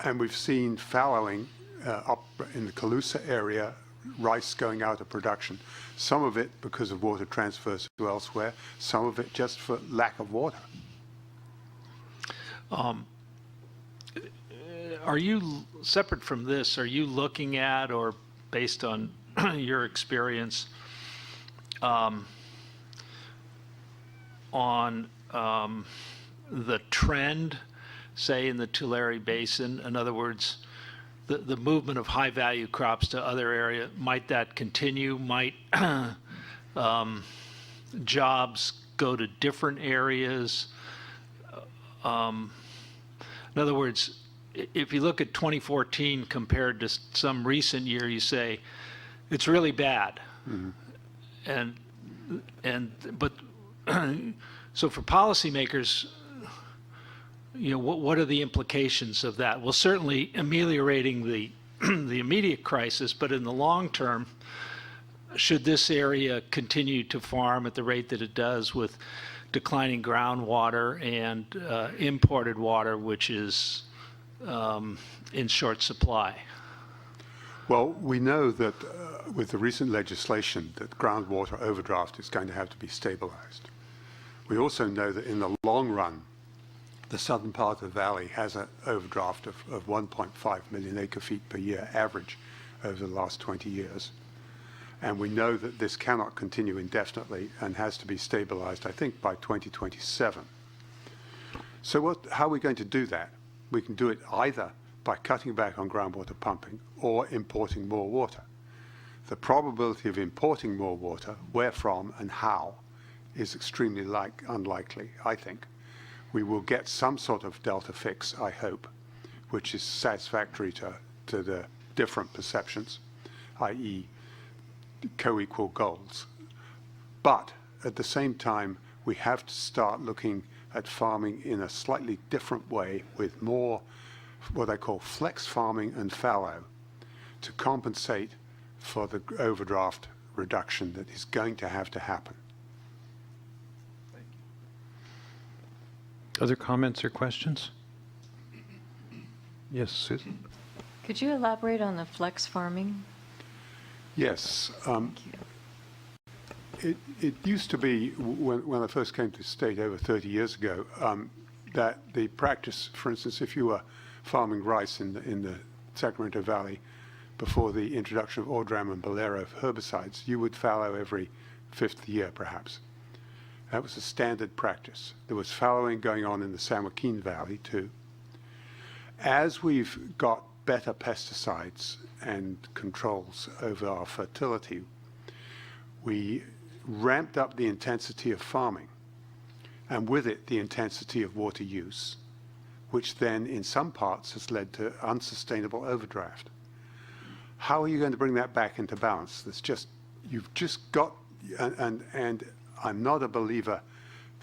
And we've seen fallowing up in the Colusa area, rice going out of production. Some of it because of water transfers to elsewhere, some of it just for lack of water. Are you, separate from this, are you looking at, or based on your experience, on the trend, say, in the Tulare Basin? In other words, the movement of high-value crops to other areas, might that continue? Might jobs go to different areas? In other words, if you look at 2014 compared to some recent year, you say it's really bad. Mm-hmm. But so for policymakers, you know, what are the implications of that? Well, certainly ameliorating the the immediate crisis, but in the long term, should this area continue to farm at the rate that it does with declining groundwater and imported water, which is in short supply? Well, we know that with the recent legislation that groundwater overdraft is going to have to be stabilized. We also know that in the long run, the southern part of the valley has an overdraft of 1.5 million acre feet per year average over the last 20 years. And we know that this cannot continue indefinitely and has to be stabilized, I think, by 2027. So how are we going to do that? We can do it either by cutting back on groundwater pumping or importing more water. The probability of importing more water, where from and how, is extremely unlikely, I think. We will get some sort of delta fix, I hope, which is satisfactory to the different perceptions. i.e. co-equal goals. But at the same time, we have to start looking at farming in a slightly different way with more what I call flex farming and fallow to compensate for the overdraft reduction that is going to have to happen. Other comments or questions? Yes, Susan? Could you elaborate on the flex farming? Yes. It used to be, when I first came to the state over 30 years ago, that the practice, for instance, if you were farming rice in the Sacramento Valley before the introduction of Ordram and Bolero herbicides, you would fallow every 5th year, perhaps. That was a standard practice. There was fallowing going on in the San Joaquin Valley, too. As we've got better pesticides and controls over our fertility, we ramped up the intensity of farming, and with it the intensity of water use, which then in some parts has led to unsustainable overdraft. How are you going to bring that back into balance? You've just got, and I'm not a believer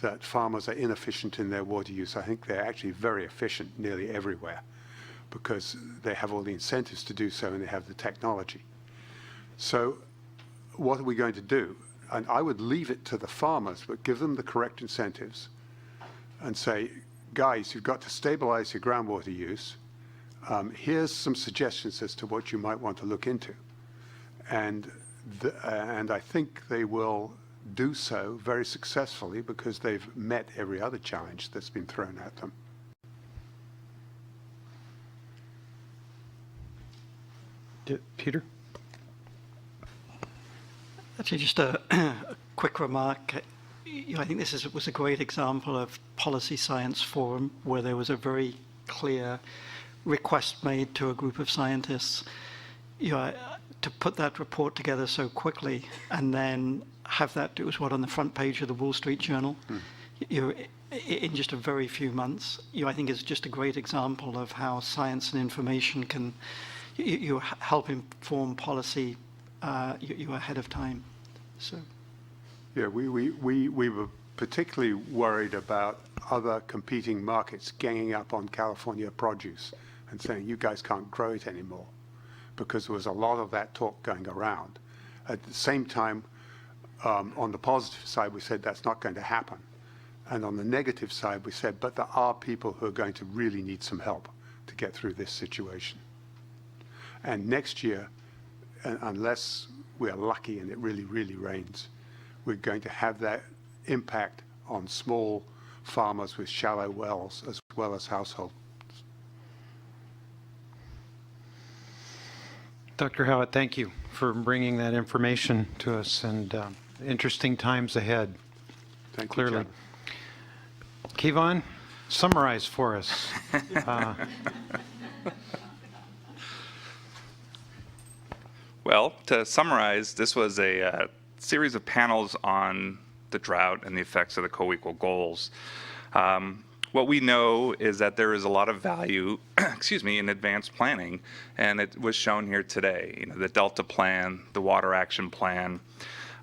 that farmers are inefficient in their water use. I think they're actually very efficient nearly everywhere because they have all the incentives to do so and they have the technology. So what are we going to do? And I would leave it to the farmers, but give them the correct incentives and say, guys, you've got to stabilize your groundwater use. Here's some suggestions as to what you might want to look into. And I think they will do so very successfully because they've met every other challenge that's been thrown at them. Peter? Actually, just a quick remark. I think this was a great example of Policy Science Forum, where there was a very clear request made to a group of scientists to put that report together so quickly and then have that, it was on the front page of the Wall Street Journal, in just a very few months. I think is just a great example of how science and information can help inform policy ahead of time. So, yeah, we were particularly worried about other competing markets ganging up on California produce and saying, you guys can't grow it anymore, because there was a lot of that talk going around. At the same time, on the positive side, we said that's not going to happen. And on the negative side, we said, but there are people who are going to really need some help to get through this situation. And next year, unless we're lucky and it really, really rains, we're going to have that impact on small farmers with shallow wells as well as households. Dr. Howitt, thank you for bringing that information to us, and interesting times ahead. Thank you, clearly. Kevon, summarize for us. Well, to summarize, this was a series of panels on the drought and the effects of the co-equal goals. What we know is that there is a lot of value, in advanced planning, and it was shown here today. The Delta Plan, the Water Action Plan,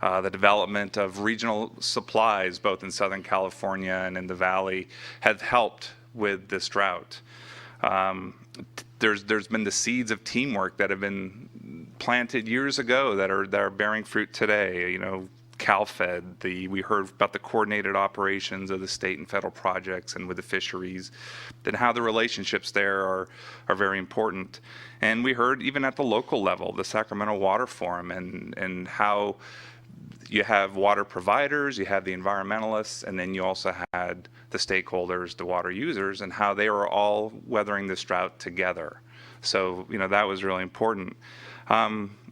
the development of regional supplies, both in Southern California and in the Valley, have helped with this drought. There's been the seeds of teamwork that have been planted years ago that are bearing fruit today. CalFed, we heard about the coordinated operations of the state and federal projects and with the fisheries, and how the relationships there are very important. And we heard even at the local level, the Sacramento Water Forum, and how you have water providers, you have the environmentalists, and then you also had the stakeholders, the water users, and how they were all weathering this drought together. So, that was really important.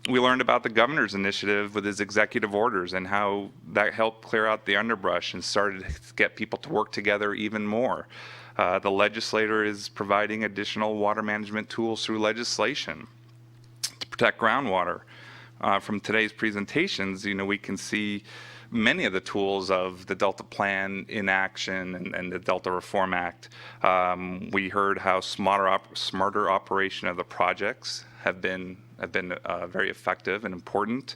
We learned about the governor's initiative with his executive orders and how that helped clear out the underbrush and started to get people to work together even more. The legislator is providing additional water management tools through legislation to protect groundwater. From today's presentations, we can see many of the tools of the Delta Plan in action and the Delta Reform Act. We heard how smarter operation of the projects have been very effective and important.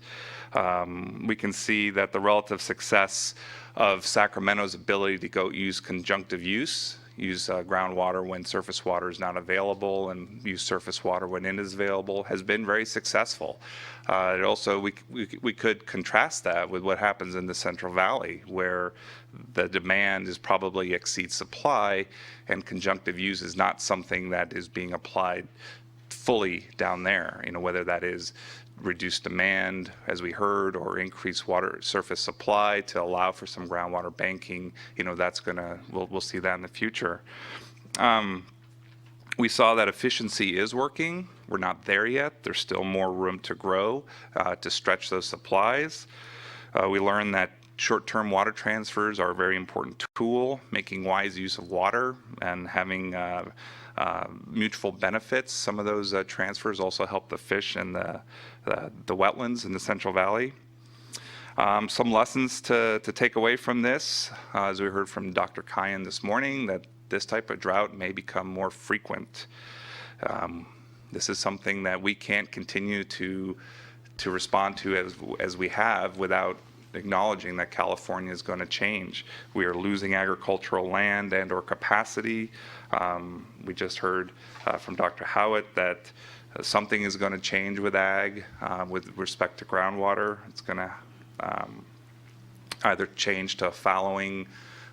We can see that the relative success of Sacramento's ability to go use conjunctive use groundwater when surface water is not available and use surface water when it is available has been very successful. It also, we could contrast that with what happens in the Central Valley, where the demand is probably exceeds supply and conjunctive use is not something that is being applied fully down there, whether that is reduced demand, as we heard, or increased water surface supply to allow for some groundwater banking. That's we'll see that in the future. We saw that efficiency is working. We're not there yet. There's still more room to grow to stretch those supplies. We learned that short-term water transfers are a very important tool, making wise use of water and having mutual benefits. Some of those transfers also help the fish and the wetlands in the Central Valley. Some lessons to take away from this, as we heard from Dr. Kyan this morning, that this type of drought may become more frequent. This is something that we can't continue to respond to as we have without acknowledging that California is going to change. We are losing agricultural land and or capacity. We just heard from Dr. Howitt that something is going to change with ag with respect to groundwater. It's going to either change to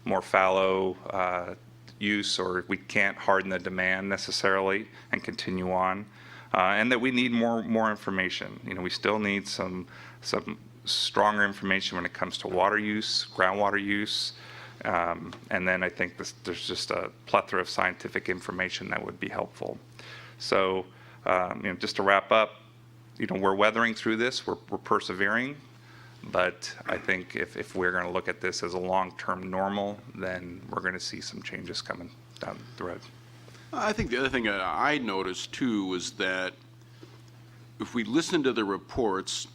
more fallow use, or we can't harden the demand necessarily and continue on. And that we need more information. We still need some stronger information when it comes to water use, groundwater use, and then I think there's just a plethora of scientific information that would be helpful. So, just to wrap up, we're weathering through this, we're persevering, but I think if we're going to look at this as a long-term normal, then we're going to see some changes coming down the road. I think the other thing I noticed too was that if we listen to the reports,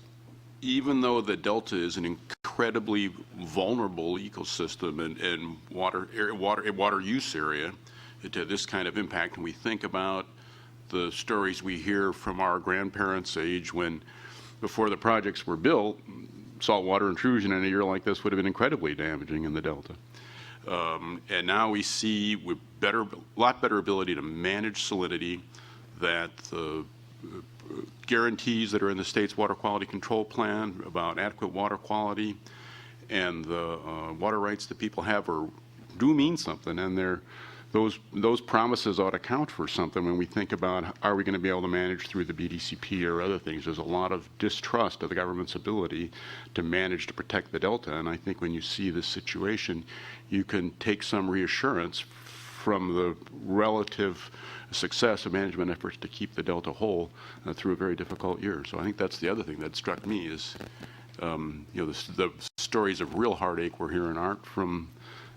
even though the Delta is an incredibly vulnerable ecosystem and water use area to this kind of impact, and we think about the stories we hear from our grandparents' age when, before the projects were built, saltwater intrusion in a year like this would have been incredibly damaging in the Delta. And now we see with lot better ability to manage salinity, that the guarantees that are in the state's water quality control plan about adequate water quality and the water rights that people have do mean something, and those promises ought to count for something when we think about, are we going to be able to manage through the BDCP or other things? There's a lot of distrust of the government's ability to manage to protect the Delta, and I think when you see this situation, you can take some reassurance from the relative success of management efforts to keep the Delta whole through a very difficult year. So I think that's the other thing that struck me is, the stories of real heartache we're hearing aren't from,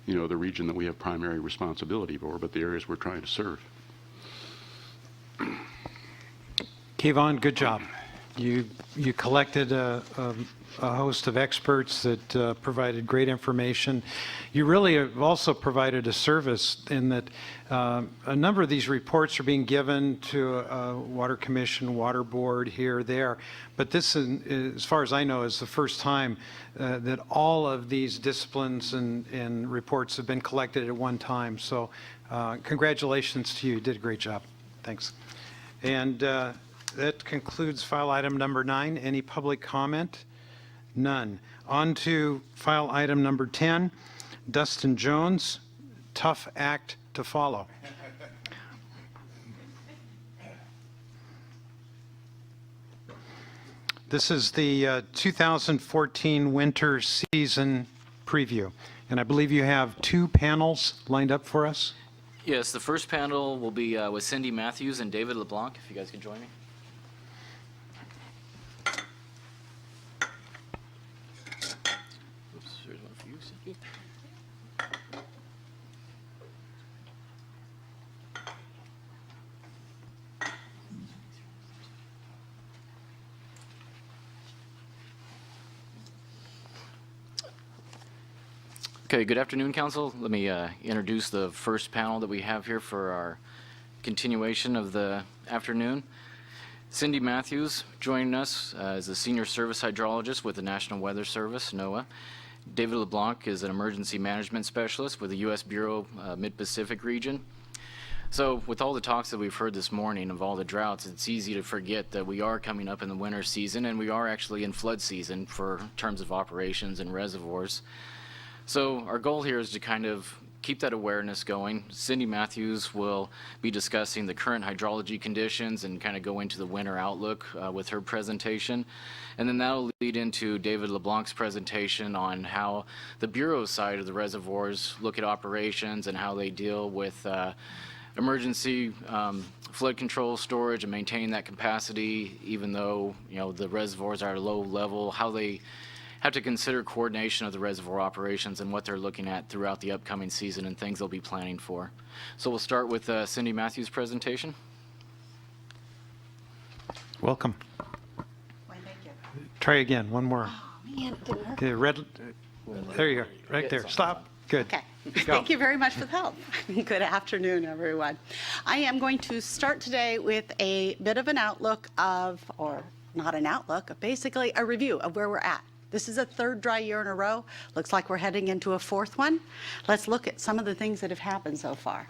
the region that we have primary responsibility for, but the areas we're trying to serve. Kayvon, good job. You collected a host of experts that provided great information. You really have also provided a service in that a number of these reports are being given to a water commission, water board, here, there. But this, as far as I know, is the first time that all of these disciplines and reports have been collected at one time. So congratulations to you. You did a great job. Thanks. And that concludes file item number 9. Any public comment? None. On to file item number 10, Dustin Jones, tough act to follow. This is the 2014 winter season preview, and I believe you have 2 panels lined up for us. Yes, the first panel will be with Cindy Matthews and David LeBlanc, if you guys can join me. Oops, here's one for you, Cindy. Okay, good afternoon, Council. Let me introduce the first panel that we have here for our continuation of the afternoon. Cindy Matthews joining us as a Senior Service Hydrologist with the National Weather Service, NOAA. David LeBlanc is an Emergency Management Specialist with the U.S. Bureau Mid-Pacific Region. So with all the talks that we've heard this morning of all the droughts, it's easy to forget that we are coming up in the winter season, and we are actually in flood season for terms of operations and reservoirs. So our goal here is to kind of keep that awareness going. Cindy Matthews will be discussing the current hydrology conditions and kind of go into the winter outlook with her presentation. And then that'll lead into David LeBlanc's presentation on how the Bureau side of the reservoirs look at operations and how they deal with emergency flood control, storage, and maintaining that capacity, even though, you know, the reservoirs are at a low level, how they have to consider coordination of the reservoir operations and what they're looking at throughout the upcoming season and things they'll be planning for. So we'll start with Cindy Matthews' presentation. Welcome. Why, thank you. Try again, one more. Oh, man, it didn't work. Okay, red, there you go, right there, stop, good. Okay. Go. Thank you very much for the help. Good afternoon, everyone. I am going to start today with a bit of an outlook of, or not an outlook, basically a review of where we're at. This is a third dry year in a row. Looks like we're heading into a fourth one. Let's look at some of the things that have happened so far.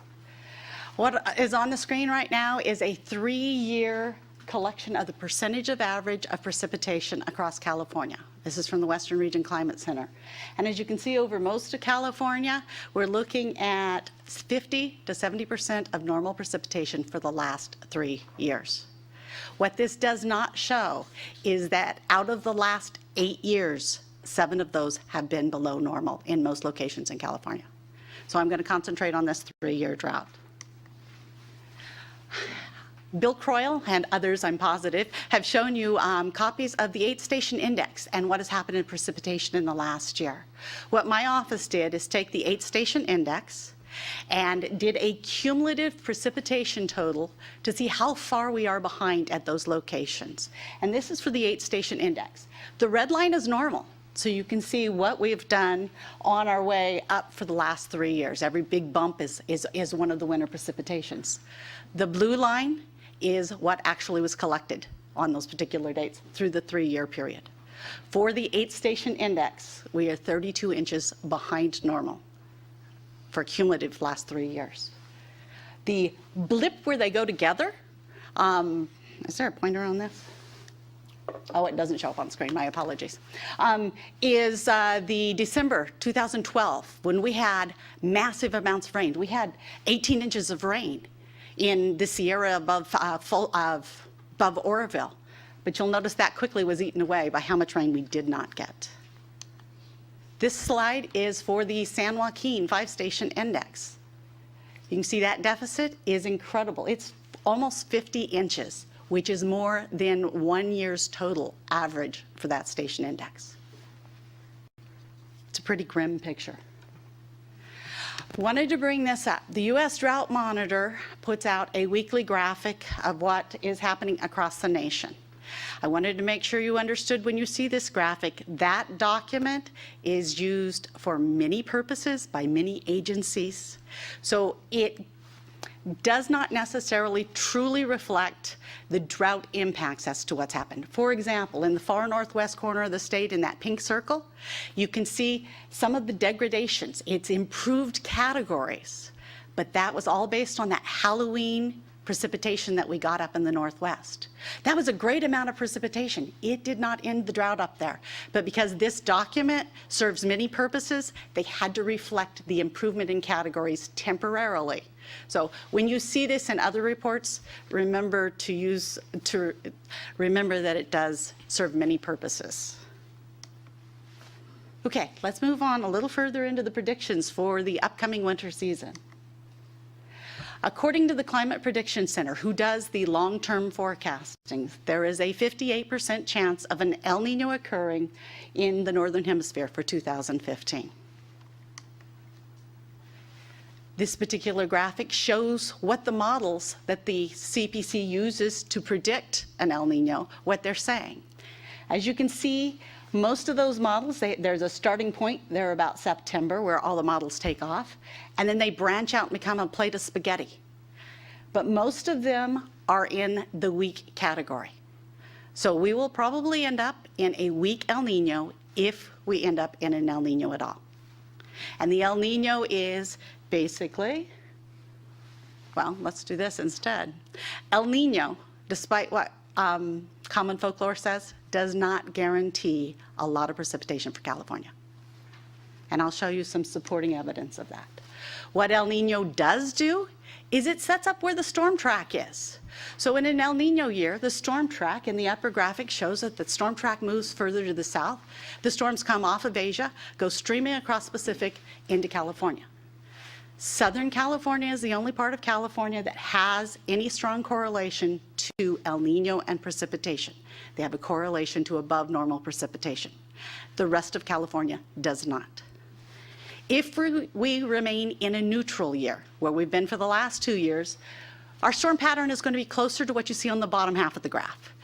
What is on the screen right now is a 3-year collection of the percentage of average of precipitation across California. This is from the Western Region Climate Center. And as you can see, over most of California, we're looking at 50 to 70% of normal precipitation for the last 3 years. What this does not show is that out of the last 8 years, 7 of those have been below normal in most locations in California. So I'm going to concentrate on this 3-year drought. Bill Croyle and others, I'm positive, have shown you copies of the 8-station index and what has happened in precipitation in the last year. What my office did is take the 8-station index and did a cumulative precipitation total to see how far we are behind at those locations. And this is for the 8-station index. The red line is normal, so you can see what we've done on our way up for the last 3 years. Every big bump is one of the winter precipitations. The blue line is what actually was collected on those particular dates through the 3-year period. For the 8-station index, we are 32 inches behind normal for cumulative last 3 years. The blip where they go together, is there a pointer on this? Oh, it doesn't show up on the screen, my apologies, is the December 2012, when we had massive amounts of rain. We had 18 inches of rain in the Sierra above Oroville. But you'll notice that quickly was eaten away by how much rain we did not get. This slide is for the San Joaquin 5-station index. You can see that deficit is incredible. It's almost 50 inches, which is more than 1 year's total average for that station index. It's a pretty grim picture. Wanted to bring this up. The U.S. Drought Monitor puts out a weekly graphic of what is happening across the nation. I wanted to make sure you understood when you see this graphic, that document is used for many purposes by many agencies. So it does not necessarily truly reflect the drought impacts as to what's happened. For example, in the far northwest corner of the state, in that pink circle, you can see some of the degradations. It's improved categories, but that was all based on that Halloween precipitation that we got up in the northwest. That was a great amount of precipitation. It did not end the drought up there. But because this document serves many purposes, they had to reflect the improvement in categories temporarily. So when you see this in other reports, remember that it does serve many purposes. Okay, let's move on a little further into the predictions for the upcoming winter season. According to the Climate Prediction Center, who does the long-term forecasting, there is a 58% chance of an El Nino occurring in the Northern Hemisphere for 2015. This particular graphic shows what the models that the CPC uses to predict an El Nino, what they're saying. As you can see, Most of those models, there's a starting point there about September where all the models take off, and then they branch out and become a plate of spaghetti. But most of them are in the weak category. So we will probably end up in a weak El Nino if we end up in an El Nino at all. And the El Nino is basically, well, let's do this instead. El Nino, despite what common folklore says, does not guarantee a lot of precipitation for California. And I'll show you some supporting evidence of that. What El Nino does do is it sets up where the storm track is. So in an El Nino year, the storm track in the upper graphic shows that the storm track moves further to the south. The storms come off of Asia, go streaming across the Pacific into California. Southern California is the only part of California that has any strong correlation to El Nino and precipitation. They have a correlation to above normal precipitation. The rest of California does not. If we remain in a neutral year, where we've been for the last 2 years, our storm pattern is going to be closer to what you see on the bottom half of the graph.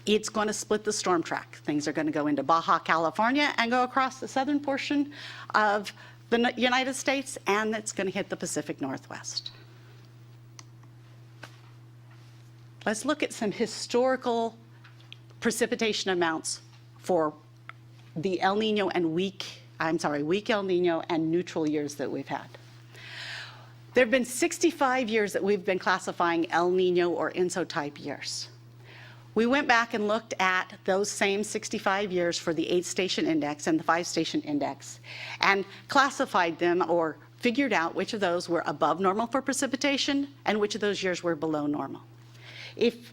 It's going to split the storm track. Things are going to go into Baja California and go across the southern portion of the United States, and it's going to hit the Pacific Northwest. Let's look at some historical precipitation amounts for the El Nino and weak El Nino and neutral years that we've had. There have been 65 years that we've been classifying El Nino or ENSO type years. We went back and looked at those same 65 years for the 8-station index and the 5-station index and classified them or figured out which of those were above normal for precipitation and which of those years were below normal. If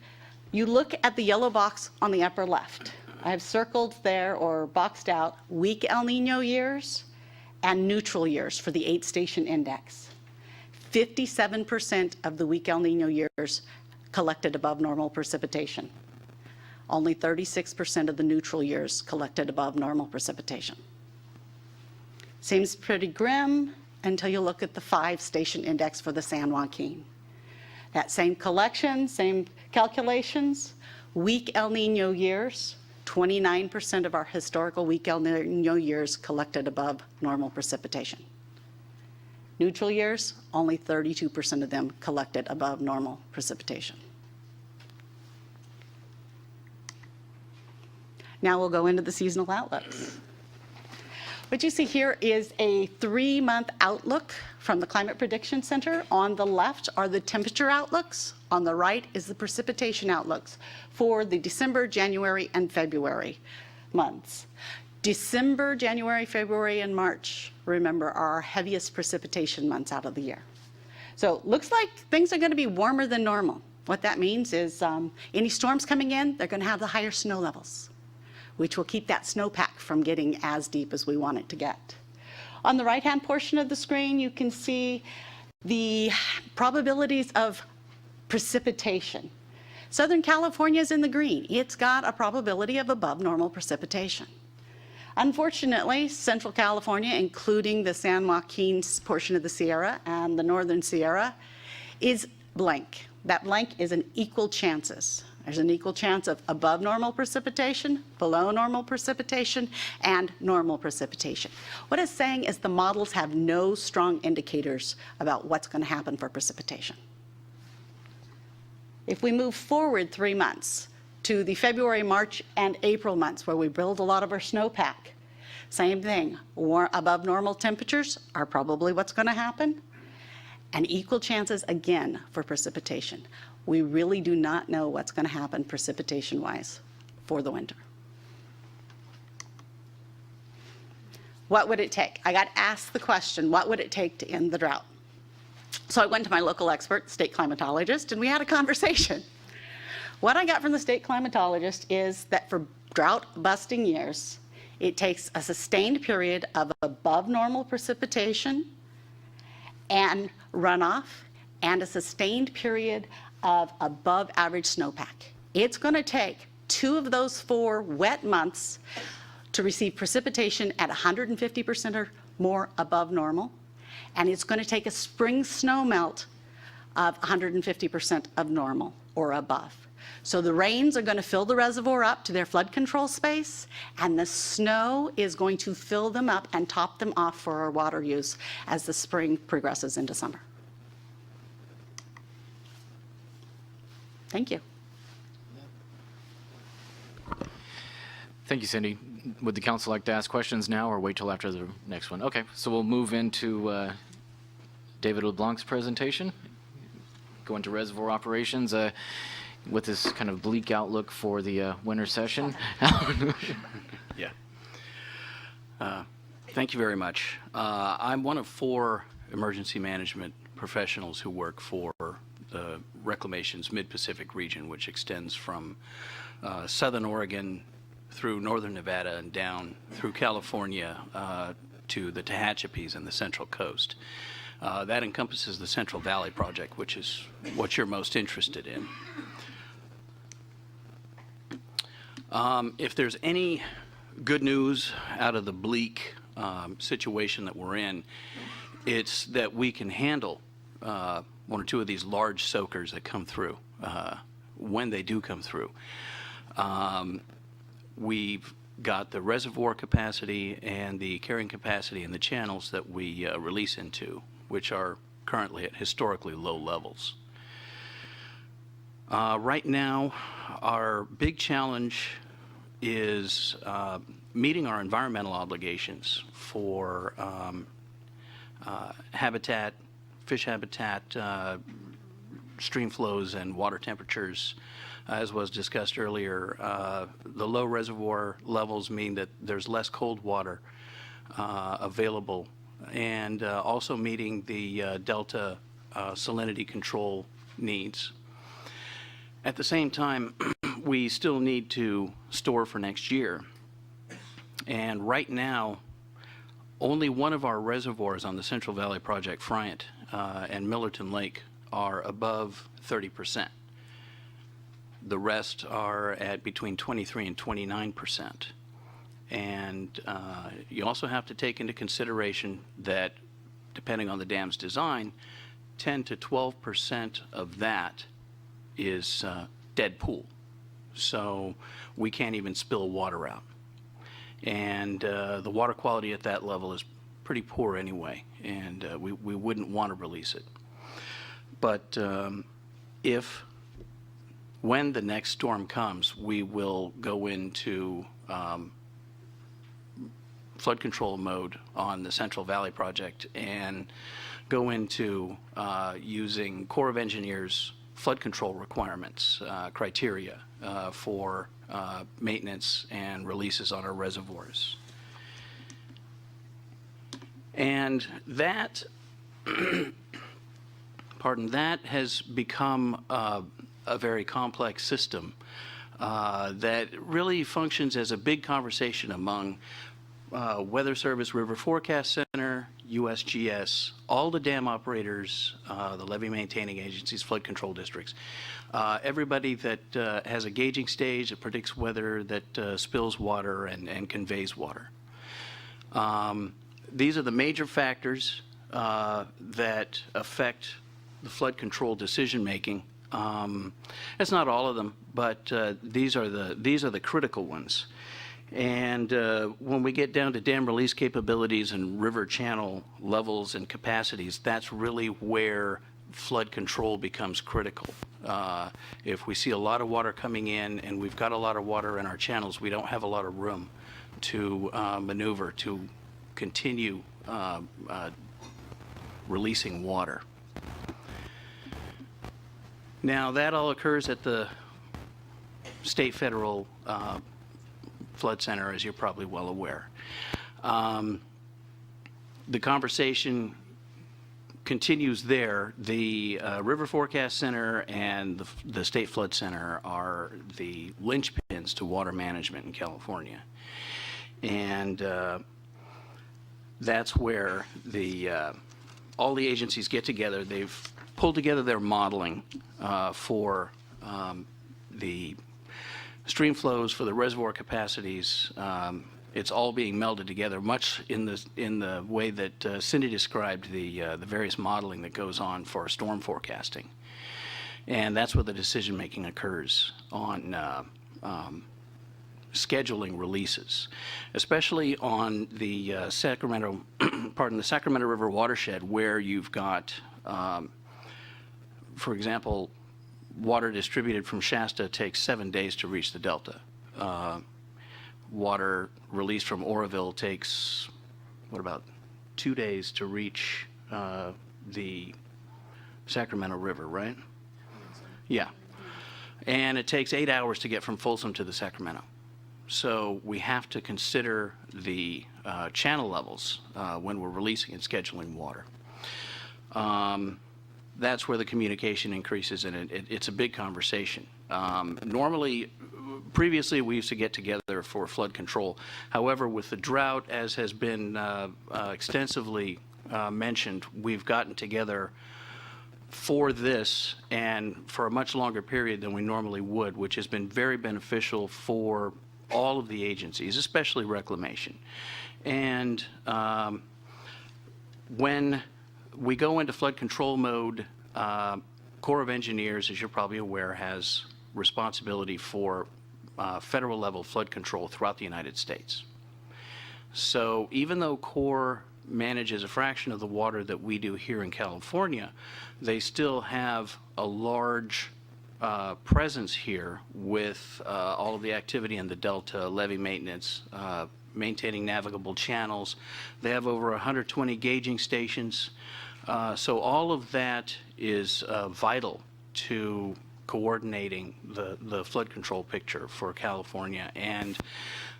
you look at the yellow box on the upper left, I have circled there or boxed out weak El Nino years and neutral years for the 8-station index. 57% of the weak El Nino years collected above normal precipitation. Only 36% of the neutral years collected above normal precipitation. Seems pretty grim until you look at the 5-station index for the San Joaquin. That same collection, same calculations, weak El Nino years, 29% of our historical weak El Nino years collected above normal precipitation. Neutral years, only 32% of them collected above normal precipitation. Now we'll go into the seasonal outlooks. What you see here is a 3-month outlook from the Climate Prediction Center. On the left are the temperature outlooks. On the right is the precipitation outlooks for the December, January, and February months. December, January, February, and March, remember, are our heaviest precipitation months out of the year. So it looks like things are going to be warmer than normal. What that means is any storms coming in, they're going to have the higher snow levels, which will keep that snowpack from getting as deep as we want it to get. On the right-hand portion of the screen, you can see the probabilities of precipitation. Southern California is in the green. It's got a probability of above normal precipitation. Unfortunately, Central California, including the San Joaquin portion of the Sierra and the Northern Sierra, is blank. That blank is an equal chances. There's an equal chance of above normal precipitation, below normal precipitation, and normal precipitation. What it's saying is the models have no strong indicators about what's going to happen for precipitation. If we move forward 3 months to the February, March, and April months where we build a lot of our snowpack, same thing. Above normal temperatures are probably what's going to happen, and equal chances again for precipitation. We really do not know what's going to happen precipitation-wise for the winter. What would it take? I got asked the question, what would it take to end the drought? So I went to my local expert, state climatologist, and we had a conversation. What I got from the state climatologist is that for drought-busting years, it takes a sustained period of above normal precipitation and runoff and a sustained period of above average snowpack. It's going to take 2 of those 4 wet months to receive precipitation at 150% or more above normal, and it's going to take a spring snowmelt of 150% of normal or above. So the rains are going to fill the reservoir up to their flood control space, and the snow is going to fill them up and top them off for our water use as the spring progresses into summer. Thank you. Thank you, Cindy. Would the council like to ask questions now or wait till after the next one? Okay, so we'll move into David LeBlanc's presentation, go into reservoir operations with this kind of bleak outlook for the winter session. Yeah. Thank you very much. I'm one of 4 emergency management professionals who work for the Reclamation's Mid-Pacific region, which extends from southern Oregon through northern Nevada and down through California to the Tehachapis and the Central Coast. That encompasses the Central Valley Project, which is what you're most interested in. If there's any good news out of the bleak situation that we're in, it's that we can handle 1 or 2 of these large soakers that come through when they do come through. We've got the reservoir capacity and the carrying capacity in the channels that we release into, which are currently at historically low levels. Right now, our big challenge is meeting our environmental obligations for habitat, fish habitat, stream flows, and water temperatures. As was discussed earlier, the low reservoir levels mean that there's less cold water available, and also meeting the delta salinity control needs. At the same time, we still need to store for next year. And right now, only one of our reservoirs on the Central Valley Project, Friant and Millerton Lake, are above 30%. The rest are at between 23 and 29%. And you also have to take into consideration that, depending on the dam's design, 10 to 12% of that is dead pool. So we can't even spill water out. And the water quality at that level is pretty poor anyway, and we wouldn't want to release it. But when the next storm comes, we will go into flood control mode on the Central Valley Project and go into using Corps of Engineers flood control requirements, criteria for maintenance and releases on our reservoirs. And that, that has become a very complex system that really functions as a big conversation among Weather Service, River Forecast Center, USGS, all the dam operators, the levee maintaining agencies, flood control districts, everybody that has a gauging stage that predicts weather, that spills water and conveys water. These are the major factors that affect the flood control decision making. It's not all of them, but these are the critical ones. And when we get down to dam release capabilities and river channel levels and capacities, that's really where flood control becomes critical. If we see a lot of water coming in and we've got a lot of water in our channels, we don't have a lot of room to maneuver, to continue releasing water. Now, that all occurs at the state federal flood center, as you're probably well aware. The conversation continues there. The River Forecast Center and the State Flood Center are the linchpins to water management in California. And that's where all the agencies get together. They've pulled together their modeling for the stream flows, for the reservoir capacities, It's all being melded together, much in the way that Cindy described the various modeling that goes on for storm forecasting. And that's where the decision-making occurs on scheduling releases, especially on the Sacramento River watershed, where you've got, for example, water distributed from Shasta takes 7 days to reach the Delta. Water released from Oroville takes, what about 2 days to reach the Sacramento River, right? Yeah. And it takes 8 hours to get from Folsom to the Sacramento. So we have to consider the channel levels when we're releasing and scheduling water. That's where the communication increases, and it's a big conversation. Previously, we used to get together for flood control. However, with the drought, as has been extensively mentioned, we've gotten together for this and for a much longer period than we normally would, which has been very beneficial for all of the agencies, especially reclamation. And when we go into flood control mode, Corps of Engineers, as you're probably aware, has responsibility for federal level flood control throughout the United States. So even though Corps manages a fraction of the water that we do here in California, they still have a large presence here with all of the activity in the Delta, levee maintenance, maintaining navigable channels. They have over 120 gauging stations. So all of that is vital to coordinating the flood control picture for California, and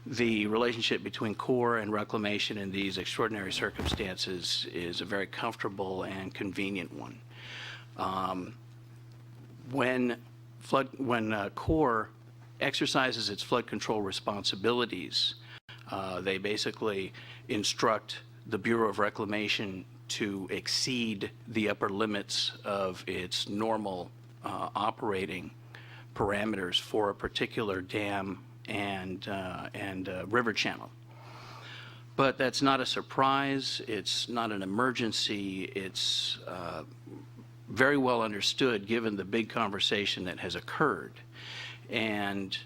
the relationship between Corps and Reclamation in these extraordinary circumstances is a very comfortable and convenient one. When Corps exercises its flood control responsibilities, they basically instruct the Bureau of Reclamation to exceed the upper limits of its normal operating parameters for a particular dam and river channel. But that's not a surprise. It's not an emergency. It's very well understood given the big conversation that has occurred. And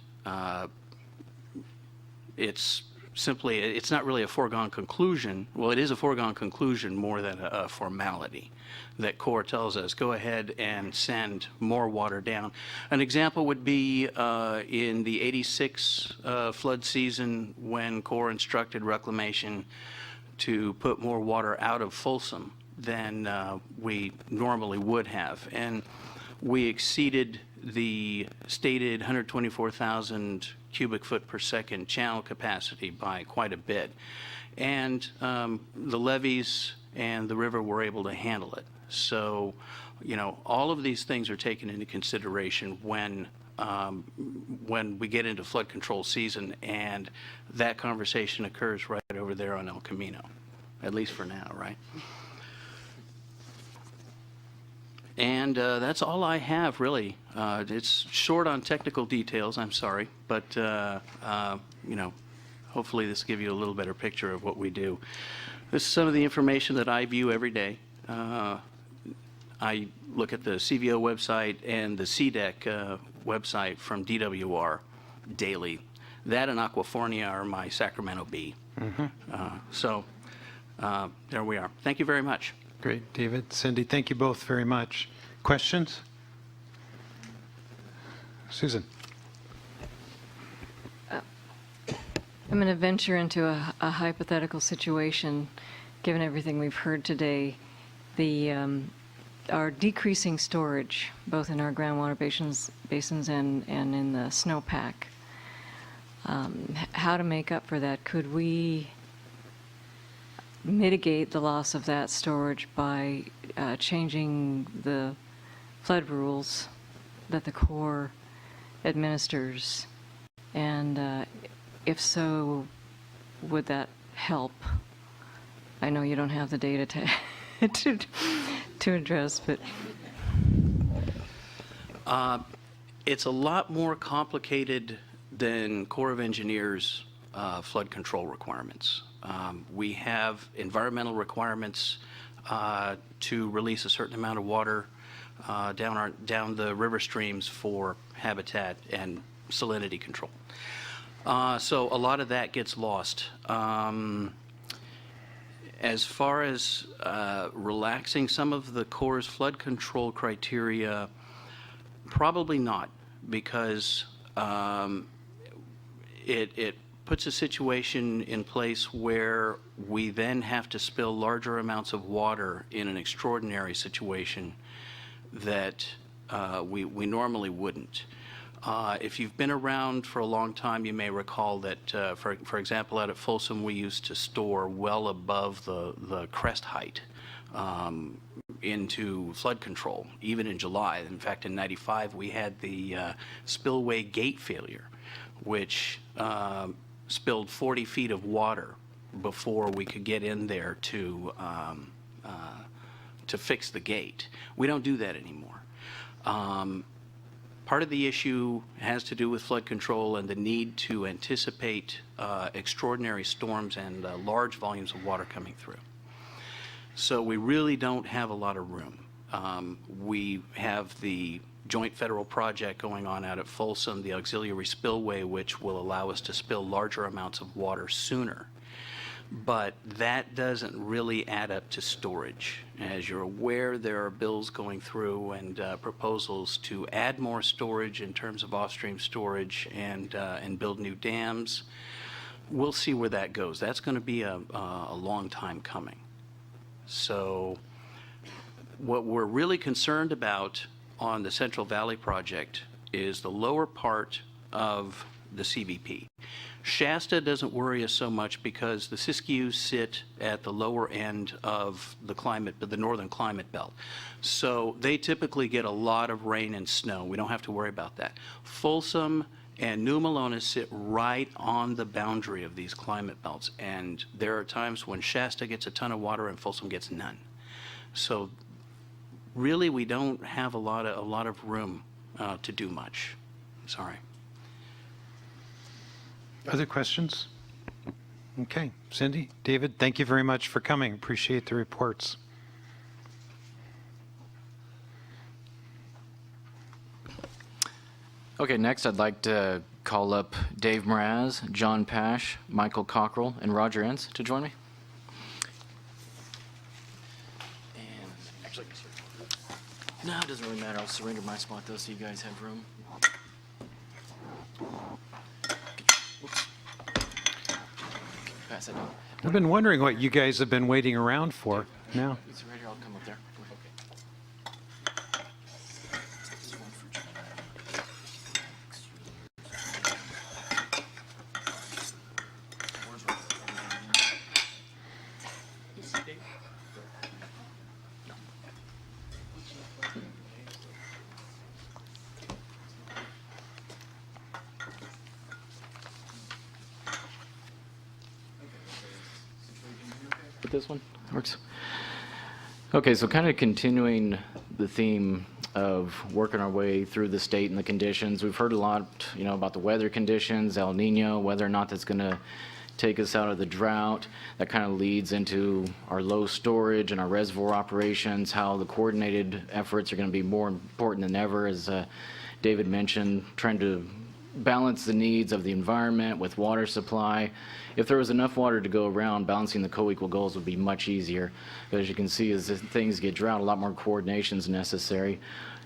it's not really a foregone conclusion. Well, it is a foregone conclusion more than a formality that Corps tells us, go ahead and send more water down. An example would be in the '86 flood season when Corps instructed Reclamation to put more water out of Folsom than we normally would have. And we exceeded the stated 124,000 cubic foot per second channel capacity by quite a bit. And the levees and the river were able to handle it. So, all of these things are taken into consideration when we get into flood control season, and that conversation occurs right over there on El Camino, at least for now, right? And that's all I have, really. It's short on technical details, I'm sorry, but, hopefully this will give you a little better picture of what we do. This is some of the information that I view every day. I look at the CVO website and the CDEC website from DWR daily. That and Aquafornia are my Sacramento bee. So there we are. Thank you very much. Great, David, Cindy, thank you both very much. Questions? Susan. I'm going to venture into a hypothetical situation, given everything we've heard today. Our decreasing storage, both in our groundwater basins and in the snowpack. How to make up for that? Could we mitigate the loss of that storage by changing the flood rules that the Corps administers? And if so, would that help? I know you don't have the data to address, but it's a lot more complicated than Corps of Engineers flood control requirements. We have environmental requirements to release a certain amount of water down the river streams for habitat and salinity control. So a lot of that gets lost. As far as relaxing some of the Corps' flood control criteria, probably not, because it puts a situation in place where we then have to spill larger amounts of water in an extraordinary situation that we normally wouldn't. If you've been around for a long time, you may recall that, for example, out at Folsom, we used to store well above the crest height into flood control, even in July. In fact, in '95, we had the spillway gate failure, which spilled 40 feet of water before we could get in there to fix the gate. We don't do that anymore. Part of the issue has to do with flood control and the need to anticipate extraordinary storms and large volumes of water coming through. So we really don't have a lot of room. We have the joint federal project going on out at Folsom, the auxiliary spillway, which will allow us to spill larger amounts of water sooner. But that doesn't really add up to storage. As you're aware, there are bills going through and proposals to add more storage in terms of off-stream storage and build new dams. We'll see where that goes. That's going to be a long time coming. So what we're really concerned about on the Central Valley project is the lower part of the CVP. Shasta doesn't worry us so much because the Siskiyous sit at the lower end of the northern climate belt. So they typically get a lot of rain and snow. We don't have to worry about that. Folsom and New Malona sit right on the boundary of these climate belts, and there are times when Shasta gets a ton of water and Folsom gets none. So really, we don't have a lot of room to do much. Sorry. Other questions? Okay. Cindy, David, thank you very much for coming. Appreciate the reports. Okay, next I'd like to call up Dave Mraz, John Pash, Michael Cockrell, and Roger Entz to join me. And actually, no, it doesn't really matter. I'll surrender my spot though, so you guys have room. Whoops. Pass it down. I've been wondering what you guys have been waiting around for. Now. It's right here. I'll come up there. This one works. Okay, so kind of continuing the theme of working our way through the state and the conditions. We've heard a lot, about the weather conditions, El Nino, whether or not that's going to take us out of the drought. That kind of leads into our low storage and our reservoir operations, how the coordinated efforts are going to be more important than ever, as David mentioned, trying to balance the needs of the environment with water supply. If there was enough water to go around, balancing the co-equal goals would be much easier. But as you can see, as things get drought, a lot more coordination is necessary.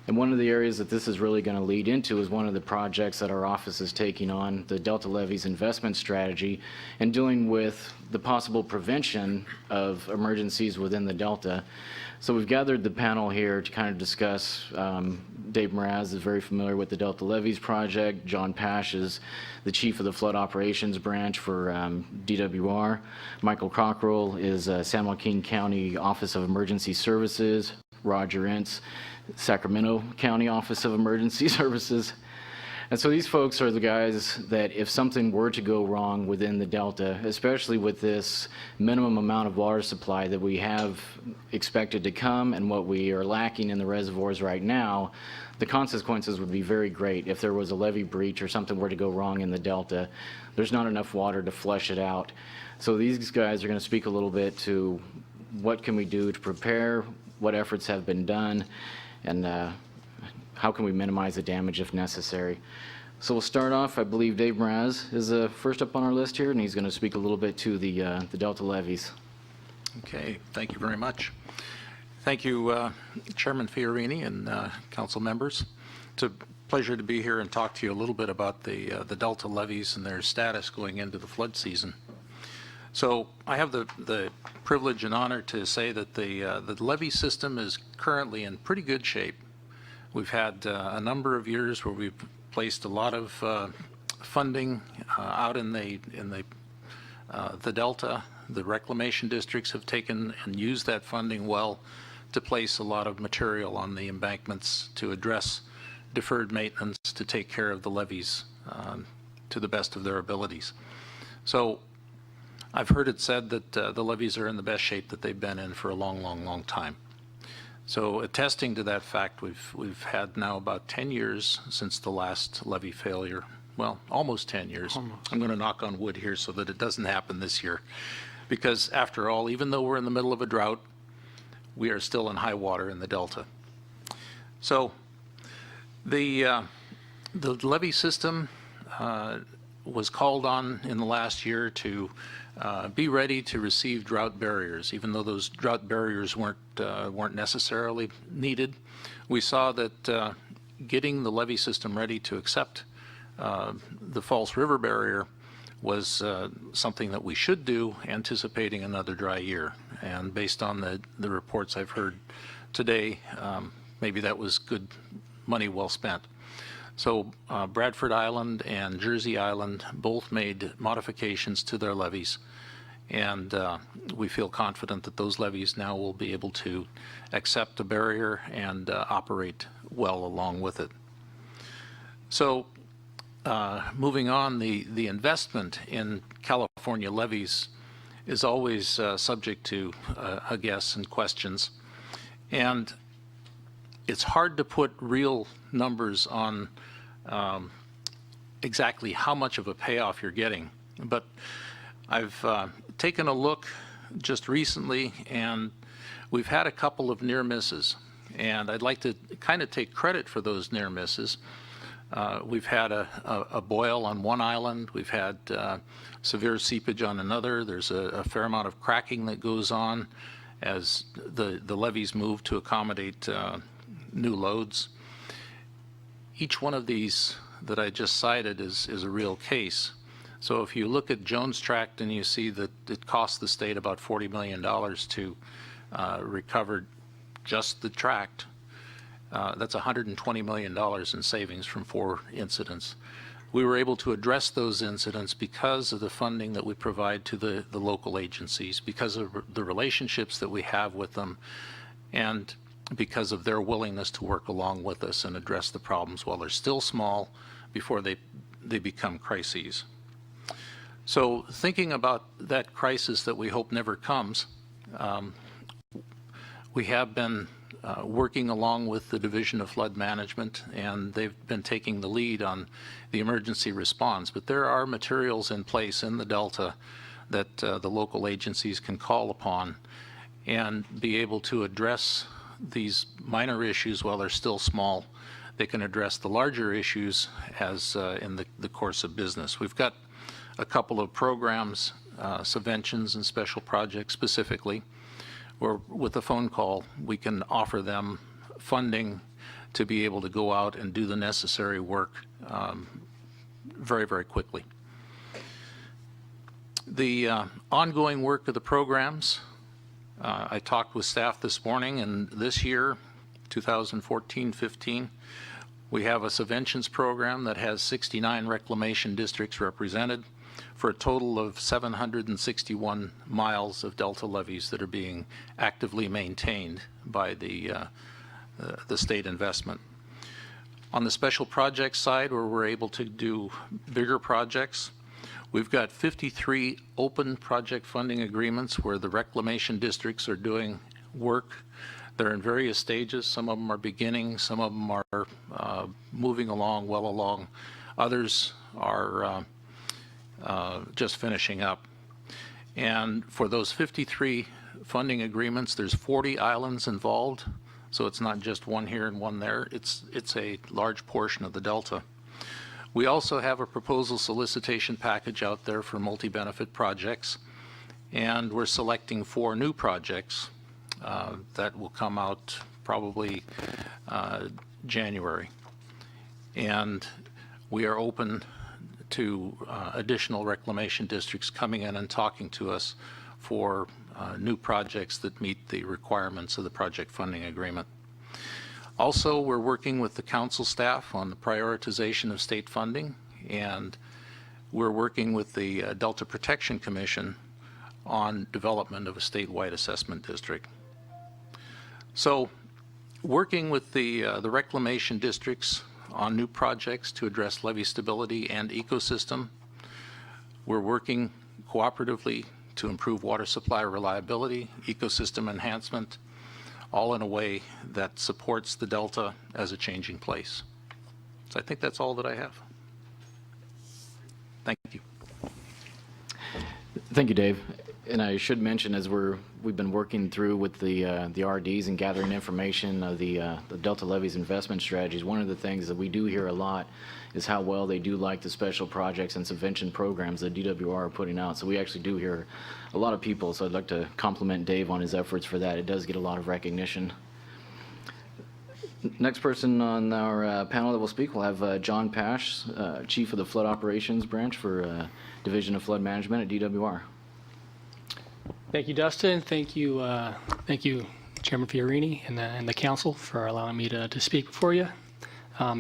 And one of the areas that this is really going to lead into is one of the projects that our office is taking on, the Delta Levee's investment strategy, and dealing with the possible prevention of emergencies within the Delta. So we've gathered the panel here to kind of discuss. Dave Mraz is very familiar with the Delta Levees project. John Pash is the chief of the flood operations branch for DWR. Michael Cockrell is San Joaquin County Office of Emergency Services. Roger Entz, Sacramento County Office of Emergency Services. And so these folks are the guys that if something were to go wrong within the Delta, especially with this minimum amount of water supply that we have expected to come and what we are lacking in the reservoirs right now, the consequences would be very great. If there was a levee breach or something were to go wrong in the delta, there's not enough water to flush it out. So these guys are going to speak a little bit to what can we do to prepare, what efforts have been done, and how can we minimize the damage if necessary. So we'll start off, I believe Dave Mraz is first up on our list here, and he's going to speak a little bit to the delta levees. Okay, thank you very much. Thank you, Chairman Fiorini and council members. It's a pleasure to be here and talk to you a little bit about the delta levees and their status going into the flood season. So I have the privilege and honor to say that the levee system is currently in pretty good shape. We've had a number of years where we've placed a lot of funding out in the delta. The reclamation districts have taken and used that funding well to place a lot of material on the embankments to address deferred maintenance, to take care of the levees to the best of their abilities. So I've heard it said that the levees are in the best shape that they've been in for a long, long, long time. So attesting to that fact, we've had now about 10 years since the last levee failure. Well, almost 10 years. I'm going to knock on wood here so that it doesn't happen this year. Because after all, even though we're in the middle of a drought, we are still in high water in the delta. So the levee system was called on in the last year to be ready to receive drought barriers. Even though those drought barriers weren't necessarily needed, we saw that getting the levee system ready to accept the False River barrier was something that we should do, anticipating another dry year. And based on the reports I've heard today, maybe that was good money well spent. So Bradford Island and Jersey Island both made modifications to their levees, and we feel confident that those levees now will be able to accept the barrier and operate well along with it. So moving on, the investment in California levees is always subject to a guess and questions, and it's hard to put real numbers on exactly how much of a payoff you're getting. But I've taken a look just recently, and we've had a couple of near misses, and I'd like to kind of take credit for those near misses. We've had a boil on one island. We've had severe seepage on another. There's a fair amount of cracking that goes on as the levees move to accommodate new loads. Each one of these that I just cited is a real case. So if you look at Jones Tract and you see that it cost the state about $40 million to recover just the tract, that's $120 million in savings from 4 incidents. We were able to address those incidents because of the funding that we provide to the local agencies, because of the relationships that we have with them, and because of their willingness to work along with us and address the problems while they're still small before they become crises. So thinking about that crisis that we hope never comes, we have been working along with the Division of Flood Management, and they've been taking the lead on the emergency response. But there are materials in place in the Delta that the local agencies can call upon and be able to address these minor issues while they're still small. They can address the larger issues as in the course of business. We've got a couple of programs, subventions and special projects specifically, where with a phone call we can offer them funding to be able to go out and do the necessary work very, very quickly. The ongoing work of the programs, I talked with staff this morning, and this year, 2014-15, we have a subventions program that has 69 reclamation districts represented for a total of 761 miles of delta levees that are being actively maintained by the state investment. On the special projects side, where we're able to do bigger projects, we've got 53 open project funding agreements where the reclamation districts are doing work They're in various stages. Some of them are beginning, some of them are moving along, well along. Others are just finishing up. And for those 53 funding agreements, there's 40 islands involved, so it's not just one here and one there. It's a large portion of the Delta. We also have a proposal solicitation package out there for multi-benefit projects, and we're selecting 4 new projects that will come out probably January. And we are open to additional reclamation districts coming in and talking to us for new projects that meet the requirements of the project funding agreement. Also, we're working with the council staff on the prioritization of state funding, and we're working with the Delta Protection Commission on development of a statewide assessment district. So, working with the reclamation districts on new projects to address levee stability and ecosystem, we're working cooperatively to improve water supply reliability, ecosystem enhancement, all in a way that supports the Delta as a changing place. So I think that's all that I have. Thank you. Thank you, Dave. And I should mention, as we've been working through with the RDs and gathering information of the Delta Levee's investment strategies, one of the things that we do hear a lot is how well they do like the special projects and subvention programs that DWR are putting out. So we actually do hear a lot of people, so I'd like to compliment Dave on his efforts for that. It does get a lot of recognition. Next person on our panel that will speak, we'll have John Pash, Chief of the Flood Operations Branch for Division of Flood Management at DWR. Thank you, Dustin. Thank you, Chairman Fiorini and the council for allowing me to speak before you.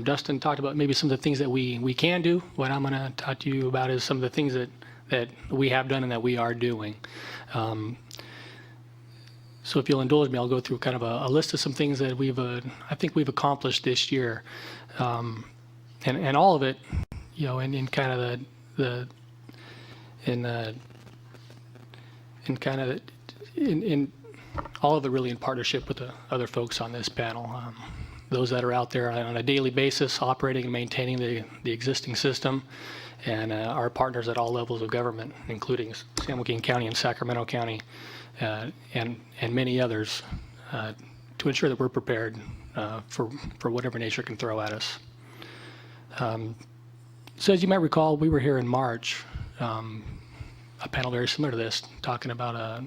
Dustin talked about maybe some of the things that we can do. What I'm going to talk to you about is some of the things that we have done and that we are doing. So if you'll indulge me, I'll go through kind of a list of some things that I think we've accomplished this year, and all of it, in kind of in all of it really in partnership with the other folks on this panel. Those that are out there on a daily basis operating and maintaining the existing system, and our partners at all levels of government, including San Joaquin County and Sacramento County, and many others, to ensure that we're prepared for whatever nature can throw at us. So as you might recall, we were here in March, a panel very similar to this, talking about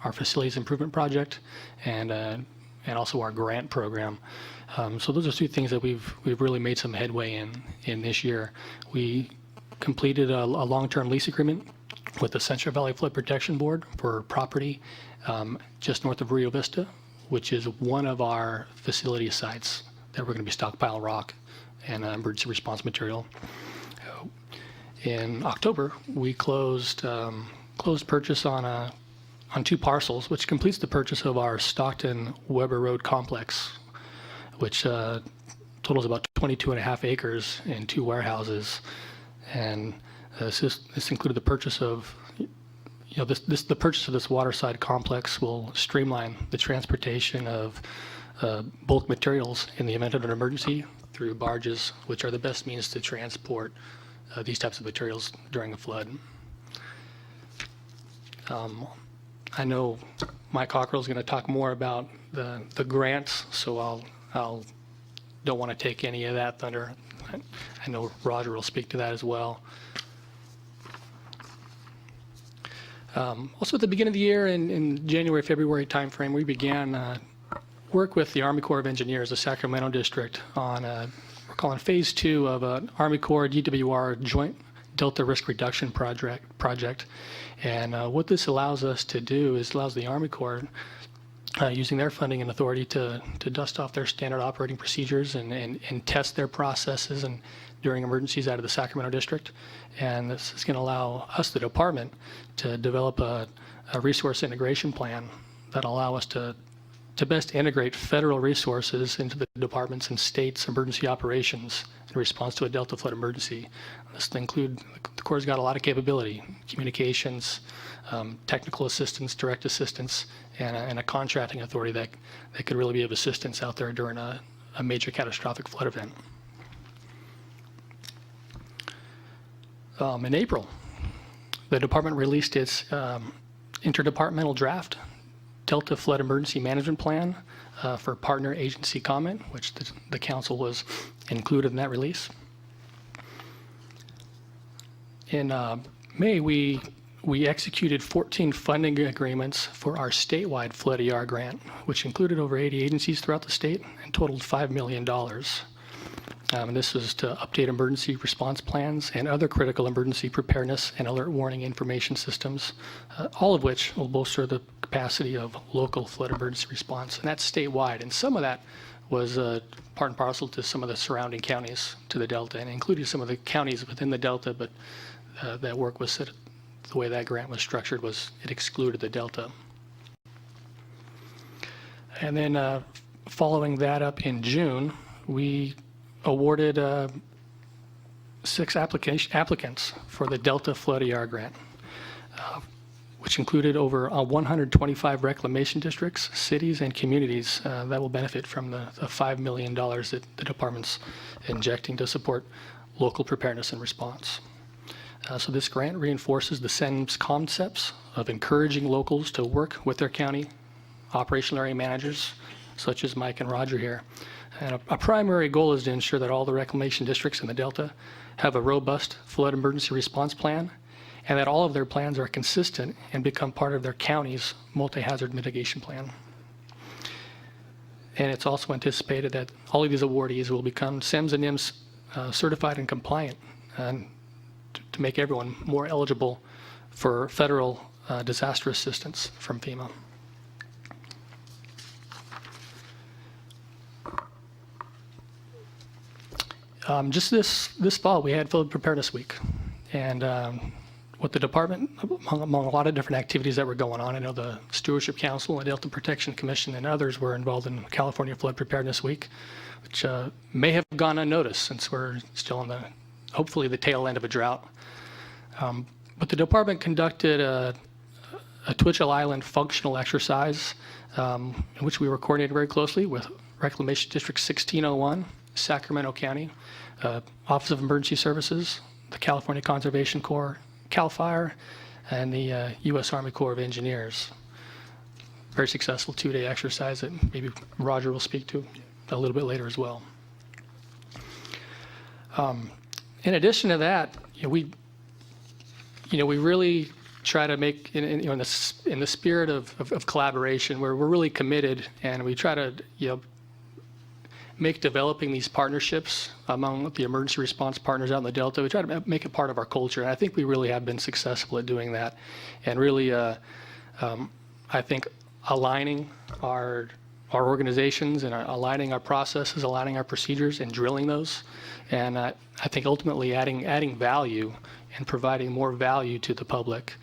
our facilities improvement project and also our grant program. So those are 2 things that we've really made some headway in this year. We completed a long-term lease agreement with the Central Valley Flood Protection Board for property just north of Rio Vista, which is one of our facility sites that we're going to be stockpiling rock and emergency response material. In October, we closed purchase on 2 parcels, which completes the purchase of our Stockton Weber Road complex, which totals about 22.5 acres and 2 warehouses. And this included the purchase of, the purchase of this waterside complex will streamline the transportation of bulk materials in the event of an emergency through barges, which are the best means to transport these types of materials during a flood. I know Mike Cockrell is going to talk more about the grants, so I'll don't want to take any of that thunder. I know Roger will speak to that as well. Also at the beginning of the year, in January, February timeframe, we began work with the Army Corps of Engineers, the Sacramento District, on we're calling Phase 2 of an Army Corps DWR Joint Delta Risk Reduction project. And what this allows us to do is allows the Army Corps, using their funding and authority, to dust off their standard operating procedures and test their processes and during emergencies out of the Sacramento District. And this is going to allow us, the department, to develop a resource integration plan that will allow us to best integrate federal resources into the department's and states' emergency operations response to a Delta flood emergency. This include, the Corps has got a lot of capability, communications, technical assistance, direct assistance, and a contracting authority that could really be of assistance out there during a major catastrophic flood event. In April, the department released its interdepartmental draft Delta Flood Emergency Management Plan for partner agency comment, which the council was included in that release. In May, we executed 14 funding agreements for our statewide flood ER grant, which included over 80 agencies throughout the state and totaled $5 million. And this was to update emergency response plans and other critical emergency preparedness and alert warning information systems, all of which will bolster the capacity of local flood emergency response. And that's statewide. And some of that was part and parcel to some of the surrounding counties to the Delta, and including some of the counties within the Delta, but that work was set, the way that grant was structured was it excluded the Delta. And then following that up in June, we awarded 6 applicants for the Delta Flood ER grant, which included over 125 reclamation districts, cities, and communities that will benefit from the $5 million that the department's injecting to support local preparedness and response. So this grant reinforces the SEM's concepts of encouraging locals to work with their county operational area managers, such as Mike and Roger here. And a primary goal is to ensure that all the reclamation districts in the Delta have a robust flood emergency response plan, and that all of their plans are consistent and become part of their county's multi-hazard mitigation plan. And it's also anticipated that all of these awardees will become SEMS and NIMS certified and compliant, and to make everyone more eligible for federal disaster assistance from FEMA. Just this fall, we had Flood Preparedness Week, and with the department, among a lot of different activities that were going on, I know the Stewardship Council and Delta Protection Commission and others were involved in California Flood Preparedness Week, which may have gone unnoticed since we're still on hopefully the tail end of a drought. But the department conducted a Twitchell Island functional exercise in which we were coordinated very closely with Reclamation District 1601, Sacramento County, Office of Emergency Services, the California Conservation Corps, CAL FIRE, and the U.S. Army Corps of Engineers. Very successful 2-day exercise that maybe Roger will speak to a little bit later as well. In addition to that, we really try to make, in the spirit of collaboration, we're really committed, and we try to make developing these partnerships among the emergency response partners out in the Delta. We try to make it part of our culture, and I think we really have been successful at doing that, and really, I think, aligning our organizations and aligning our processes, aligning our procedures, and drilling those, and I think ultimately adding value and providing more value to the public.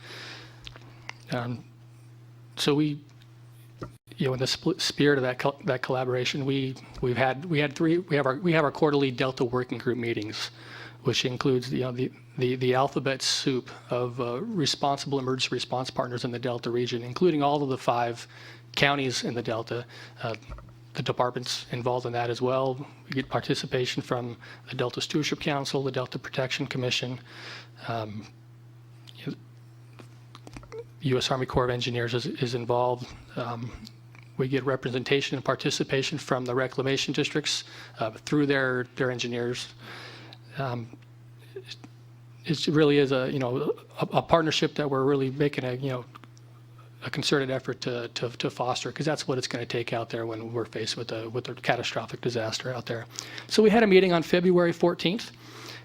So we, in the spirit of that collaboration, we have our quarterly Delta working group meetings, which includes the alphabet soup of responsible emergency response partners in the Delta region, including all of the 5 counties in the Delta. The department's involved in that as well. We get participation from the Delta Stewardship Council, the Delta Protection Commission, U.S. Army Corps of Engineers is involved. We get representation and participation from the reclamation districts through their engineers. It really is a partnership that we're really making a concerted effort to foster, because that's what it's going to take out there when we're faced with a catastrophic disaster out there. So we had a meeting on February 14th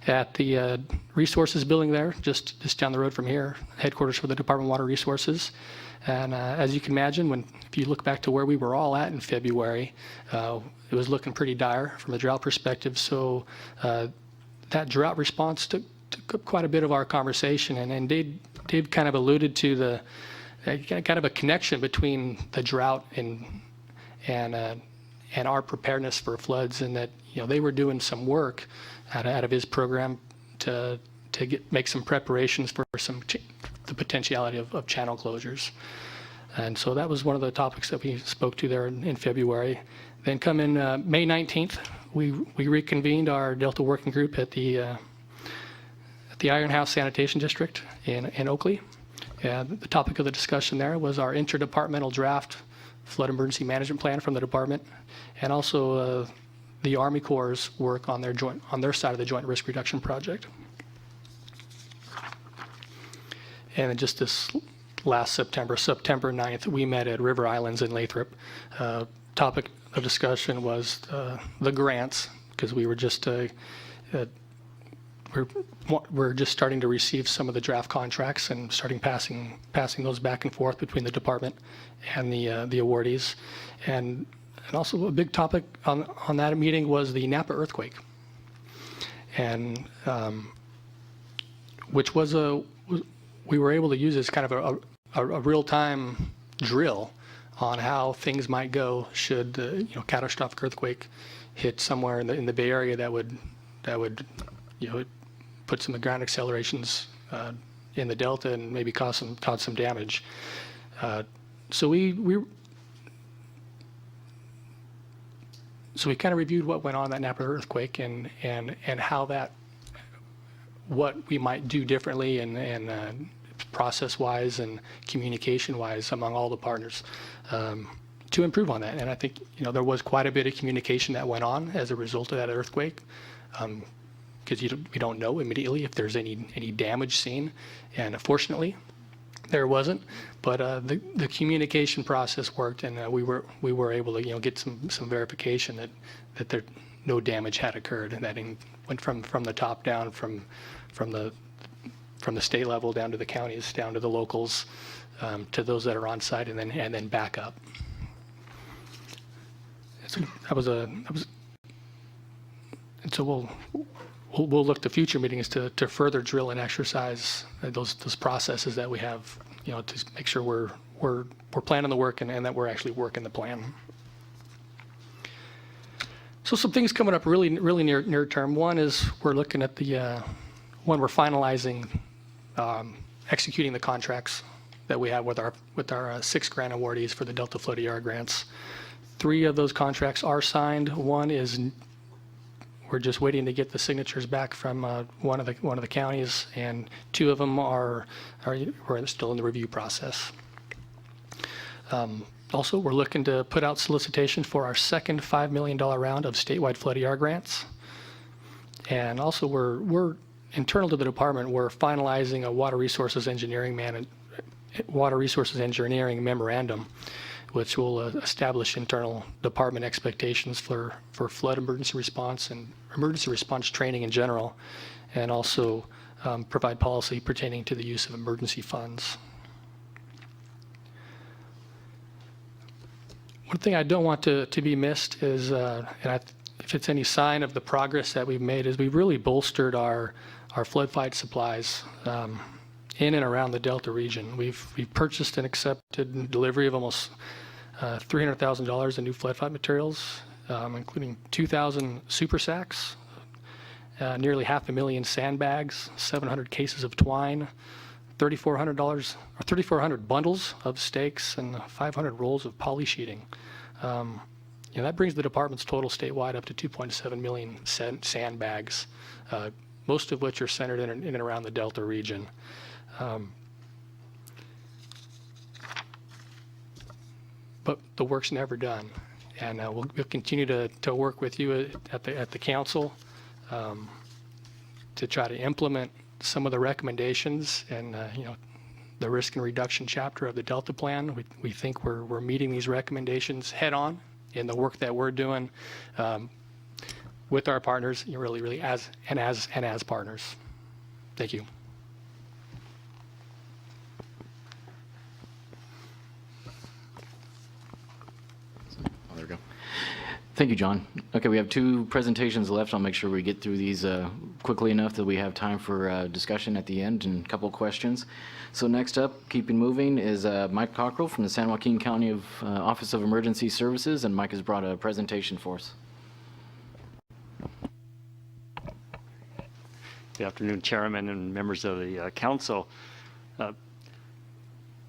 at the resources building there, just down the road from here, headquarters for the Department of Water Resources. And as you can imagine, if you look back to where we were all at in February, it was looking pretty dire from a drought perspective. So that drought response took up quite a bit of our conversation, and Dave kind of alluded to the kind of a connection between the drought and our preparedness for floods, and that they were doing some work out of his program to make some preparations for the potentiality of channel closures. And so that was one of the topics that we spoke to there in February. Then come in May 19th, we reconvened our Delta Working Group at the Iron House Sanitation District in Oakley. The topic of the discussion there was our interdepartmental draft flood emergency management plan from the department, and also the Army Corps' work on their side of the Joint Risk Reduction Project. And then just this last September 9th, we met at River Islands in Lathrop. Topic of discussion was the grants, because we were just we're just starting to receive some of the draft contracts and starting passing those back and forth between the department and the awardees. And also a big topic on that meeting was the Napa earthquake, and which was we were able to use as kind of a real-time drill on how things might go should catastrophic earthquake hit somewhere in the Bay Area that would put some ground accelerations in the delta and maybe cause some damage. So we kind of reviewed what went on in that Napa earthquake and how what we might do differently and process-wise and communication-wise among all the partners to improve on that. And I think there was quite a bit of communication that went on as a result of that earthquake, because we don't know immediately if there's any damage seen, and fortunately there wasn't. But the communication process worked, and we were able to get some verification that no damage had occurred, and that went from the top down, from the state level down to the counties, down to the locals, to those that are on site, and then back up. So and so we'll look to future meetings to further drill and exercise those processes that we have, to make sure we're planning the work and that we're actually working the plan. So some things coming up really near term. One is we're looking at when we're finalizing executing the contracts that we have with our 6 grant awardees for the Delta Flood ER grants. 3 of those contracts are signed. One is we're just waiting to get the signatures back from one of the counties, and 2 of them we're still in the review process. Also, we're looking to put out solicitation for our second $5 million round of statewide flood ER grants. And also, we're internal to the department, we're finalizing a water resources engineering memorandum, which will establish internal department expectations for flood emergency response and emergency response training in general, and also provide policy pertaining to the use of emergency funds. One thing I don't want to be missed is, if it's any sign of the progress that we've made, is we've really bolstered our flood fight supplies in and around the Delta region. We've purchased and accepted delivery of almost $300,000 in new flood fight materials, including 2,000 super sacks, nearly 500,000 sandbags, 700 cases of twine, $3,400 bundles of stakes, and 500 rolls of poly sheeting. That brings the department's total statewide up to 2.7 million sandbags, most of which are centered in and around the Delta region. But the work's never done, and we'll continue to work with you at the council to try to implement some of the recommendations and the risk and reduction chapter of the Delta plan. We think we're meeting these recommendations head on in the work that we're doing with our partners, really as partners. Thank you. There we go. Thank you, John. Okay, we have 2 presentations left. I'll make sure we get through these quickly enough that we have time for discussion at the end and a couple of questions. So next up, keeping moving, is Mike Cockrell from the San Joaquin County Office of Emergency Services, and Mike has brought a presentation for us. Good afternoon, Chairman and members of the Council. We're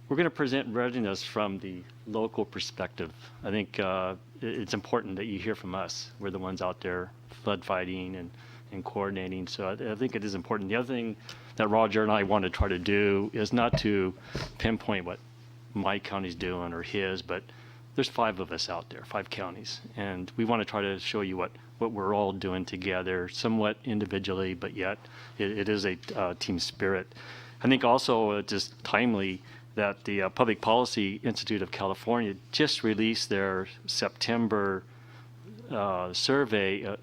going to present readiness from the local perspective. I think it's important that you hear from us. We're the ones out there flood fighting and coordinating, so I think it is important. The other thing that Roger and I want to try to do is not to pinpoint what my county's doing or his, but there's 5 of us out there, 5 counties, and we want to try to show you what we're all doing together, somewhat individually, but yet it is a team spirit. I think also just timely that the Public Policy Institute of California just released their September survey,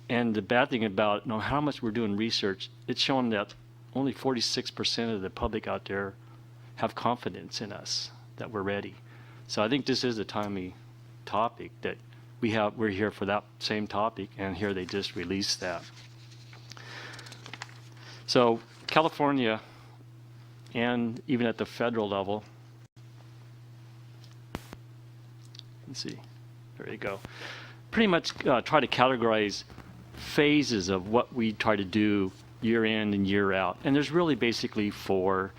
and the bad thing about how much we're doing research, it's showing that only 46% of the public out there have confidence in us that we're ready. So I think this is a timely topic that we're here for that same topic, and here they just released that. So California, and even at the federal level, let's see, there you go, pretty much try to categorize phases of what we try to do year in and year out. And there's really basically 4: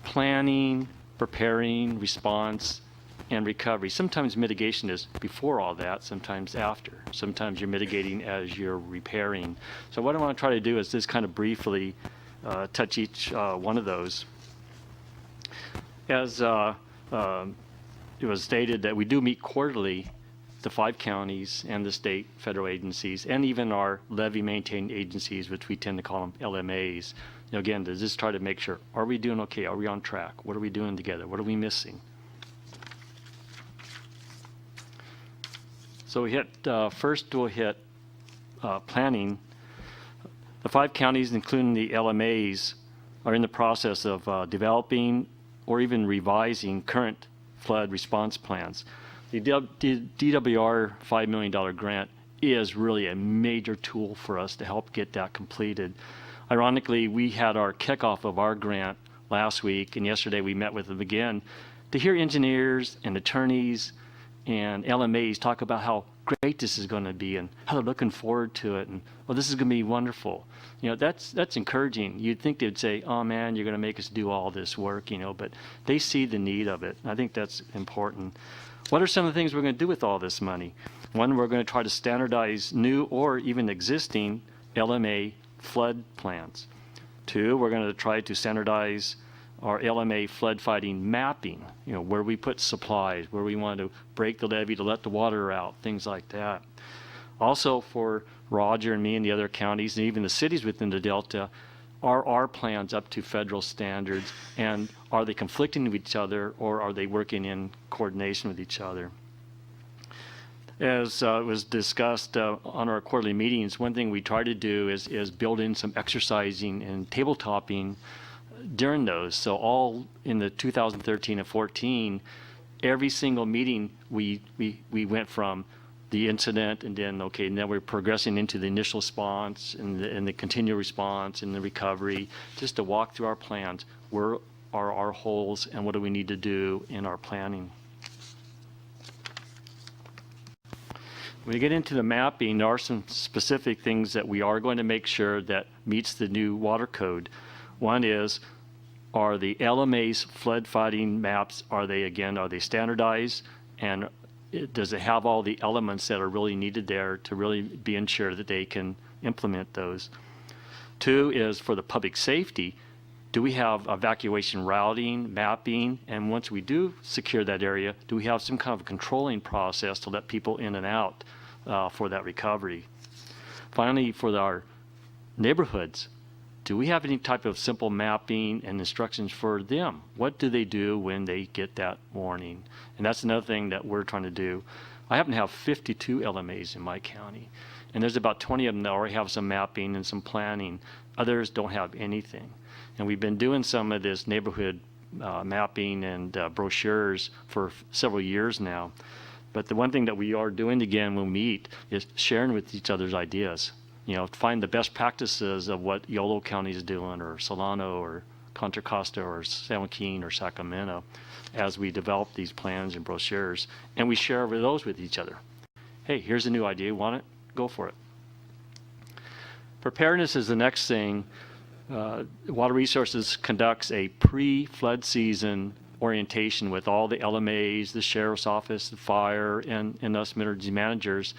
planning, preparing, response, and recovery. Sometimes mitigation is before all that, sometimes after. Sometimes you're mitigating as you're repairing. So what I want to try to do is just kind of briefly touch each one of those. As it was stated that we do meet quarterly, the 5 counties and the state federal agencies, and even our levee maintained agencies, which we tend to call them LMAs. Again, to just try to make sure, are we doing okay? Are we on track? What are we doing together? What are we missing? So we hit, first we'll hit planning. The 5 counties, including the LMAs, are in the process of developing or even revising current flood response plans. The DWR $5 million grant is really a major tool for us to help get that completed. Ironically, we had our kickoff of our grant last week, and yesterday we met with them again to hear engineers and attorneys and LMAs talk about how great this is going to be and how they're looking forward to it, and well, this is going to be wonderful. That's encouraging. You'd think they'd say, oh man, you're going to make us do all this work, but they see the need of it. I think that's important. What are some of the things we're going to do with all this money? One, we're going to try to standardize new or even existing LMA flood plans. 2, we're going to try to standardize our LMA flood fighting mapping, where we put supplies, where we want to break the levee to let the water out, things like that. Also for Roger and me and the other counties and even the cities within the Delta, are our plans up to federal standards, and are they conflicting with each other, or are they working in coordination with each other? As was discussed on our quarterly meetings, one thing we try to do is build in some exercising and tabletopping during those. So all in the 2013 and 14, every single meeting we went from the incident, and then now we're progressing into the initial response and the continual response and the recovery, just to walk through our plans. Where are our holes, and what do we need to do in our planning? When we get into the mapping, there are some specific things that we are going to make sure that meets the new water code. One is, are the LMA's flood fighting maps, are they standardized, and does it have all the elements that are really needed there to really be ensured that they can implement those? 2 is for the public safety. Do we have evacuation routing, mapping, and once we do secure that area, do we have some kind of controlling process to let people in and out for that recovery? Finally, for our neighborhoods, do we have any type of simple mapping and instructions for them? What do they do when they get that warning? And that's another thing that we're trying to do. I happen to have 52 LMAs in my county, and there's about 20 of them that already have some mapping and some planning. Others don't have anything. And we've been doing some of this neighborhood mapping and brochures for several years now. But the one thing that we are doing again when we meet is sharing with each other's ideas. Find the best practices of what Yolo County is doing, or Solano, or Contra Costa, or San Joaquin, or Sacramento, as we develop these plans and brochures, and we share those with each other. Hey, here's a new idea. Want it? Go for it. Preparedness is the next thing. Water Resources conducts a pre-flood season orientation with all the LMAs, the Sheriff's Office, the fire, and us emergency managers,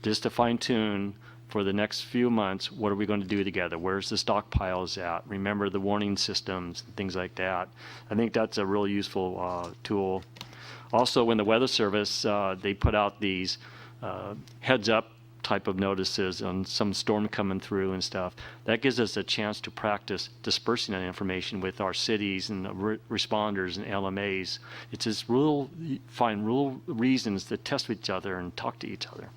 just to fine-tune for the next few months, what are we going to do together? Where's the stockpiles at? Remember the warning systems and things like that. I think that's a really useful tool. Also, when the Weather Service, they put out these heads-up type of notices on some storm coming through and stuff. That gives us a chance to practice dispersing that information with our cities and responders and LMAs. It's just find real reasons to test with each other and talk to each other.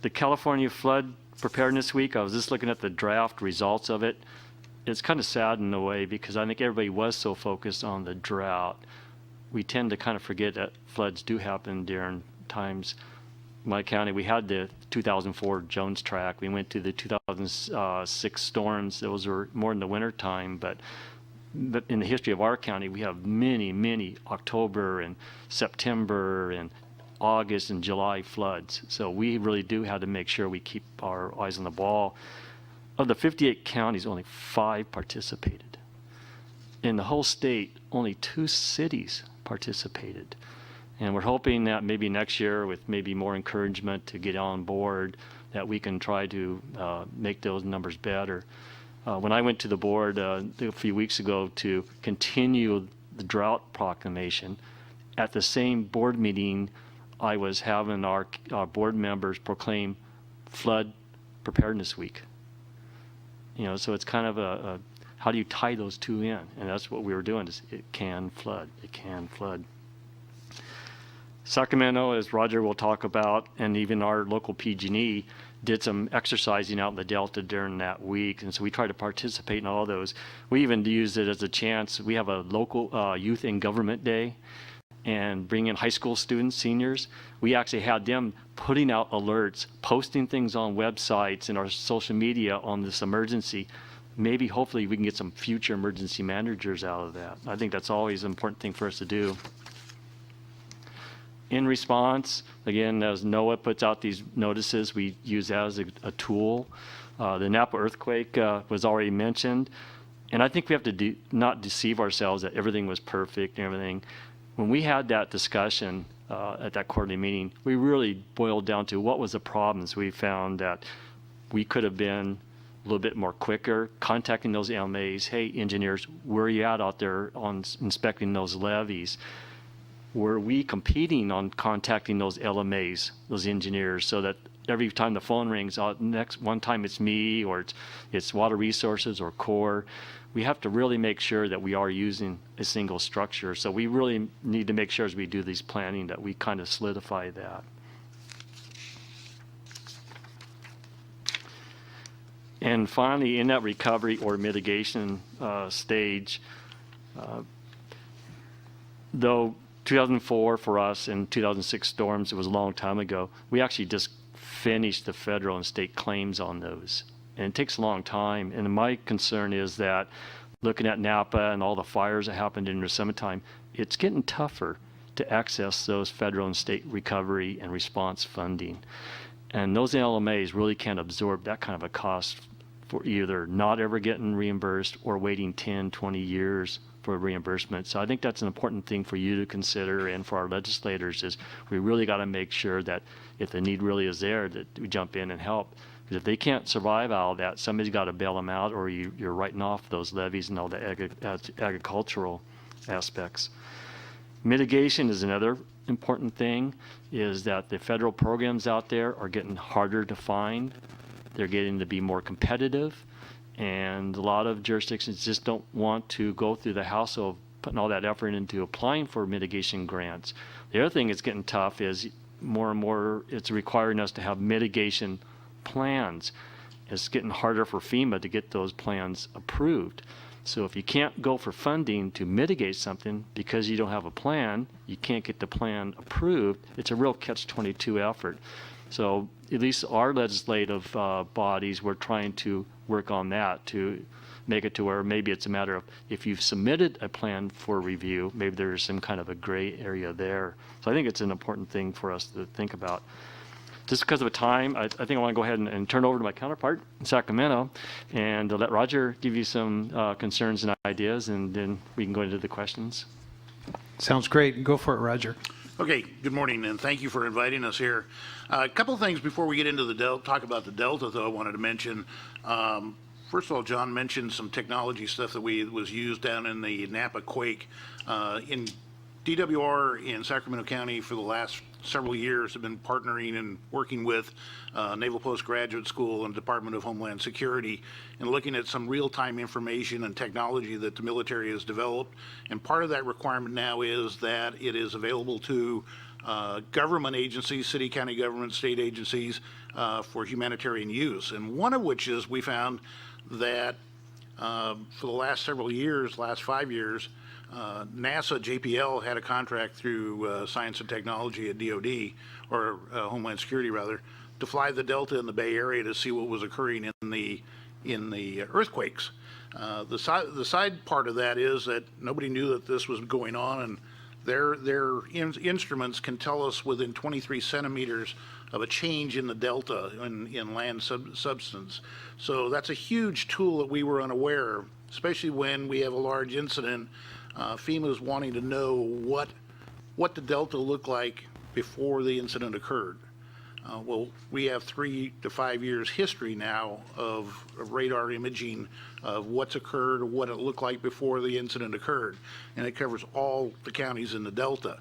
The California Flood Preparedness Week, I was just looking at the draft results of it. It's kind of sad in a way because I think everybody was so focused on the drought. We tend to kind of forget that floods do happen during times. My county, we had the 2004 Jones track. We went to the 2006 storms. Those were more in the winter time, but in the history of our county, we have many October and September and August and July floods. So we really do have to make sure we keep our eyes on the ball. Of the 58 counties, only 5 participated. In the whole state, only 2 cities participated. And we're hoping that maybe next year, with maybe more encouragement to get on board, that we can try to make those numbers better. When I went to the board a few weeks ago to continue the drought proclamation, at the same board meeting, I was having our board members proclaim Flood Preparedness Week. So it's kind of how do you tie those two in? And that's what we were doing, is it can flood, it can flood. Sacramento, as Roger will talk about, and even our local PG&E, did some exercising out in the Delta during that week, and so we try to participate in all those. We even used it as a chance. We have a local Youth in Government Day, and bring in high school students, seniors. We actually had them putting out alerts, posting things on websites and our social media on this emergency. Maybe, hopefully, we can get some future emergency managers out of that. I think that's always an important thing for us to do. In response, again, as NOAA puts out these notices, we use that as a tool. The Napa earthquake was already mentioned. And I think we have to not deceive ourselves that everything was perfect and everything. When we had that discussion at that quarterly meeting, we really boiled down to what was the problems. We found that we could have been a little bit more quicker, contacting those LMAs. Hey, engineers, where are you out there on inspecting those levees? Were we competing on contacting those LMAs, those engineers, so that every time the phone rings, one time it's me or it's Water Resources or Core. We have to really make sure that we are using a single structure. So we really need to make sure as we do these planning that we kind of solidify that. And finally, in that recovery or mitigation stage, though 2004 for us and 2006 storms, it was a long time ago, we actually just finished the federal and state claims on those. And it takes a long time. And my concern is that looking at Napa and all the fires that happened in the summertime, it's getting tougher to access those federal and state recovery and response funding. And those LMAs really can't absorb that kind of a cost for either not ever getting reimbursed or waiting 10, 20 years for reimbursement. So I think that's an important thing for you to consider, and for our legislators, is we really got to make sure that if the need really is there, that we jump in and help. Because if they can't survive all of that, somebody's got to bail them out, or you're writing off those levees and all the agricultural aspects. Mitigation is another important thing, is that the federal programs out there are getting harder to find. They're getting to be more competitive, and a lot of jurisdictions just don't want to go through the hassle of putting all that effort into applying for mitigation grants. The other thing that's getting tough is more and more it's requiring us to have mitigation plans. It's getting harder for FEMA to get those plans approved. So if you can't go for funding to mitigate something because you don't have a plan, you can't get the plan approved. It's a real catch-22 effort. So at least our legislative bodies, we're trying to work on that to make it to where maybe it's a matter of if you've submitted a plan for review, maybe there's some kind of a gray area there. So I think it's an important thing for us to think about. just because of time, I think I want to go ahead and turn over to my counterpart in Sacramento and let Roger give you some concerns and ideas, and then we can go into the questions. Sounds great. Go for it, Roger. Okay, good morning, and thank you for inviting us here. A couple of things before we get into the talk about the Delta, though, I wanted to mention. First of all, John mentioned some technology stuff that was used down in the Napa quake. In DWR in Sacramento County for the last several years have been partnering and working with Naval Postgraduate School and Department of Homeland Security and looking at some real-time information and technology that the military has developed. And part of that requirement now is that it is available to government agencies, city, county government, state agencies for humanitarian use. And one of which is we found that for the last several years, last 5 years, NASA JPL had a contract through Science and Technology at DoD, or Homeland Security rather, to fly the Delta in the Bay Area to see what was occurring in the earthquakes. The side part of that is that nobody knew that this was going on, and their instruments can tell us within 23 centimeters of a change in the delta in land substance. So that's a huge tool that we were unaware of, especially when we have a large incident. FEMA is wanting to know what the delta looked like before the incident occurred. Well, we have 3 to 5 years history now of radar imaging of what's occurred, what it looked like before the incident occurred, and it covers all the counties in the Delta.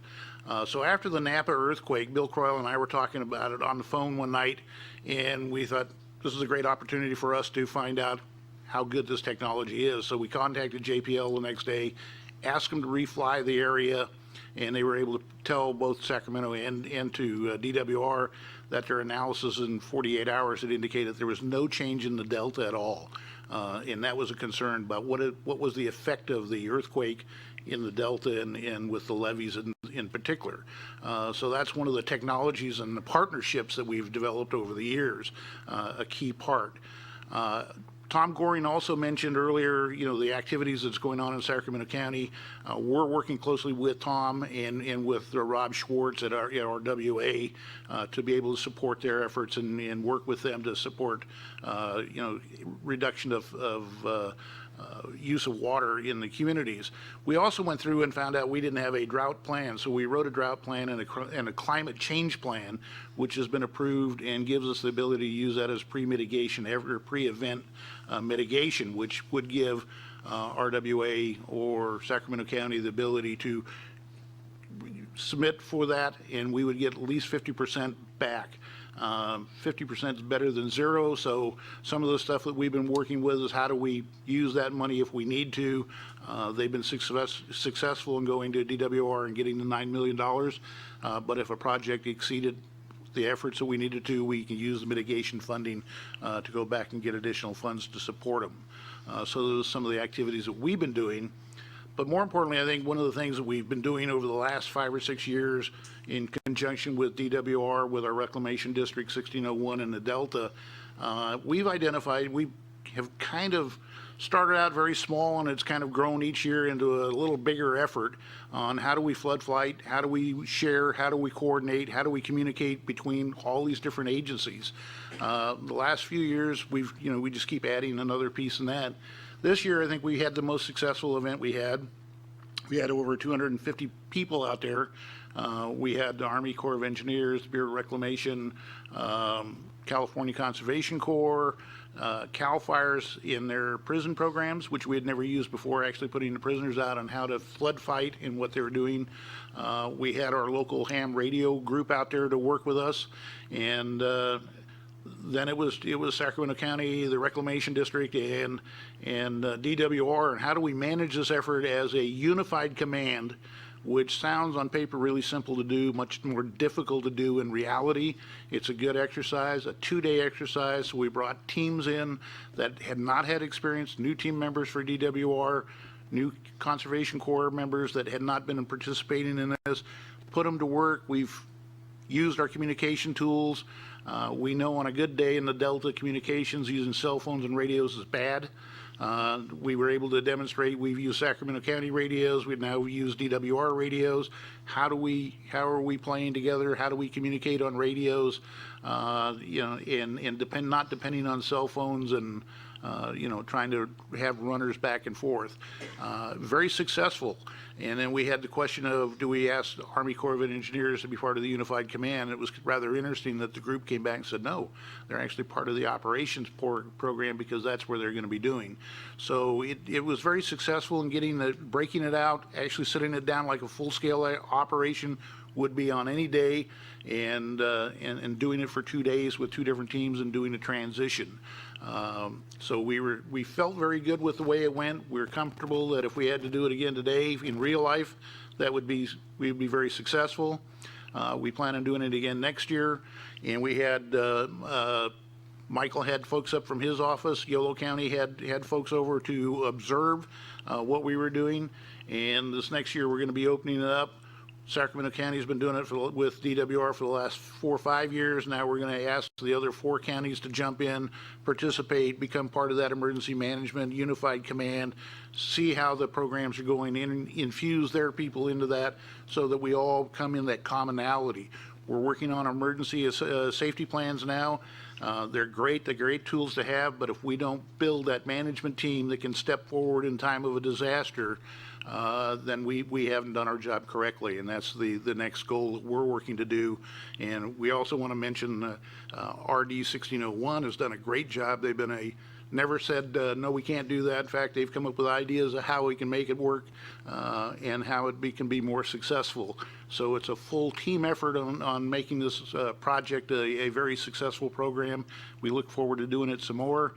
So after the Napa earthquake, Bill Croyle and I were talking about it on the phone one night, and we thought this is a great opportunity for us to find out how good this technology is. So we contacted JPL the next day, asked them to refly the area, and they were able to tell both Sacramento and to DWR that their analysis in 48 hours had indicated there was no change in the delta at all. And that was a concern about what was the effect of the earthquake in the delta and with the levees in particular. So that's one of the technologies and the partnerships that we've developed over the years, a key part. Tom Goring also mentioned earlier, the activities that's going on in Sacramento County. We're working closely with Tom and with Rob Schwartz at our WA to be able to support their efforts and work with them to support, reduction of use of water in the communities. We also went through and found out we didn't have a drought plan, so we wrote a drought plan and a climate change plan, which has been approved and gives us the ability to use that as pre-mitigation, pre-event mitigation, which would give RWA or Sacramento County the ability to submit for that, and we would get at least 50% back. 50% is better than zero, so some of the stuff that we've been working with is how do we use that money if we need to. They've been successful in going to DWR and getting the $9 million, but if a project exceeded the efforts that we needed to, we can use the mitigation funding to go back and get additional funds to support them. So those are some of the activities that we've been doing. But more importantly, I think one of the things that we've been doing over the last 5 or 6 years in conjunction with DWR, with our Reclamation District 1601 in the Delta, we have kind of started out very small, and it's kind of grown each year into a little bigger effort on how do we flood fight, how do we share, how do we coordinate, how do we communicate between all these different agencies. The last few years, we just keep adding another piece in that. This year, I think we had the most successful event we had. We had over 250 people out there. We had the Army Corps of Engineers, Bureau of Reclamation, California Conservation Corps, CAL FIRES in their prison programs, which we had never used before, actually putting the prisoners out on how to flood fight and what they were doing. We had our local ham radio group out there to work with us, and then it was Sacramento County, the Reclamation District, and DWR, and how do we manage this effort as a unified command, which sounds on paper really simple to do, much more difficult to do in reality. It's a good exercise, a 2-day exercise. So we brought teams in that had not had experience, new team members for DWR, new Conservation Corps members that had not been participating in this, put them to work. We've used our communication tools. We know on a good day in the Delta, communications using cell phones and radios is bad. We were able to demonstrate we've used Sacramento County radios. We've now used DWR radios. How are we playing together? How do we communicate on radios? not depending on cell phones and, trying to have runners back and forth. Very successful. And then we had the question of, do we ask the Army Corps of Engineers to be part of the Unified Command? It was rather interesting that the group came back and said, no, they're actually part of the operations program because that's where they're going to be doing. So it was very successful in breaking it out, actually sitting it down like a full-scale operation would be on any day, and doing it for 2 days with 2 different teams and doing a transition. So we felt very good with the way it went. We were comfortable that if we had to do it again today in real life, we'd be very successful. We plan on doing it again next year, and we had Michael had folks up from his office. Yolo County had folks over to observe what we were doing, and this next year we're going to be opening it up. Sacramento County has been doing it with DWR for the last 4 or 5 years. Now we're going to ask the other 4 counties to jump in, participate, become part of that emergency management, unified command, see how the programs are going, and infuse their people into that so that we all come in that commonality. We're working on emergency safety plans now. They're great tools to have, but if we don't build that management team that can step forward in time of a disaster, then we haven't done our job correctly, and that's the next goal that we're working to do. And we also want to mention RD 1601 has done a great job. They've been never said, no, we can't do that. In fact, they've come up with ideas of how we can make it work and how it can be more successful. So it's a full team effort on making this project a very successful program. We look forward to doing it some more.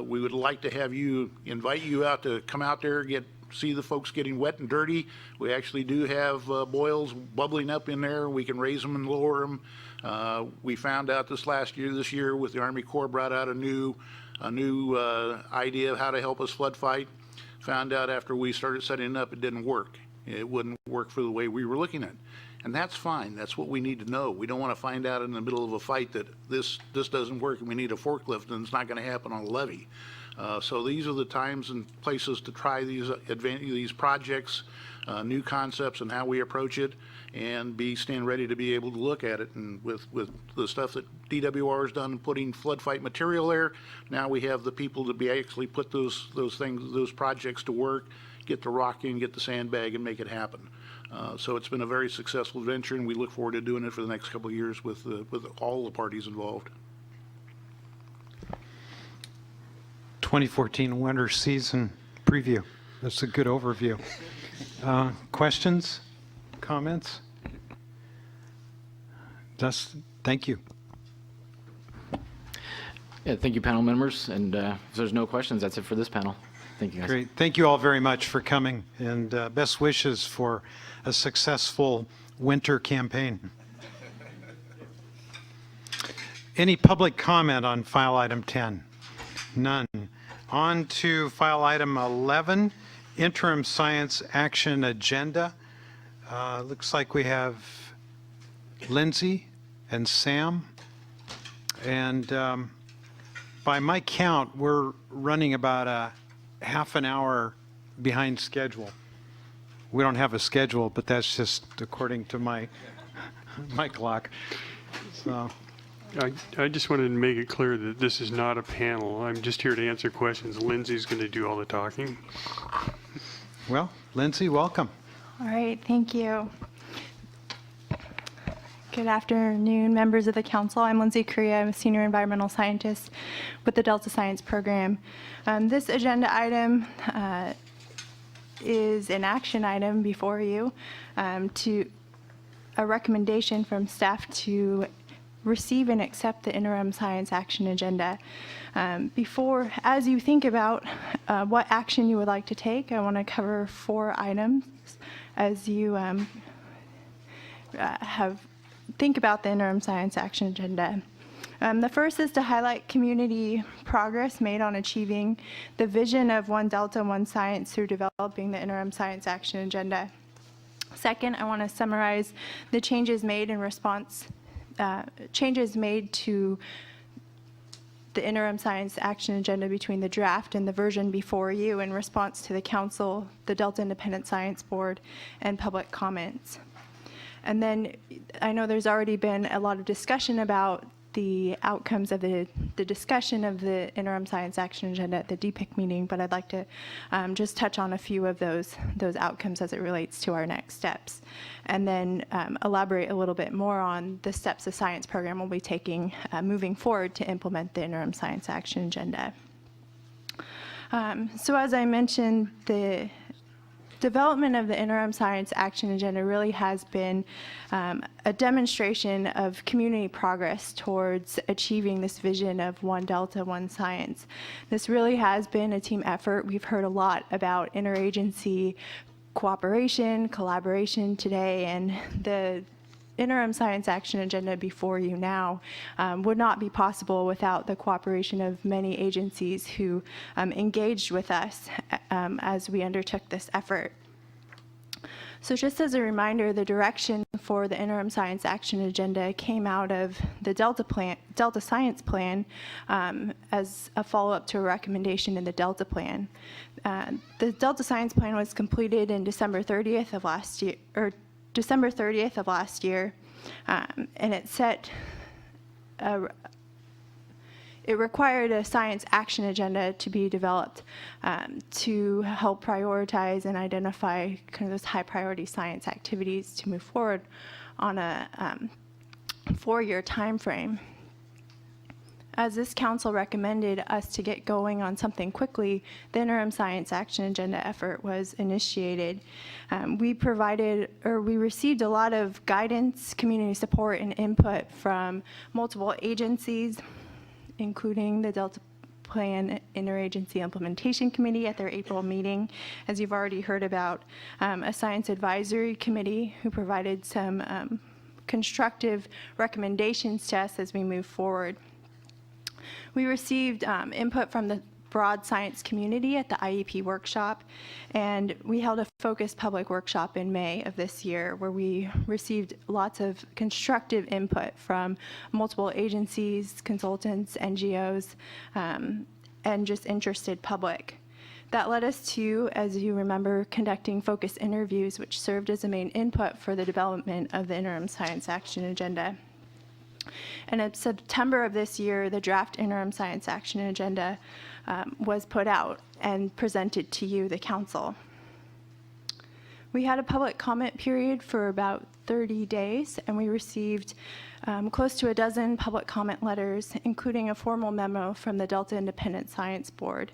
We would like to invite you out to come out there, see the folks getting wet and dirty. We actually do have boils bubbling up in there. We can raise them and lower them. We found out this year with the Army Corps brought out a new idea of how to help us flood fight. Found out after we started setting it up, it didn't work. It wouldn't work for the way we were looking at it. And that's fine. That's what we need to know. We don't want to find out in the middle of a fight that this doesn't work and we need a forklift, and it's not going to happen on a levee. So these are the times and places to try these projects, new concepts and how we approach it, and stand ready to be able to look at it. And with the stuff that DWR has done, putting flood fight material there, now we have the people to actually put those projects to work, get the rock in, get the sandbag, and make it happen. So it's been a very successful venture, and we look forward to doing it for the next couple of years with all the parties involved. 2014 winter season preview. That's a good overview. Questions? Comments? Dustin, thank you. Yeah, thank you, panel members. And if there's no questions, that's it for this panel. Thank you, guys. Great. Thank you all very much for coming, and best wishes for a successful winter campaign. Any public comment on file item 10? None. On to file item 11, interim science action agenda. Looks like we have Lindsay and Sam. And by my count, we're running about a half an hour behind schedule. We don't have a schedule, but that's just according to my clock. So. I just wanted to make it clear that this is not a panel. I'm just here to answer questions. Lindsay's going to do all the talking. Well, Lindsay, welcome. All right, thank you. Good afternoon, members of the council. I'm Lindsay Correa. I'm a senior environmental scientist with the Delta Science Program. This agenda item is an action item before you to a recommendation from staff to receive and accept the interim science action agenda. As you think about what action you would like to take, I want to cover 4 items as you think about the interim science action agenda. The first is to highlight community progress made on achieving the vision of One Delta, One Science through developing the interim science action agenda. Second, I want to summarize the changes made in response changes made to the interim science action agenda between the draft and the version before you in response to the council, the Delta Independent Science Board, and public comments. And then I know there's already been a lot of discussion about the outcomes of the discussion of the interim science action agenda at the DPIC meeting, but I'd like to just touch on a few of those outcomes as it relates to our next steps, and then elaborate a little bit more on the steps the science program will be taking moving forward to implement the interim science action agenda. So as I mentioned, the development of the interim science action agenda really has been a demonstration of community progress towards achieving this vision of One Delta, One Science. This really has been a team effort. We've heard a lot about interagency cooperation, collaboration today, and the interim science action agenda before you now would not be possible without the cooperation of many agencies who engaged with us as we undertook this effort. So just as a reminder, the direction for the interim science action agenda came out of the Delta Science Plan as a follow-up to a recommendation in the Delta Plan. The Delta Science Plan was completed in December 30th of last year, and it set it required a science action agenda to be developed to help prioritize and identify kind of those high priority science activities to move forward on a 4-year time frame. As this council recommended us to get going on something quickly, the interim science action agenda effort was initiated. We received a lot of guidance, community support, and input from multiple agencies, including the Delta Plan Interagency Implementation Committee at their April meeting, as you've already heard about, a science advisory committee who provided some constructive recommendations to us as we move forward. We received input from the broad science community at the IEP workshop, and we held a focused public workshop in May of this year where we received lots of constructive input from multiple agencies, consultants, NGOs, and just interested public. That led us to, as you remember, conducting focus interviews, which served as a main input for the development of the interim science action agenda. And in September of this year, the draft interim science action agenda was put out and presented to you, the council. We had a public comment period for about 30 days, and we received close to a dozen public comment letters, including a formal memo from the Delta Independent Science Board.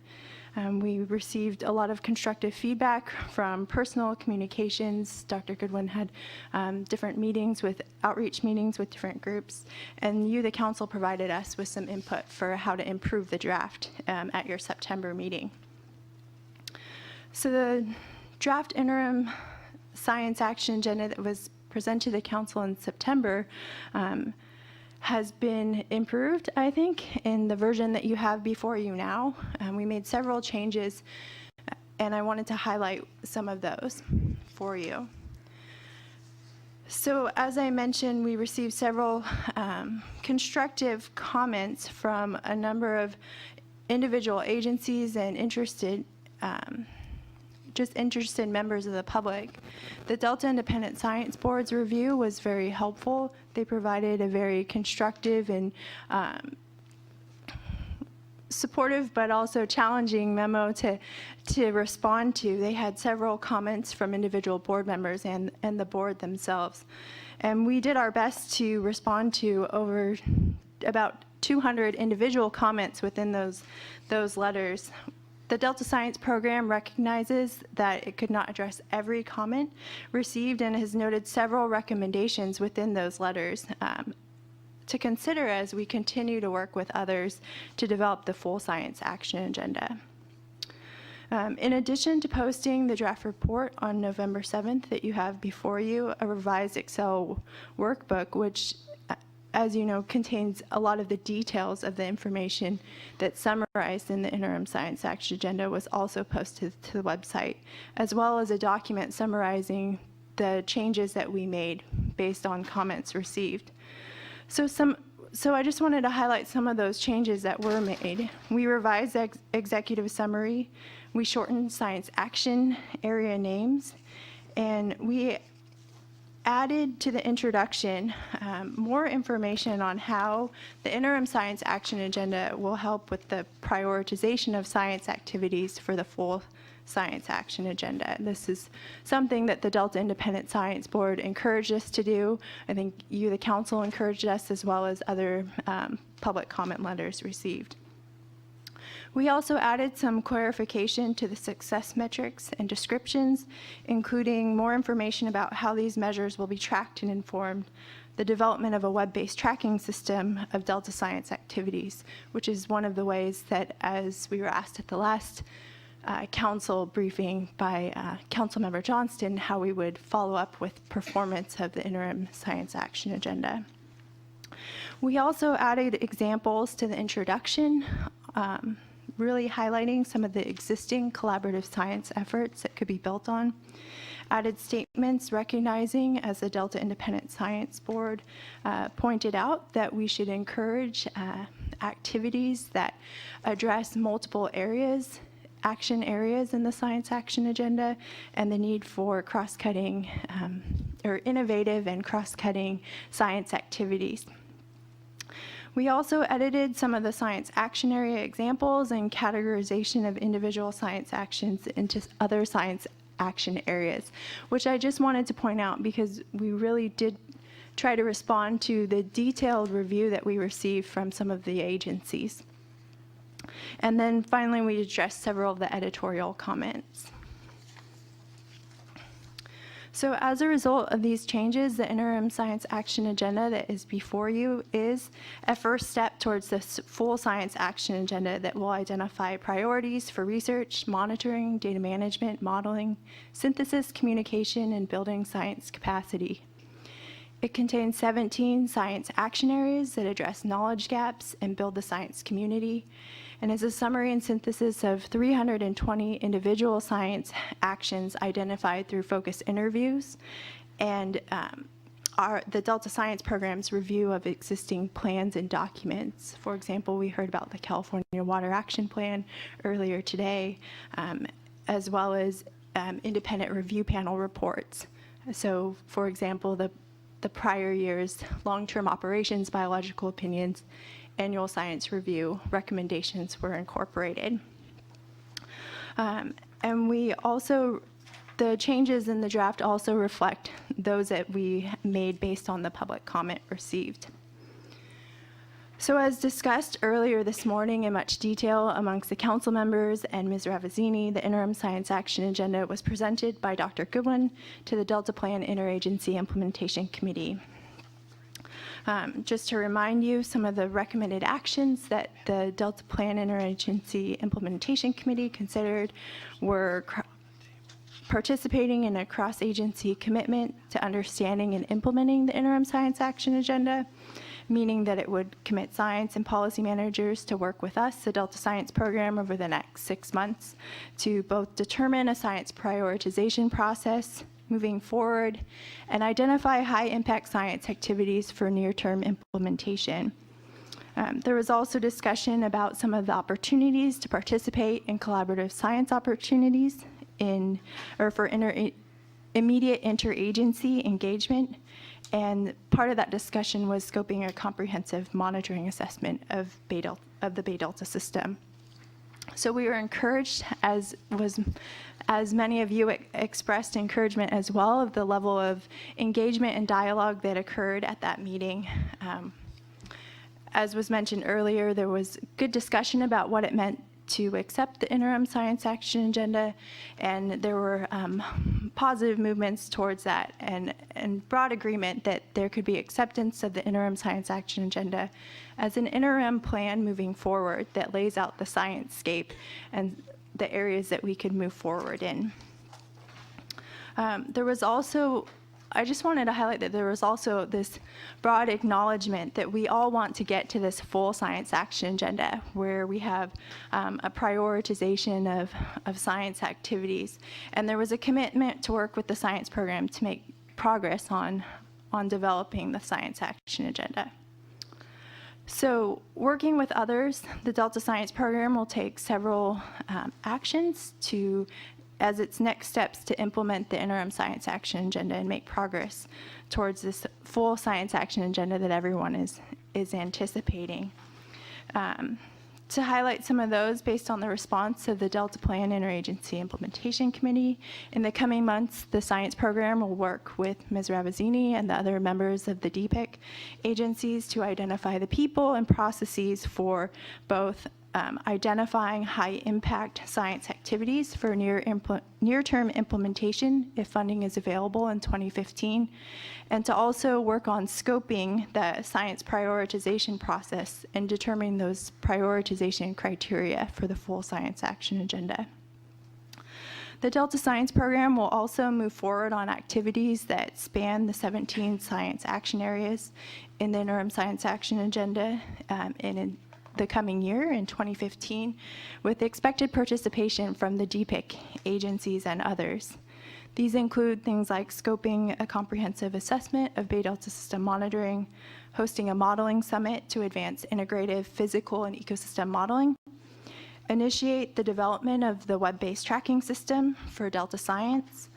We received a lot of constructive feedback from personal communications. Dr. Goodwin had different outreach meetings with different groups, and you, the council, provided us with some input for how to improve the draft at your September meeting. So the draft interim science action agenda that was presented to the council in September has been improved, I think, in the version that you have before you now. We made several changes, and I wanted to highlight some of those for you. So as I mentioned, we received several constructive comments from a number of individual agencies and interested members of the public. The Delta Independent Science Board's review was very helpful. They provided a very constructive and supportive but also challenging memo to respond to. They had several comments from individual board members and the board themselves. And we did our best to respond to over about 200 individual comments within those letters. The Delta Science Program recognizes that it could not address every comment received and has noted several recommendations within those letters to consider as we continue to work with others to develop the full science action agenda. In addition to posting the draft report on November 7th that you have before you, a revised Excel workbook, which, as you know, contains a lot of the details of the information that's summarized in the interim science action agenda, was also posted to the website, as well as a document summarizing the changes that we made based on comments received. So I just wanted to highlight some of those changes that were made. We revised the executive summary, we shortened science action area names, and we added to the introduction more information on how the interim science action agenda will help with the prioritization of science activities for the full science action agenda. This is something that the Delta Independent Science Board encouraged us to do. I think you, the council, encouraged us, as well as other public comment letters received. We also added some clarification to the success metrics and descriptions, including more information about how these measures will be tracked and informed the development of a web-based tracking system of Delta science activities, which is one of the ways that, as we were asked at the last council briefing by Councilmember Johnston, how we would follow up with performance of the interim science action agenda. We also added examples to the introduction, really highlighting some of the existing collaborative science efforts that could be built on. Added statements recognizing, as the Delta Independent Science Board pointed out, that we should encourage activities that address multiple areas, action areas in the science action agenda, and the need for cross-cutting or innovative and cross-cutting science activities. We also edited some of the science action area examples and categorization of individual science actions into other science action areas, which I just wanted to point out because we really did try to respond to the detailed review that we received from some of the agencies. And then finally, we addressed several of the editorial comments. So as a result of these changes, the interim science action agenda that is before you is a first step towards this full science action agenda that will identify priorities for research, monitoring, data management, modeling, synthesis, communication, and building science capacity. It contains 17 science action areas that address knowledge gaps and build the science community, and is a summary and synthesis of 320 individual science actions identified through focus interviews and the Delta Science Program's review of existing plans and documents. For example, we heard about the California Water Action Plan earlier today, as well as independent review panel reports. So, for example, the prior year's long-term operations biological opinions annual science review recommendations were incorporated. And we also, the changes in the draft also reflect those that we made based on the public comment received. So as discussed earlier this morning in much detail amongst the council members and Ms. Ravazzini, the interim science action agenda was presented by Dr. Goodwin to the Delta Plan Interagency Implementation Committee. Just to remind you, some of the recommended actions that the Delta Plan Interagency Implementation Committee considered were participating in a cross-agency commitment to understanding and implementing the interim science action agenda, meaning that it would commit science and policy managers to work with us, the Delta Science Program, over the next 6 months to both determine a science prioritization process moving forward and identify high-impact science activities for near-term implementation. There was also discussion about some of the opportunities to participate in collaborative science opportunities for immediate interagency engagement. And part of that discussion was scoping a comprehensive monitoring assessment of the Bay Delta system. So we were encouraged, as many of you expressed encouragement as well, of the level of engagement and dialogue that occurred at that meeting. As was mentioned earlier, there was good discussion about what it meant to accept the interim science action agenda, and there were positive movements towards that and broad agreement that there could be acceptance of the interim science action agenda as an interim plan moving forward that lays out the sciencescape and the areas that we could move forward in. There was also, I just wanted to highlight that there was also this broad acknowledgement that we all want to get to this full science action agenda where we have a prioritization of science activities. And there was a commitment to work with the science program to make progress on developing the science action agenda. So working with others, the Delta Science Program will take several actions to as its next steps to implement the interim science action agenda and make progress towards this full science action agenda that everyone is anticipating. To highlight some of those based on the response of the Delta Plan Interagency Implementation Committee, in the coming months, the science program will work with Ms. Rabazzini and the other members of the DPIC agencies to identify the people and processes for both identifying high-impact science activities for near-term implementation if funding is available in 2015, and to also work on scoping the science prioritization process and determining those prioritization criteria for the full science action agenda. The Delta Science Program will also move forward on activities that span the 17 science action areas in the interim science action agenda in the coming year in 2015, with expected participation from the DPIC agencies and others. These include things like scoping a comprehensive assessment of Bay Delta system monitoring, hosting a modeling summit to advance integrative physical and ecosystem modeling, initiate the development of the web-based tracking system for Delta Science,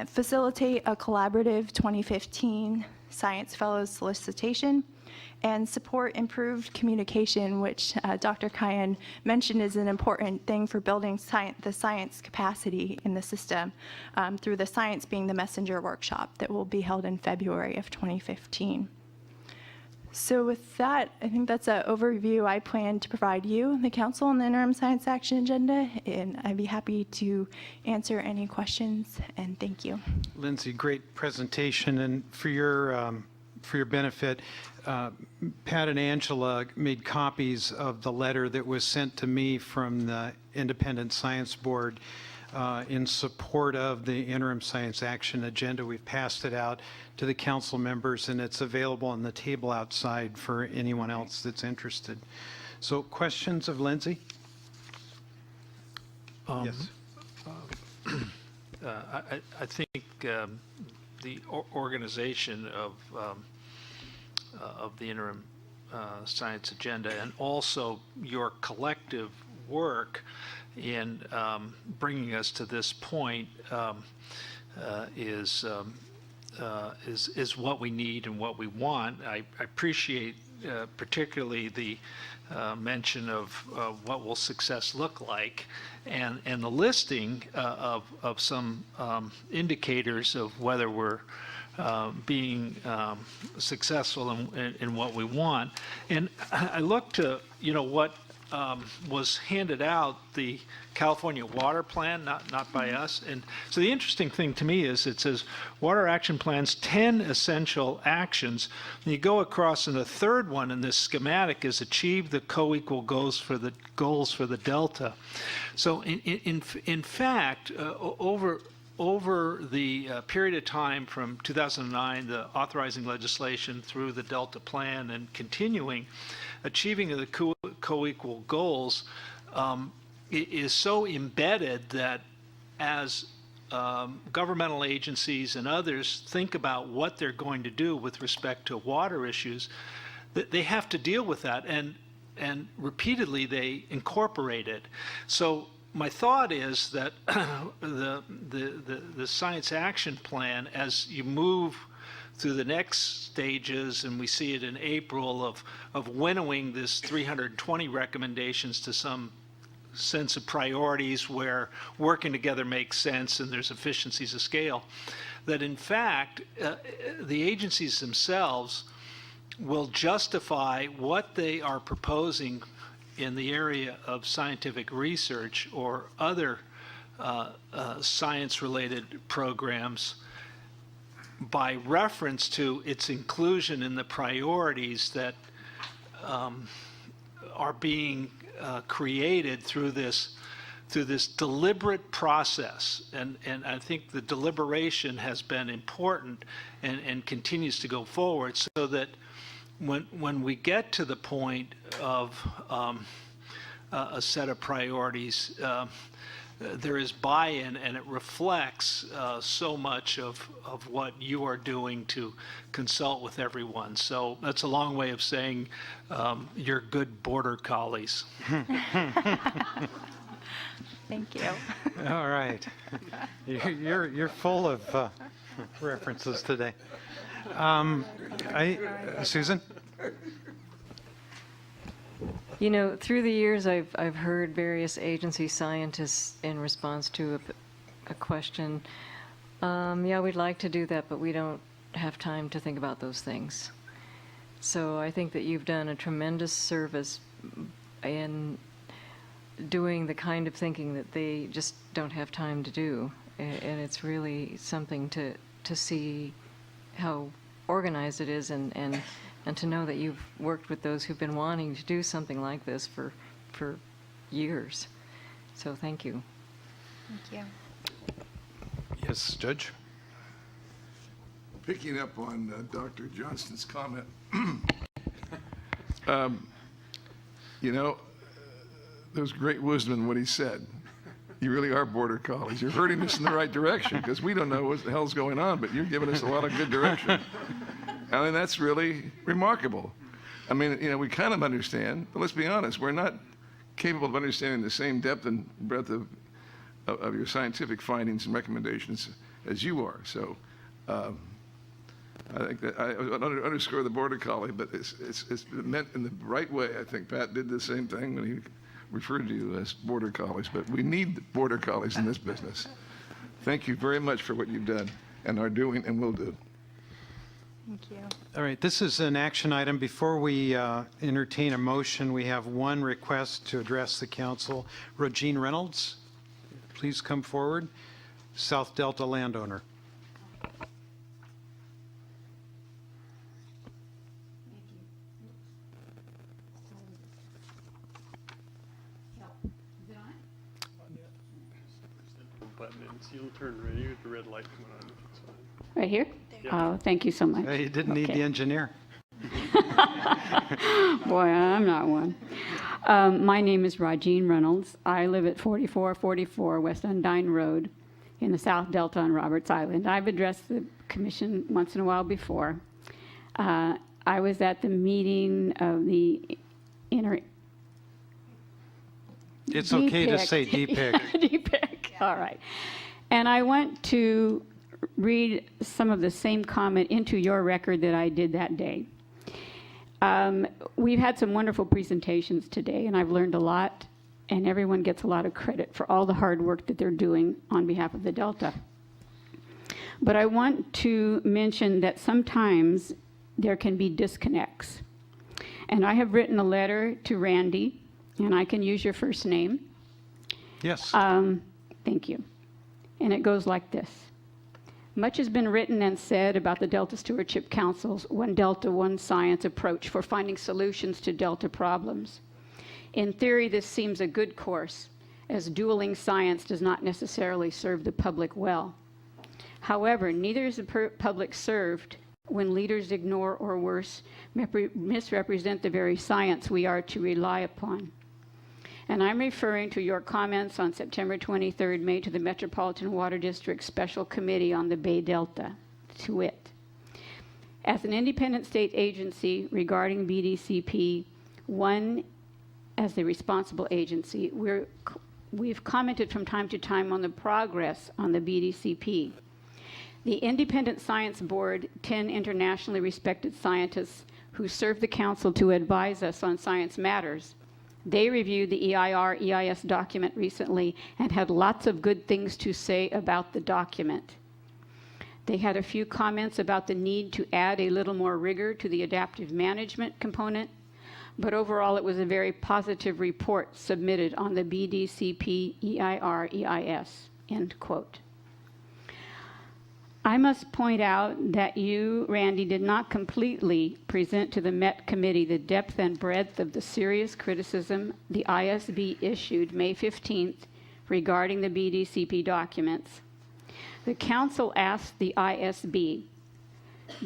facilitate a collaborative 2015 Science Fellows solicitation, and support improved communication, which Dr. Kayan mentioned is an important thing for building the science capacity in the system through the Science Being the Messenger workshop that will be held in February of 2015. So with that, I think that's an overview I plan to provide you, the Council, on the Interim Science Action Agenda, and I'd be happy to answer any questions, and thank you. Lindsay, great presentation, and for your benefit, Pat and Angela made copies of the letter that was sent to me from the Independent Science Board in support of the Interim Science Action Agenda. We've passed it out to the council members, and it's available on the table outside for anyone else that's interested. So questions of Lindsay? Yes. I think the organization of the interim science agenda, and also your collective work in bringing us to this point is what we need and what we want. I appreciate particularly the mention of what will success look like, and the listing of some indicators of whether we're being successful in what we want. And I look to, what was handed out, the California Water Plan, not by us. And so the interesting thing to me is it says Water Action Plans, 10 essential actions. And you go across, and the third one in this schematic is achieve the co-equal goals for the Delta. So in fact, over the period of time from 2009, the authorizing legislation, through the Delta Plan and continuing, achieving of the co-equal goals is so embedded that as governmental agencies and others think about what they're going to do with respect to water issues, that they have to deal with that, and repeatedly they incorporate it. So my thought is that the Science Action Plan, as you move through the next stages, and we see it in April, of winnowing this 320 recommendations to some sense of priorities where working together makes sense and there's efficiencies of scale, that in fact the agencies themselves will justify what they are proposing in the area of scientific research or other science-related programs by reference to its inclusion in the priorities that are being created through this deliberate process. And I think the deliberation has been important and continues to go forward, so that when we get to the point of a set of priorities, there is buy-in, and it reflects so much of what you are doing to consult with everyone. So that's a long way of saying you're good border collies. Thank you. All right. You're full of references today. Susan? You know, through the years, I've heard various agency scientists in response to a question, yeah, we'd like to do that, but we don't have time to think about those things. So I think that you've done a tremendous service in doing the kind of thinking that they just don't have time to do. And it's really something to see how organized it is and to know that you've worked with those who've been wanting to do something like this for years. So thank you. Thank you. Yes, Judge? Picking up on Dr. Johnston's comment, you know, there's great wisdom in what he said. You really are border collies. You're herding us in the right direction because we don't know what the hell's going on, but you're giving us a lot of good direction. I mean, that's really remarkable. I mean, you know, we kind of understand, but let's be honest, we're not capable of understanding the same depth and breadth of your scientific findings and recommendations as you are. So I think that I underscore the border collie, but it's meant in the right way. I think Pat did the same thing when he referred to you as border collies, but we need border collies in this business. Thank you very much for what you've done and are doing and will do. Thank you. All right, this is an action item. Before we entertain a motion, we have one request to address the council. Regine Reynolds, please come forward. South Delta landowner. Button and you'll turn red. You get the red light coming on. If it's on. Right here? Oh, thank you so much. You didn't need the engineer. Boy, I'm not one. My name is Regine Reynolds. I live at 4444 West Undine Road in the South Delta on Roberts Island. I've addressed the commission once in a while before. I was at the meeting of the It's okay to say DPIC. DPIC, all right. And I went to read some of the same comment into your record that I did that day. We've had some wonderful presentations today, and I've learned a lot, and everyone gets a lot of credit for all the hard work that they're doing on behalf of the Delta. But I want to mention that sometimes there can be disconnects. And I have written a letter to Randy, and I can use your first name. Yes. Thank you. And it goes like this. Much has been written and said about the Delta Stewardship Council's One Delta, One Science approach for finding solutions to Delta problems. In theory, this seems a good course, as dueling science does not necessarily serve the public well. However, neither is the public served when leaders ignore or worse, misrepresent the very science we are to rely upon. And I'm referring to your comments on September 23rd made to the Metropolitan Water District Special Committee on the Bay Delta, to wit. As an independent state agency regarding BDCP, one as the responsible agency, we've commented from time to time on the progress on the BDCP. The Independent Science Board, 10 internationally respected scientists who serve the council to advise us on science matters, they reviewed the EIR-EIS document recently and had lots of good things to say about the document. They had a few comments about the need to add a little more rigor to the adaptive management component, but overall it was a very positive report submitted on the BDCP EIR-EIS, end quote. I must point out that you, Randy, did not completely present to the Met Committee the depth and breadth of the serious criticism the ISB issued May 15th regarding the BDCP documents. The Council asked the ISB,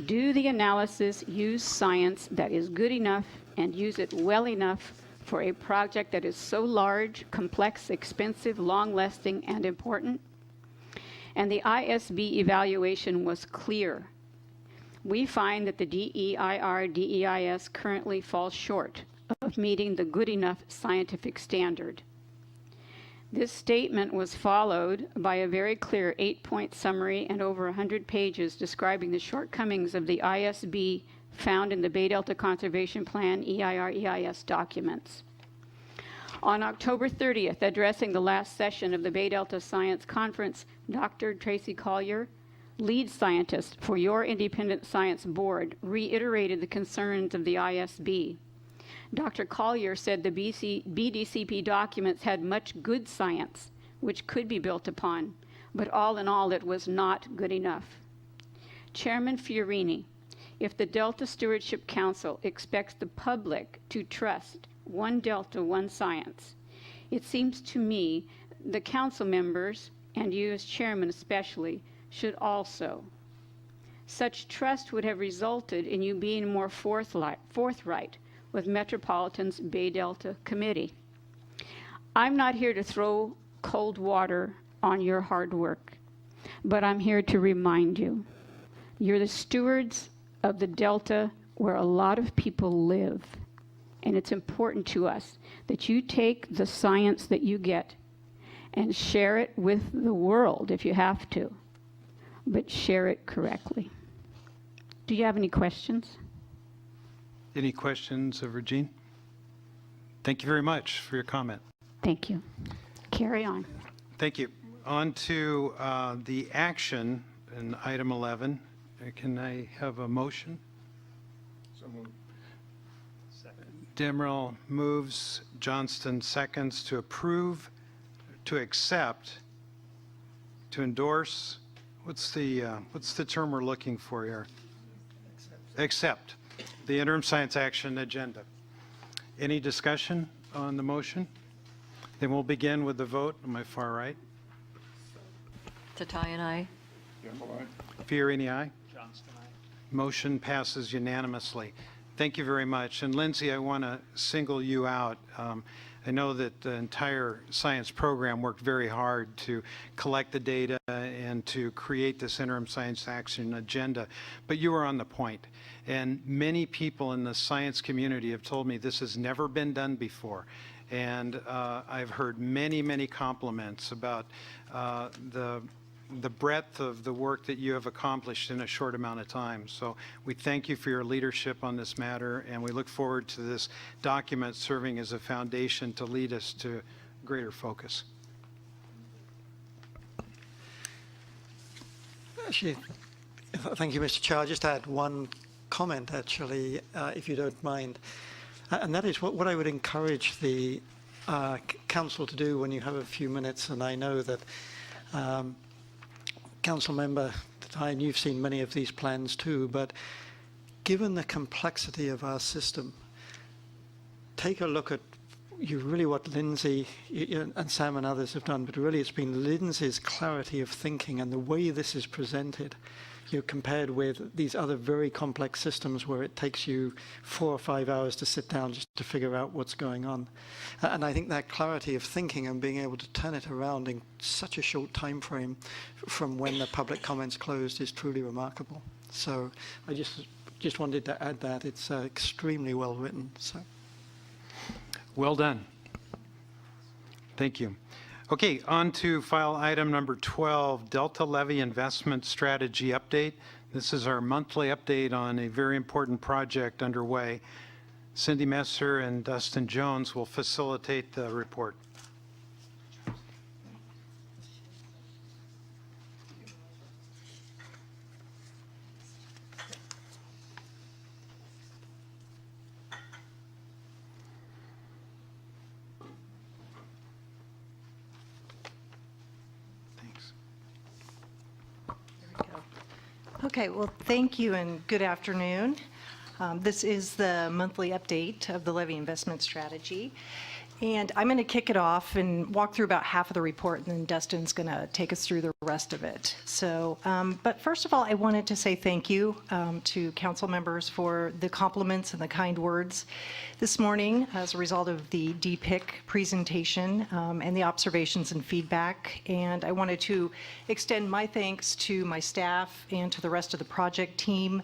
do the analysis use science that is good enough and use it well enough for a project that is so large, complex, expensive, long-lasting, and important? And the ISB evaluation was clear. We find that the DEIR-DEIS currently falls short of meeting the good enough scientific standard. This statement was followed by a very clear 8-point summary and over 100 pages describing the shortcomings of the ISB found in the Bay Delta Conservation Plan EIR-EIS documents. On October 30th, addressing the last session of the Bay Delta Science Conference, Dr. Tracy Collier, lead scientist for your independent science board, reiterated the concerns of the ISB. Dr. Collier said the BDCP documents had much good science, which could be built upon, but all in all, it was not good enough. Chairman Fiorini, if the Delta Stewardship Council expects the public to trust one Delta, one science, it seems to me the council members, and you as chairman especially, should also. Such trust would have resulted in you being more forthright with Metropolitan's Bay Delta Committee. I'm not here to throw cold water on your hard work, but I'm here to remind you, you're the stewards of the Delta where a lot of people live, and it's important to us that you take the science that you get and share it with the world if you have to, but share it correctly. Do you have any questions? Any questions of Regine? Thank you very much for your comment. Thank you. Carry on. Thank you. On to the action in item 11. Can I have a motion? Demerel moves, Johnston seconds to approve, to accept, to endorse. What's the term we're looking for here? Accept the interim science action agenda. Any discussion on the motion? Then we'll begin with the vote on my far right. Tatayan, aye. Fiorini, aye. Motion passes unanimously. Thank you very much. And Lindsay, I want to single you out. I know that the entire science program worked very hard to collect the data and to create this interim science action agenda, but you were on the point. And many people in the science community have told me this has never been done before. And I've heard many, many compliments about the breadth of the work that you have accomplished in a short amount of time. So we thank you for your leadership on this matter, and we look forward to this document serving as a foundation to lead us to greater focus. Actually, thank you, Mr. Chair. I'll just add one comment, actually, if you don't mind. And that is what I would encourage the council to do when you have a few minutes, and I know that Council Member Tatayan, you've seen many of these plans too, but given the complexity of our system, take a look at really what Lindsay and Sam and others have done, but really it's been Lindsay's clarity of thinking and the way this is presented, compared with these other very complex systems where it takes you 4 or 5 hours to sit down just to figure out what's going on. And I think that clarity of thinking and being able to turn it around in such a short time frame from when the public comments closed is truly remarkable. So I just wanted to add that. It's extremely well written. So. Well done. Thank you. Okay, on to file item number 12, Delta Levee Investment Strategy Update. This is our monthly update on a very important project underway. Cindy Messer and Dustin Jones will facilitate the report. Okay, well, thank you and good afternoon. This is the monthly update of the Levee Investment Strategy. And I'm going to kick it off and walk through about half of the report, and then Dustin's going to take us through the rest of it. So, but first of all, I wanted to say thank you to council members for the compliments and the kind words this morning as a result of the DPIC presentation and the observations and feedback. And I wanted to extend my thanks to my staff and to the rest of the project team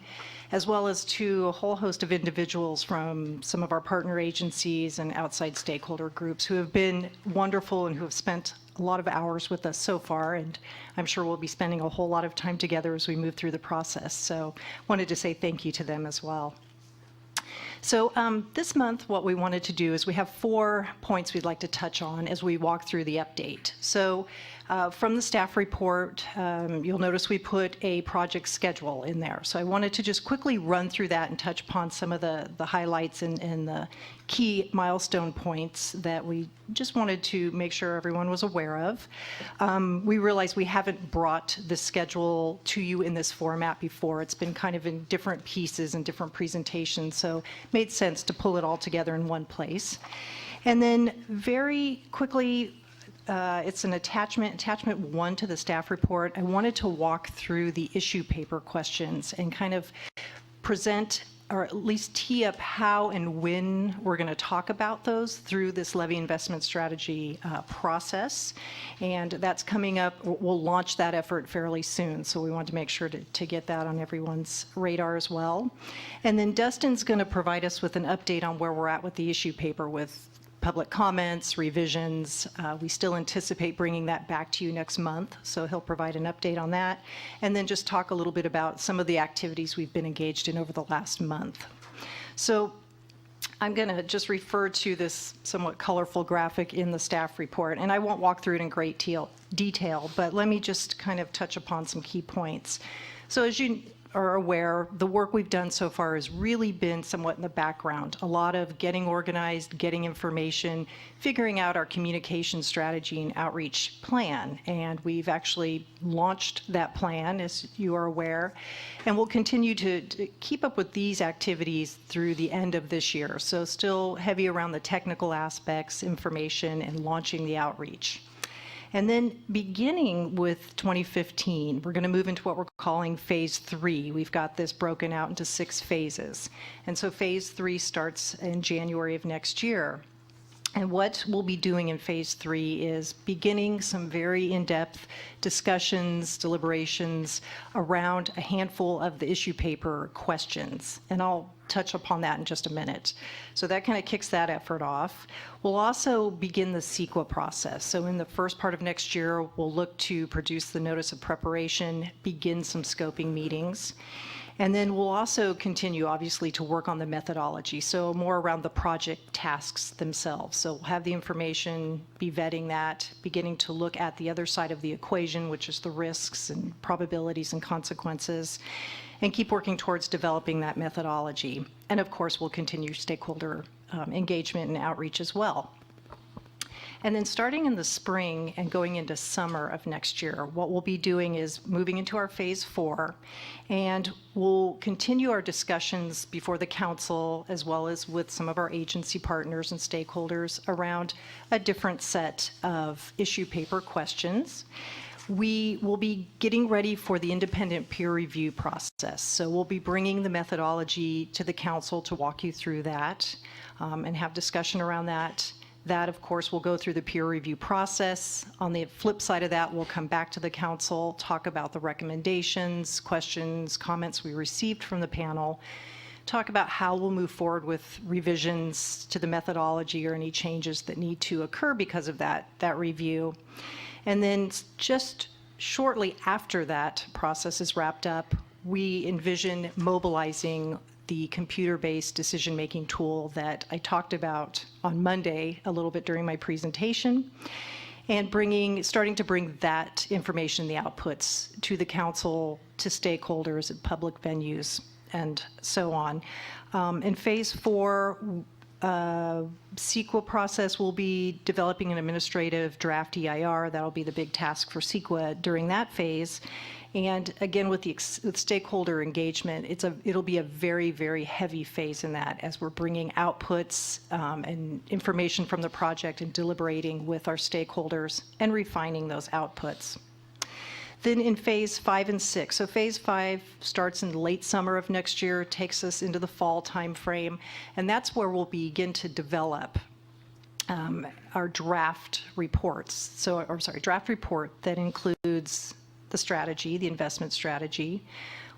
as well as to a whole host of individuals from some of our partner agencies and outside stakeholder groups who have been wonderful and who have spent a lot of hours with us so far, and I'm sure we'll be spending a whole lot of time together as we move through the process. So wanted to say thank you to them as well. So this month, what we wanted to do is we have 4 points we'd like to touch on as we walk through the update. So from the staff report, you'll notice we put a project schedule in there. So I wanted to just quickly run through that and touch upon some of the highlights and the key milestone points that we just wanted to make sure everyone was aware of. We realize we haven't brought the schedule to you in this format before. It's been kind of in different pieces and different presentations, so it made sense to pull it all together in one place. And then very quickly, it's an attachment 1 to the staff report. I wanted to walk through the issue paper questions and kind of present, or at least tee up how and when we're going to talk about those through this levee investment strategy process. And that's coming up. We'll launch that effort fairly soon, so we want to make sure to get that on everyone's radar as well. And then Dustin's going to provide us with an update on where we're at with the issue paper with public comments, revisions. We still anticipate bringing that back to you next month, so he'll provide an update on that, and then just talk a little bit about some of the activities we've been engaged in over the last month. So I'm going to just refer to this somewhat colorful graphic in the staff report, and I won't walk through it in great detail, but let me just kind of touch upon some key points. So as you are aware, the work we've done so far has really been somewhat in the background. A lot of getting organized, getting information, figuring out our communication strategy and outreach plan. And we've actually launched that plan, as you are aware. And we'll continue to keep up with these activities through the end of this year. So still heavy around the technical aspects, information, and launching the outreach. And then beginning with 2015, we're going to move into what we're calling phase 3. We've got this broken out into 6 phases. And so phase 3 starts in January of next year. And what we'll be doing in phase 3 is beginning some very in-depth discussions, deliberations around a handful of the issue paper questions. And I'll touch upon that in just a minute. So that kind of kicks that effort off. We'll also begin the CEQA process. So in the first part of next year, we'll look to produce the notice of preparation, begin some scoping meetings. And then we'll also continue, obviously, to work on the methodology, so more around the project tasks themselves. So we'll have the information, be vetting that, beginning to look at the other side of the equation, which is the risks and probabilities and consequences, and keep working towards developing that methodology. And of course, we'll continue stakeholder engagement and outreach as well. And then starting in the spring and going into summer of next year, what we'll be doing is moving into our phase 4, and we'll continue our discussions before the council as well as with some of our agency partners and stakeholders around a different set of issue paper questions. We will be getting ready for the independent peer review process. So we'll be bringing the methodology to the council to walk you through that and have discussion around that. That, of course, will go through the peer review process. On the flip side of that, we'll come back to the council, talk about the recommendations, questions, comments we received from the panel, talk about how we'll move forward with revisions to the methodology or any changes that need to occur because of that review. And then just shortly after that process is wrapped up, we envision mobilizing the computer-based decision-making tool that I talked about on Monday a little bit during my presentation, and starting to bring that information, the outputs, to the council, to stakeholders at public venues, and so on. In phase 4, CEQA process will be developing an administrative draft EIR. That'll be the big task for CEQA during that phase. And again, with stakeholder engagement, it'll be a very, very heavy phase in that as we're bringing outputs and information from the project and deliberating with our stakeholders and refining those outputs. Then in phase 5 and 6, so phase 5 starts in the late summer of next year, takes us into the fall timeframe, and that's where we'll begin to develop our draft reports. Draft report that includes the strategy, the investment strategy.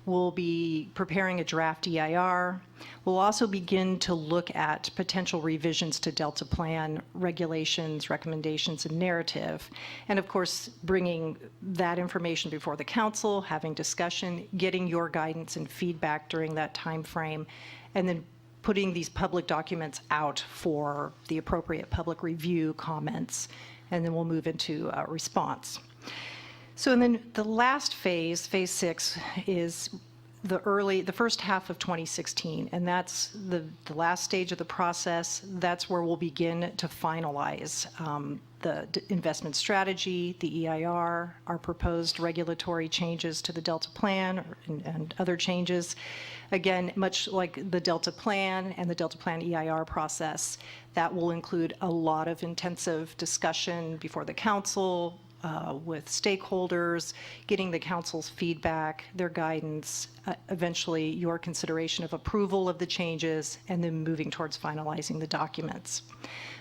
We'll be preparing a draft EIR. We'll also begin to look at potential revisions to Delta Plan regulations, recommendations, and narrative. And of course, bringing that information before the council, having discussion, getting your guidance and feedback during that time frame, and then putting these public documents out for the appropriate public review, comments, and then we'll move into a response. So and then the last phase, phase 6, is the first half of 2016, and that's the last stage of the process. That's where we'll begin to finalize the investment strategy, the EIR, our proposed regulatory changes to the Delta Plan and other changes. Again, much like the Delta Plan and the Delta Plan EIR process, that will include a lot of intensive discussion before the council, with stakeholders, getting the council's feedback, their guidance, eventually your consideration of approval of the changes, and then moving towards finalizing the documents.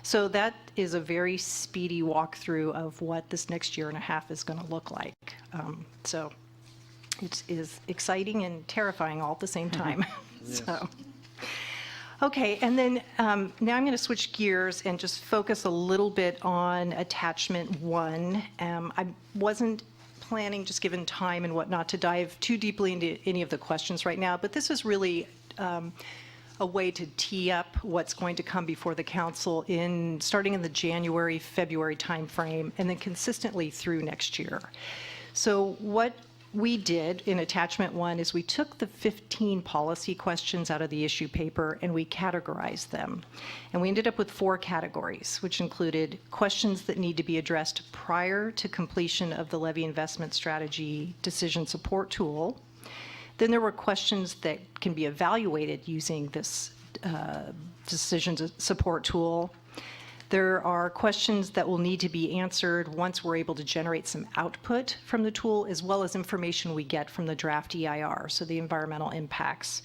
So that is a very speedy walkthrough of what this next year and a half is going to look like. So it is exciting and terrifying all at the same time. Yes. So. Okay, and then now I'm going to switch gears and just focus a little bit on attachment 1. I wasn't planning, just given time and whatnot, to dive too deeply into any of the questions right now, but this is really a way to tee up what's going to come before the council starting in the January, February timeframe, and then consistently through next year. So what we did in attachment 1 is we took the 15 policy questions out of the issue paper and we categorized them. And we ended up with 4 categories, which included questions that need to be addressed prior to completion of the Levee Investment Strategy Decision Support Tool. Then there were questions that can be evaluated using this decision support tool. There are questions that will need to be answered once we're able to generate some output from the tool, as well as information we get from the draft EIR, so the environmental impacts.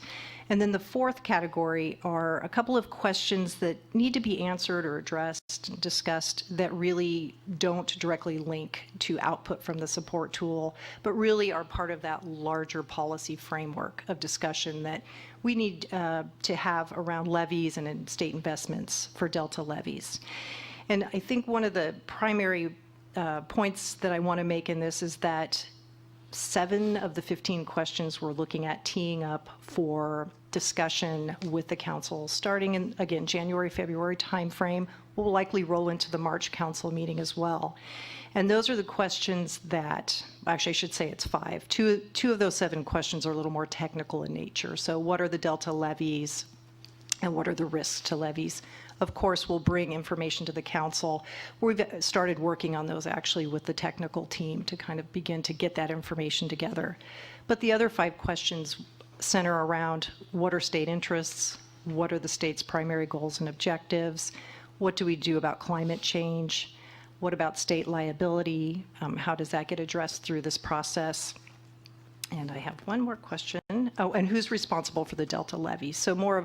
And then the 4th category are a couple of questions that need to be answered or addressed and discussed that really don't directly link to output from the support tool, but really are part of that larger policy framework of discussion that we need to have around levies and in state investments for Delta levies. And I think one of the primary points that I want to make in this is that 7 of the 15 questions we're looking at teeing up for discussion with the council starting in, again, January, February timeframe. Will likely roll into the March council meeting as well. And those are the questions that, actually I should say it's 5. Two of those 7 questions are a little more technical in nature. So what are the Delta levies and what are the risks to levies? Of course, we'll bring information to the council. We've started working on those actually with the technical team to kind of begin to get that information together. But the other 5 questions center around what are state interests, what are the state's primary goals and objectives, what do we do about climate change, what about state liability, how does that get addressed through this process? And I have one more question. Oh, and who's responsible for the Delta levy? So more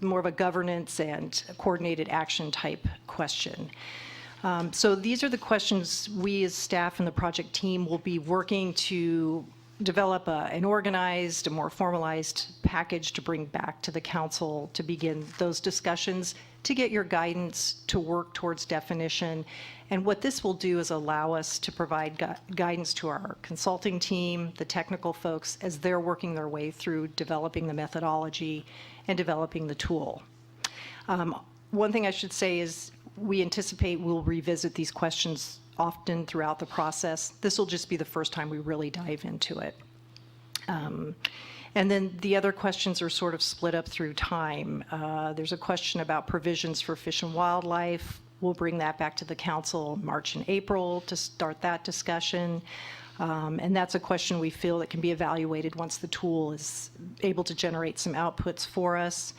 of a governance and coordinated action type question. So these are the questions we as staff and the project team will be working to develop an organized, a more formalized package to bring back to the council to begin those discussions, to get your guidance, to work towards definition. And what this will do is allow us to provide guidance to our consulting team, the technical folks, as they're working their way through developing the methodology and developing the tool. One thing I should say is we anticipate we'll revisit these questions often throughout the process. This will just be the first time we really dive into it. And then the other questions are sort of split up through time. There's a question about provisions for fish and wildlife. We'll bring that back to the council March and April to start that discussion. And that's a question we feel that can be evaluated once the tool is able to generate some outputs for us.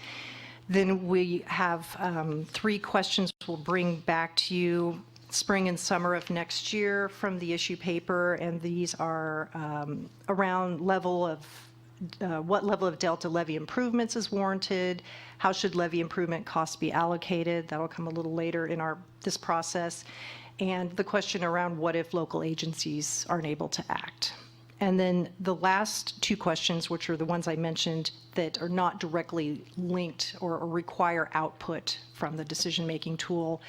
Then we have 3 questions we'll bring back to you spring and summer of next year from the issue paper, and these are around what level of Delta levy improvements is warranted, how should levy improvement costs be allocated, that'll come a little later in this process, and the question around what if local agencies aren't able to act. And then the last two questions, which are the ones I mentioned that are not directly linked or require output from the decision-making tool,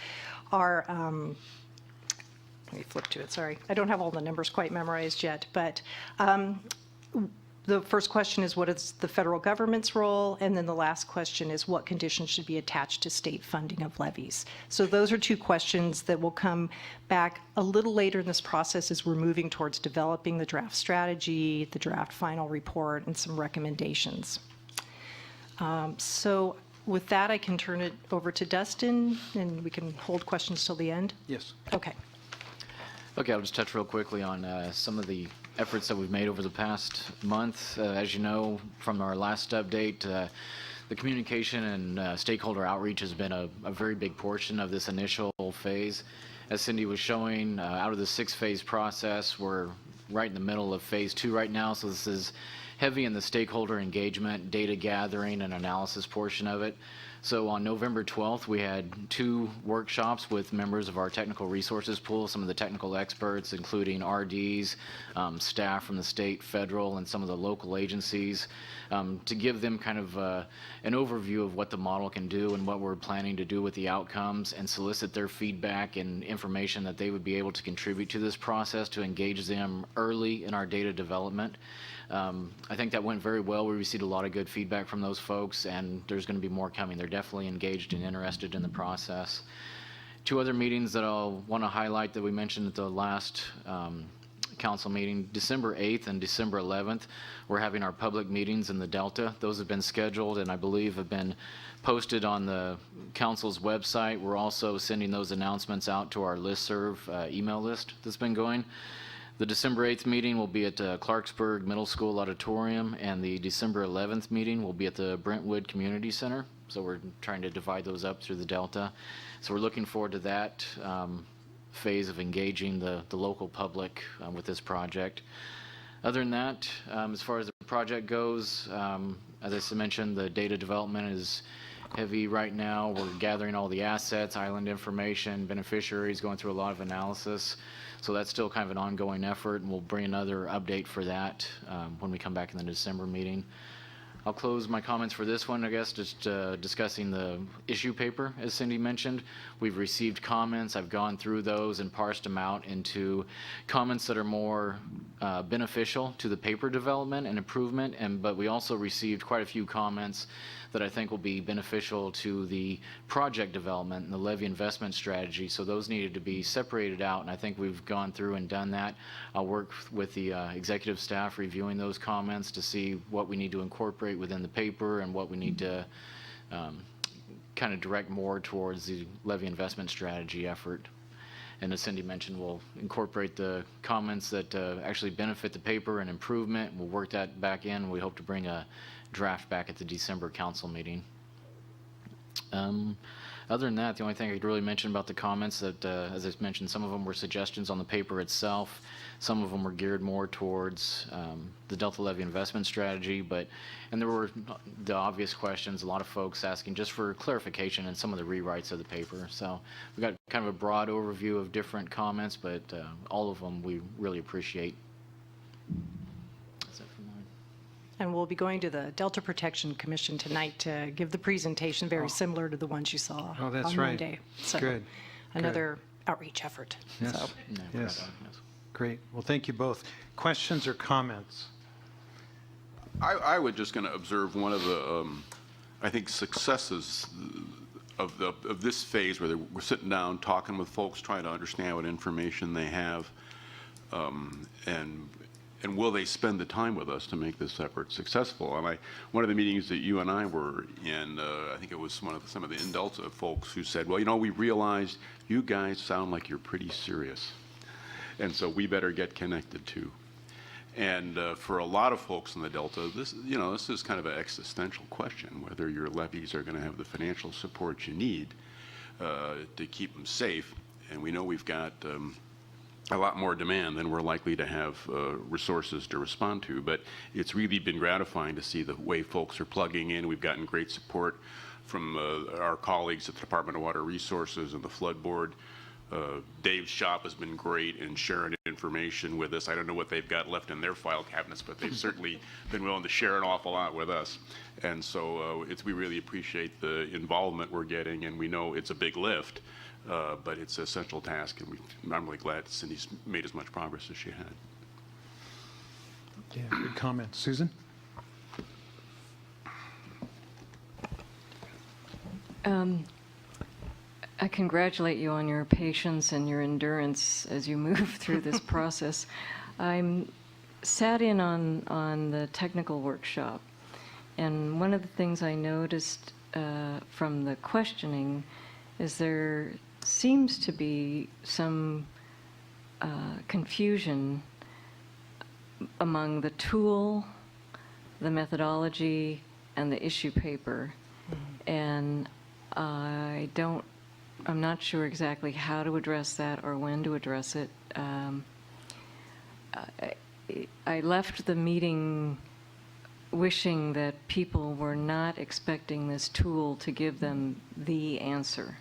are, let me flip to it, sorry. I don't have all the numbers quite memorized yet, but the first question is, what is the federal government's role? And then the last question is, what conditions should be attached to state funding of levies? So those are two questions that will come back a little later in this process as we're moving towards developing the draft strategy, the draft final report, and some recommendations. So with that, I can turn it over to Dustin, and we can hold questions till the end. Yes. Okay. Okay, I'll just touch real quickly on some of the efforts that we've made over the past month. As you know from our last update, the communication and stakeholder outreach has been a very big portion of this initial phase. As Cindy was showing, out of the 6-phase process, we're right in the middle of phase 2 right now, so this is heavy in the stakeholder engagement, data gathering, and analysis portion of it. So on November 12th, we had 2 workshops with members of our technical resources pool, some of the technical experts, including RDs, staff from the state, federal, and some of the local agencies, to give them kind of an overview of what the model can do and what we're planning to do with the outcomes, and solicit their feedback and information that they would be able to contribute to this process to engage them early in our data development. I think that went very well. We received a lot of good feedback from those folks, and there's going to be more coming. They're definitely engaged and interested in the process. 2 other meetings that I'll want to highlight that we mentioned at the last council meeting, December 8th and December 11th, we're having our public meetings in the Delta. Those have been scheduled and I believe have been posted on the council's website. We're also sending those announcements out to our listserv email list that's been going. The December 8th meeting will be at Clarksburg Middle School Auditorium, and the December 11th meeting will be at the Brentwood Community Center. So we're trying to divide those up through the Delta. So we're looking forward to that phase of engaging the local public with this project. Other than that, as far as the project goes, as I mentioned, the data development is heavy right now. We're gathering all the assets, island information, beneficiaries, going through a lot of analysis. So that's still kind of an ongoing effort, and we'll bring another update for that when we come back in the December meeting. I'll close my comments for this one, I guess, just discussing the issue paper, as Cindy mentioned. We've received comments. I've gone through those and parsed them out into comments that are more beneficial to the paper development and improvement, but we also received quite a few comments that I think will be beneficial to the project development and the levee investment strategy. So those needed to be separated out, and I think we've gone through and done that. I'll work with the executive staff reviewing those comments to see what we need to incorporate within the paper and what we need to kind of direct more towards the levee investment strategy effort. And as Cindy mentioned, we'll incorporate the comments that actually benefit the paper and improvement. We'll work that back in. We hope to bring a draft back at the December council meeting. Other than that, the only thing I could really mention about the comments that, as I mentioned, some of them were suggestions on the paper itself. Some of them were geared more towards the Delta Levee investment strategy, and there were the obvious questions, a lot of folks asking just for clarification in some of the rewrites of the paper. So we got kind of a broad overview of different comments, but all of them we really appreciate. And we'll be going to the Delta Protection Commission tonight to give the presentation very similar to the ones you saw Oh, that's on right. Monday. So Good. another outreach effort. Yes. So. Yes. Great. Well, thank you both. Questions or comments? I would just going to observe one of the, I think, successes of this phase where we're sitting down, talking with folks, trying to understand what information they have, and will they spend the time with us to make this effort successful? And one of the meetings that you and I were in, I think it was some of the Indelta folks who said, well, we realized you guys sound like you're pretty serious, and so we better get connected too. And for a lot of folks in the Delta, this is kind of an existential question, whether your levees are going to have the financial support you need to keep them safe. And we know we've got a lot more demand than we're likely to have resources to respond to. But it's really been gratifying to see the way folks are plugging in. We've gotten great support from our colleagues at the Department of Water Resources and the Flood Board. Dave's shop has been great in sharing information with us. I don't know what they've got left in their file cabinets, but they've certainly been willing to share an awful lot with us. And so we really appreciate the involvement we're getting, and we know it's a big lift, but it's a central task, and I'm really glad Cindy's made as much progress as she had. Yeah, good comment. Susan? I congratulate you on your patience and your endurance as you move through this process. I'm sat in on the technical workshop, and one of the things I noticed from the questioning is there seems to be some confusion among the tool, the methodology, and the issue paper. And I'm not sure exactly how to address that or when to address it. I left the meeting wishing that people were not expecting this tool to give them the answer.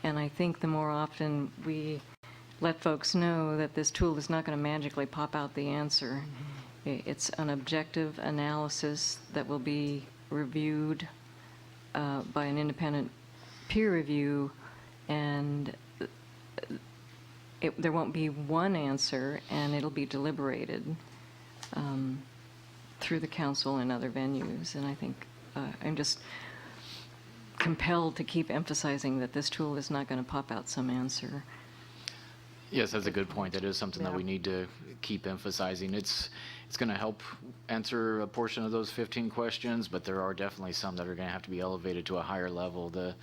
And I think the more often we let folks know that this tool is not going to magically pop out the answer, it's an objective analysis that will be reviewed by an independent peer review, and there won't be one answer, and it'll be deliberated through the council and other venues. And I think I'm just compelled to keep emphasizing that this tool is not going to pop out some answer. Yes, that's a good point. That is something that we need to keep emphasizing. It's going to help answer a portion of those 15 questions, but there are definitely some that are going to have to be elevated to a higher level. The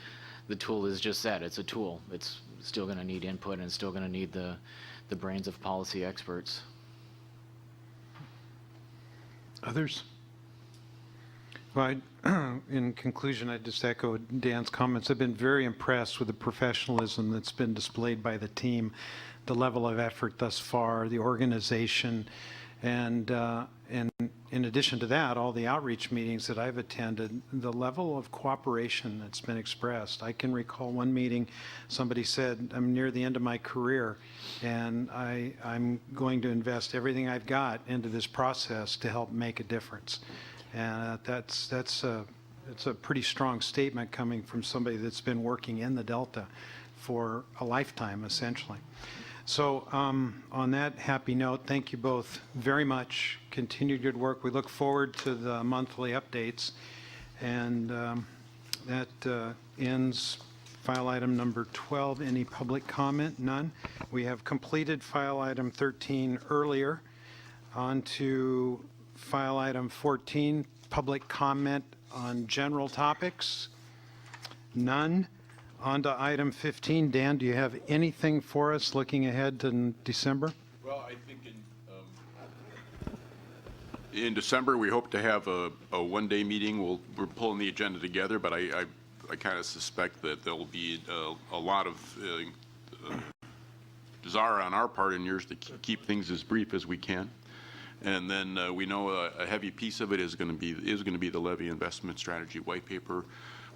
tool is just that. It's a tool. It's still going to need input, and it's still going to need the brains of policy experts. Others? Well, in conclusion, I just echo Dan's comments. I've been very impressed with the professionalism that's been displayed by the team, the level of effort thus far, the organization, and in addition to that, all the outreach meetings that I've attended, the level of cooperation that's been expressed. I can recall one meeting, somebody said, I'm near the end of my career, and I'm going to invest everything I've got into this process to help make a difference. And it's a pretty strong statement coming from somebody that's been working in the Delta for a lifetime, essentially. So on that happy note, thank you both very much. Continued good work. We look forward to the monthly updates. And that ends file item number 12. Any public comment? None. We have completed file item 13 earlier. On to file item 14, public comment on general topics. None. On to item 15. Dan, do you have anything for us looking ahead to December? Well, I think in December we hope to have a one-day meeting. We're pulling the agenda together, but I kind of suspect that there will be a lot of desire on our part and yours to keep things as brief as we can. And then we know a heavy piece of it is going to be the Levee investment strategy white paper.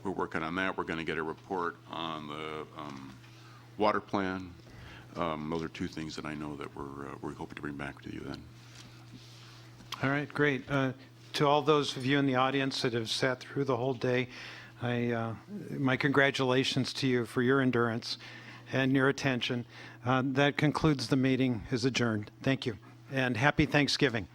We're working on that. We're going to get a report on the water plan. Those are two things that I know that we're hoping to bring back to you then. All right, great. To all those of you in the audience that have sat through the whole day, my congratulations to you for your endurance and your attention. That concludes the meeting. Is adjourned. Thank you, and happy Thanksgiving.